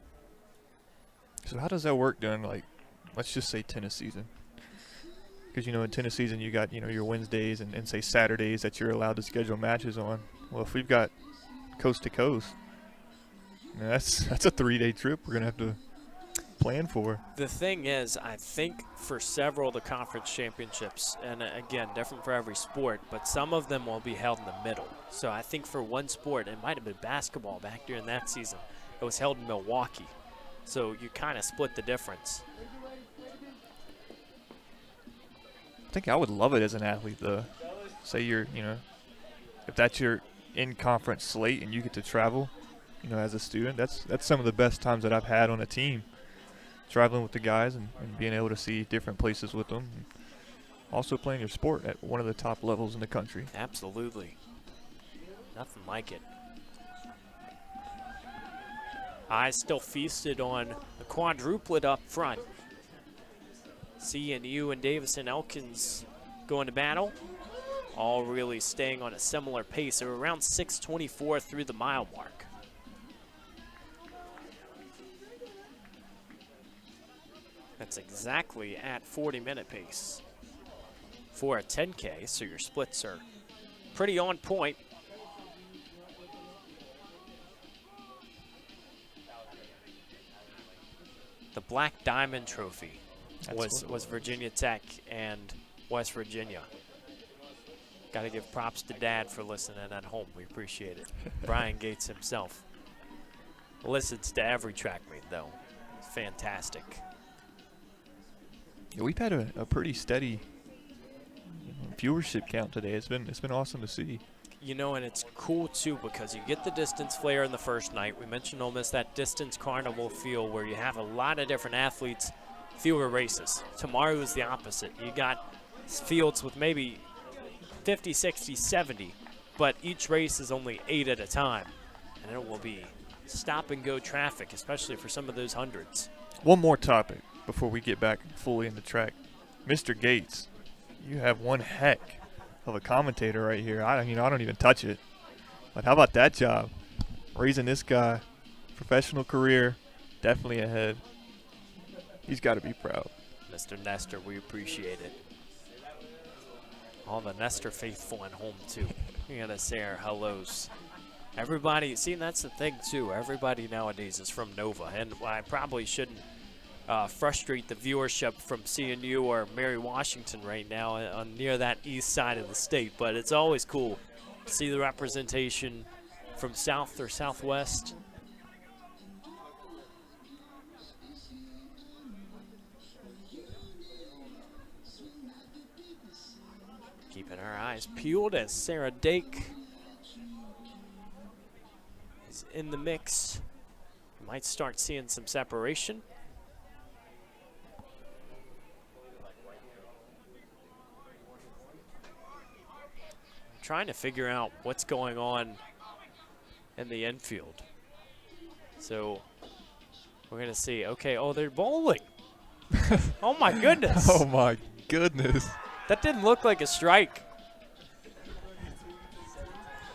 Speaker 2: So how does that work during, let's just say tennis season? Because, in tennis season you got, your Wednesdays and say Saturdays that you're allowed to schedule matches on. Well, if we've got coast to coast, that's a 3-day trip we're going to have to plan for.
Speaker 1: The thing is, I think for several of the conference championships, and again, different for every sport, but some of them will be held in the middle. So I think for one sport, it might have been basketball back during that season. It was held in Milwaukee. So you kind of split the difference.
Speaker 2: I think I would love it as an athlete, though. Say you're, if that's your in-conference slate and you get to travel, as a student, that's some of the best times that I've had on a team. Traveling with the guys and being able to see different places with them. And also playing your sport at one of the top levels in the country.
Speaker 1: Absolutely. Nothing like it. Eyes still feasted on the quadruplet up front. CNU and Davison Elkins going to battle. All really staying on a similar pace. They're around 6:24 through the mile mark. That's exactly at 40-minute pace for a 10K, so your splits are pretty on point. The Black Diamond Trophy was Virginia Tech and West Virginia. Got to give props to Dad for listening at home. We appreciate it. Brian Gates himself listens to every track meet, though. It's fantastic.
Speaker 2: Yeah, we've had a pretty steady viewership count today. It's been awesome to see.
Speaker 1: And it's cool too because you get the distance flare in the first night. We mentioned almost that distance carnival feel where you have a lot of different athletes fewer races. Tomorrow is the opposite. You got fields with maybe 50, 60, 70, but each race is only 8 at a time. And it will be stop-and-go traffic, especially for some of those hundreds.
Speaker 2: One more topic before we get back fully into track. Mr. Gates, you have one heck of a commentator right here. I don't even touch it. But how about that job? Raising this guy, professional career, definitely ahead. He's got to be proud.
Speaker 1: Mr. Nestor, we appreciate it. All the Nestor faithful at home, too. You gotta say our hellos. Everybody, see, that's the thing, too. Everybody nowadays is from Nova, and I probably shouldn't frustrate the viewership from CNU or Mary Washington right now on near that east side of the state, but it's always cool to see the representation from south or southwest. Keeping our eyes peeled as Sarah Dake is in the mix. We might start seeing some separation. I'm trying to figure out what's going on in the infield. So we're going to see. Okay, oh, they're bowling. Oh, my goodness.
Speaker 2: Oh, my goodness.
Speaker 1: That didn't look like a strike.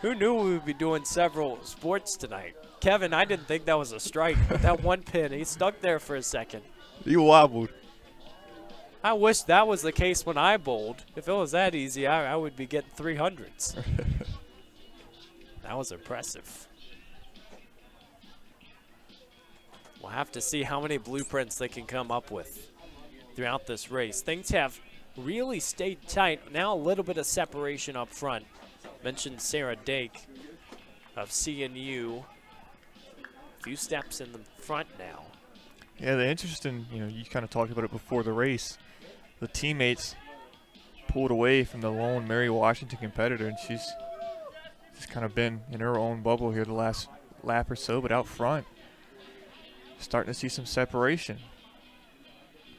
Speaker 1: Who knew we would be doing several sports tonight? Kevin, I didn't think that was a strike. But that one pin, he stuck there for a second.
Speaker 2: He wobbled.
Speaker 1: I wish that was the case when I bowled. If it was that easy, I would be getting 300s. That was impressive. We'll have to see how many blueprints they can come up with throughout this race. Things have really stayed tight. Now a little bit of separation up front. Mentioned Sarah Dake of CNU. A few steps in the front now.
Speaker 2: Yeah, the interesting, you kind of talked about it before the race. The teammates pulled away from the lone Mary Washington competitor, and she's just kind of been in her own bubble here the last lap or so, but out front, starting to see some separation.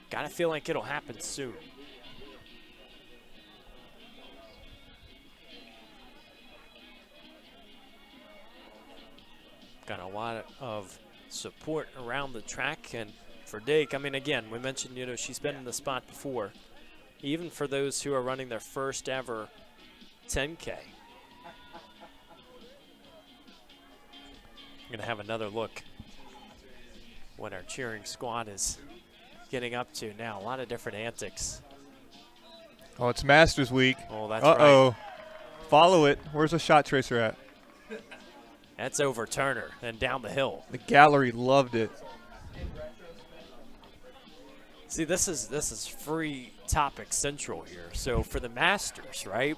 Speaker 1: Gotta feel like it'll happen soon. Got a lot of support around the track, and for Dake, I mean, again, we mentioned, she's been in the spot before. Even for those who are running their first ever 10K. I'm gonna have another look what our cheering squad is getting up to now. A lot of different antics.
Speaker 2: Oh, it's Masters Week.
Speaker 1: Oh, that's
Speaker 2: Uh-oh.
Speaker 1: right.
Speaker 2: Follow it. Where's the shot tracer at?
Speaker 1: That's over Turner and down the hill.
Speaker 2: The gallery loved it.
Speaker 1: See, this is free topic central here. So for the Masters, right?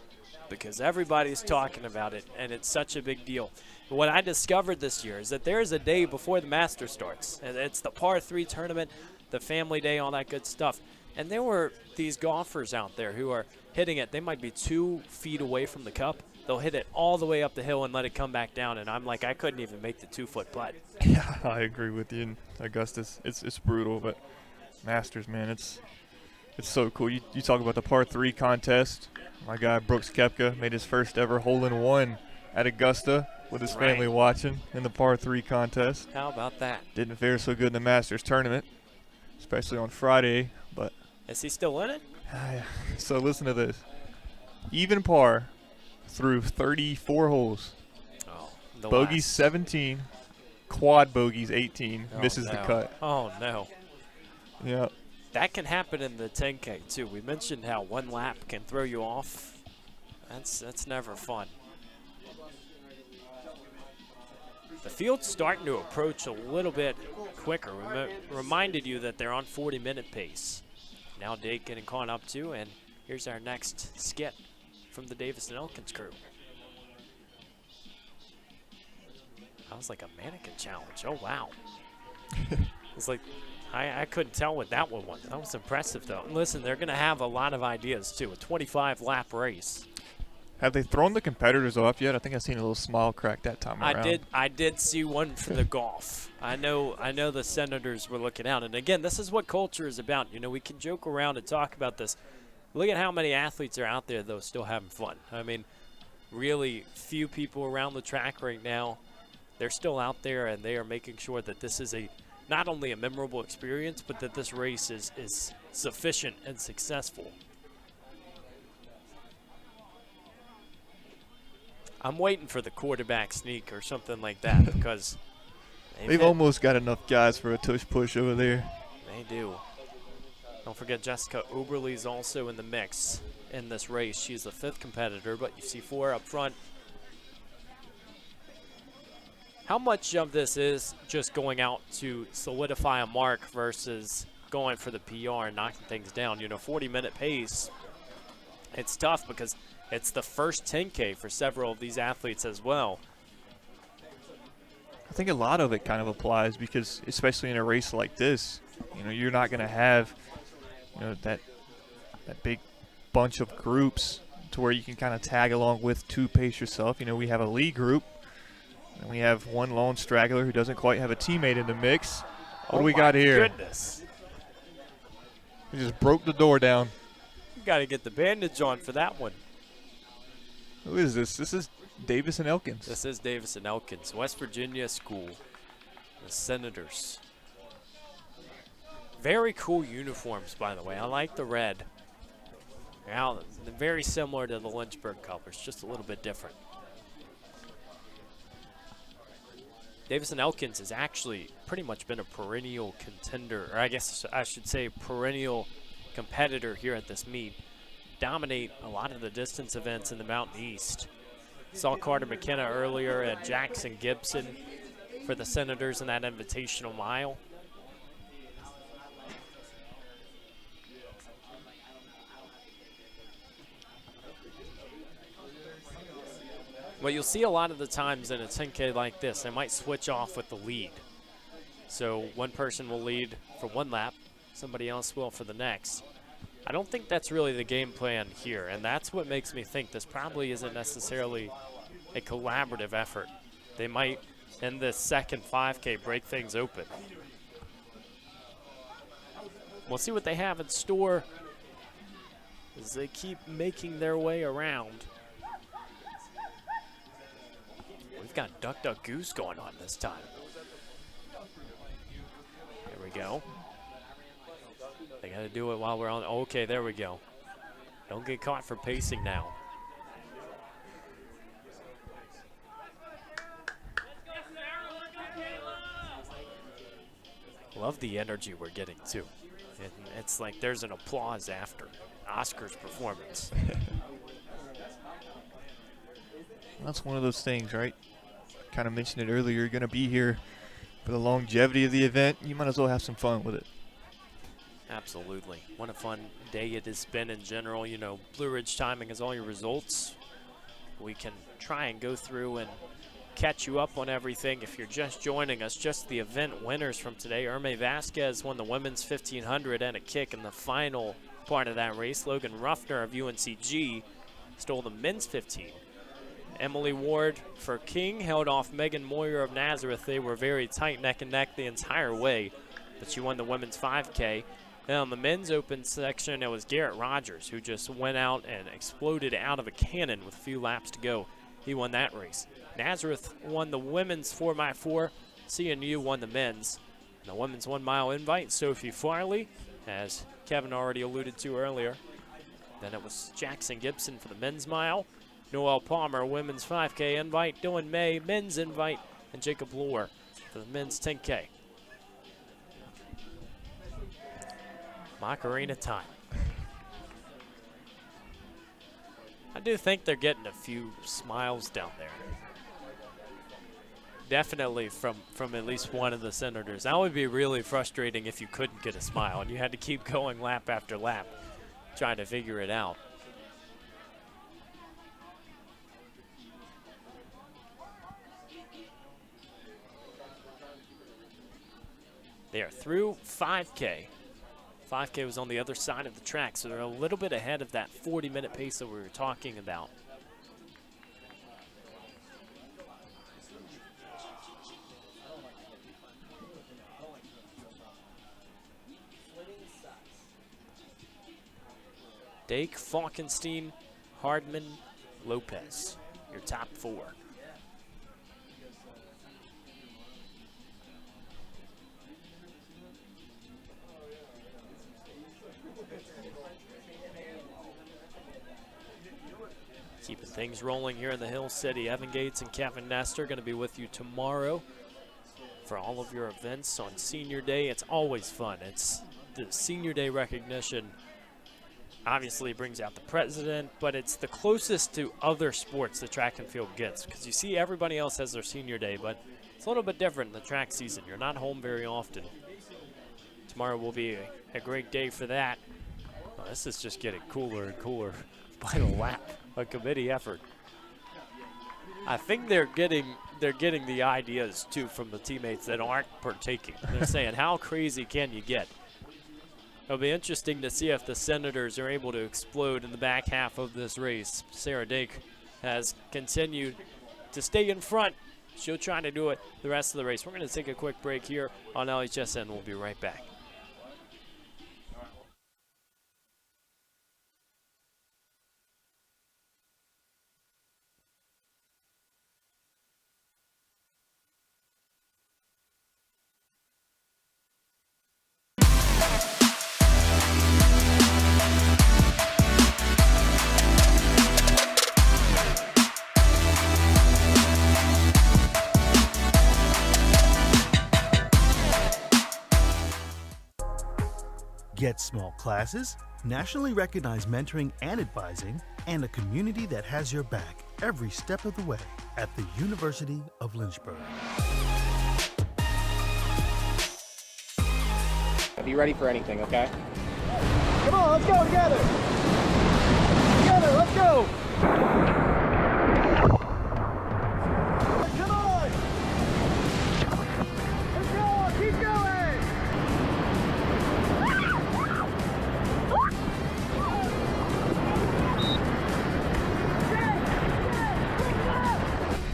Speaker 1: Because everybody's talking about it, and it's such a big deal. But what I discovered this year is that there is a day before the Masters starts, and it's the par 3 tournament, the family day, all that good stuff. And there were these golfers out there who are hitting it. They might be 2 feet away from the cup. They'll hit it all the way up the hill and let it come back down. And I'm like, I couldn't even make the 2-foot putt.
Speaker 2: Yeah, I agree with you. In Augustus, it's brutal, but Masters, man, it's so cool. You talk about the par 3 contest. My guy Brooks Koepka made his first ever hole-in-one at Augusta with his family watching in the par 3 contest.
Speaker 1: How about that?
Speaker 2: Didn't fare so good in the Masters tournament, especially on Friday. But
Speaker 1: is he still in it?
Speaker 2: So listen to this. Even par through 34 holes.
Speaker 1: Oh,
Speaker 2: bogeys 17, quad bogeys 18, misses the cut.
Speaker 1: Oh, no.
Speaker 2: Yeah.
Speaker 1: That can happen in the 10K, too. We mentioned how one lap can throw you off. That's never fun. The field's starting to approach a little bit quicker. We reminded you that they're on 40-minute pace. Now Dake getting caught up too, and here's our next skit from the Davis and Elkins crew. That was like a mannequin challenge. Oh, wow. It's like, I couldn't tell what that one was. That was impressive, though. Listen, they're going to have a lot of ideas, too. A 25-lap race.
Speaker 2: Have they thrown the competitors off yet? I think I seen a little smile crack that time around.
Speaker 1: I did see one for the golf. I know the Senators were looking out. And again, this is what culture is about. You know, we can joke around and talk about this. Look at how many athletes are out there, though, still having fun. I mean, really few people around the track right now. They're still out there, and they are making sure that this is not only a memorable experience, but that this race is sufficient and successful. I'm waiting for the quarterback sneak or something like that because
Speaker 2: they've almost got enough guys for a tush push over there.
Speaker 1: They do. Don't forget Jessica Oberle's also in the mix in this race. She's the 5th competitor, but you see 4 up front. How much of this is just going out to solidify a mark versus going for the PR and knocking things down? You know, 40-minute pace, it's tough because it's the first 10K for several of these athletes as well.
Speaker 2: I think a lot of it kind of applies because, especially in a race like this, you know, you're not going to have, you know, that big bunch of groups to where you can kind of tag along with to pace yourself. You know, we have a lead group, and we have one lone straggler who doesn't quite have a teammate in the mix. What do we got here?
Speaker 1: Goodness.
Speaker 2: We just broke the door down.
Speaker 1: You got to get the bandage on for that one.
Speaker 2: Who is this? This is Davis and Elkins.
Speaker 1: This is Davis and Elkins, West Virginia school, the Senators. Very cool uniforms, by the way. I like the red. Now, very similar to the Lynchburg colors, just a little bit different. Davis and Elkins has actually pretty much been a perennial contender, or I guess I should say perennial competitor here at this meet. Dominate a lot of the distance events in the Mountain East. Saw Carter McKenna earlier and Jackson Gibson for the Senators in that invitational mile. Well, you'll see a lot of the times in a 10K like this, they might switch off with the lead. So one person will lead for one lap, somebody else will for the next. I don't think that's really the game plan here, and that's what makes me think this probably isn't necessarily a collaborative effort. They might, in this second 5K, break things open. We'll see what they have in store as they keep making their way around. We've got Duck Duck Goose going on this time. There we go. They got to do it while we're on. Okay, there we go. Don't get caught for pacing now. Love the energy we're getting, too. And it's like there's an applause after Oscar's performance.
Speaker 2: That's one of those things, right? Kind of mentioned it earlier. You're going to be here for the longevity of the event. You might as well have some fun with it.
Speaker 1: Absolutely. What a fun day it has been in general. You know, Blue Ridge Timing has all your results. We can try and go through and catch you up on everything. If you're just joining us, just the event winners from today. Erme Vasquez won the women's 1500 and a kick in the final part of that race. Logan Ruffner of UNCG stole the men's 15. Emily Ward for King held off Megan Moyer of Nazareth. They were very tight neck and neck the entire way, but she won the women's 5K. Then on the men's open section, it was Garrett Rogers who just went out and exploded out of a cannon with a few laps to go. He won that race. Nazareth won the women's 4x4. CNU won the men's. And the women's 1 mile invite, Sophie Farley, as Kevin already alluded to earlier. Then it was Jackson Gibson for the men's mile. Noel Palmer, women's 5K invite. Dylan May, men's invite. And Jacob Lohr for the men's 10K. Macarena time. I do think they're getting a few smiles down there. Definitely from at least one of the Senators. That would be really frustrating if you couldn't get a smile and you had to keep going lap after lap trying to figure it out. They are through 5K. 5K was on the other side of the track, so they're a little bit ahead of that 40-minute pace that we were talking about. Dake, Falkenstein, Hardman, Lopez. Your top 4. Keeping things rolling here in the Hill City. Evan Gates and Kevin Nestor going to be with you tomorrow for all of your events on Senior Day. It's always fun. It's the Senior Day recognition. Obviously brings out the president, but it's the closest to other sports the track and field gets, because you see everybody else has their Senior Day, but it's a little bit different in the track season. You're not home very often. Tomorrow will be a great day for that. Well, this is just getting cooler and cooler by the lap. A committee effort. I think they're getting the ideas too from the teammates that aren't partaking. They're saying, how crazy can you get? It'll be interesting to see if the Senators are able to explode in the back half of this race. Sarah Dake has continued to stay in front. She'll try to do it the rest of the race. We're going to take a quick break here on LHSN. We'll be right back.
Speaker 9: Get small classes, nationally recognized mentoring and advising, and a community that has your back every step of the way at the University of Lynchburg.
Speaker 10: Be ready for anything, okay?
Speaker 7: Come on, let's go together. Together, let's go. Come on. Let's go, keep going.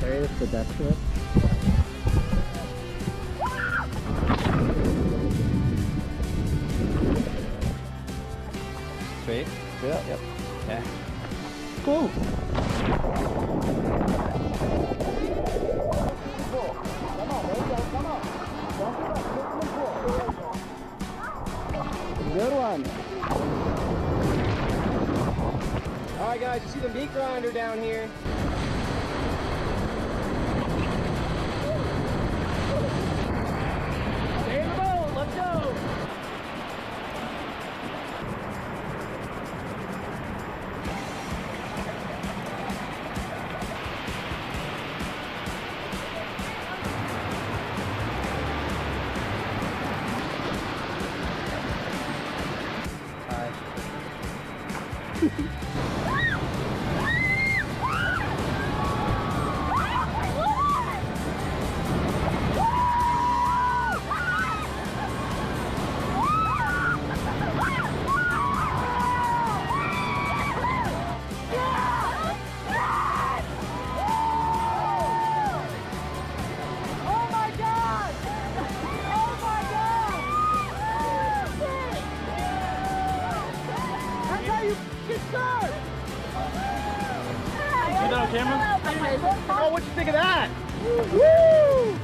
Speaker 10: There is the death trip. Straight? Straight up? Yep. Okay. Cool. Good one. All right, guys, you see the meat grinder down here? Stay in the boat. Let's go. Oh, what'd you think of that? Woo!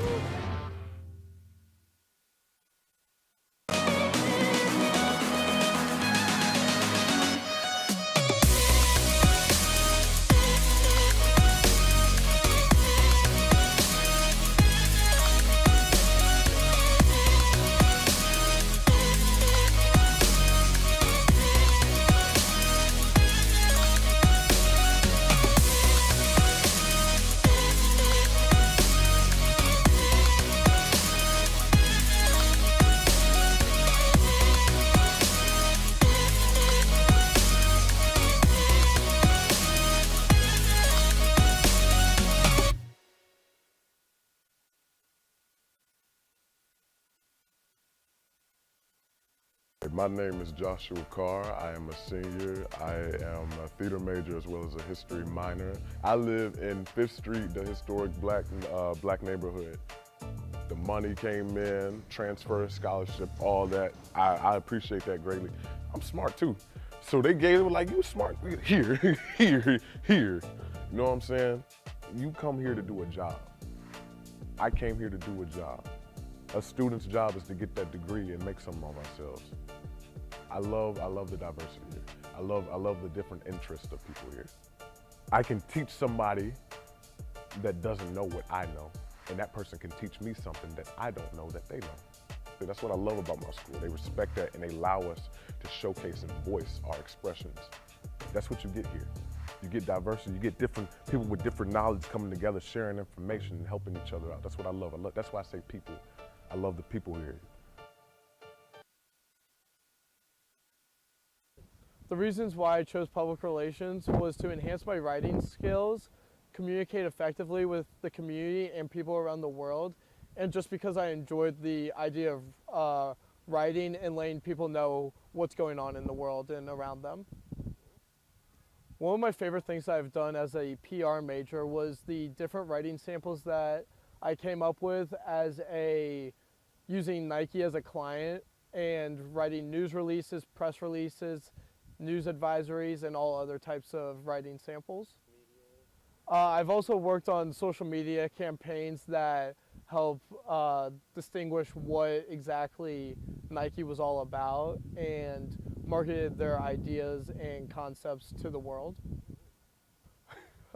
Speaker 6: My name is Joshua Carr. I am a senior. I am a theater major as well as a history minor. I live in 5th Street, the historic black neighborhood. The money came in, transfer, scholarship, all that. I appreciate that greatly. I'm smart too. So they gave it like, you smart, here, here, here. You know what I'm saying? You come here to do a job. I came here to do a job. A student's job is to get that degree and make something of ourselves. I love the diversity here. I love the different interests of people here. I can teach somebody that doesn't know what I know, and that person can teach me something that I don't know that they know. So that's what I love about my school. They respect that and they allow us to showcase and voice our expressions. That's what you get here. You get diversity, you get different people with different knowledge coming together, sharing information and helping each other out. That's what I love. That's why I say people. I love the people here.
Speaker 7: The reasons why I chose public relations was to enhance my writing skills, communicate effectively with the community and people around the world, and just because I enjoyed the idea of writing and letting people know what's going on in the world and around them. One of my favorite things I've done as a PR major was the different writing samples that I came up with using Nike as a client and writing news releases, press releases, news advisories, and all other types of writing samples. I've also worked on social media campaigns that help distinguish what exactly Nike was all about and marketed their ideas and concepts to the world.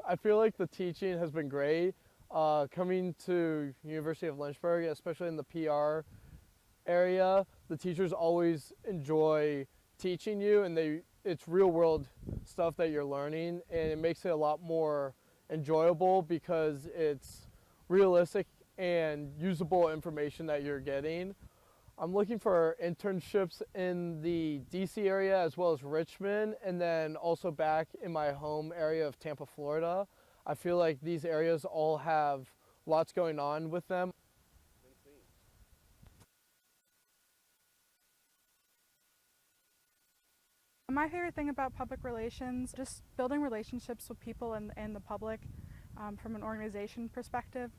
Speaker 7: I feel like the teaching has been great. Coming to University of Lynchburg, especially in the PR area, the teachers always enjoy teaching you, and it's real world stuff that you're learning, and it makes it a lot more enjoyable because it's realistic and usable information that you're getting. I'm looking for internships in the DC area as well as Richmond, and then also back in my home area of Tampa, Florida. I feel like these areas all have lots going on with them.
Speaker 8: My favorite thing about public relations, just building relationships with people and the public from an organization perspective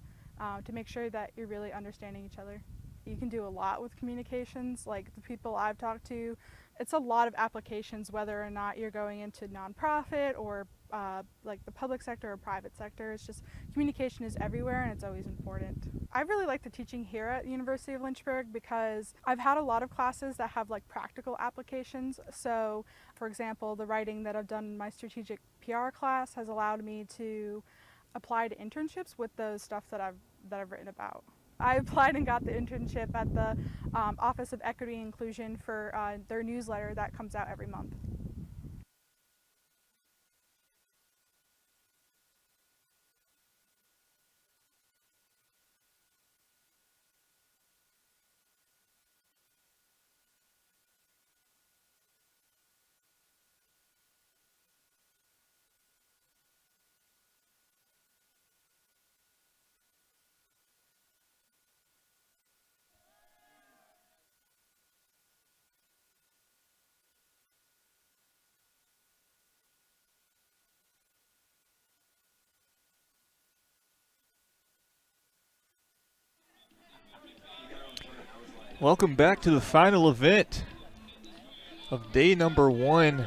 Speaker 8: to make sure that you're really understanding each other. You can do a lot with communications, like the people I've talked to. It's a lot of applications, whether or not you're going into nonprofit or like the public sector or private sector. It's just communication is everywhere and it's always important. I really like the teaching here at the University of Lynchburg because I've had a lot of classes that have like practical applications. So for example, the writing that I've done in my strategic PR class has allowed me to apply to internships with the stuff that I've written about. I applied and got the internship at the Office of Equity and Inclusion for their newsletter that comes out every month.
Speaker 2: Welcome back to the final event of day number 1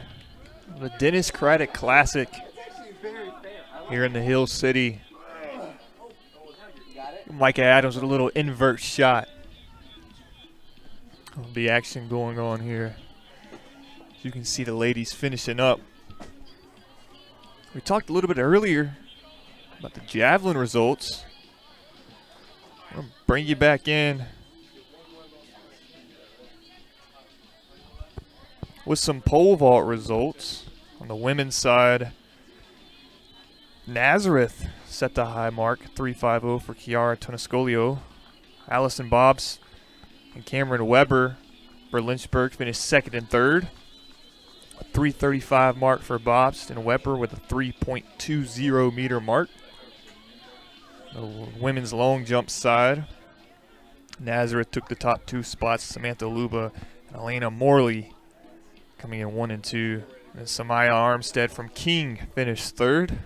Speaker 2: of the Dennis Craddock Classic here in the Hill City. Micah Adams with a little invert shot. The action going on here. You can see the ladies finishing up. We talked a little bit earlier about the javelin results. I'll bring you back in with some pole vault results. On the women's side, Nazareth set the high mark, 3.50 for Kiara Toniscolio. Allison Bobbs and Cameron Weber for Lynchburg finished second and third. A 3.35 mark for Bobbs and Weber with a 3.20 meter mark. The women's long jump side, Nazareth took the top 2 spots. Samantha Luba and Elena Morley coming in 1 and 2. And Samaya Armstead from King finished third.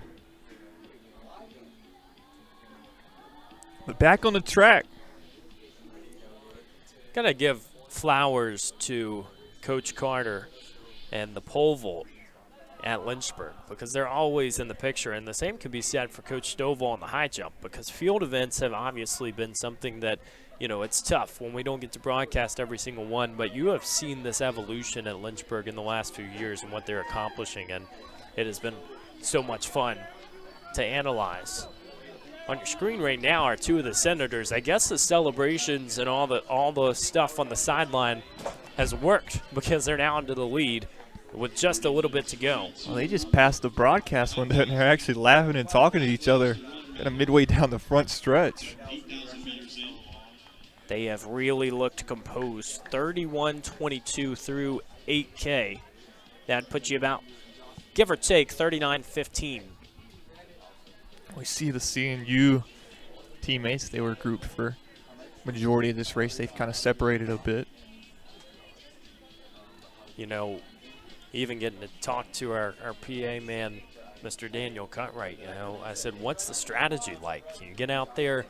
Speaker 2: But back on the track.
Speaker 1: Gotta give flowers to Coach Carter and the pole vault at Lynchburg, because they're always in the picture. And the same can be said for Coach Stovall on the high jump, because field events have obviously been something that, it's tough when we don't get to broadcast every single one, but you have seen this evolution at Lynchburg in the last few years and what they're accomplishing, and it has been so much fun to analyze. On your screen right now are two of the Senators. I guess the celebrations and all the stuff on the sideline has worked, because they're now into the lead with just a little bit to go.
Speaker 2: Well, they just passed the broadcast window, and they're actually laughing and talking to each other kind of midway down the front stretch.
Speaker 1: They have really looked composed. 31-22 through 8K. That puts you about, give or take, 39-15.
Speaker 2: We see the CNU teammates. They were grouped for majority of this race. They've kind of separated a bit.
Speaker 1: Even getting to talk to our PA man, Mr. Daniel Cutright, I said, what's the strategy like? You get out there,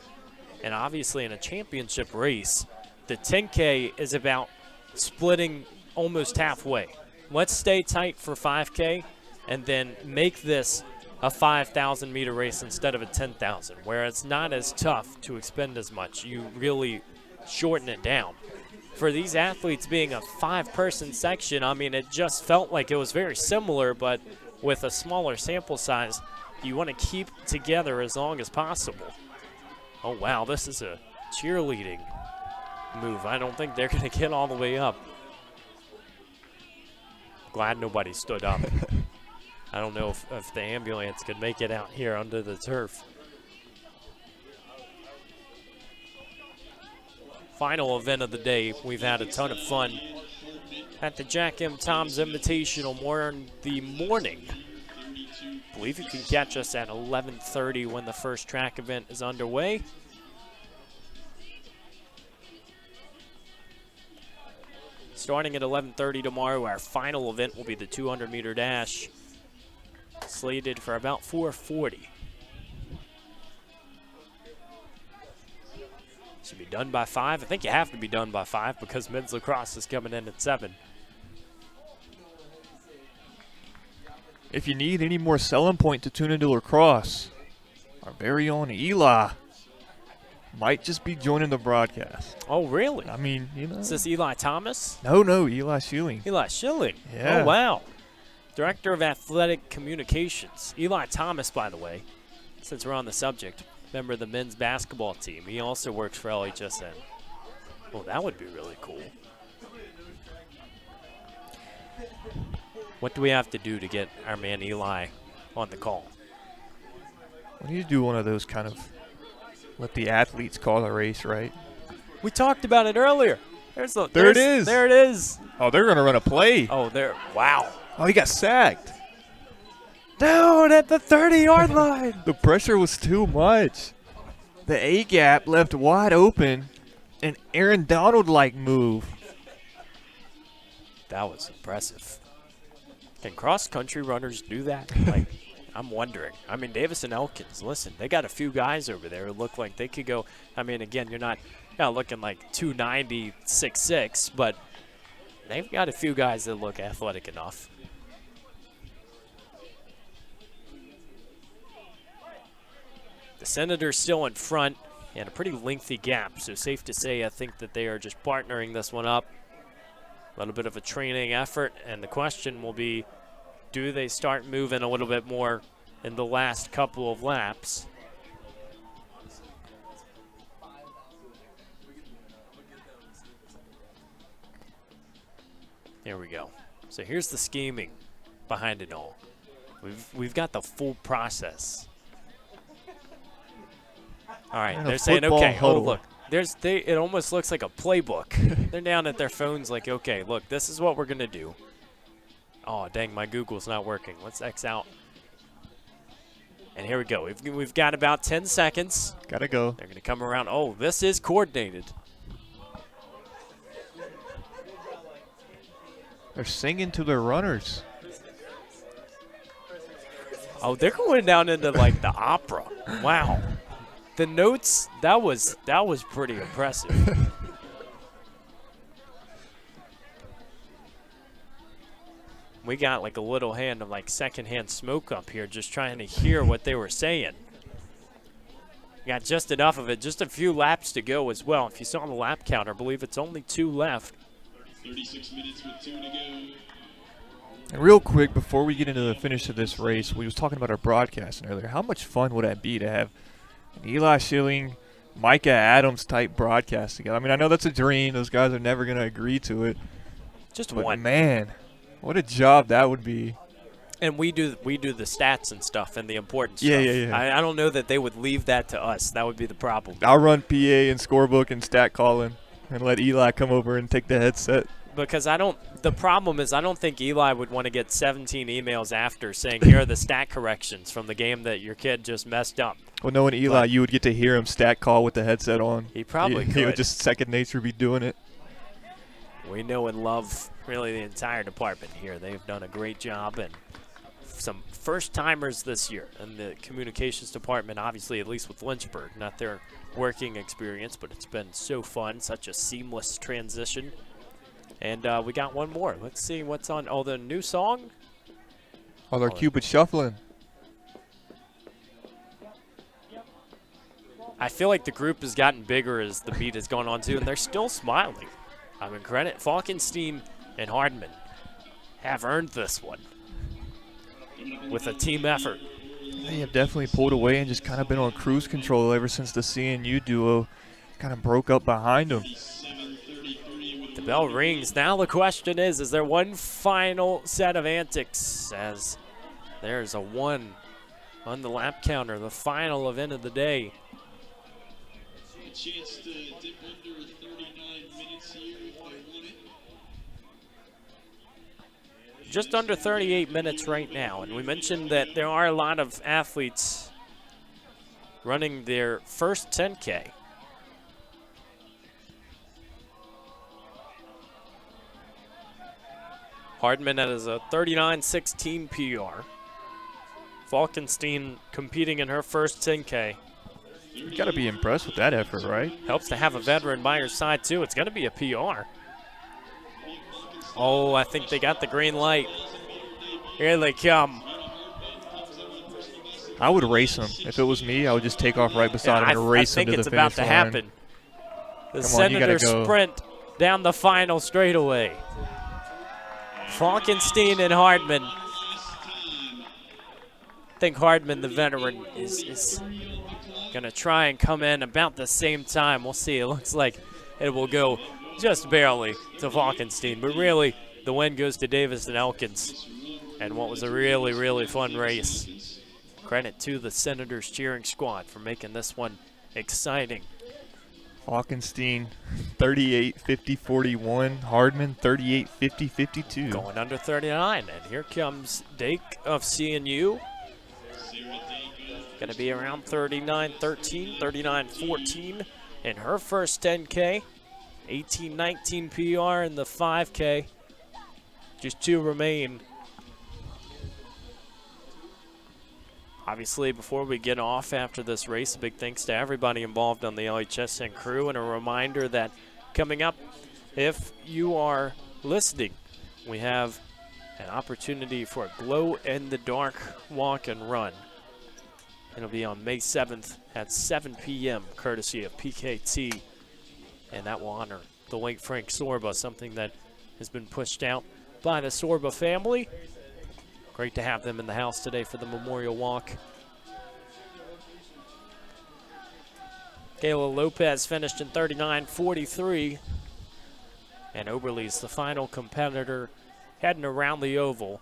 Speaker 1: and obviously in a championship race, the 10K is about splitting almost halfway. Let's stay tight for 5K and then make this a 5,000 meter race instead of a 10,000, where it's not as tough to expend as much. You really shorten it down. For these athletes being a 5-person section, it just felt like it was very similar, but with a smaller sample size, you want to keep together as long as possible. Oh, wow, this is a cheerleading move. I don't think they're going to get all the way up. Glad nobody stood up. I don't know if the ambulance could make it out here under the turf. Final event of the day. We've had a ton of fun at the Jack M. Toms Invitational more in the morning. I believe you can catch us at 11:30 when the first track event is underway. Starting at 11:30 tomorrow, our final event will be the 200-meter dash, slated for about 4:40. Should be done by 5. I think you have to be done by 5 because men's lacrosse is coming in at 7.
Speaker 2: If you need any more selling point to tune into lacrosse, our very own Eli might just be joining the broadcast.
Speaker 1: Oh, really?
Speaker 2: Is
Speaker 1: this Eli Thomas?
Speaker 2: No, Eli Schilling.
Speaker 1: Eli Schilling?
Speaker 2: Yeah.
Speaker 1: Oh, wow. Director of Athletic Communications. Eli Thomas, by the way, since we're on the subject, member of the men's basketball team. He also works for LHSN. Well, that would be really cool. What do we have to do to get our man Eli on the call?
Speaker 2: We need to do one of those kind of let the athletes call the race, right?
Speaker 1: We talked about it earlier.
Speaker 2: There it is.
Speaker 1: There it is.
Speaker 2: Oh, they're going to run a play.
Speaker 1: Oh, there. Wow.
Speaker 2: Oh, he got sacked.
Speaker 1: Down at the 30-yard line.
Speaker 2: The pressure was too much. The A-gap left wide open, an Aaron Donald-like move.
Speaker 1: That was impressive. Can cross-country runners do that? I'm wondering. Davis and Elkins, listen, they got a few guys over there who look like they could go. Again, you're not looking like 290, 6'6", but they've got a few guys that look athletic enough. The Senators still in front and a pretty lengthy gap, so safe to say I think that they are just partnering this one up. A little bit of a training effort, and the question will be, do they start moving a little bit more in the last couple of laps? There we go. So here's the scheming behind it all. We've got the full process. All right, they're saying, okay, oh, look, it almost looks like a playbook. They're down at their phones like, okay, look, this is what we're going to do. Oh, dang, my Google's not working. Let's X out. And here we go. We've got about 10 seconds.
Speaker 2: Gotta go.
Speaker 1: They're going to come around. Oh, this is coordinated.
Speaker 2: They're singing to their runners.
Speaker 1: Oh, they're going down into, like, the opera. Wow. The notes, that was pretty impressive. We got like a little hand of like secondhand smoke up here just trying to hear what they were saying. Got just enough of it, just a few laps to go as well. If you saw the lap counter, I believe it's only 2 left.
Speaker 5: 36 minutes with 2 to go.
Speaker 2: And real quick, before we get into the finish of this race, we was talking about our broadcasting earlier. How much fun would that be to have an Eli Schilling, Micah Adams type broadcast together? I mean, I know that's a dream. Those guys are never going to agree to it.
Speaker 1: Just
Speaker 2: But
Speaker 1: one.
Speaker 2: man, what a job that would be.
Speaker 1: And we do the stats and stuff and the important
Speaker 2: Yeah,
Speaker 1: stuff.
Speaker 2: yeah, yeah.
Speaker 1: I don't know that they would leave that to us. That would be the problem.
Speaker 2: I'll run PA and scorebook and stat calling and let Eli come over and take the headset.
Speaker 1: Because the problem is I don't think Eli would want to get 17 emails after saying, here are the stat corrections from the game that your kid just messed up.
Speaker 2: Well, knowing Eli, you would get to hear him stat call with the headset on.
Speaker 1: He probably
Speaker 2: He
Speaker 1: could.
Speaker 2: would just second nature be doing it.
Speaker 1: We know and love really the entire department here. They've done a great job, and some first-timers this year in the communications department, obviously, at least with Lynchburg, not their working experience, but it's been so fun, such a seamless transition. And we got one more. Let's see what's on. Oh, the new song?
Speaker 2: Oh, they're Cupid shuffling.
Speaker 1: I feel like the group has gotten bigger as the beat has gone on, too, and they're still smiling. I mean, credit. Falkenstein and Hardman have earned this one with a team effort.
Speaker 2: They have definitely pulled away and just kind of been on cruise control ever since the CNU duo kind of broke up behind them.
Speaker 1: The bell rings. Now the question is there one final set of antics as there's a 1 on the lap counter, the final event of the day.
Speaker 5: A chance to dip under 39 minutes here if they want it.
Speaker 1: Just under 38 minutes right now, and we mentioned that there are a lot of athletes running their first 10K. Hardman has a 39.16 PR. Falkenstein competing in her first 10K.
Speaker 2: You got to be impressed with that effort, right?
Speaker 1: Helps to have a veteran by your side, too. It's going to be a PR. Oh, I think they got the green light. Here they come.
Speaker 2: I would race them. If it was me, I would just take off right beside him and race him to the finish line.
Speaker 1: I think it's about to happen. The
Speaker 2: Come on, you gotta
Speaker 1: Senator
Speaker 2: go.
Speaker 1: sprint down the final straightaway. Falkenstein and Hardman. I think Hardman, the veteran, is going to try and come in about the same time. We'll see. It looks like it will go just barely to Falkenstein. But really, the win goes to Davis and Elkins. And what was a really, really fun race. Credit to the Senators cheering squad for making this one exciting.
Speaker 2: Falkenstein 38-50-41. Hardman 38-50-52.
Speaker 1: Going under 39. And here comes Dake of CNU. Going to be around 39-13, 39-14 in her first 10K. 18-19 PR in the 5K. Just 2 remain. Obviously, before we get off after this race, a big thanks to everybody involved on the LHSN crew, and a reminder that coming up, if you are listening, we have an opportunity for a glow-in-the-dark walk and run. It'll be on May 7th at 7 p.m., courtesy of PKT, and that will honor the late Frank Sorba, something that has been pushed out by the Sorba family. Great to have them in the house today for the Memorial Walk. Kayla Lopez finished in 39-43. And Oberle's the final competitor heading around the oval.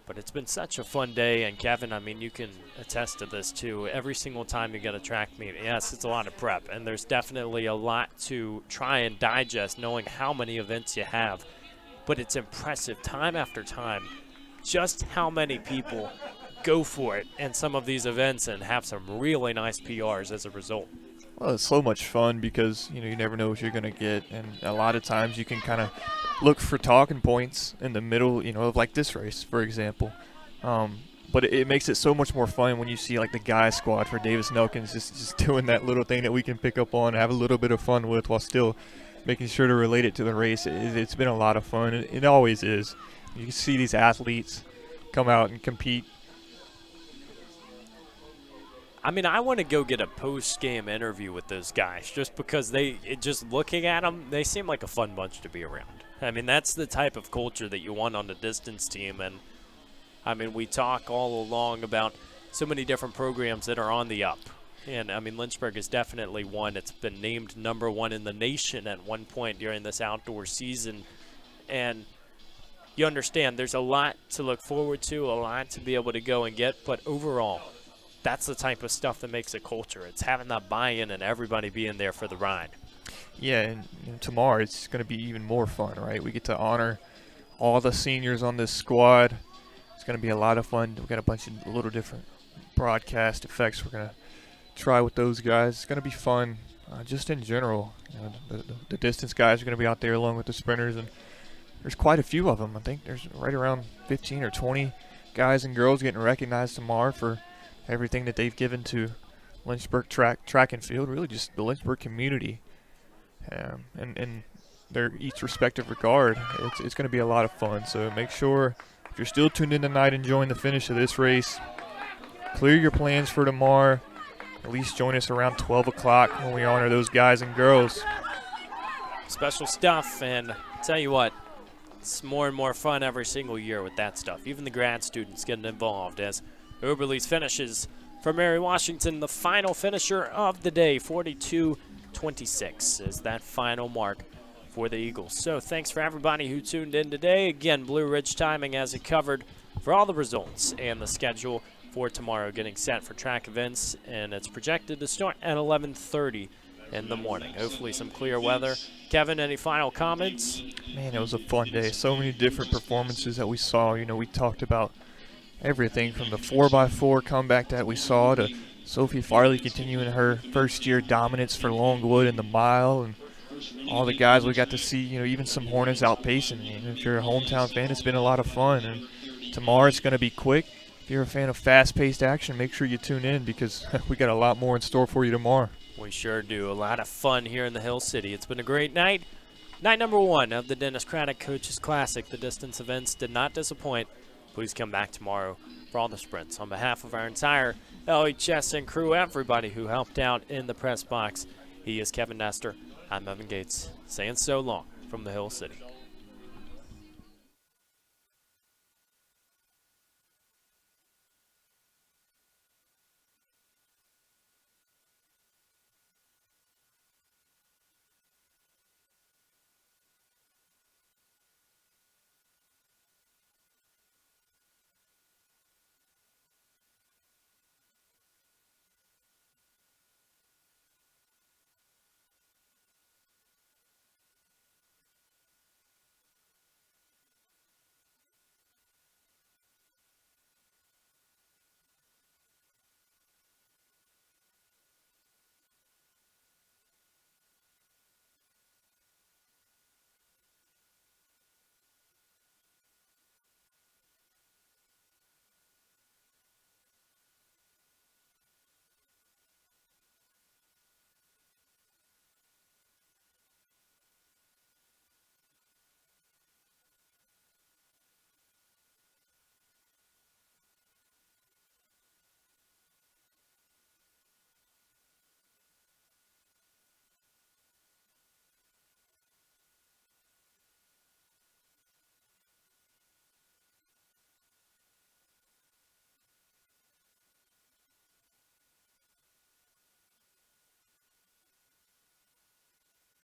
Speaker 1: But it's been such a fun day. And Kevin, I mean, you can attest to this too. Every single time you get a track meet, yes, it's a lot of prep. And there's definitely a lot to try and digest knowing how many events you have. But it's impressive time after time just how many people go for it in some of these events and have some really nice PRs as a result.
Speaker 2: Well, it's so much fun because, you know, you never know what you're going to get. And a lot of times you can kind of look for talking points in the middle, you know, of like this race, for example. But it makes it so much more fun when you see like the guy squad for Davis and Elkins just doing that little thing that we can pick up on and have a little bit of fun with while still making sure to relate it to the race. It's been a lot of fun. It always is. You can see these athletes come out and compete.
Speaker 1: I mean, I want to go get a post-game interview with those guys just because just looking at them, they seem like a fun bunch to be around. I mean, that's the type of culture that you want on the distance team. And, I mean, we talk all along about so many different programs that are on the up. And, I mean, Lynchburg is definitely one. It's been named #1 in the nation at one point during this outdoor season. And you understand there's a lot to look forward to, a lot to be able to go and get. But overall, that's the type of stuff that makes a culture. It's having that buy-in and everybody being there for the ride.
Speaker 2: Yeah, and tomorrow it's going to be even more fun, right? We get to honor all the seniors on this squad. It's going to be a lot of fun. We've got a bunch of little different broadcast effects we're going to try with those guys. It's going to be fun just in general. You know, the distance guys are going to be out there along with the sprinters, and there's quite a few of them. I think there's right around 15 or 20 guys and girls getting recognized tomorrow for everything that they've given to Lynchburg track and field, really just the Lynchburg community. And their each respective regard. It's going to be a lot of fun. So make sure, if you're still tuned in tonight enjoying the finish of this race, clear your plans for tomorrow. At least join us around 12 o'clock when we honor those guys and girls.
Speaker 1: Special stuff, and tell you what, it's more and more fun every single year with that stuff. Even the grad students getting involved as Oberle's finishes for Mary Washington, the final finisher of the day, 42-26 is that final mark for the Eagles. So thanks for everybody who tuned in today. Again, Blue Ridge Timing has it covered for all the results and the schedule for tomorrow, getting set for track events, and it's projected to start at 11:30 in the morning. Hopefully some clear weather. Kevin, any final comments?
Speaker 2: Man, it was a fun day. So many different performances that we saw. You know, we talked about everything from the 4x4 comeback that we saw to Sophie Farley continuing her first-year dominance for Longwood in the mile, and all the guys we got to see, you know, even some Hornets outpacing. If you're a hometown fan, it's been a lot of fun. And tomorrow it's going to be quick. If you're a fan of fast-paced action, make sure you tune in because we got a lot more in store for you tomorrow.
Speaker 1: We sure do. A lot of fun here in the Hill City. It's been a great night. Night number 1 of the Dennis Craddock Coaches Classic. The distance events did not disappoint. Please come back tomorrow for all the sprints. On behalf of our entire LHS and crew, everybody who helped out in the press box, he is Kevin Nestor. I'm Evan Gates, saying so long from the Hill City.